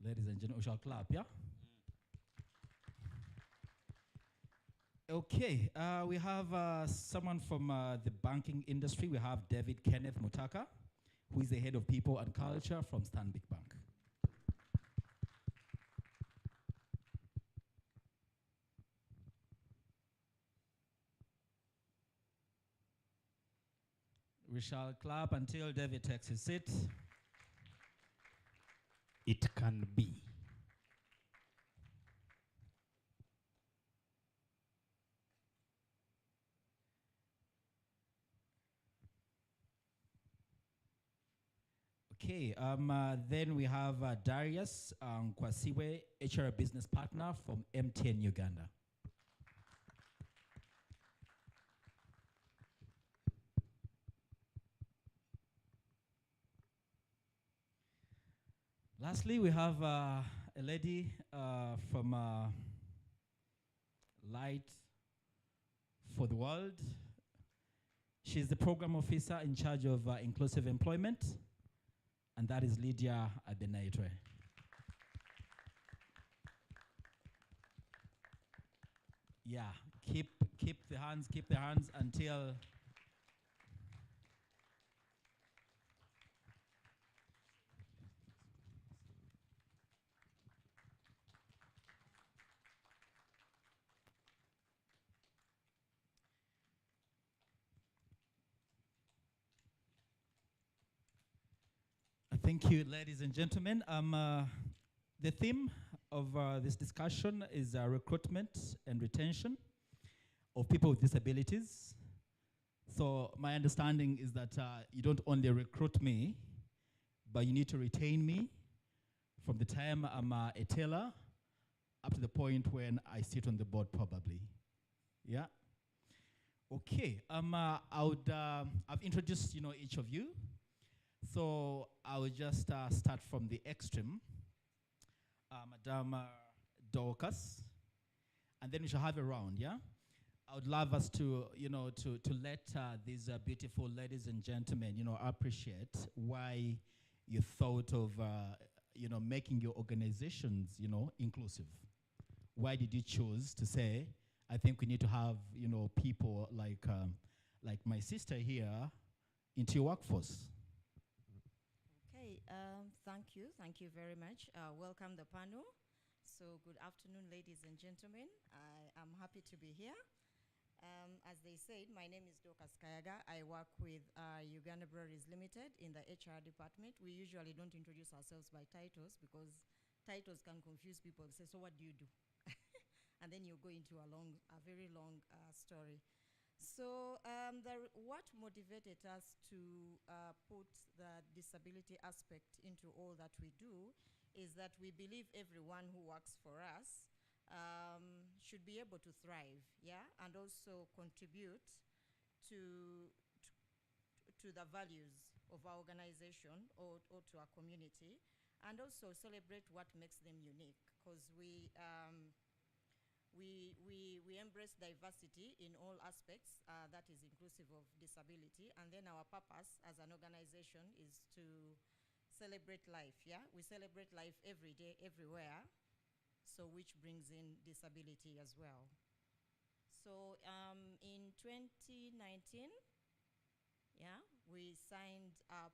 Ladies and gentlemen, we shall clap, yeah? Okay, we have someone from the banking industry. We have David Kenneth Mutaka, who is the head of people and culture from Stanbic Bank. We shall clap until David takes his seat. It can be. Okay, then we have Darius Kwasiwe, HR business partner from MTN Uganda. Lastly, we have a lady from Light for the World. She's the program officer in charge of inclusive employment, and that is Lydia Abenaitwe. Yeah, keep the hands until Thank you, ladies and gentlemen. The theme of this discussion is recruitment and retention of people with disabilities. So my understanding is that you don't only recruit me, but you need to retain me from the time I'm a teller up to the point when I sit on the board, probably. Yeah. Okay. I've introduced each of you. So I will just start from the extreme, Madam Dorcas, and then we shall have a round, yeah? I would love us to let these beautiful ladies and gentlemen, appreciate why you thought of, making your organizations, inclusive. Why did you choose to say, I think we need to have, people like my sister here into your workforce? Thank you very much. Welcome the panel. So good afternoon, ladies and gentlemen. I am happy to be here. As they said, my name is Dorcas Kayaga. I work with Uganda Breweries Limited in the HR department. We usually don't introduce ourselves by titles because titles can confuse people. Say, so what do you do? And then you go into a very long story. So what motivated us to put the disability aspect into all that we do is that we believe everyone who works for us should be able to thrive, yeah, and also contribute to the values of our organization or to our community, and also celebrate what makes them unique, because we embrace diversity in all aspects that is inclusive of disability. And then our purpose as an organization is to celebrate life, yeah? We celebrate life every day, everywhere, so which brings in disability as well. So in 2019, yeah, we signed up,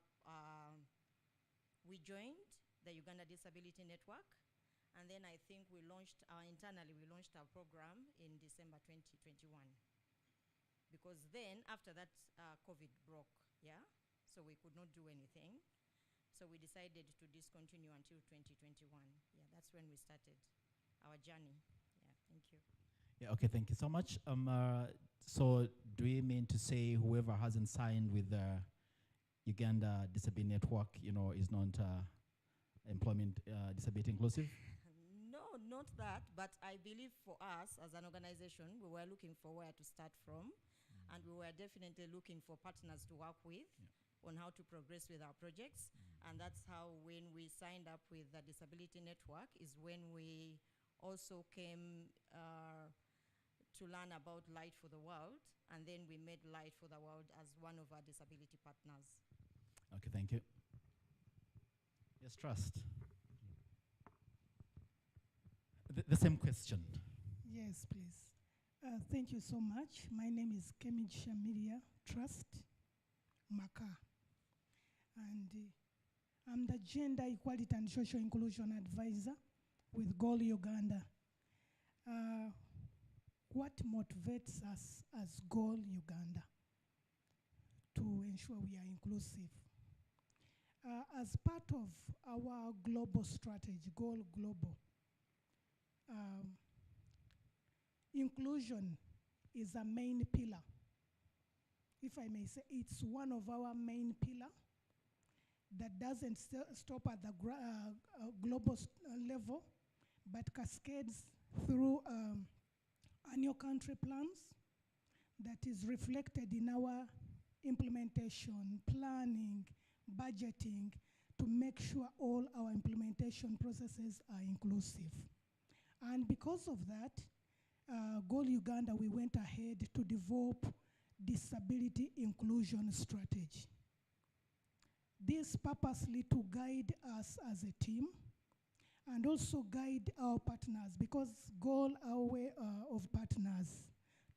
we joined the Uganda Disability Network, and then I think we launched, internally we launched our program in December 2021. Because then, after that, COVID broke, yeah? So we could not do anything. So we decided to discontinue until 2021. Yeah, that's when we started our journey. Yeah, thank you. Yeah, okay, thank you so much. So do you mean to say whoever hasn't signed with the Uganda Disability Network, is not employment disability inclusive? No, not that, but I believe for us as an organization, we were looking for where to start from, and we were definitely looking for partners to work with on how to progress with our projects. And that's how, when we signed up with the Disability Network, is when we also came to learn about Light for the World, and then we made Light for the World as one of our disability partners. Okay, thank you. Yes, Trust. The same question. Yes, please. Thank you so much. My name is Kemij Shamiria Trust Maka, and I'm the Gender Equality and Social Inclusion Advisor with Goal Uganda. What motivates us as Goal Uganda to ensure we are inclusive? As part of our global strategy, Goal Global, inclusion is a main pillar. If I may say, it's one of our main pillar that doesn't stop at the global level, but cascades through annual country plans that is reflected in our implementation, planning, budgeting, to make sure all our implementation processes are inclusive. And because of that, Goal Uganda, we went ahead to develop disability inclusion strategy. This purposely to guide us as a team and also guide our partners, because Goal, our way of partners,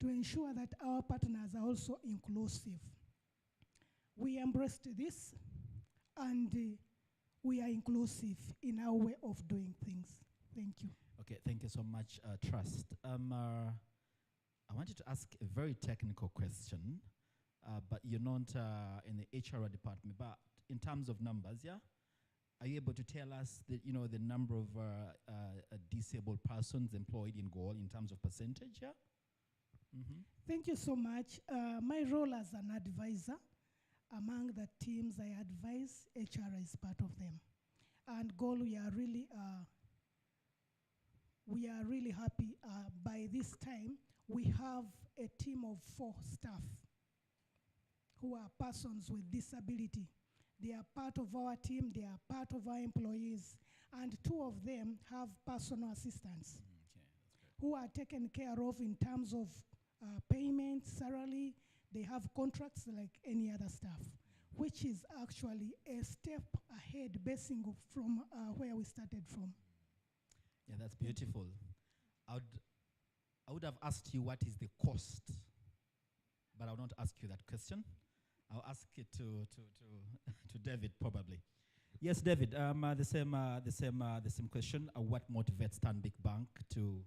to ensure that our partners are also inclusive. We embraced this, and we are inclusive in our way of doing things. Thank you. Okay, thank you so much, Trust. I wanted to ask a very technical question, but you're not in the HR department, but in terms of numbers, yeah? Are you able to tell us the number of disabled persons employed in Goal in terms of percentage, yeah? Thank you so much. My role as an advisor, among the teams I advise, HR is part of them. And Goal, we are really happy. By this time, we have a team of 4 staff who are persons with disability. They are part of our team, they are part of our employees, and 2 of them have personal assistants who are taken care of in terms of payment, salary. They have contracts like any other staff, which is actually a step ahead basing from where we started from. Yeah, that's beautiful. I would have asked you what is the cost, but I will not ask you that question. I'll ask it to David probably. Yes, David. The same question. What motivates Stanbic Bank to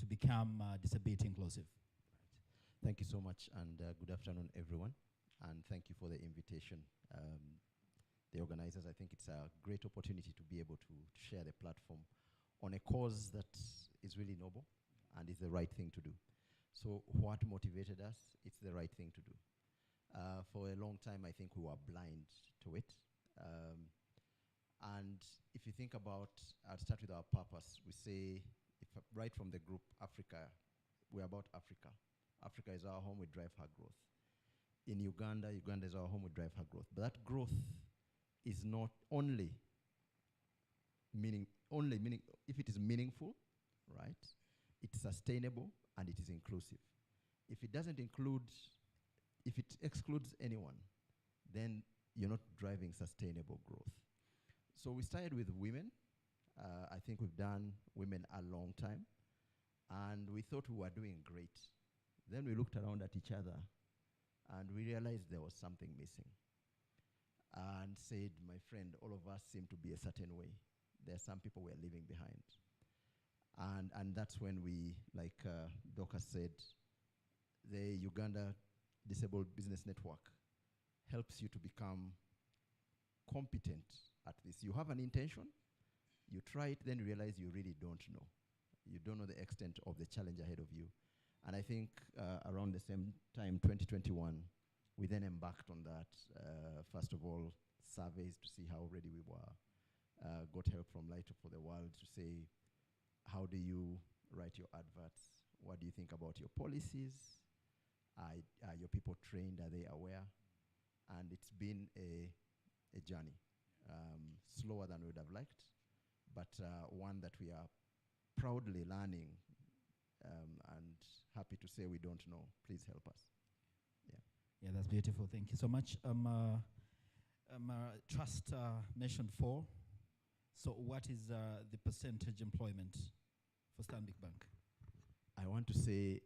become disability inclusive? Thank you so much, and good afternoon, everyone. And thank you for the invitation. The organizers, I think it's a great opportunity to be able to share the platform on a cause that is really noble and is the right thing to do. So what motivated us? It's the right thing to do. For a long time, I think we were blind to it. And if you think about, I'll start with our purpose. We say, right from the group, Africa, we're about Africa. Africa is our home, we drive her growth. In Uganda, Uganda is our home, we drive her growth. But that growth is not only meaning, if it is meaningful, right? it's sustainable, and it is inclusive. If it doesn't include, if it excludes anyone, then you're not driving sustainable growth. So we started with women. I think we've done women a long time, and we thought we were doing great. Then we looked around at each other, and we realized there was something missing. And said, my friend, all of us seem to be a certain way. There are some people we're leaving behind. And that's when we, like Dorcas said, the Uganda Disabled Business Network helps you to become competent at this. You have an intention, you try it, then realize you really don't know. You don't know the extent of the challenge ahead of you. And I think around the same time, 2021, we then embarked on that. First of all, surveys to see how ready we were. Got help from Light Up for the World to say, how do you write your adverts? What do you think about your policies? Are your people trained? Are they aware? And it's been a journey. Slower than we would have liked, but one that we are proudly learning and happy to say we don't know. Please help us. Yeah, that's beautiful. Thank you so much. Trust mentioned 4. So what is the percentage employment for Stanbic Bank? I want to say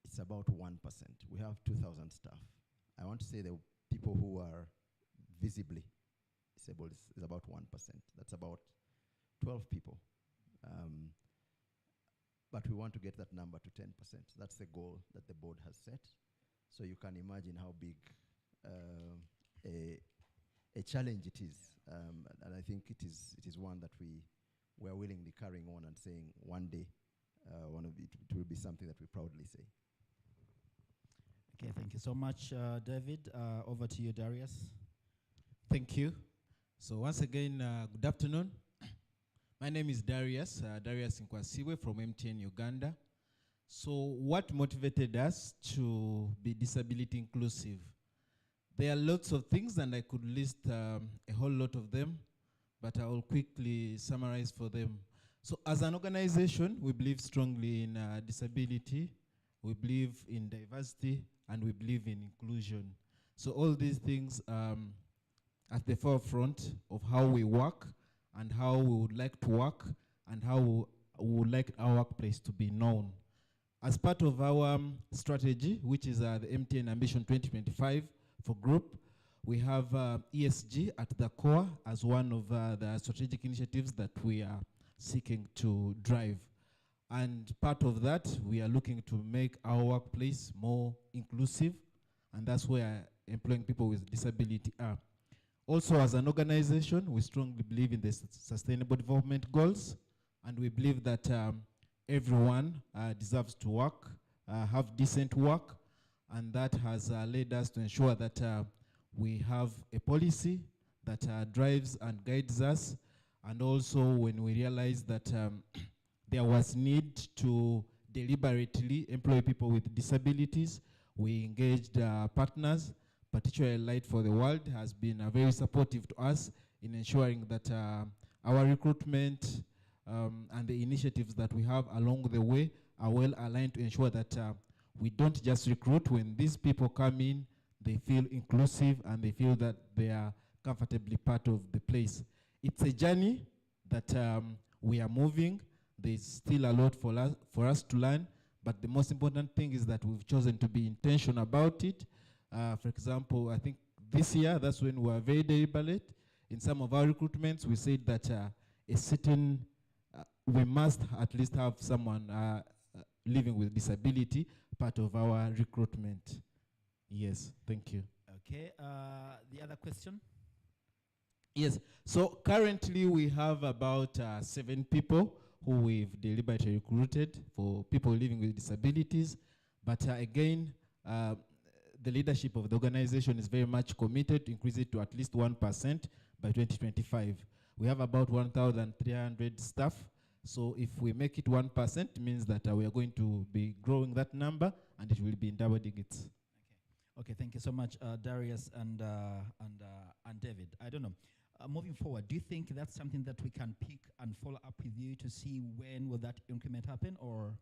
it's about 1%. We have 2,000 staff. I want to say the people who are visibly disabled is about 1%. That's about 12 people. But we want to get that number to 10%. That's the goal that the board has set. So you can imagine how big a challenge it is. And I think it is one that we're willingly carrying on and saying one day it will be something that we proudly say. Okay, thank you so much, David. Over to you, Darius. Thank you. So once again, good afternoon. My name is Darius Nkwasiwe from MTN Uganda. So what motivated us to be disability inclusive? There are lots of things, and I could list a whole lot of them, but I will quickly summarize for them. So as an organization, we believe strongly in disability, we believe in diversity, and we believe in inclusion. So all these things at the forefront of how we work and how we would like to work and how we would like our workplace to be known. As part of our strategy, which is the MTN Ambition 2025 for group, we have ESG at the core as one of the strategic initiatives that we are seeking to drive. And part of that, we are looking to make our workplace more inclusive, and that's where employing people with disability are. Also, as an organization, we strongly believe in the Sustainable Development Goals, and we believe that everyone deserves to work, have decent work, and that has led us to ensure that we have a policy that drives and guides us. And also, when we realized that there was need to deliberately employ people with disabilities, we engaged partners, particularly Light for the World has been very supportive to us in ensuring that our recruitment and the initiatives that we have along the way are well aligned to ensure that we don't just recruit. When these people come in, they feel inclusive and they feel that they are comfortably part of the place. It's a journey that we are moving. There's still a lot for us to learn, but the most important thing is that we've chosen to be intentional about it. For example, I think this year, that's when we were very deliberate. In some of our recruitments, we said that we must at least have someone living with disability part of our recruitment. Yes, thank you. Okay, the other question? Yes, so currently we have about 7 people who we've deliberately recruited for people living with disabilities. But again, the leadership of the organization is very much committed to increase it to at least 1% by 2025. We have about 1,300 staff. So if we make it 1%, it means that we are going to be growing that number, and it will be in double digits. Okay, thank you so much, Darius and David. I don't know. moving forward, do you think that's something that we can pick and follow up with you to see when will that increment happen, or?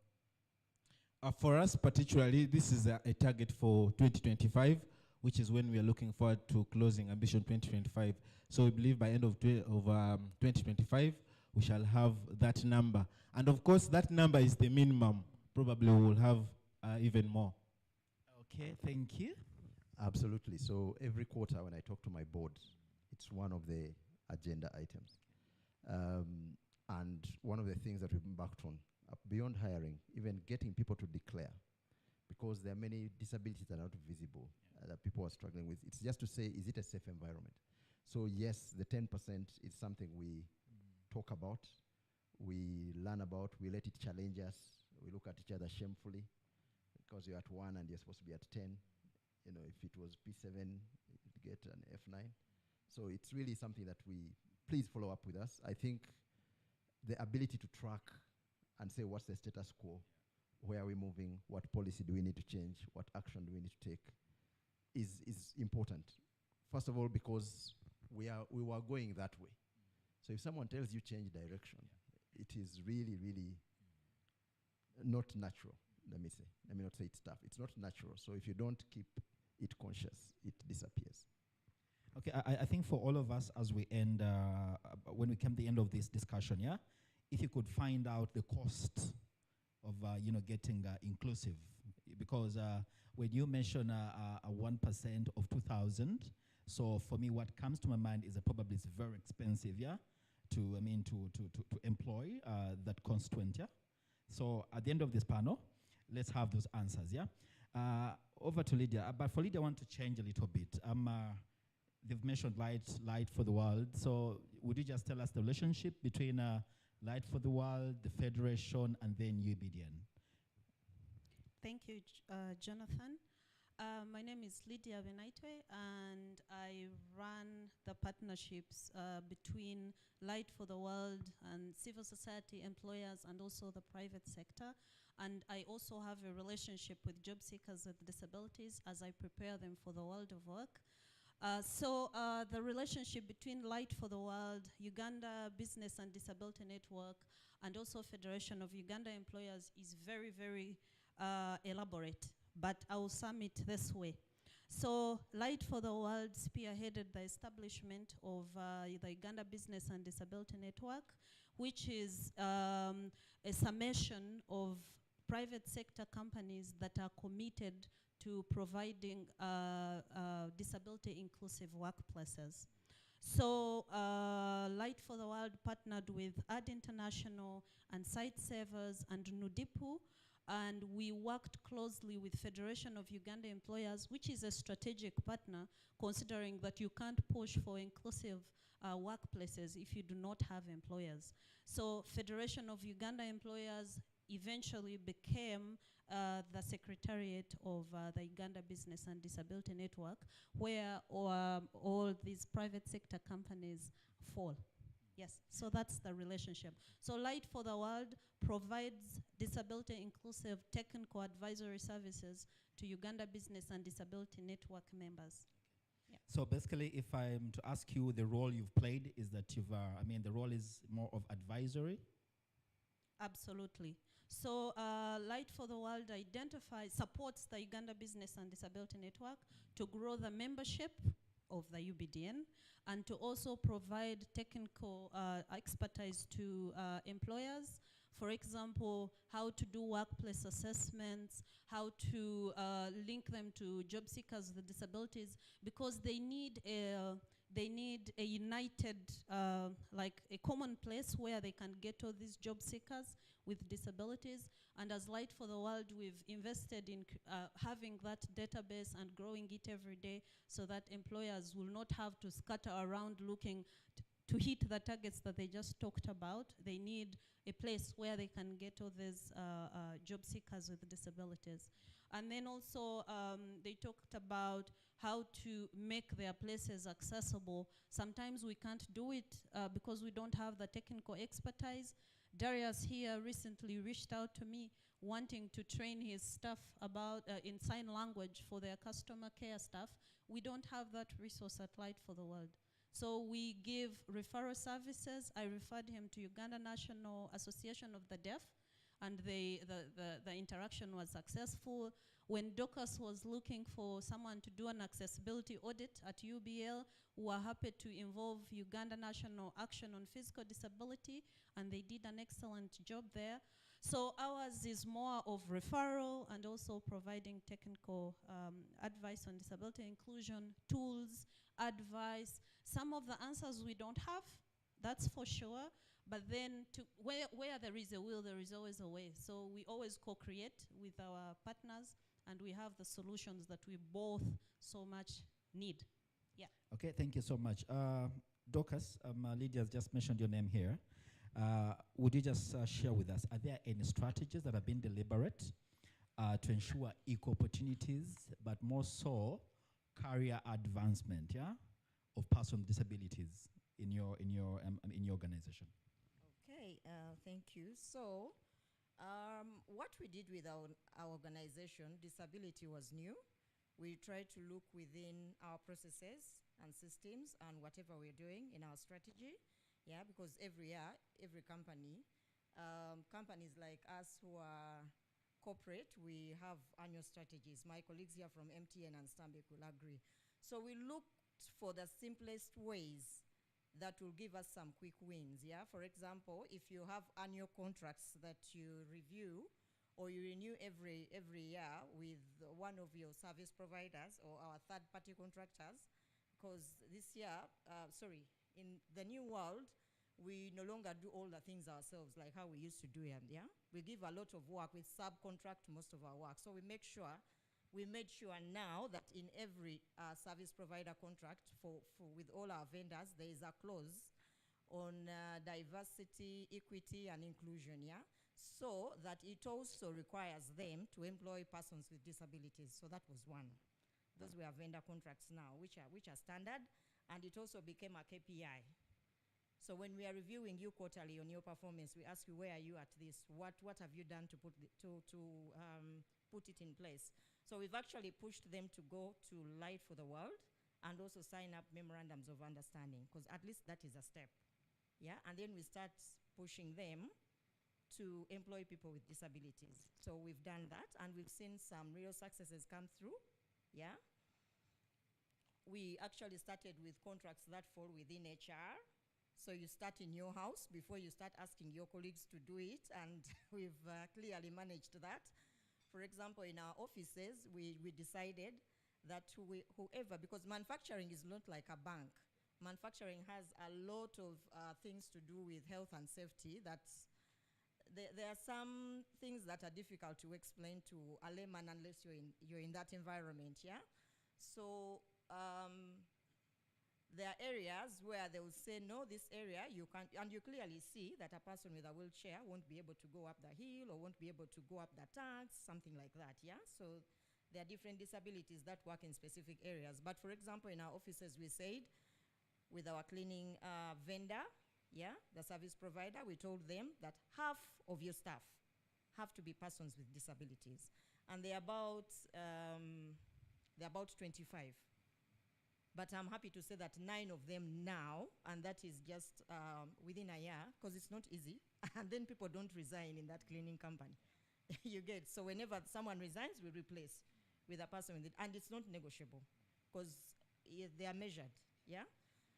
For us particularly, this is a target for 2025, which is when we are looking forward to closing Ambition 2025. So we believe by end of 2025, we shall have that number. And of course, that number is the minimum. Probably we will have even more. Okay, thank you. Absolutely. So every quarter when I talk to my board, it's one of the agenda items. And one of the things that we've embarked on, beyond hiring, even getting people to declare, because there are many disabilities that are not visible, that people are struggling with. It's just to say, is it a safe environment? So yes, the 10% is something we talk about, we learn about, we let it challenge us, we look at each other shamefully, because you're at 1 and you're supposed to be at 10. You know, if it was P7, you'd get an F9. So it's really something that please follow up with us. I think the ability to track and say what's the status quo, where are we moving, what policy do we need to change, what action do we need to take, is important. First of all, because we were going that way. So if someone tells you change direction, it is really, really not natural, let me say. Let me not say it's tough. It's not natural. So if you don't keep it conscious, it disappears. Okay, I think for all of us as we end, when we come to the end of this discussion, yeah, if you could find out the cost of, getting inclusive, because when you mention a 1% of 2,000, so for me, what comes to my mind is that probably it's very expensive, yeah, to employ that constituent, yeah. So at the end of this panel, let's have those answers, yeah. Over to Lydia, but for Lydia, I want to change a little bit. They've mentioned Light for the World. So would you just tell us the relationship between Light for the World, the Federation, and then UBDN? Thank you, Jonathan. My name is Lydia Benaitwe, and I run the partnerships between Light for the World and civil society employers and also the private sector. And I also have a relationship with job seekers with disabilities as I prepare them for the world of work. So the relationship between Light for the World, Uganda Business and Disability Network, and also Federation of Uganda Employers is very, very elaborate, but I will sum it this way. So Light for the World spearheaded the establishment of the Uganda Business and Disability Network, which is a summation of private sector companies that are committed to providing disability inclusive workplaces. So Light for the World partnered with AD International and Site Savers and Nudipu, and we worked closely with Federation of Uganda Employers, which is a strategic partner, considering that you can't push for inclusive workplaces if you do not have employers. So Federation of Uganda Employers eventually became the secretariat of the Uganda Business and Disability Network, where all these private sector companies fall. Yes, so that's the relationship. So Light for the World provides disability inclusive technical advisory services to Uganda Business and Disability Network members. Yeah. So basically, if I'm to ask you the role you've played, is that the role is more of advisory? Absolutely. So Light for the World supports the Uganda Business and Disability Network to grow the membership of the UBDN and to also provide technical expertise to employers. For example, how to do workplace assessments, how to link them to job seekers with disabilities, because they need a united, like a common place where they can get all these job seekers with disabilities. And as Light for the World, we've invested in having that database and growing it every day so that employers will not have to scatter around looking to hit the targets that they just talked about. They need a place where they can get all these job seekers with disabilities. And then also they talked about how to make their places accessible. Sometimes we can't do it because we don't have the technical expertise. Darius here recently reached out to me wanting to train his staff about in sign language for their customer care staff. We don't have that resource at Light for the World. So we give referral services. I referred him to Uganda National Association of the Deaf, and the interaction was successful. When DOCAS was looking for someone to do an accessibility audit at UBL, we were happy to involve Uganda National Action on Physical Disability, and they did an excellent job there. So ours is more of referral and also providing technical advice on disability inclusion, tools, advice. Some of the answers we don't have, that's for sure. But then where there is a will, there is always a way. So we always co-create with our partners, and we have the solutions that we both so much need. Yeah. Okay, thank you so much. Dorcas, Lydia has just mentioned your name here. Would you just share with us, are there any strategies that have been deliberate to ensure equal opportunities, but more so career advancement, yeah, of persons with disabilities in your organization? Okay, thank you. So, what we did with our organization, disability was new. We tried to look within our processes and systems and whatever we're doing in our strategy. Yeah, because every year, every company, companies like us who are corporate, we have annual strategies. My colleagues here from MTN and Stambik will agree. So we looked for the simplest ways that will give us some quick wins. Yeah, for example, if you have annual contracts that you review or you renew every year with one of your service providers or our third-party contractors, because this year, in the new world, we no longer do all the things ourselves like how we used to do them, yeah? We give a lot of work, we subcontract most of our work. So we made sure now that in every service provider contract with all our vendors, there is a clause on diversity, equity, and inclusion, yeah? So that it also requires them to employ persons with disabilities. So that was one. Those were vendor contracts now, which are standard, and it also became a KPI. So when we are reviewing you quarterly on your performance, we ask you, where are you at this? What have you done to put it in place? So we've actually pushed them to go to Light for the World and also sign up memorandums of understanding, because at least that is a step. Yeah, and then we start pushing them to employ people with disabilities. So we've done that, and we've seen some real successes come through. Yeah. We actually started with contracts that fall within HR. So you start in your house before you start asking your colleagues to do it, and we've clearly managed that. For example, in our offices, we decided that whoever, because manufacturing is not like a bank. Manufacturing has a lot of things to do with health and safety. There are some things that are difficult to explain to a layman unless you're in that environment, yeah? So there are areas where they will say, no, this area you can't, and you clearly see that a person with a wheelchair won't be able to go up the hill or won't be able to go up the tanks, something like that, yeah? So there are different disabilities that work in specific areas. But for example, in our offices, we said, with our cleaning vendor, yeah, the service provider, we told them that half of your staff have to be persons with disabilities. And they're about 25. But I'm happy to say that 9 of them now, and that is just within a year, because it's not easy. And then people don't resign in that cleaning company. You get, so whenever someone resigns, we replace with a person with it. And it's not negotiable, because they are measured, yeah?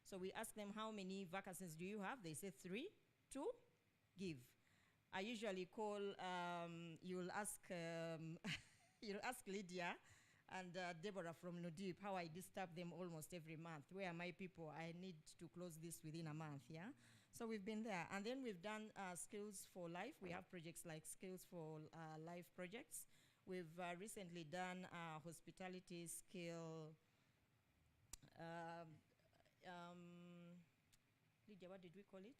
So we ask them, how many vacancies do you have? They say 3, 2, give. I usually call, you'll ask Lydia and Deborah from Nudip, how I disturb them almost every month. Where are my people? I need to close this within a month, yeah? So we've been there. And then we've done Skills for Life. We have projects like Skills for Life projects. We've recently done hospitality skill. Lydia, what did we call it?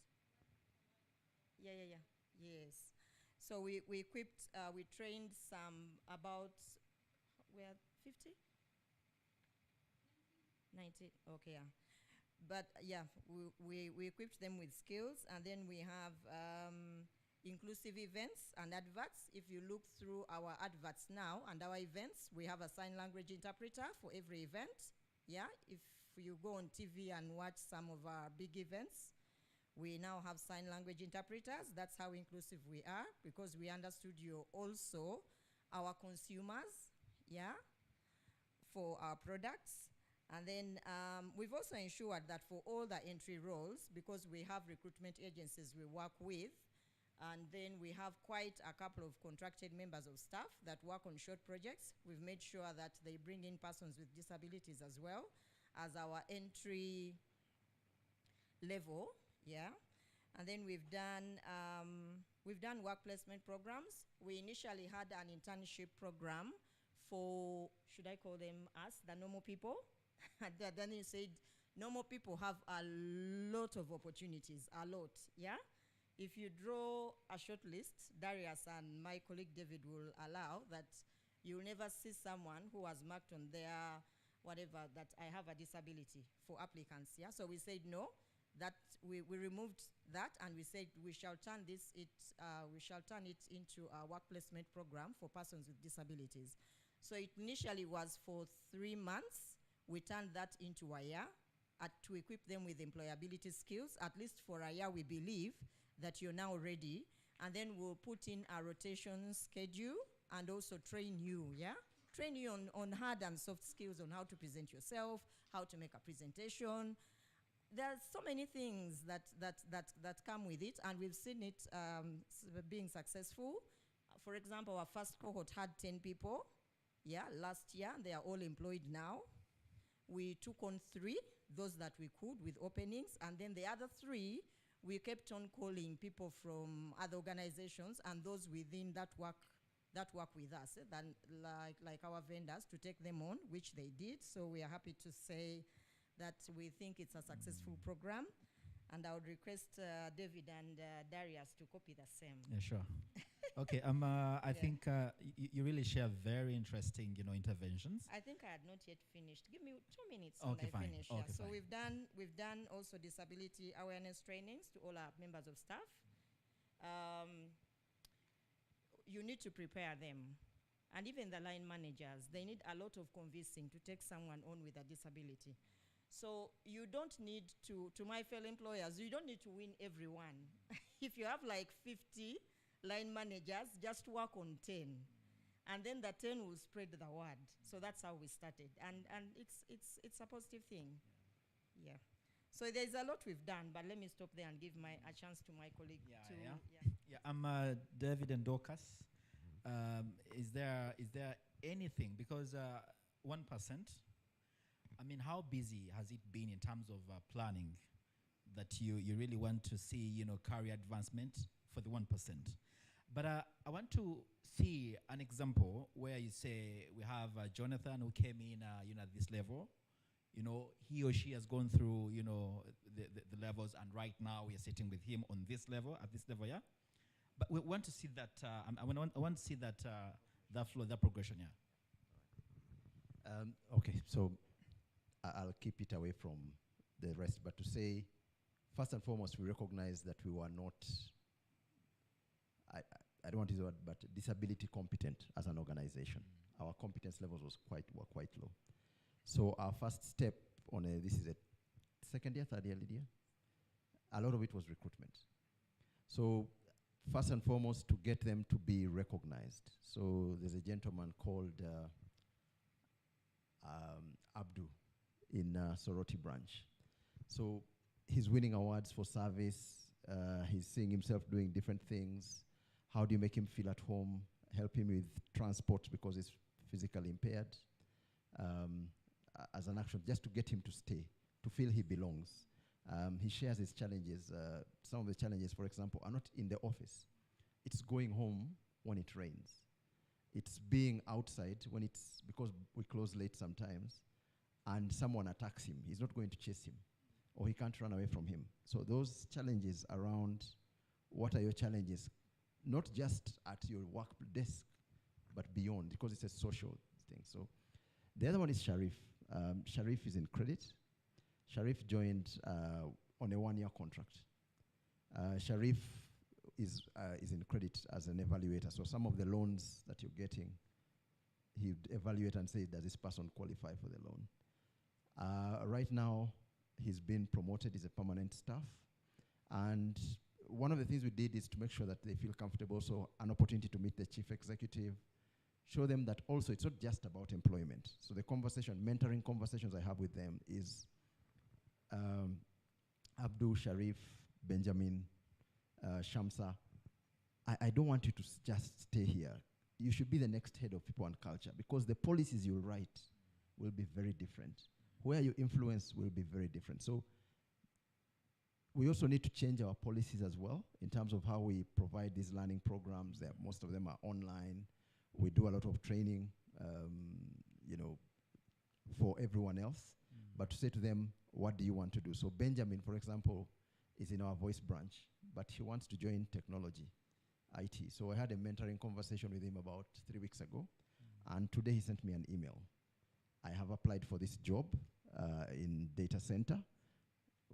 Yeah. Yes. So we equipped, we trained some about, we are 50? 90, okay, yeah. But yeah, we equipped them with skills, and then we have inclusive events and adverts. If you look through our adverts now and our events, we have a sign language interpreter for every event. Yeah, if you go on TV and watch some of our big events, we now have sign language interpreters. That's how inclusive we are, because we understood you're also our consumers, yeah, for our products. And then we've also ensured that for all the entry roles, because we have recruitment agencies we work with, and then we have quite a couple of contracted members of staff that work on short projects, we've made sure that they bring in persons with disabilities as well as our entry level, yeah. And then we've done work placement programs. We initially had an internship program for, should I call them us, the normal people? And then you said, normal people have a lot of opportunities, a lot, yeah? If you draw a short list, Darius and my colleague David will allow that you'll never see someone who has marked on their whatever that I have a disability for applicants, yeah? So we said no, that we removed that, and we said we shall turn it into a work placement program for persons with disabilities. So it initially was for 3 months. We turned that into a year to equip them with employability skills. At least for a year, we believe that you're now ready. And then we'll put in a rotation schedule and also train you, yeah? Train you on hard and soft skills, on how to present yourself, how to make a presentation. There's so many things that come with it, and we've seen it being successful. For example, our first cohort had 10 people, yeah, last year. They are all employed now. We took on 3, those that we could with openings, and then the other 3, we kept on calling people from other organizations and those within that work with us, like our vendors, to take them on, which they did. So we are happy to say that we think it's a successful program, and I would request David and Darius to copy the same. Yeah, sure. Okay, I think you really share very interesting, interventions. I think I had not yet finished. Give me 2 minutes Okay, and I fine. finish. Okay, Yeah. So fine. we've done also disability awareness trainings to all our members of staff. You need to prepare them. And even the line managers, they need a lot of convincing to take someone on with a disability. So you don't need to my fellow employers, you don't need to win everyone. If you have like 50 line managers, just work on 10. And then the 10 will spread the word. So that's how we started. And it's a positive thing. Yeah. So there's a lot we've done, but let me stop there and give a chance to my colleague. Yeah, I'm David and Dorcas. Is there anything, because 1%, I mean, how busy has it been in terms of planning that you really want to see, career advancement for the 1%? But I want to see an example where you say we have Jonathan who came in, at this level. He or she has gone through, the levels, and right now we are sitting with him on this level, at this level, yeah? But we want to see that, I want to see that, that flow, that progression, yeah. Okay, so I'll keep it away from the rest, but to say, first and foremost, we recognize that we were not, I don't want to use the word, but disability competent as an organization. Our competence levels were quite low. So our first step on this is a second year, third year, Lydia? A lot of it was recruitment. So first and foremost, to get them to be recognized. So there's a gentleman called Abdu in Soroti branch. So he's winning awards for service. He's seeing himself doing different things. How do you make him feel at home? Help him with transport because he's physically impaired. As an action, just to get him to stay, to feel he belongs. He shares his challenges. Some of the challenges, for example, are not in the office. It's going home when it rains. It's being outside when it's, because we close late sometimes, and someone attacks him. He's not going to chase him, or he can't run away from him. So those challenges around, what are your challenges? Not just at your work desk, but beyond, because it's a social thing. So the other one is Sharif. Sharif is in credit. Sharif joined on a 1-year contract. Sharif is in credit as an evaluator. So some of the loans that you're getting, he'd evaluate and say, does this person qualify for the loan? Right now, he's been promoted as a permanent staff. And one of the things we did is to make sure that they feel comfortable, so an opportunity to meet the chief executive, show them that also it's not just about employment. So the conversation, mentoring conversations I have with them is Abdul, Sharif, Benjamin, Shamsa, I don't want you to just stay here. You should be the next head of people and culture, because the policies you write will be very different. Where you influence will be very different. So we also need to change our policies as well in terms of how we provide these learning programs. Most of them are online. We do a lot of training, for everyone else. But to say to them, what do you want to do? So Benjamin, for example, is in our voice branch, but he wants to join technology, IT. So I had a mentoring conversation with him about 3 weeks ago, and today he sent me an email. I have applied for this job in data center.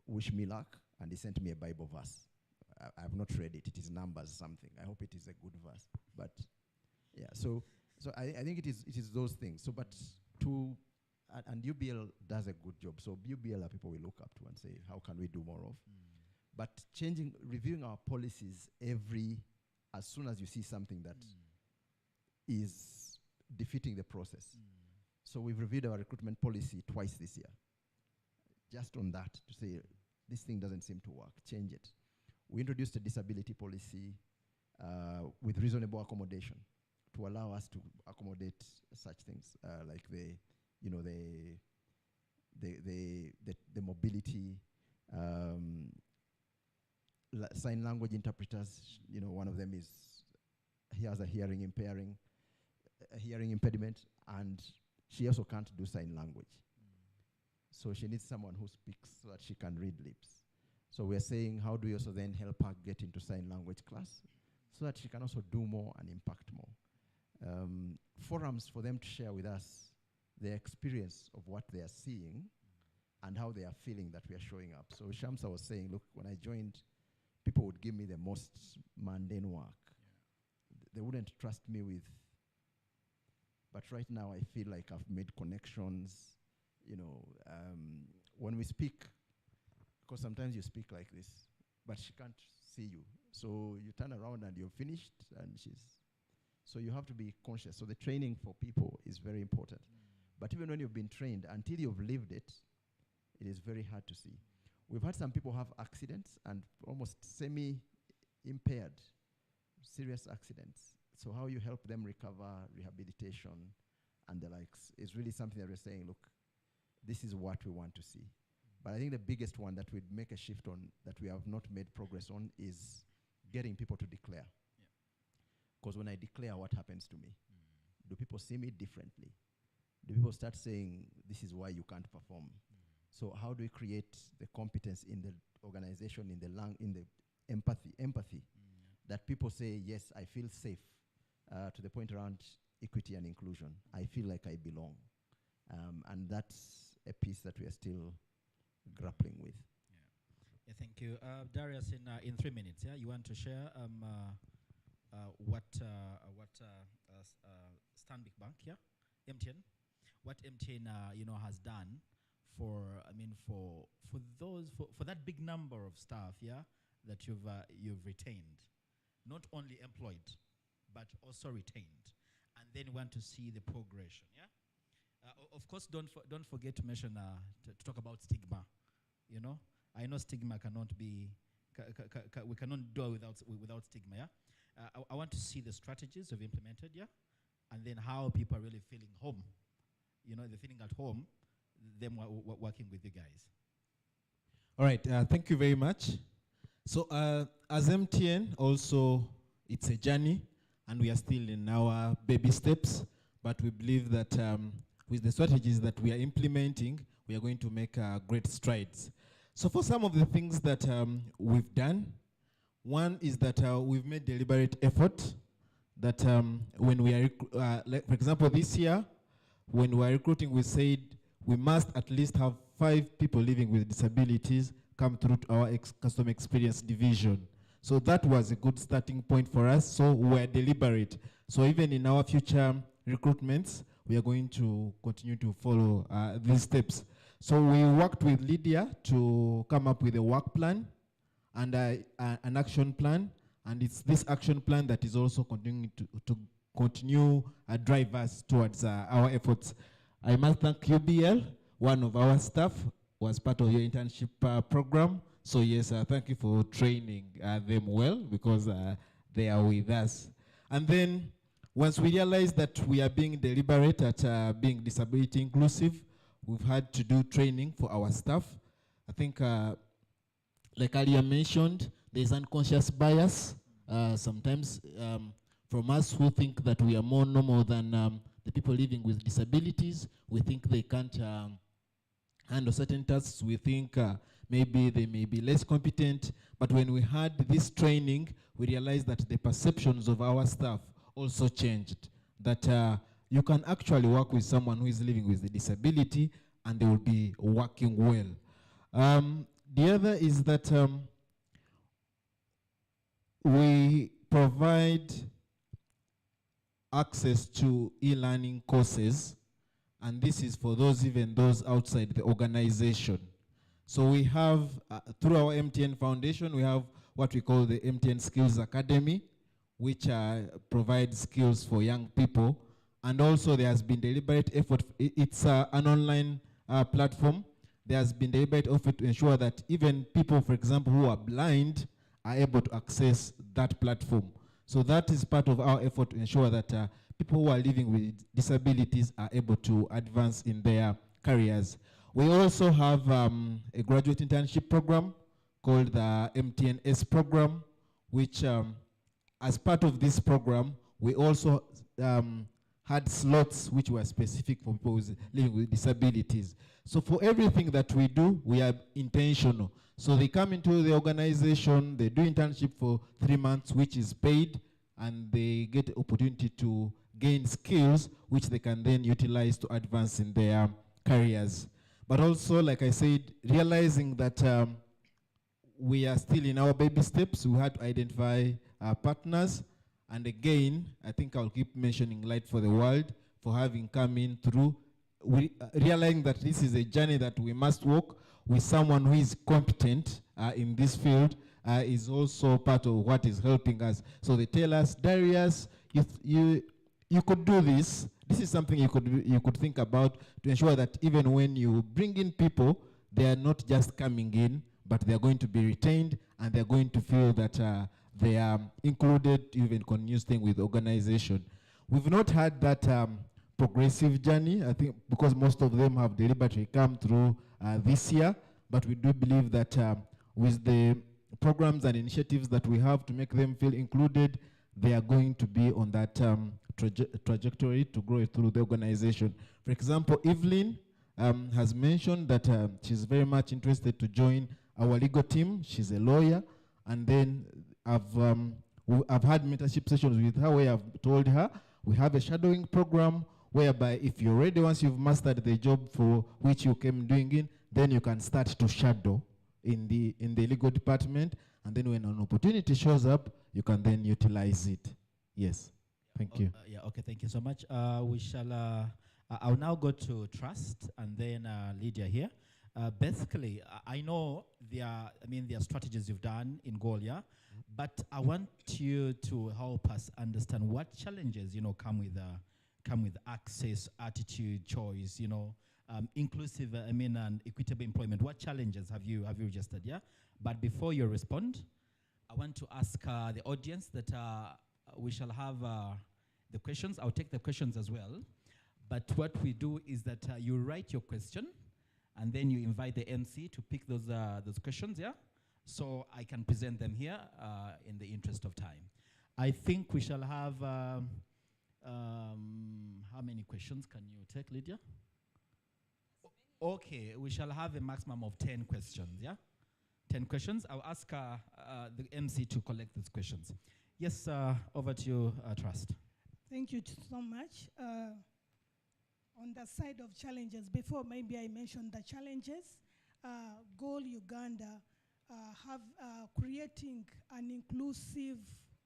Wish me luck. And he sent me a Bible verse. I have not read it. It is Numbers something. I hope it is a good verse. But yeah, so I think it is those things. So, but and UBL does a good job. So UBL are people we look up to and say, how can we do more of? But reviewing our policies as soon as you see something that is defeating the process. So we've reviewed our recruitment policy twice this year, just on that, to say, this thing doesn't seem to work, change it. We introduced a disability policy with reasonable accommodation to allow us to accommodate such things, like the mobility, sign language interpreters. One of them he has a hearing impediment, and she also can't do sign language. So she needs someone who speaks so that she can read lips. So we're saying, how do we also then help her get into sign language class so that she can also do more and impact more? Forums for them to share with us their experience of what they are seeing and how they are feeling that we are showing up. So Shamsa was saying, look, when I joined, people would give me the most mundane work. They wouldn't trust me with, but right now I feel like I've made connections. When we speak, because sometimes you speak like this, but she can't see you. So you turn around and you're finished, and so you have to be conscious. So the training for people is very important. But even when you've been trained, until you've lived it, it is very hard to see. We've had some people have accidents and almost semi-impaired, serious accidents. So how you help them recover, rehabilitation, and the likes is really something that we're saying, look, this is what we want to see. But I think the biggest one that we'd make a shift on, that we have not made progress on, is getting people to declare. Because when I declare, what happens to me? Do people see me differently? Do people start saying, this is why you can't perform? So how do we create the competence in the organization, in the empathy, that people say, yes, I feel safe, to the point around equity and inclusion. I feel like I belong. And that's a piece that we are still grappling with. Yeah, thank you. Darius, in 3 minutes, you want to share what Stanbic Bank, MTN, what MTN has done for that big number of staff, that you've retained, not only employed, but also retained, and then want to see the progression. Of course, don't forget to mention to talk about stigma. I know stigma cannot be we cannot do without stigma. I want to see the strategies you've implemented, and then how people are really feeling home. They're feeling at home, them working with you guys. All right, thank you very much. So as MTN, also, it's a journey, and we are still in our baby steps, but we believe that with the strategies that we are implementing, we are going to make great strides. So for some of the things that we've done, one is that we've made deliberate effort that when we are, like for example, this year, when we are recruiting, we said we must at least have 5 people living with disabilities come through to our customer experience division. So that was a good starting point for us. So we're deliberate. So even in our future recruitments, we are going to continue to follow these steps. So we worked with Lydia to come up with a work plan and an action plan, and it's this action plan that is also continuing to continue drive us towards our efforts. I must thank UBL, one of our staff was part of your internship program. So yes, thank you for training them well, because they are with us. And then once we realized that we are being deliberate at being disability inclusive, we've had to do training for our staff. I think, like earlier mentioned, there's unconscious bias sometimes from us who think that we are more normal than the people living with disabilities. We think they can't handle certain tasks. We think maybe they may be less competent. But when we had this training, we realized that the perceptions of our staff also changed. That you can actually work with someone who is living with a disability and they will be working well. The other is that we provide access to e-learning courses, and this is for those outside the organization. So we have, through our MTN Foundation, we have what we call the MTN Skills Academy, which provides skills for young people. And also there has been deliberate effort. It's an online platform. There has been deliberate effort to ensure that even people, for example, who are blind are able to access that platform. So that is part of our effort to ensure that people who are living with disabilities are able to advance in their careers. We also have a graduate internship program called the MTNS program, which as part of this program, we also had slots which were specific for people living with disabilities. So for everything that we do, we are intentional. So they come into the organization, they do internship for 3 months, which is paid, and they get the opportunity to gain skills which they can then utilize to advance in their careers. But also, like I said, realizing that we are still in our baby steps, we had to identify our partners. And again, I think I'll keep mentioning Light for the World for having come in through, realizing that this is a journey that we must walk with someone who is competent in this field is also part of what is helping us. So they tell us, Darius, you could do this. This is something you could think about to ensure that even when you bring in people, they are not just coming in, but they are going to be retained and they are going to feel that they are included to even continue staying with the organization. We've not had that progressive journey, I think, because most of them have deliberately come through this year, but we do believe that with the programs and initiatives that we have to make them feel included, they are going to be on that trajectory to grow through the organization. For example, Evelyn has mentioned that she's very much interested to join our legal team. She's a lawyer, and then I've had mentorship sessions with her where I've told her we have a shadowing program whereby if you're ready, once you've mastered the job for which you came doing in, then you can start to shadow in the legal department, and then when an opportunity shows up, you can then utilize it. Yes, thank you. Yeah, okay, thank you so much. We shall, I'll now go to Trust and then Lydia here. Basically, I know there are strategies you've done in Golia, but I want you to help us understand what challenges, come with access, attitude, choice, inclusive, and equitable employment. What challenges have you registered? Yeah. But before you respond, I want to ask the audience that we shall have the questions. I'll take the questions as well. But what we do is that you write your question, and then you invite the MC to pick those questions, yeah? So I can present them here in the interest of time. I think we shall have, how many questions can you take, Lydia? Okay, we shall have a maximum of 10 questions, yeah? 10 questions. I'll ask the MC to collect these questions. Yes, over to you, Trust. Thank you so much. On the side of challenges, before maybe I mentioned the challenges, Goal Uganda have creating an inclusive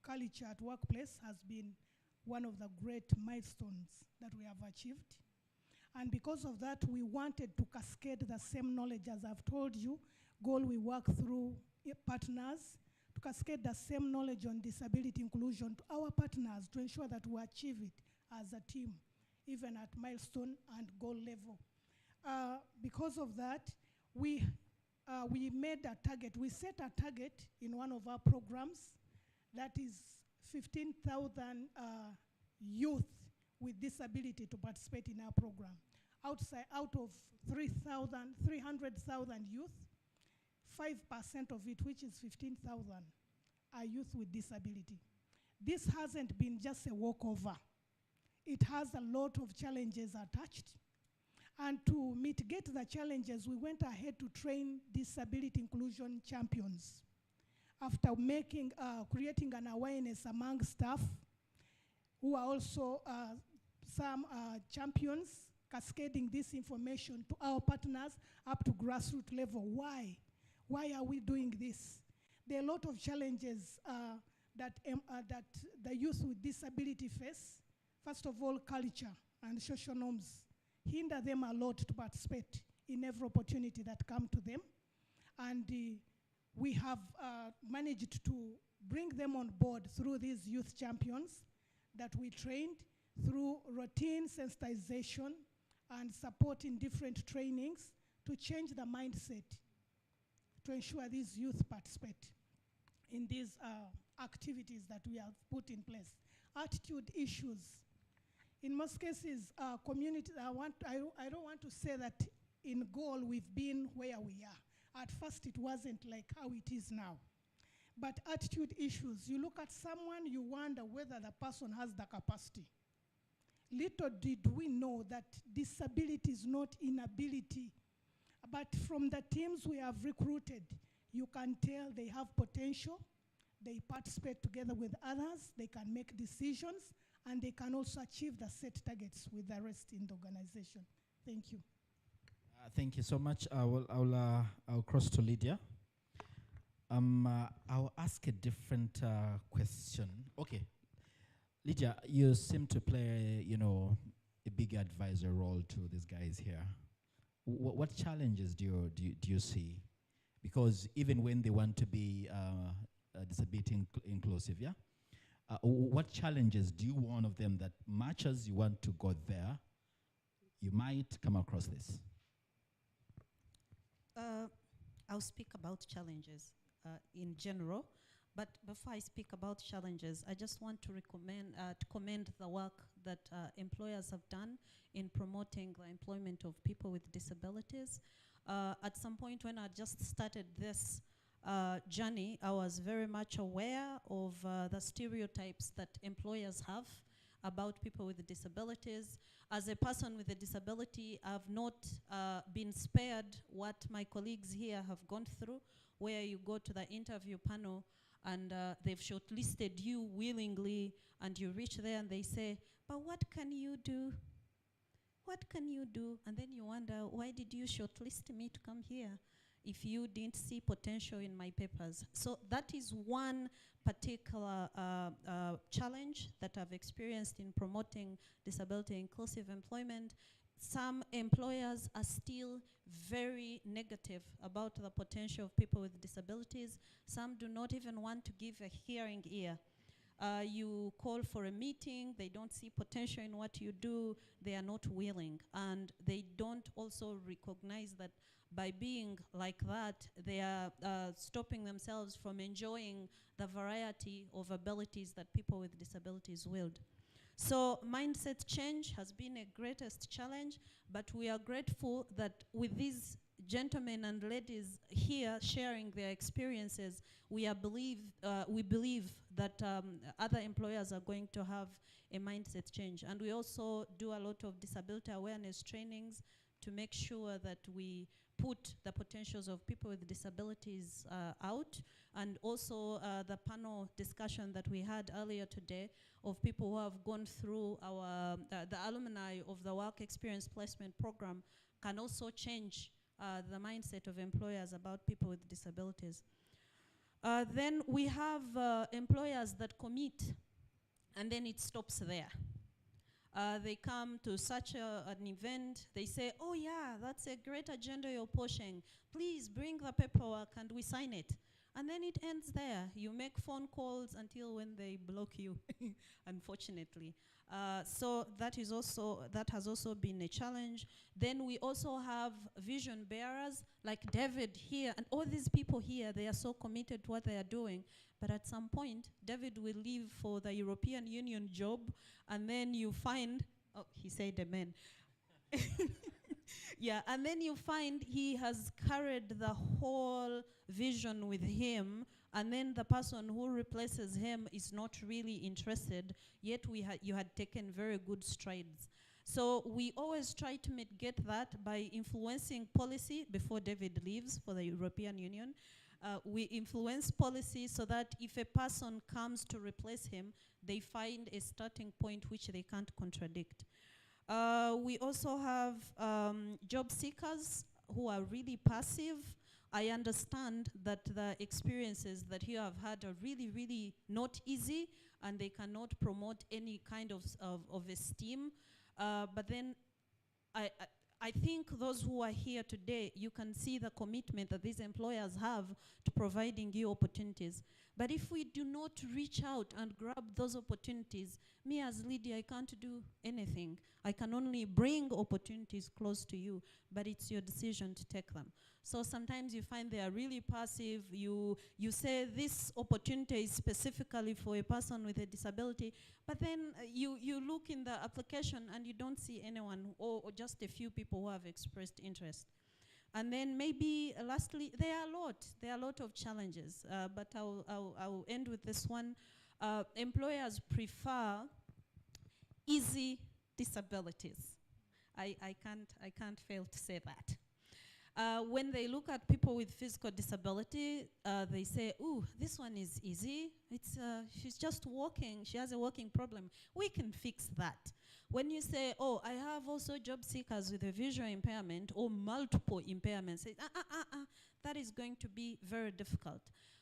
culture at workplace has been one of the great milestones that we have achieved. And because of that, we wanted to cascade the same knowledge as I've told you. Goal we work through partners to cascade the same knowledge on disability inclusion to our partners to ensure that we achieve it as a team, even at milestone and goal level. Because of that, we made a target. We set a target in one of our programs that is 15,000 youth with disability to participate in our program. Out of 300,000 youth, 5% of it, which is 15,000, are youth with disability. This hasn't been just a walkover. It has a lot of challenges attached. And to mitigate the challenges, we went ahead to train disability inclusion champions. After creating an awareness among staff, who are also some champions, cascading this information to our partners up to grassroots level. Why? Why are we doing this? There are a lot of challenges that the youth with disability face. First of all, culture and social norms hinder them a lot to participate in every opportunity that come to them. And we have managed to bring them on board through these youth champions that we trained through routine sensitization and support in different trainings to change the mindset to ensure these youth participate in these activities that we have put in place. Attitude issues. In most cases, community, I don't want to say that in goal we've been where we are. At first it wasn't like how it is now. But attitude issues, you look at someone, you wonder whether the person has the capacity. Little did we know that disability is not inability. But from the teams we have recruited, you can tell they have potential, they participate together with others, they can make decisions, and they can also achieve the set targets with the rest in the organization. Thank you. Thank you so much. I'll cross to Lydia. I'll ask a different question. Okay, Lydia, you seem to play, a big advisor role to these guys here. What challenges do you see? Because even when they want to be disability inclusive, yeah? What challenges do you warn of them that much as you want to go there, you might come across this? I'll speak about challenges in general, but before I speak about challenges, I just want to commend the work that employers have done in promoting the employment of people with disabilities. At some point when I just started this journey, I was very much aware of the stereotypes that employers have about people with disabilities. As a person with a disability, I've not been spared what my colleagues here have gone through, where you go to the interview panel and they've shortlisted you willingly, and you reach there and they say, but what can you do? What can you do? And then you wonder, why did you shortlist me to come here if you didn't see potential in my papers? So that is one particular challenge that I've experienced in promoting disability inclusive employment. Some employers are still very negative about the potential of people with disabilities. Some do not even want to give a hearing ear. You call for a meeting, they don't see potential in what you do, they are not willing. And they don't also recognize that by being like that, they are stopping themselves from enjoying the variety of abilities that people with disabilities wield. So mindset change has been a greatest challenge, but we are grateful that with these gentlemen and ladies here sharing their experiences, we believe that other employers are going to have a mindset change. And we also do a lot of disability awareness trainings to make sure that we put the potentials of people with disabilities out, and also the panel discussion that we had earlier today of people who have gone through our, the alumni of the Work Experience Placement Program can also change the mindset of employers about people with disabilities. Then we have employers that commit and then it stops there. They come to such an event, they say, oh yeah, that's a great agenda you're pushing. Please bring the paperwork and we sign it. And then it ends there. You make phone calls until when they block you, unfortunately. So that has also been a challenge. Then we also have vision bearers like David here, and all these people here, they are so committed to what they are doing. But at some point, David will leave for the European Union job, and then you find, oh, he said amen. Yeah, and then you find he has carried the whole vision with him, and then the person who replaces him is not really interested, yet you had taken very good strides. So we always try to mitigate that by influencing policy before David leaves for the European Union. We influence policy so that if a person comes to replace him, they find a starting point which they can't contradict. We also have job seekers who are really passive. I understand that the experiences that you have had are really, really not easy, and they cannot promote any kind of esteem. But then I think those who are here today, you can see the commitment that these employers have to providing you opportunities. But if we do not reach out and grab those opportunities, me as Lydia, I can't do anything. I can only bring opportunities close to you, but it's your decision to take them. So sometimes you find they are really passive. You say this opportunity is specifically for a person with a disability, but then you look in the application and you don't see anyone, or just a few people who have expressed interest. And then maybe lastly, there are a lot of challenges, but I'll end with this one. Employers prefer easy disabilities. I can't fail to say that. When they look at people with physical disability, they say, ooh, this one is easy. She's just walking. She has a walking problem. We can fix that. When you say, oh, I have also job seekers with a visual impairment or multiple impairments, that is going to be very difficult.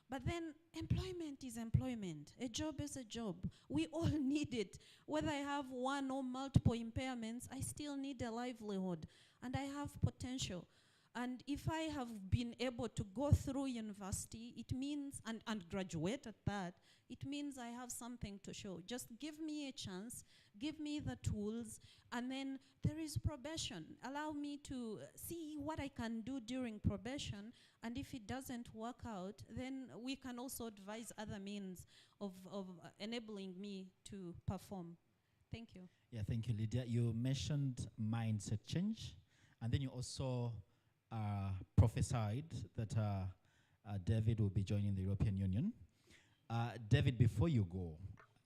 But then employment is employment. A job is a job. We all need it. Whether I have one or multiple impairments, I still need a livelihood. And I have potential. And if I have been able to go through university, it means, and graduate at that, it means I have something to show. Just give me a chance, give me the tools, and then there is probation. Allow me to see what I can do during probation, and if it doesn't work out, then we can also advise other means of enabling me to perform. Thank you. Yeah, thank you, Lydia. You mentioned mindset change, and then you also prophesied that David will be joining the European Union. David, before you go,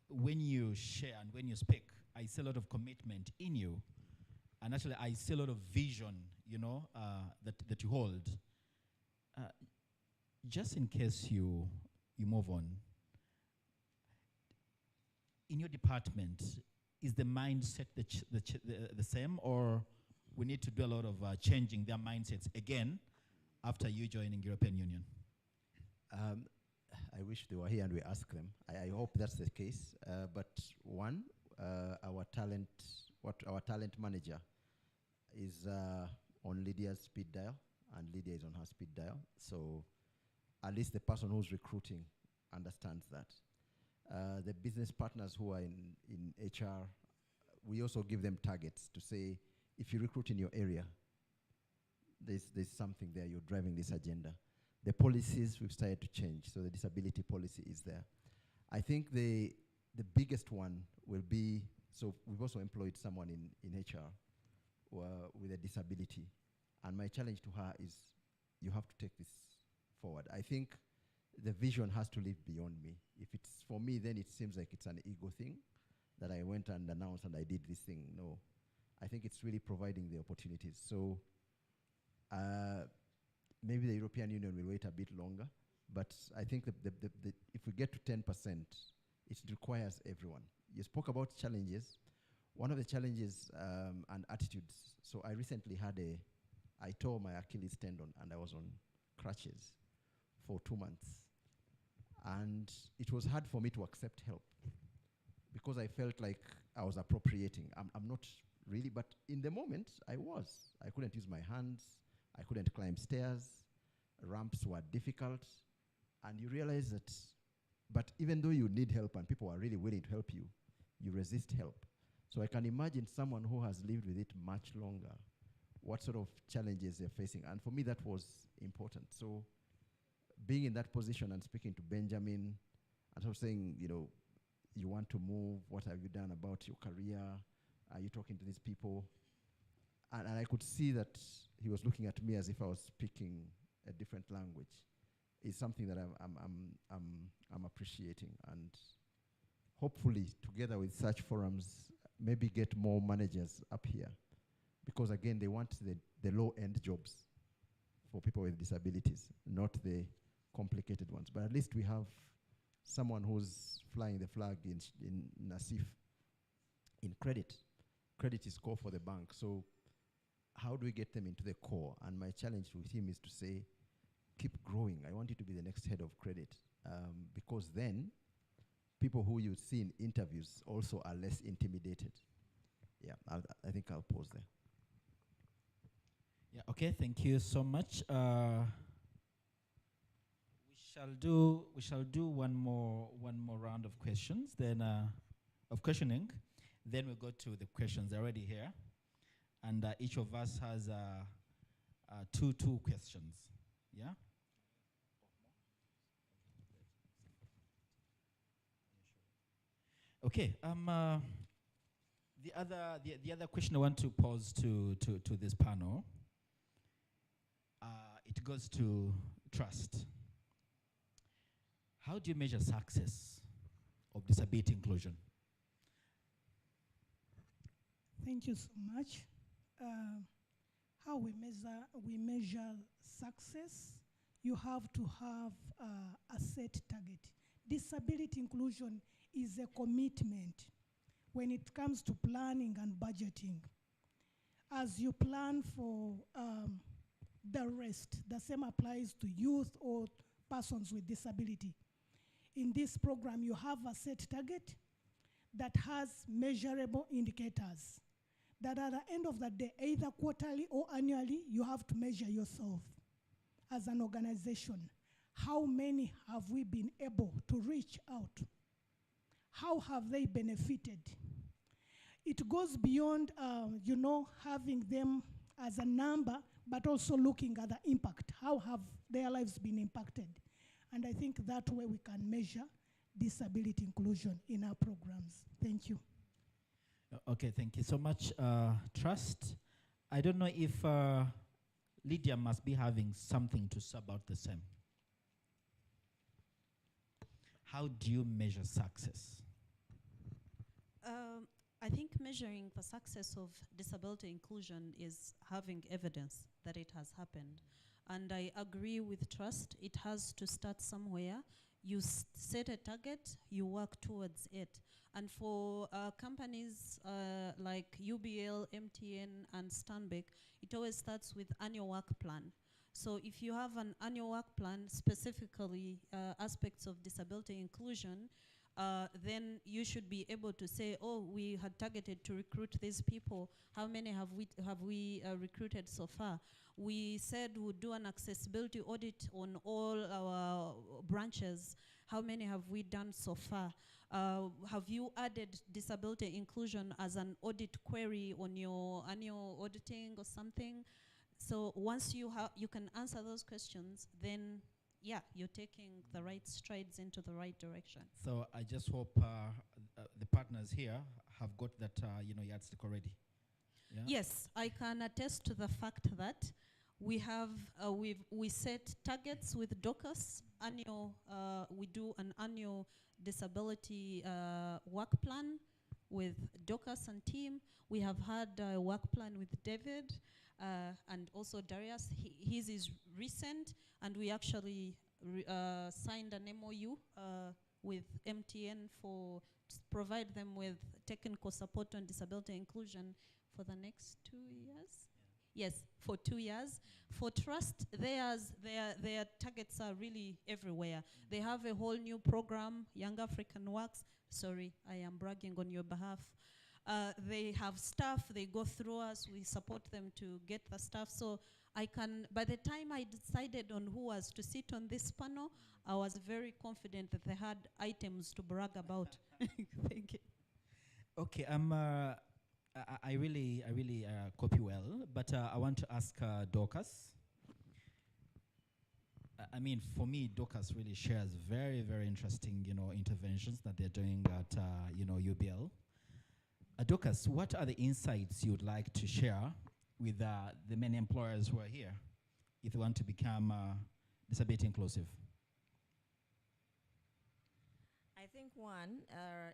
when you share and when you speak, I see a lot of commitment in you, and actually I see a lot of vision, that you hold. Just in case you move on, in your department, is the mindset the same, or we need to do a lot of changing their mindsets again after you joining European Union? I wish they were here and we ask them. I hope that's the case. But one, our talent manager is on Lydia's speed dial, and Lydia is on her speed dial. So at least the person who's recruiting understands that. The business partners who are in HR, we also give them targets to say, if you recruit in your area, there's something there, you're driving this agenda. The policies we've started to change, so the disability policy is there. I think the biggest one will be, so we've also employed someone in HR with a disability, and my challenge to her is, you have to take this forward. I think the vision has to live beyond me. If it's for me, then it seems like it's an ego thing, that I went and announced and I did this thing. No, I think it's really providing the opportunities. So maybe the European Union will wait a bit longer, but I think if we get to 10%, it requires everyone. You spoke about challenges. One of the challenges and attitudes, so I recently I tore my Achilles tendon and I was on crutches for 2 months. And it was hard for me to accept help because I felt like I was appropriating. I'm not really, but in the moment, I was. I couldn't use my hands. I couldn't climb stairs. Ramps were difficult. And you realize that, but even though you need help and people are really willing to help you, you resist help. So I can imagine someone who has lived with it much longer, what sort of challenges they're facing. And for me, that was important. So being in that position and speaking to Benjamin and sort of saying, you know, you want to move, what have you done about your career? Are you talking to these people? And I could see that he was looking at me as if I was speaking a different language. It's something that I'm appreciating, and hopefully together with such forums, maybe get more managers up here, because again, they want the low-end jobs for people with disabilities, not the complicated ones. But at least we have someone who's flying the flag in Nassif in credit. Credit is core for the bank. So how do we get them into the core? And my challenge with him is to say, keep growing. I want you to be the next head of credit, because then people who you see in interviews also are less intimidated. Yeah, I think I'll pause there. Yeah, okay, thank you so much. We shall do one more round of questions, then of questioning. Then we'll go to the questions already here, and each of us has two questions. Yeah. Okay. The other question I want to pose to this panel. It goes to trust. How do you measure success of disability inclusion? Thank you so much. How we measure success, you have to have a set target. Disability inclusion is a commitment when it comes to planning and budgeting. As you plan for the rest, the same applies to youth or persons with disability. In this program, you have a set target that has measurable indicators that at the end of the day, either quarterly or annually, you have to measure yourself as an organization. How many have we been able to reach out? How have they benefited? It goes beyond, having them as a number, but also looking at the impact. How have their lives been impacted? And I think that way we can measure disability inclusion in our programs. Thank you. Okay, thank you so much. Trust. I don't know if Lydia must be having something to say about the same. How do you measure success? I think measuring the success of disability inclusion is having evidence that it has happened. And I agree with trust. It has to start somewhere. You set a target, you work towards it. And for companies like UBL, MTN, and Stanbic, it always starts with annual work plan. So if you have an annual work plan, specifically aspects of disability inclusion, then you should be able to say, oh, we had targeted to recruit these people. How many have we recruited so far? We said we'd do an accessibility audit on all our branches. How many have we done so far? Have you added disability inclusion as an audit query on your annual auditing or something? So once you can answer those questions, then yeah, you're taking the right strides into the right direction. So I just hope the partners here have got that yardstick already. Yeah? Yes, I can attest to the fact that we have we set targets with DOCAS. We do an annual disability work plan with DOCAS and team. We have had a work plan with David and also Darius. His is recent, and we actually signed an MOU with MTN to provide them with technical support on disability inclusion for the next 2 years. Yes, for 2 years. For Trust, their targets are really everywhere. They have a whole new program, Young African Works. Sorry, I am bragging on your behalf. They have staff, they go through us, we support them to get the stuff. So by the time I decided on who was to sit on this panel, I was very confident that they had items to brag about. Thank you. Okay, I really copy well, but I want to ask Dorcas. I mean, for me, Dorcas really shares very, very interesting, interventions that they're doing at, UBL. Dorcas, what are the insights you'd like to share with the many employers who are here if they want to become disability inclusive? I think one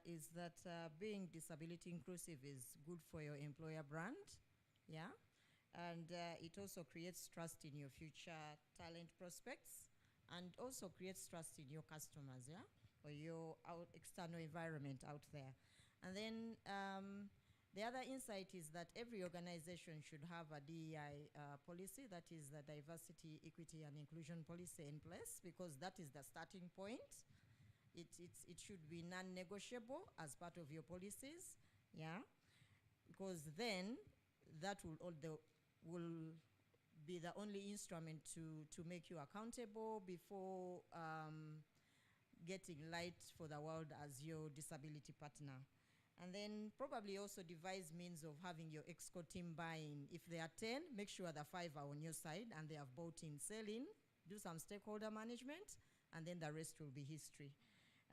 is that being disability inclusive is good for your employer brand, yeah? And it also creates trust in your future talent prospects and also creates trust in your customers, yeah? Or your external environment out there. And then the other insight is that every organization should have a DEI policy, that is the diversity, equity, and inclusion policy in place, because that is the starting point. It should be non-negotiable as part of your policies, yeah? Because then that will be the only instrument to make you accountable before getting light for the world as your disability partner. And then probably also devise means of having your exco team buying. If there are 10, make sure the 5 are on your side and they have bought in, sell in, do some stakeholder management, and then the rest will be history.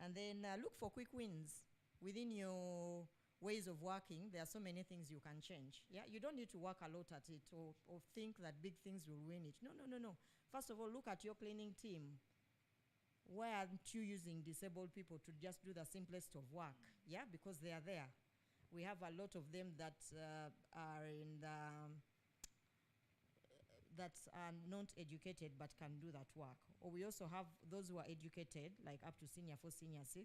And then look for quick wins within your ways of working. There are so many things you can change. Yeah, you don't need to work a lot at it or think that big things will win it. No. First of all, look at your cleaning team. Why aren't you using disabled people to just do the simplest of work? Yeah, because they are there. We have a lot of them that are in the that are not educated but can do that work. Or we also have those who are educated, like up to senior 4, senior 6,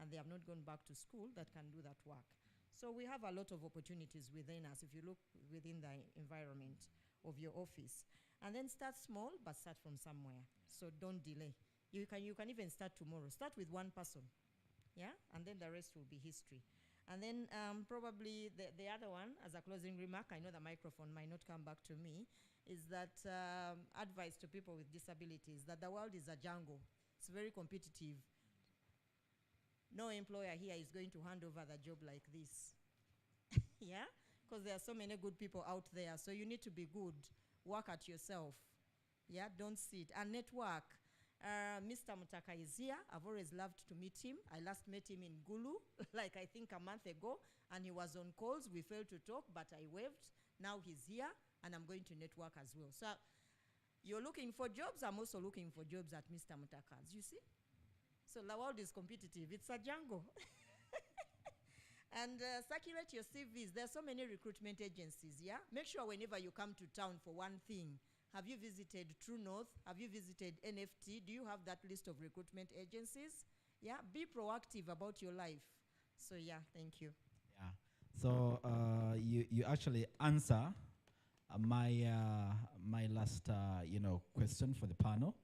and they have not gone back to school, that can do that work. So we have a lot of opportunities within us if you look within the environment of your office. And then start small, but start from somewhere. So don't delay. You can even start tomorrow. Start with one person, yeah? And then the rest will be history. And then probably the other one, as a closing remark, I know the microphone might not come back to me, is that advice to people with disabilities, that the world is a jungle. It's very competitive. No employer here is going to hand over the job like this. Yeah? Because there are so many good people out there. So you need to be good. Work at yourself. Yeah? Don't sit. And network. Mr. Mutaka is here. I've always loved to meet him. I last met him in Gulu, like I think a month ago, and he was on calls. We failed to talk, but I waved. Now he's here, and I'm going to network as well. So you're looking for jobs. I'm also looking for jobs at Mr. Mutaka's, you see? So the world is competitive. It's a jungle. And circulate your CVs. There are so many recruitment agencies, yeah? Make sure whenever you come to town for one thing, have you visited True North? Have you visited NFT? Do you have that list of recruitment agencies? Yeah, be proactive about your life. So yeah, thank you. Yeah. So you actually answer my last question for the panel,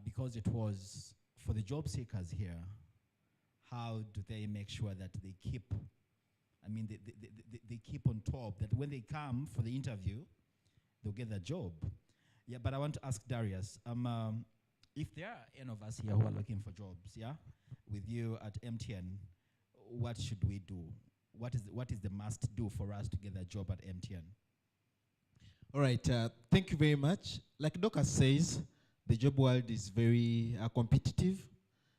because it was for the job seekers here. How do they make sure that they keep? I mean, they keep on top, that when they come for the interview, they'll get the job. Yeah, but I want to ask Darius, if there are any of us here who are looking for jobs, yeah, with you at MTN, what should we do? What is the must do for us to get a job at MTN? All right, thank you very much. Like Dorcas says, the job world is very competitive.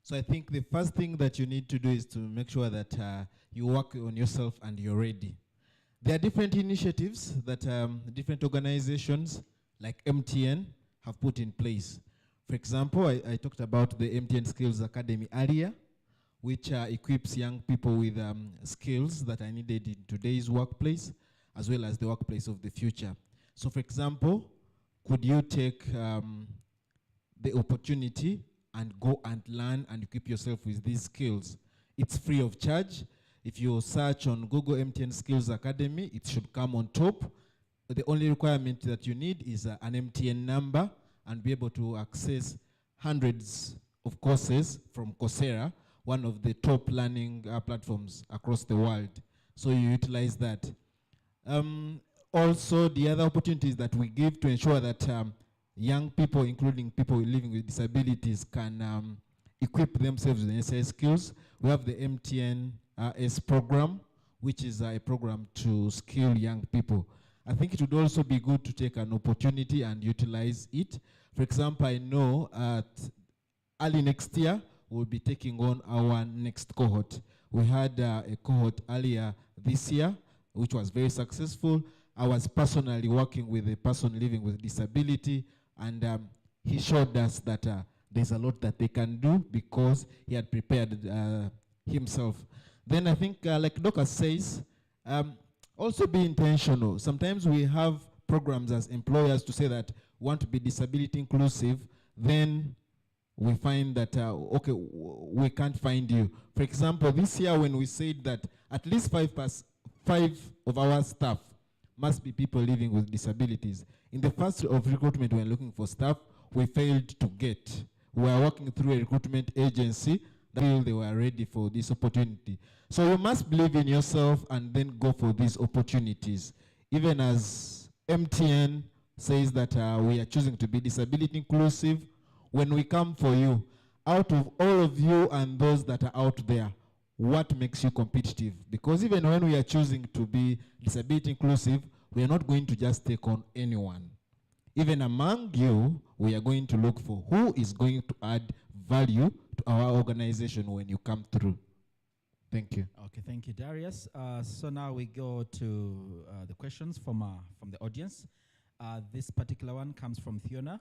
So I think the first thing that you need to do is to make sure that you work on yourself and you're ready. There are different initiatives that different organizations like MTN have put in place. For example, I talked about the MTN Skills Academy earlier, which equips young people with skills that are needed in today's workplace, as well as the workplace of the future. So for example, could you take the opportunity and go and learn and equip yourself with these skills? It's free of charge. If you search on Google MTN Skills Academy, it should come on top. The only requirement that you need is an MTN number and be able to access hundreds of courses from Coursera, one of the top learning platforms across the world. So you utilize that. Also, the other opportunities that we give to ensure that young people, including people living with disabilities, can equip themselves with necessary skills. We have the MTNS program, which is a program to skill young people. I think it would also be good to take an opportunity and utilize it. For example, I know early next year, we'll be taking on our next cohort. We had a cohort earlier this year, which was very successful. I was personally working with a person living with disability, and he showed us that there's a lot that they can do because he had prepared himself. Then I think, like Doka says, also be intentional. Sometimes we have programs as employers to say that we want to be disability inclusive, then we find that, okay, we can't find you. For example, this year when we said that at least 5 of our staff must be people living with disabilities. In the first of recruitment, when looking for staff, we failed to get. We were working through a recruitment agency that they were ready for this opportunity. So you must believe in yourself and then go for these opportunities. Even as MTN says that we are choosing to be disability inclusive, when we come for you, out of all of you and those that are out there, what makes you competitive? Because even when we are choosing to be disability inclusive, we are not going to just take on anyone. Even among you, we are going to look for who is going to add value to our organization when you come through. Thank you. Okay, thank you, Darius. So now we go to the questions from the audience. This particular one comes from Fiona.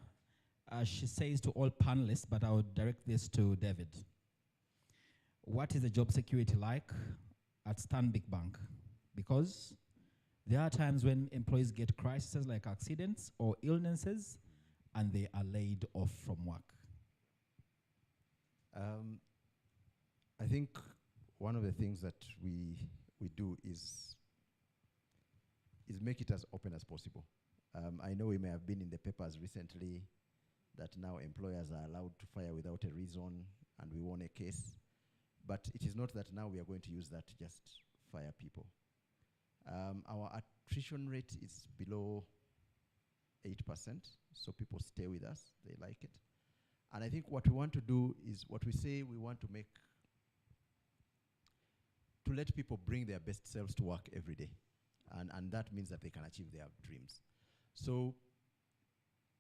She says to all panelists, but I would direct this to David. What is the job security like at Stanbic Bank? Because there are times when employees get crises like accidents or illnesses and they are laid off from work. I think one of the things that we do is make it as open as possible. I know we may have been in the papers recently that now employers are allowed to fire without a reason, and we won a case. But it is not that now we are going to use that to just fire people. Our attrition rate is below 8%, so people stay with us, they like it. And I think what we want to do is what we say we want to make, to let people bring their best selves to work every day. And that means that they can achieve their dreams. So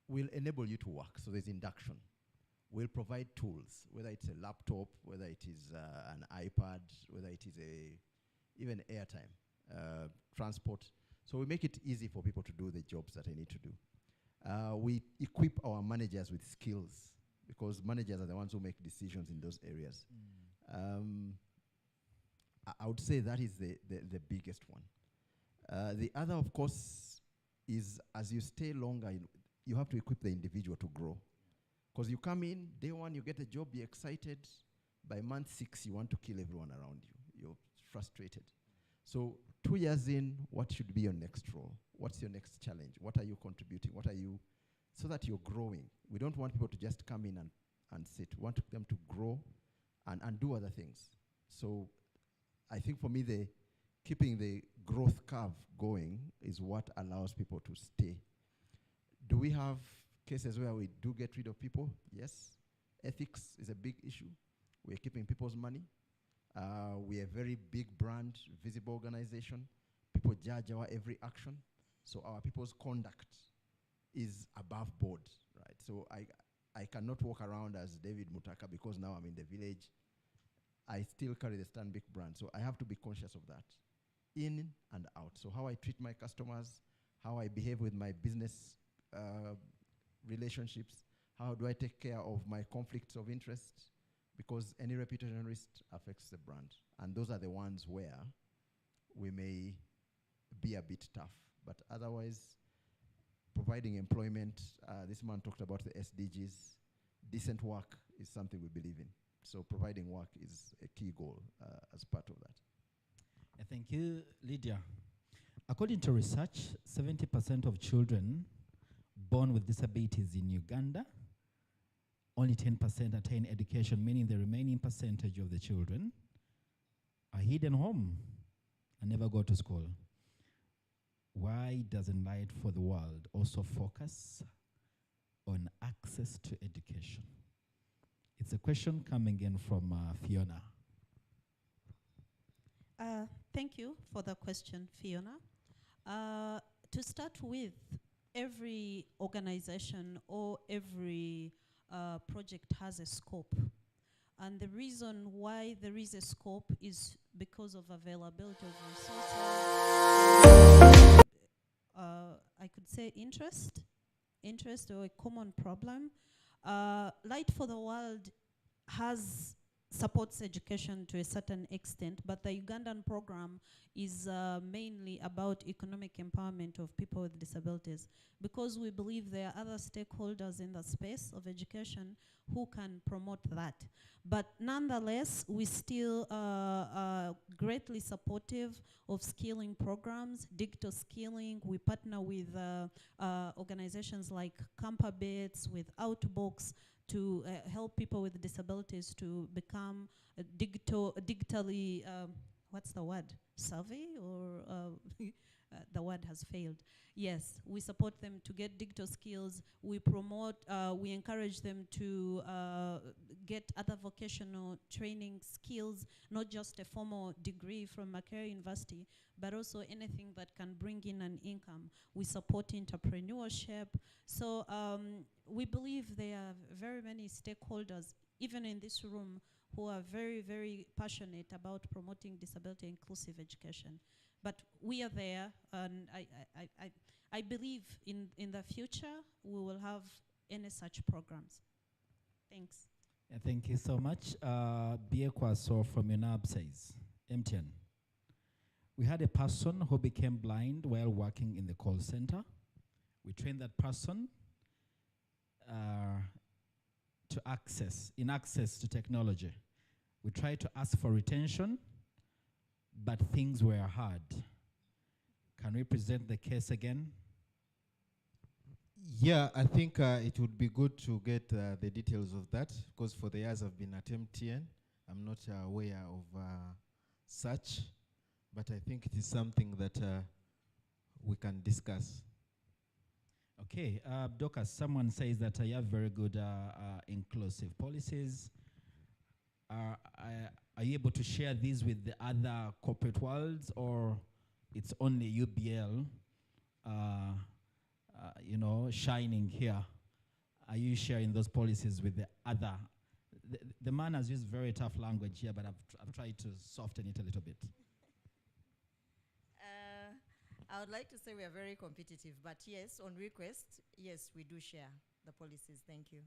we'll enable you to work, so there's induction. We'll provide tools, whether it's a laptop, whether it is an iPad, whether it is even airtime, transport. So we make it easy for people to do the jobs that they need to do. We equip our managers with skills, because managers are the ones who make decisions in those areas. I would say that is the biggest one. The other, of course, is as you stay longer, you have to equip the individual to grow. Because you come in, day one, you get a job, you're excited. By month 6, you want to kill everyone around you. You're frustrated. So 2 years in, what should be your next role? What's your next challenge? What are you contributing? What are you, so that you're growing. We don't want people to just come in and sit. We want them to grow and do other things. So I think for me, keeping the growth curve going is what allows people to stay. Do we have cases where we do get rid of people? Yes. Ethics is a big issue. We're keeping people's money. We're a very big brand, visible organization. People judge our every action. So our people's conduct is above board, right? So I cannot walk around as David Mutaka because now I'm in the village. I still carry the Stanbic brand. So I have to be conscious of that, in and out. So how I treat my customers, how I behave with my business relationships, how do I take care of my conflicts of interest? Because any reputation risk affects the brand. And those are the ones where we may be a bit tough. But otherwise, providing employment, this man talked about the SDGs. Decent work is something we believe in. So providing work is a key goal as part of that. Thank you, Lydia. According to research, 70% of children born with disabilities in Uganda only 10% attain education, meaning the remaining percentage of the children are hidden home and never go to school. Why doesn't Light for the World also focus on access to education? It's a question coming in from Fiona. Thank you for the question, Fiona. To start with, every organization or every project has a scope. And the reason why there is a scope is because of availability of resources. I could say interest or a common problem. Light for the World supports education to a certain extent, but the Ugandan program is mainly about economic empowerment of people with disabilities, because we believe there are other stakeholders in the space of education who can promote that. But nonetheless, we still are greatly supportive of skilling programs, digital skilling. We partner with organizations like Campabits, with Outbox, to help people with disabilities to become digitally, what's the word? Savvy, or the word has failed. Yes, we support them to get digital skills. We promote, we encourage them to get other vocational training skills, not just a formal degree from Makerere University, but also anything that can bring in an income. We support entrepreneurship. So we believe there are very many stakeholders, even in this room, who are very, very passionate about promoting disability inclusive education. But we are there, and I believe in the future we will have any such programs. Thanks. Yeah, thank you so much. Biekwaso from UNAB says, MTN, we had a person who became blind while working in the call center. We trained that person to access to technology. We tried to ask for retention, but things were hard. Can we present the case again? Yeah, I think it would be good to get the details of that, because for the years I've been at MTN, I'm not aware of such, but I think it is something that we can discuss. Okay, Dorcas, someone says that you have very good inclusive policies. Are you able to share these with the other corporate worlds, or it's only UBL, shining here? Are you sharing those policies with the other? The man has used very tough language here, but I've tried to soften it a little bit. I would like to say we are very competitive, but yes, on request, yes, we do share the policies. Thank you.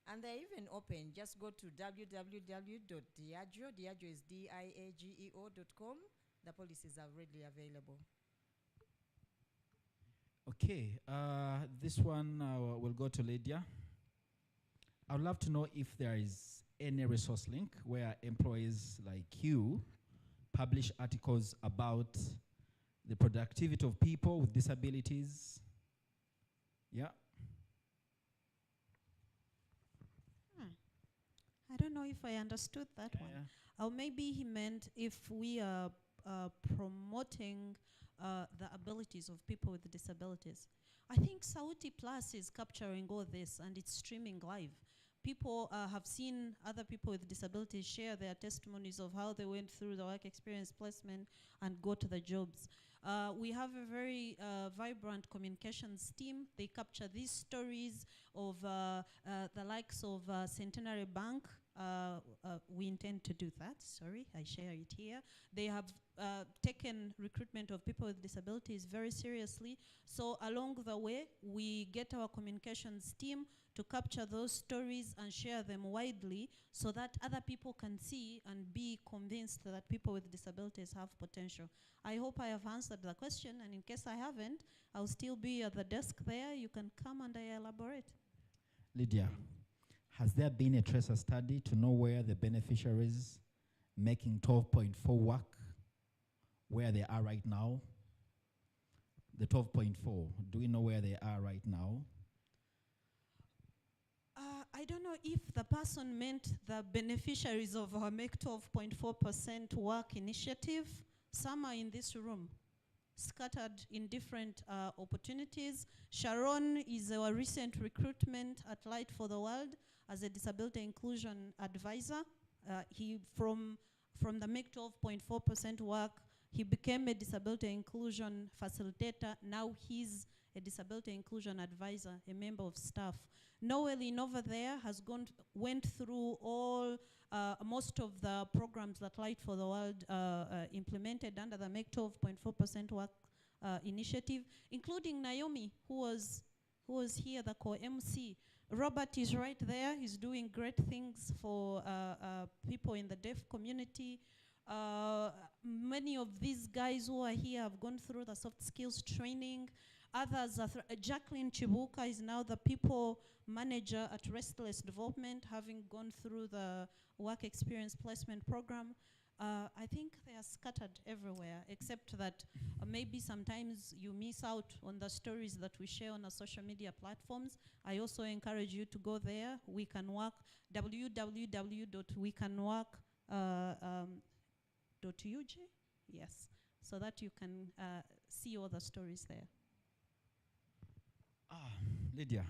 And they're even open. Just go to www.diageo, Diageo is diageo.com. The policies are readily available. Okay, this one will go to Lydia. I would love to know if there is any resource link where employees like you publish articles about the productivity of people with disabilities. Yeah. I don't know if I understood that one. Or maybe he meant if we are promoting the abilities of people with disabilities. I think Sauti Plus is capturing all this, and it's streaming live. People have seen other people with disabilities share their testimonies of how they went through the work experience placement and go to the jobs. We have a very vibrant communications team. They capture these stories of the likes of Centenary Bank. We intend to do that. Sorry, I share it here. They have taken recruitment of people with disabilities very seriously. So along the way, we get our communications team to capture those stories and share them widely so that other people can see and be convinced that people with disabilities have potential. I hope I have answered the question, and in case I haven't, I'll still be at the desk there. You can come and I elaborate. Lydia, has there been a tracer study to know where the beneficiaries making 12.4 work, where they are right now? The 12.4, do we know where they are right now? I don't know if the person meant the beneficiaries of our Make 12.4% work initiative. Some are in this room, scattered in different opportunities. Sharon is our recent recruitment at Light for the World as a disability inclusion advisor. He from the Make 12.4% work, he became a disability inclusion facilitator. Now he's a disability inclusion advisor, a member of staff. Noeline over there has went through all most of the programs that Light for the World implemented under the Make 12.4% work initiative, including Naomi, who was here, the co-MC. Robert is right there. He's doing great things for people in the deaf community. Many of these guys who are here have gone through the soft skills training. Others are Jacqueline Chibuka is now the people manager at Restless Development, having gone through the work experience placement program. I think they are scattered everywhere, except that maybe sometimes you miss out on the stories that we share on our social media platforms. I also encourage you to go there. We Can Work, www.wecanwork.uj, yes, so that you can see all the stories there. Lydia,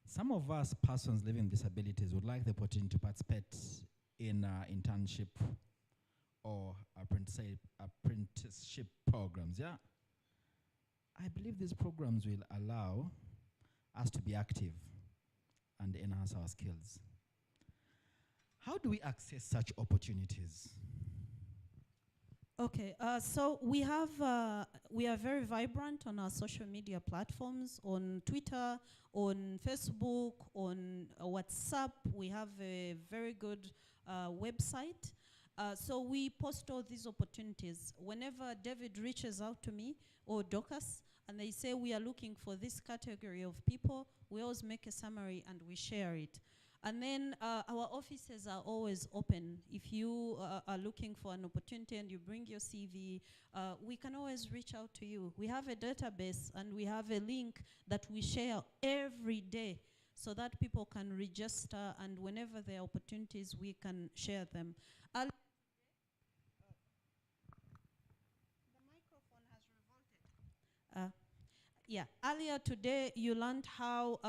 some of us persons living with disabilities would like the opportunity to participate in internship or apprenticeship programs, yeah? I believe these programs will allow us to be active and enhance our skills. How do we access such opportunities? Okay, so we are very vibrant on our social media platforms, on Twitter, on Facebook, on WhatsApp. We have a very good website. So we post all these opportunities. Whenever David reaches out to me or Dorcas, and they say we are looking for this category of people, we always make a summary and we share it. And then our offices are always open. If you are looking for an opportunity and you bring your CV, we can always reach out to you. We have a database and we have a link that we share every day so that people can register, and whenever there are opportunities, we can share them. The microphone has revolted. Yeah, earlier today you learned how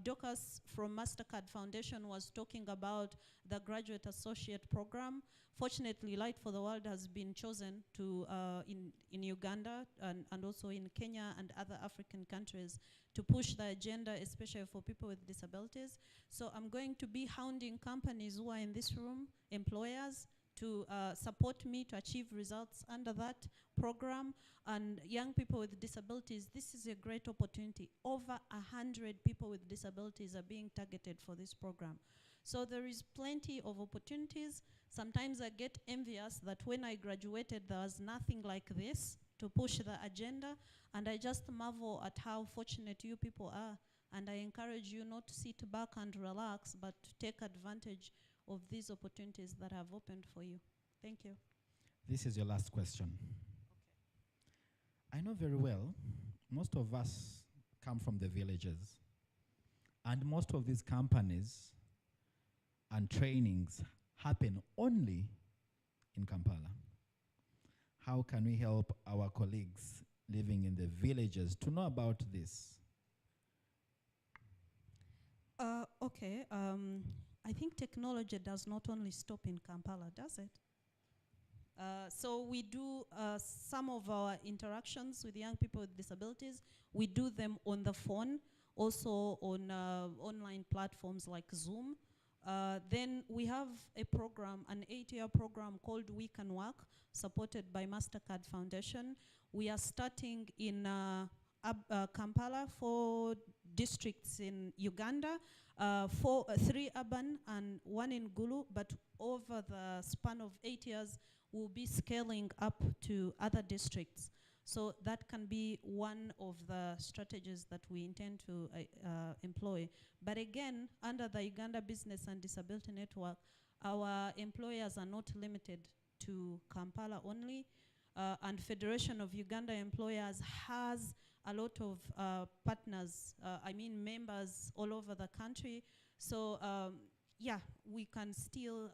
Dorcas from MasterCard Foundation was talking about the Graduate Associate Program. Fortunately, Light for the World has been chosen to in Uganda and also in Kenya and other African countries to push the agenda, especially for people with disabilities. So I'm going to be hounding companies who are in this room, employers, to support me to achieve results under that program. And young people with disabilities, this is a great opportunity. Over 100 people with disabilities are being targeted for this program. So there is plenty of opportunities. Sometimes I get envious that when I graduated, there was nothing like this to push the agenda. And I just marvel at how fortunate you people are. And I encourage you not to sit back and relax, but to take advantage of these opportunities that have opened for you. Thank you. This is your last question. I know very well, most of us come from the villages, and most of these companies and trainings happen only in Kampala. How can we help our colleagues living in the villages to know about this? Okay. I think technology does not only stop in Kampala, does it? So we do some of our interactions with young people with disabilities. We do them on the phone, also on online platforms like Zoom. Then we have a program, an 8-year program called We Can Work, supported by MasterCard Foundation. We are starting in Kampala, 4 districts in Uganda, 3 urban and 1 in Gulu, but over the span of 8 years, we'll be scaling up to other districts. So that can be one of the strategies that we intend to employ. But again, under the Uganda Business and Disability Network, our employers are not limited to Kampala only. And Federation of Uganda Employers has a lot of partners, members all over the country. So yeah, we can still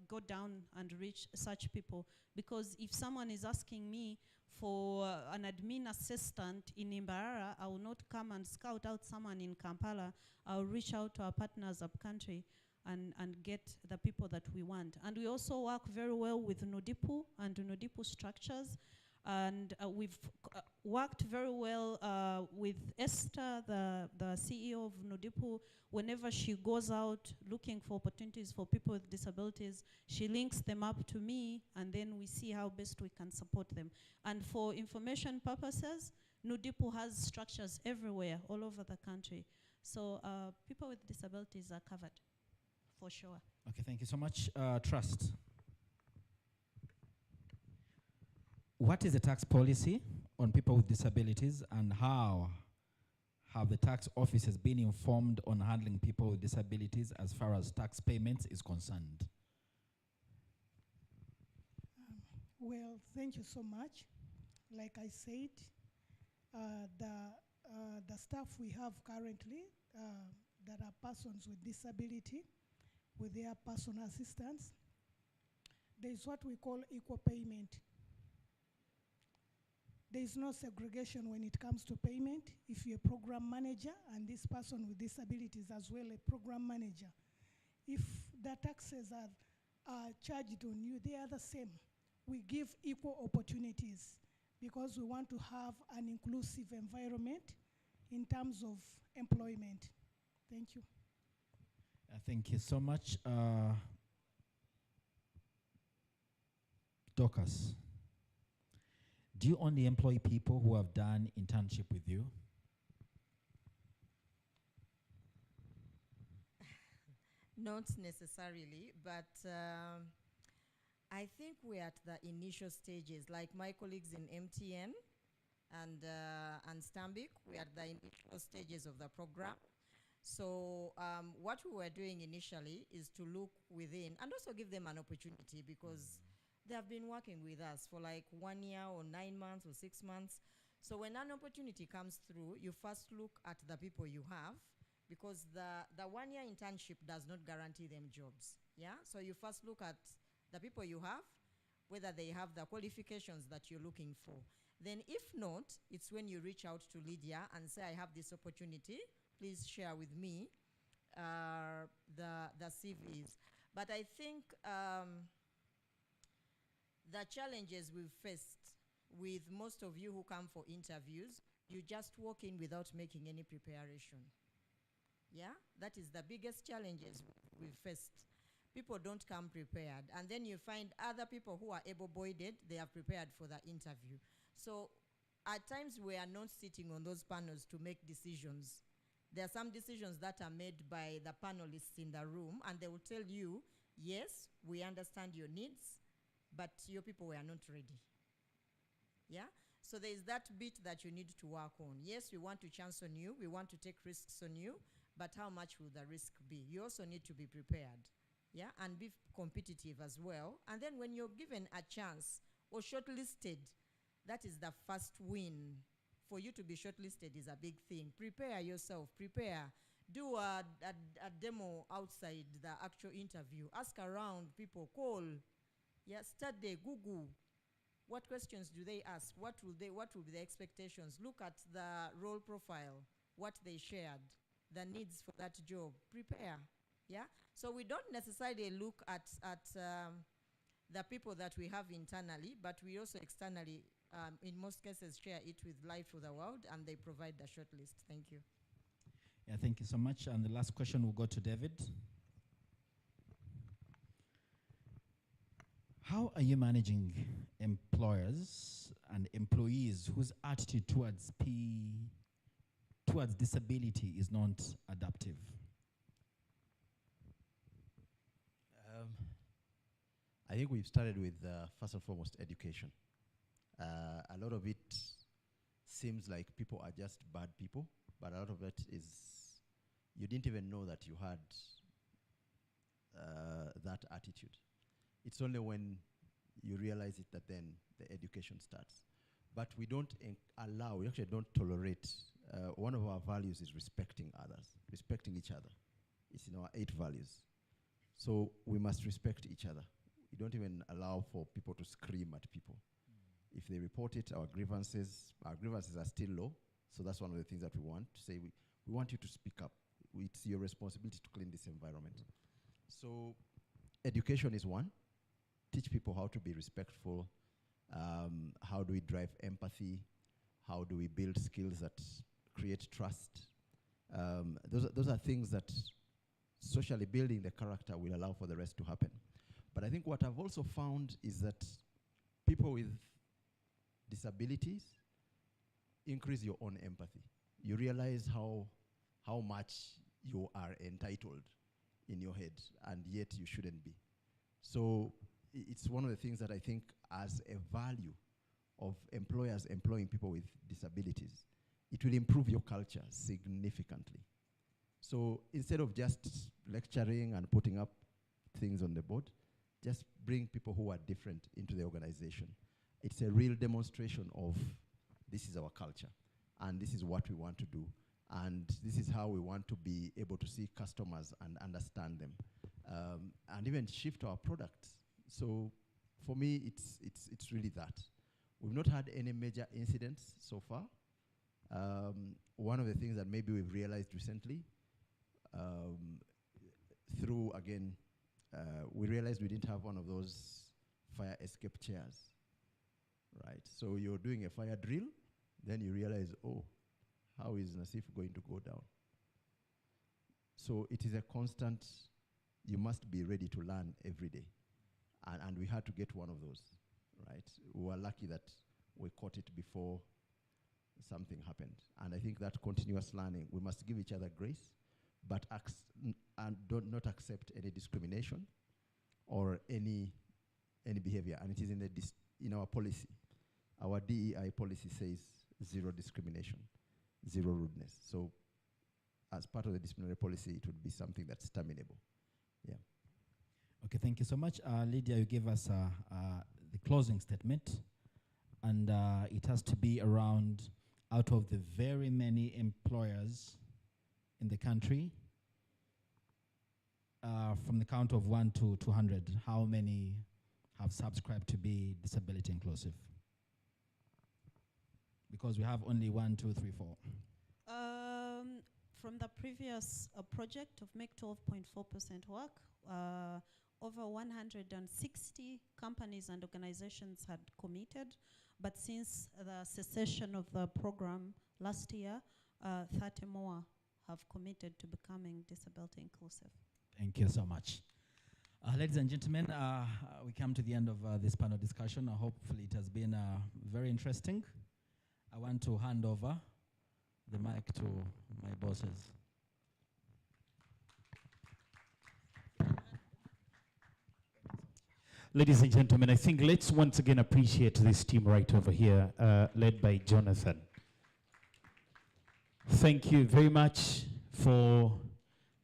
go down and reach such people, because if someone is asking me for an admin assistant in Imbarara, I will not come and scout out someone in Kampala. I'll reach out to our partners up country and get the people that we want. And we also work very well with Nodipu and Nodipu structures. And we've worked very well with Esther, the CEO of Nodipu. Whenever she goes out looking for opportunities for people with disabilities, she links them up to me, and then we see how best we can support them. And for information purposes, Nodipu has structures everywhere, all over the country. So people with disabilities are covered, for sure. Okay, thank you so much. Trust. What is the tax policy on people with disabilities, and how have the tax officers been informed on handling people with disabilities as far as tax payments is concerned? Well, thank you so much. Like I said, the staff we have currently that are persons with disability, with their personal assistants, there is what we call equal payment. There is no segregation when it comes to payment. If you're a program manager and this person with disabilities as well a program manager, if the taxes are charged on you, they are the same. We give equal opportunities because we want to have an inclusive environment in terms of employment. Thank you. Thank you so much. Dorcas, do you only employ people who have done internship with you? Not necessarily, but I think we're at the initial stages, like my colleagues in MTN and Stambik, we're at the initial stages of the program. So what we were doing initially is to look within and also give them an opportunity, because they have been working with us for like 1 year or 9 months or 6 months. So when an opportunity comes through, you first look at the people you have, because the 1 year internship does not guarantee them jobs. Yeah. So you first look at the people you have, whether they have the qualifications that you're looking for. Then if not, it's when you reach out to Lydia and say, I have this opportunity, please share with me the CVs. But I think the challenges we've faced with most of you who come for interviews, you just walk in without making any preparation. Yeah, that is the biggest challenges we've faced. People don't come prepared. And then you find other people who are able-bodied, they are prepared for the interview. So at times we are not sitting on those panels to make decisions. There are some decisions that are made by the panelists in the room, and they will tell you, yes, we understand your needs, but your people were not ready. Yeah? So there is that bit that you need to work on. Yes, we want to chance on you, we want to take risks on you, but how much will the risk be? You also need to be prepared, yeah, and be competitive as well. And then when you're given a chance or shortlisted, that is the first win. For you to be shortlisted is a big thing. Prepare yourself, prepare. Do a demo outside the actual interview. Ask around people, call. Yeah, study, Google. What questions do they ask? What will be the expectations? Look at the role profile, what they shared, the needs for that job. Prepare. Yeah. So we don't necessarily look at the people that we have internally, but we also externally, in most cases, share it with Life for the World, and they provide the shortlist. Thank you. Yeah, thank you so much. And the last question will go to David. How are you managing employers and employees whose attitude towards disability is not adaptive? I think we've started with, first and foremost, education. A lot of it seems like people are just bad people, but a lot of it is you didn't even know that you had that attitude. It's only when you realize it that then the education starts. But we don't we actually don't tolerate. One of our values is respecting others, respecting each other. It's in our 8 values. So we must respect each other. We don't even allow for people to scream at people. If they report it, our grievances are still low. So that's one of the things that we want to say. We want you to speak up. It's your responsibility to clean this environment. So education is one. Teach people how to be respectful. How do we drive empathy? How do we build skills that create trust? Those are things that socially building the character will allow for the rest to happen. But I think what I've also found is that people with disabilities increase your own empathy. You realize how much you are entitled in your head, and yet you shouldn't be. So it's one of the things that I think as a value of employers employing people with disabilities, it will improve your culture significantly. So instead of just lecturing and putting up things on the board, just bring people who are different into the organization. It's a real demonstration of this is our culture, and this is what we want to do, and this is how we want to be able to see customers and understand them, and even shift our products. So for me, it's really that. We've not had any major incidents so far. One of the things that maybe we've realized recently, through, again, we realized we didn't have one of those fire escape chairs, right? So you're doing a fire drill, then you realize, oh, how is Nasif going to go down? So it is a constant, you must be ready to learn every day. And we had to get one of those, right? We were lucky that we caught it before something happened. And I think that continuous learning, we must give each other grace, but and not accept any discrimination or any behavior. And it is in our policy. Our DEI policy says zero discrimination, zero rudeness. So as part of the disciplinary policy, it would be something that's terminable. Yeah. Okay, thank you so much. Lydia, you gave us the closing statement, and it has to be around, out of the very many employers in the country, from the count of 1 to 200, how many have subscribed to be disability inclusive? Because we have only 1, 2, 3, 4. From the previous project of Make 12.4% work, over 160 companies and organizations had committed, but since the cessation of the program last year, 30 more have committed to becoming disability inclusive. Thank you so much. Ladies and gentlemen, we come to the end of this panel discussion. Hopefully it has been very interesting. I want to hand over the mic to my bosses. Ladies and gentlemen, I think let's once again appreciate this team right over here, led by Jonathan. Thank you very much for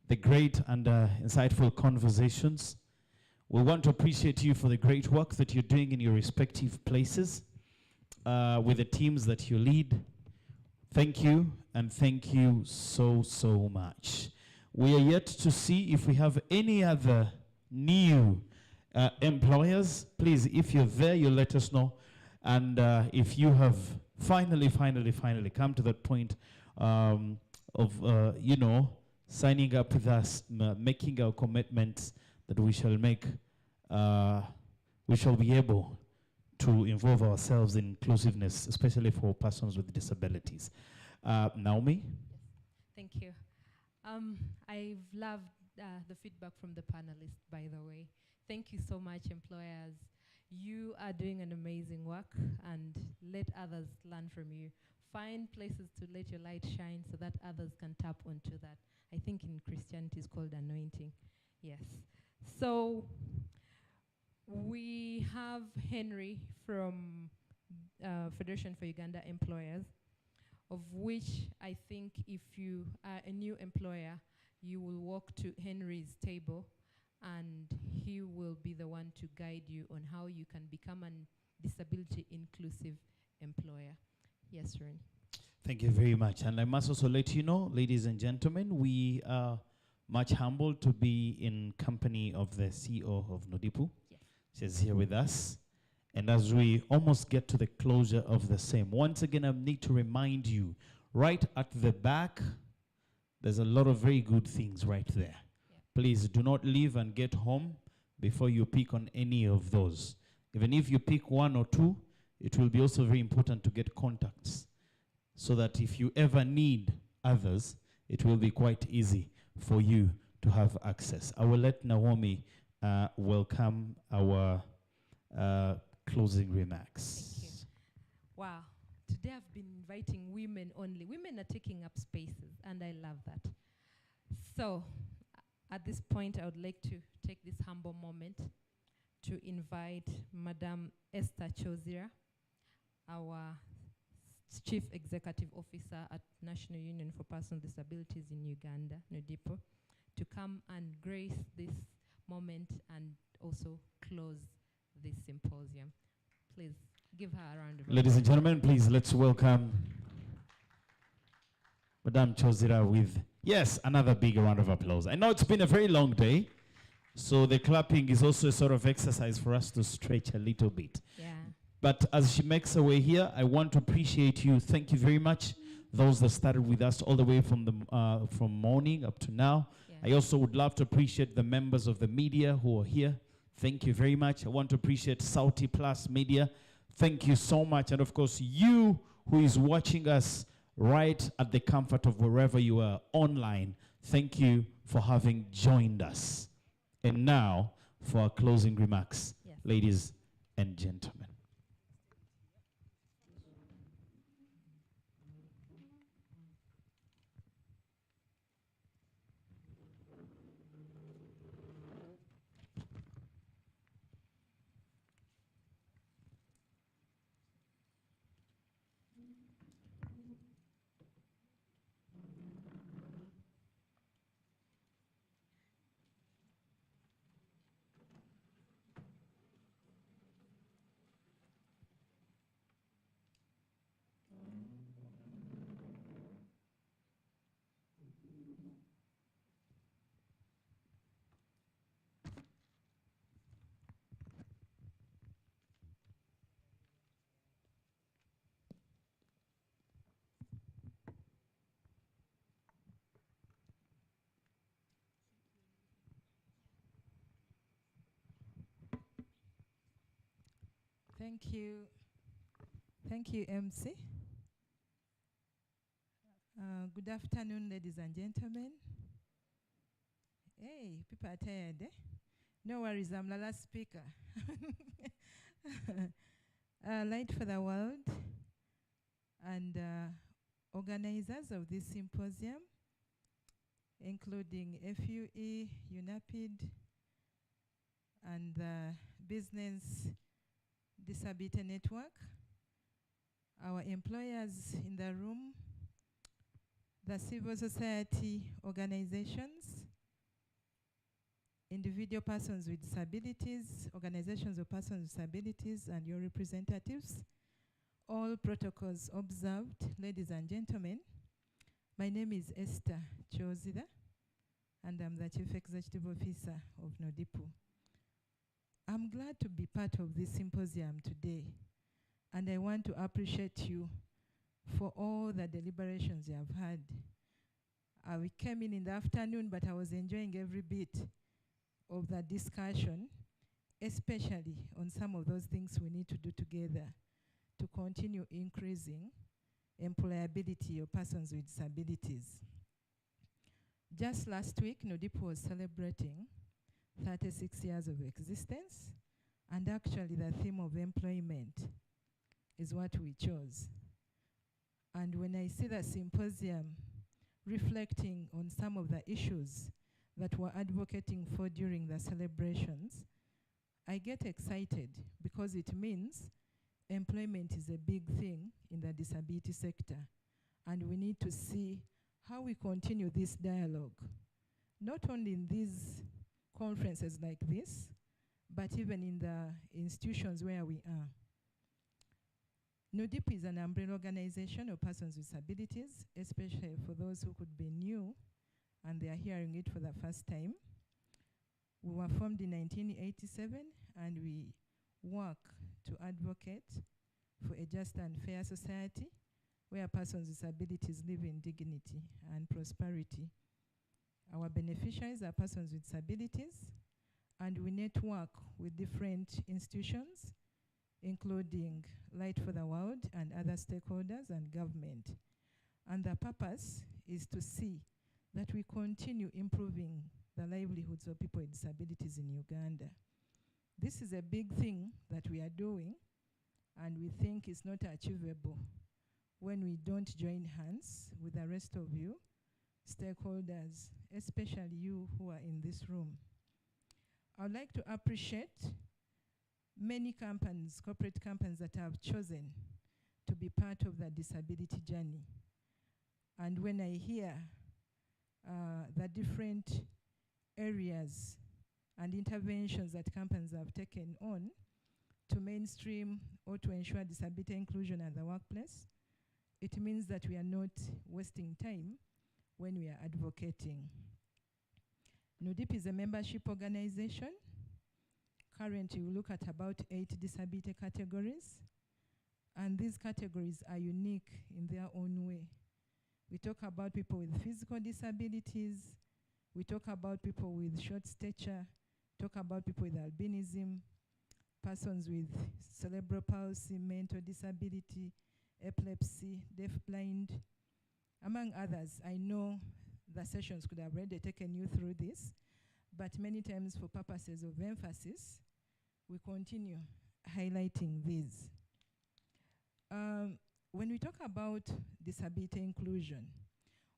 the great and insightful conversations. We want to appreciate you for the great work that you're doing in your respective places with the teams that you lead. Thank you, and thank you so, so much. We are yet to see if we have any other new employers. Please, if you're there, you let us know. And if you have finally come to that point of, signing up with us, making our commitments that we shall make, we shall be able to involve ourselves in inclusiveness, especially for persons with disabilities. Naomi? Yes, thank you. I've loved the feedback from the panelists, by the way. Thank you so much, employers. You are doing an amazing work, and let others learn from you. Find places to let your light shine so that others can tap onto that. I think in Christianity it's called anointing. Yes. So we have Henry from Federation for Uganda Employers, of which I think if you are a new employer, you will walk to Henry's table and he will be the one to guide you on how you can become a disability inclusive employer. Yes, Ren. Thank you very much. And I must also let you know, ladies and gentlemen, we are much humbled to be in company of the CEO of Nodipu. She's here with us. And as we almost get to the closure of the same, once again, I need to remind you, right at the back, there's a lot of very good things right there. Please do not leave and get home before you pick on any of those. Even if you pick one or two, it will be also very important to get contacts so that if you ever need others, it will be quite easy for you to have access. I will let Naomi welcome our closing remarks. Thank you. Wow. Today I've been inviting women only. Women are taking up spaces, and I love that. So, at this point, I would like to take this humble moment to invite Madam Esther Chozira, our Chief Executive Officer at National Union for Persons with Disabilities in Uganda, Nodipo, to come and grace this moment and also close this symposium. Please give her a round of applause. Ladies and gentlemen, please let's welcome Madame Chozira with, yes, another big round of applause. I know it's been a very long day, so the clapping is also a sort of exercise for us to stretch a little bit. Yeah. But as she makes her way here, I want to appreciate you. Thank you very much. Those that started with us all the way from the from morning up to now. I also would love to appreciate the members of the media who are here. Thank you very much. I want to appreciate Sauti Plus Media. Thank you so much. And of course, you who is watching us right at the comfort of wherever you are online, thank you for having joined us. And now for our closing remarks, ladies and gentlemen. Thank you. Thank you, MC. Good afternoon, ladies and gentlemen. Hey, people are tired, eh? No worries, I'm the last speaker. Light for the World and organizers of this symposium, including FUE, UNAPID, and the Business Disability Network, our employers in the room, the civil society organizations, individual persons with disabilities, organizations of persons with disabilities, and your representatives, all protocols observed. Ladies and gentlemen, my name is Esther Chozira, and I'm the Chief Executive Officer of Nodipu. I'm glad to be part of this symposium today, and I want to appreciate you for all the deliberations you have had. We came in the afternoon, but I was enjoying every bit of the discussion, especially on some of those things we need to do together to continue increasing employability of persons with disabilities. Just last week, Nodipu was celebrating 36 years of existence, and actually the theme of employment is what we chose. And when I see the symposium reflecting on some of the issues that we're advocating for during the celebrations, I get excited because it means employment is a big thing in the disability sector, and we need to see how we continue this dialogue, not only in these conferences like this, but even in the institutions where we are. NODIP is an umbrella organization of persons with disabilities, especially for those who could be new and they are hearing it for the first time. We were formed in 1987, and we work to advocate for a just and fair society where persons with disabilities live in dignity and prosperity. Our beneficiaries are persons with disabilities, and we network with different institutions, including Light for the World and other stakeholders and government. And the purpose is to see that we continue improving the livelihoods of people with disabilities in Uganda. This is a big thing that we are doing, and we think it's not achievable when we don't join hands with the rest of you, stakeholders, especially you who are in this room. I would like to appreciate many companies, corporate companies, that have chosen to be part of the disability journey. And when I hear the different areas and interventions that companies have taken on to mainstream or to ensure disability inclusion at the workplace, it means that we are not wasting time when we are advocating. NUDIP is a membership organization. Currently, we look at about 8 disability categories, and these categories are unique in their own way. We talk about people with physical disabilities, we talk about people with short stature, talk about people with albinism, persons with cerebral palsy, mental disability, epilepsy, deafblind, among others. I know the sessions could have already taken you through this, but many times for purposes of emphasis, we continue highlighting these. When we talk about disability inclusion,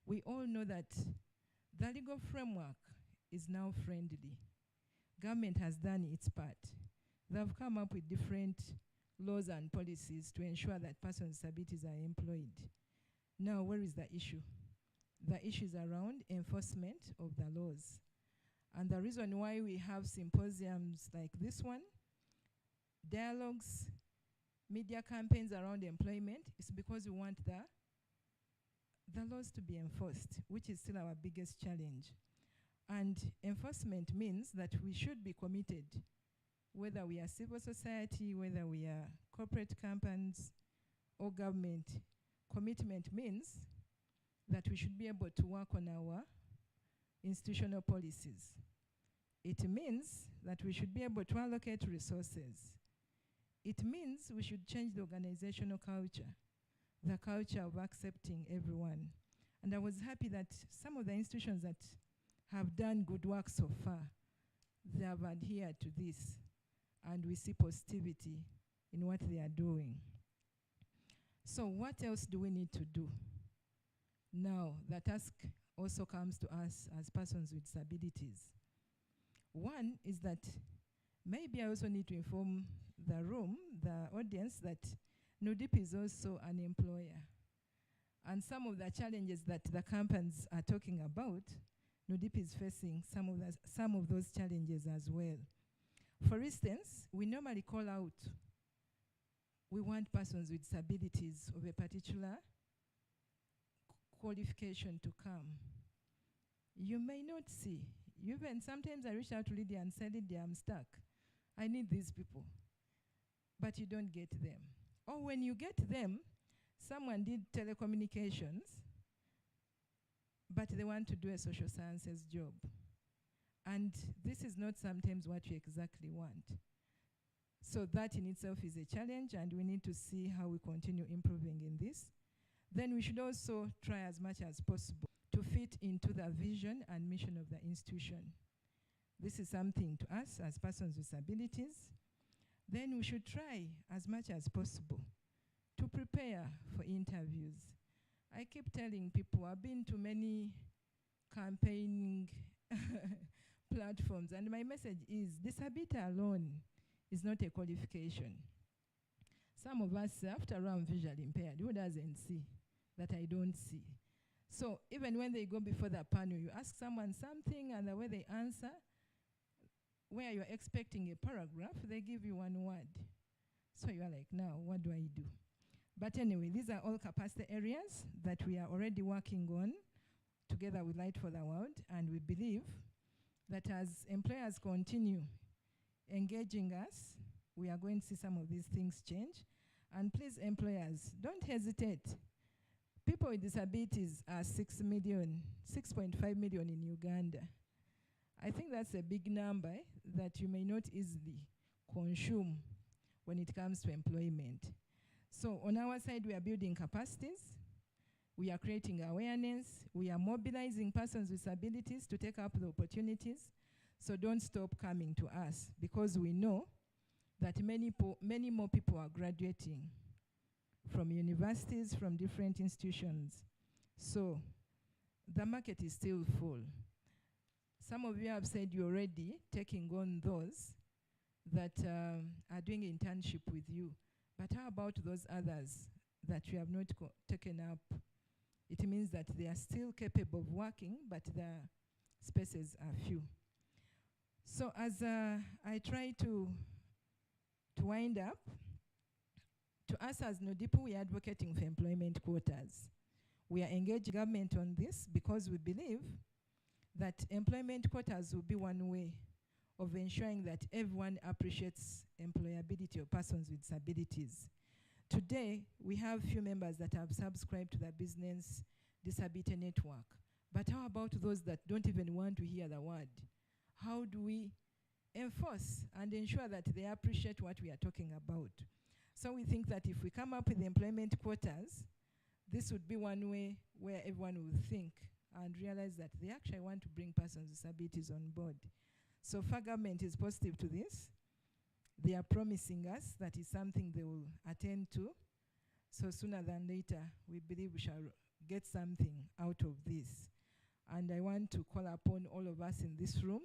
we all know that the legal framework is now friendly. Government has done its part. They've come up with different laws and policies to ensure that persons with disabilities are employed. Now, where is the issue? The issue is around enforcement of the laws. And the reason why we have symposiums like this one, dialogues, media campaigns around employment, is because we want the laws to be enforced, which is still our biggest challenge. And enforcement means that we should be committed, whether we are civil society, whether we are corporate companies or government. Commitment means that we should be able to work on our institutional policies. It means that we should be able to allocate resources. It means we should change the organizational culture, the culture of accepting everyone. And I was happy that some of the institutions that have done good work so far, they have adhered to this, and we see positivity in what they are doing. So what else do we need to do? Now, the task also comes to us as persons with disabilities. One is that maybe I also need to inform the room, the audience, that NUDIP is also an employer. And some of the challenges that the companies are talking about, NUDIP is facing some of those challenges as well. For instance, we normally call out, we want persons with disabilities of a particular qualification to come. You may not see. Even sometimes I reach out to Lydia and say, Lydia, I'm stuck. I need these people. But you don't get them. Or when you get them, someone did telecommunications, but they want to do a social sciences job. And this is not sometimes what you exactly want. So that in itself is a challenge, and we need to see how we continue improving in this. Then we should also try as much as possible to fit into the vision and mission of the institution. This is something to us as persons with disabilities. Then we should try as much as possible to prepare for interviews. I keep telling people, I've been to many campaigning platforms, and my message is disability alone is not a qualification. Some of us, after all, I'm visually impaired. Who doesn't see that I don't see? So even when they go before the panel, you ask someone something, and the way they answer, where you're expecting a paragraph, they give you one word. So you're like, now, what do I do? But anyway, these are all capacity areas that we are already working on to together with Light for the World, and we believe that as employers continue engaging us, we are going to see some of these things change. And please, employers, don't hesitate. People with disabilities are 6.5 million in Uganda. I think that's a big number that you may not easily consume when it comes to employment. So on our side, we are building capacities, we are creating awareness, we are mobilizing persons with disabilities to take up the opportunities. So don't stop coming to us, because we know that many more people are graduating from universities, from different institutions. So the market is still full. Some of you have said you're already taking on those that are doing internship with you. But how about those others that you have not taken up? It means that they are still capable of working, but the spaces are few. So as I try to wind up, to us as NODIPO, we are advocating for employment quotas. We are engaging government on this because we believe that employment quotas will be one way of ensuring that everyone appreciates employability of persons with disabilities. Today, we have few members that have subscribed to the Business Disability Network. But how about those that don't even want to hear the word? How do we enforce and ensure that they appreciate what we are talking about? So we think that if we come up with employment quotas, this would be one way where everyone will think and realize that they actually want to bring persons with disabilities on board. So far, government is positive to this. They are promising us that is something they will attend to. So sooner than later, we believe we shall get something out of this. And I want to call upon all of us in this room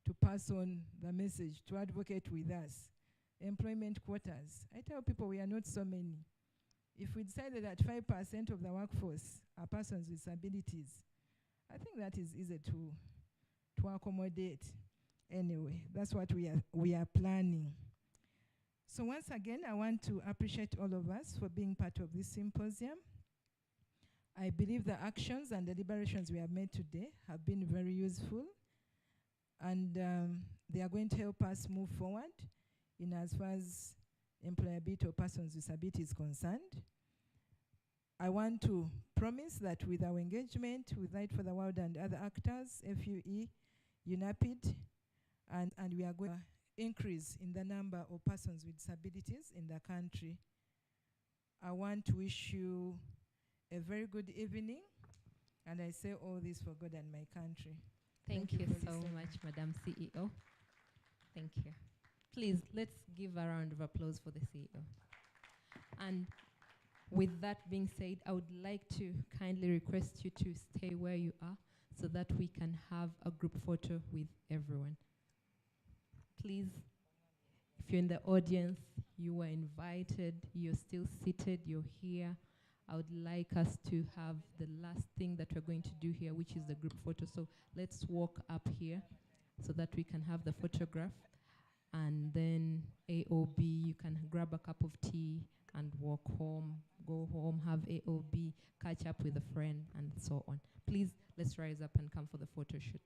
to pass on the message, to advocate with us. Employment quotas. I tell people we are not so many. If we decided that 5% of the workforce are persons with disabilities, I think that is easy to accommodate. Anyway, that's what we are planning. So once again, I want to appreciate all of us for being part of this symposium. I believe the actions and deliberations we have made today have been very useful, and they are going to help us move forward in as far as employability of persons with disabilities is concerned. I want to promise that with our engagement with Light for the World and other actors, FUE, UNAPID, and we are going to increase in the number of persons with disabilities in the country. I want to wish you a very good evening, and I say all this for God and my country. Thank you so much, Madam CEO. Thank you. Please, let's give a round of applause for the CEO. And with that being said, I would like to kindly request you to stay where you are so that we can have a group photo with everyone. Please, if you're in the audience, you were invited, you're still seated, you're here, I would like us to have the last thing that we're going to do here, which is the group photo. So let's walk up here so that we can have the photograph. And then AOB, you can grab a cup of tea and walk home, go home, have AOB, catch up with a friend, and so on. Please, let's rise up and come for the photo shoot.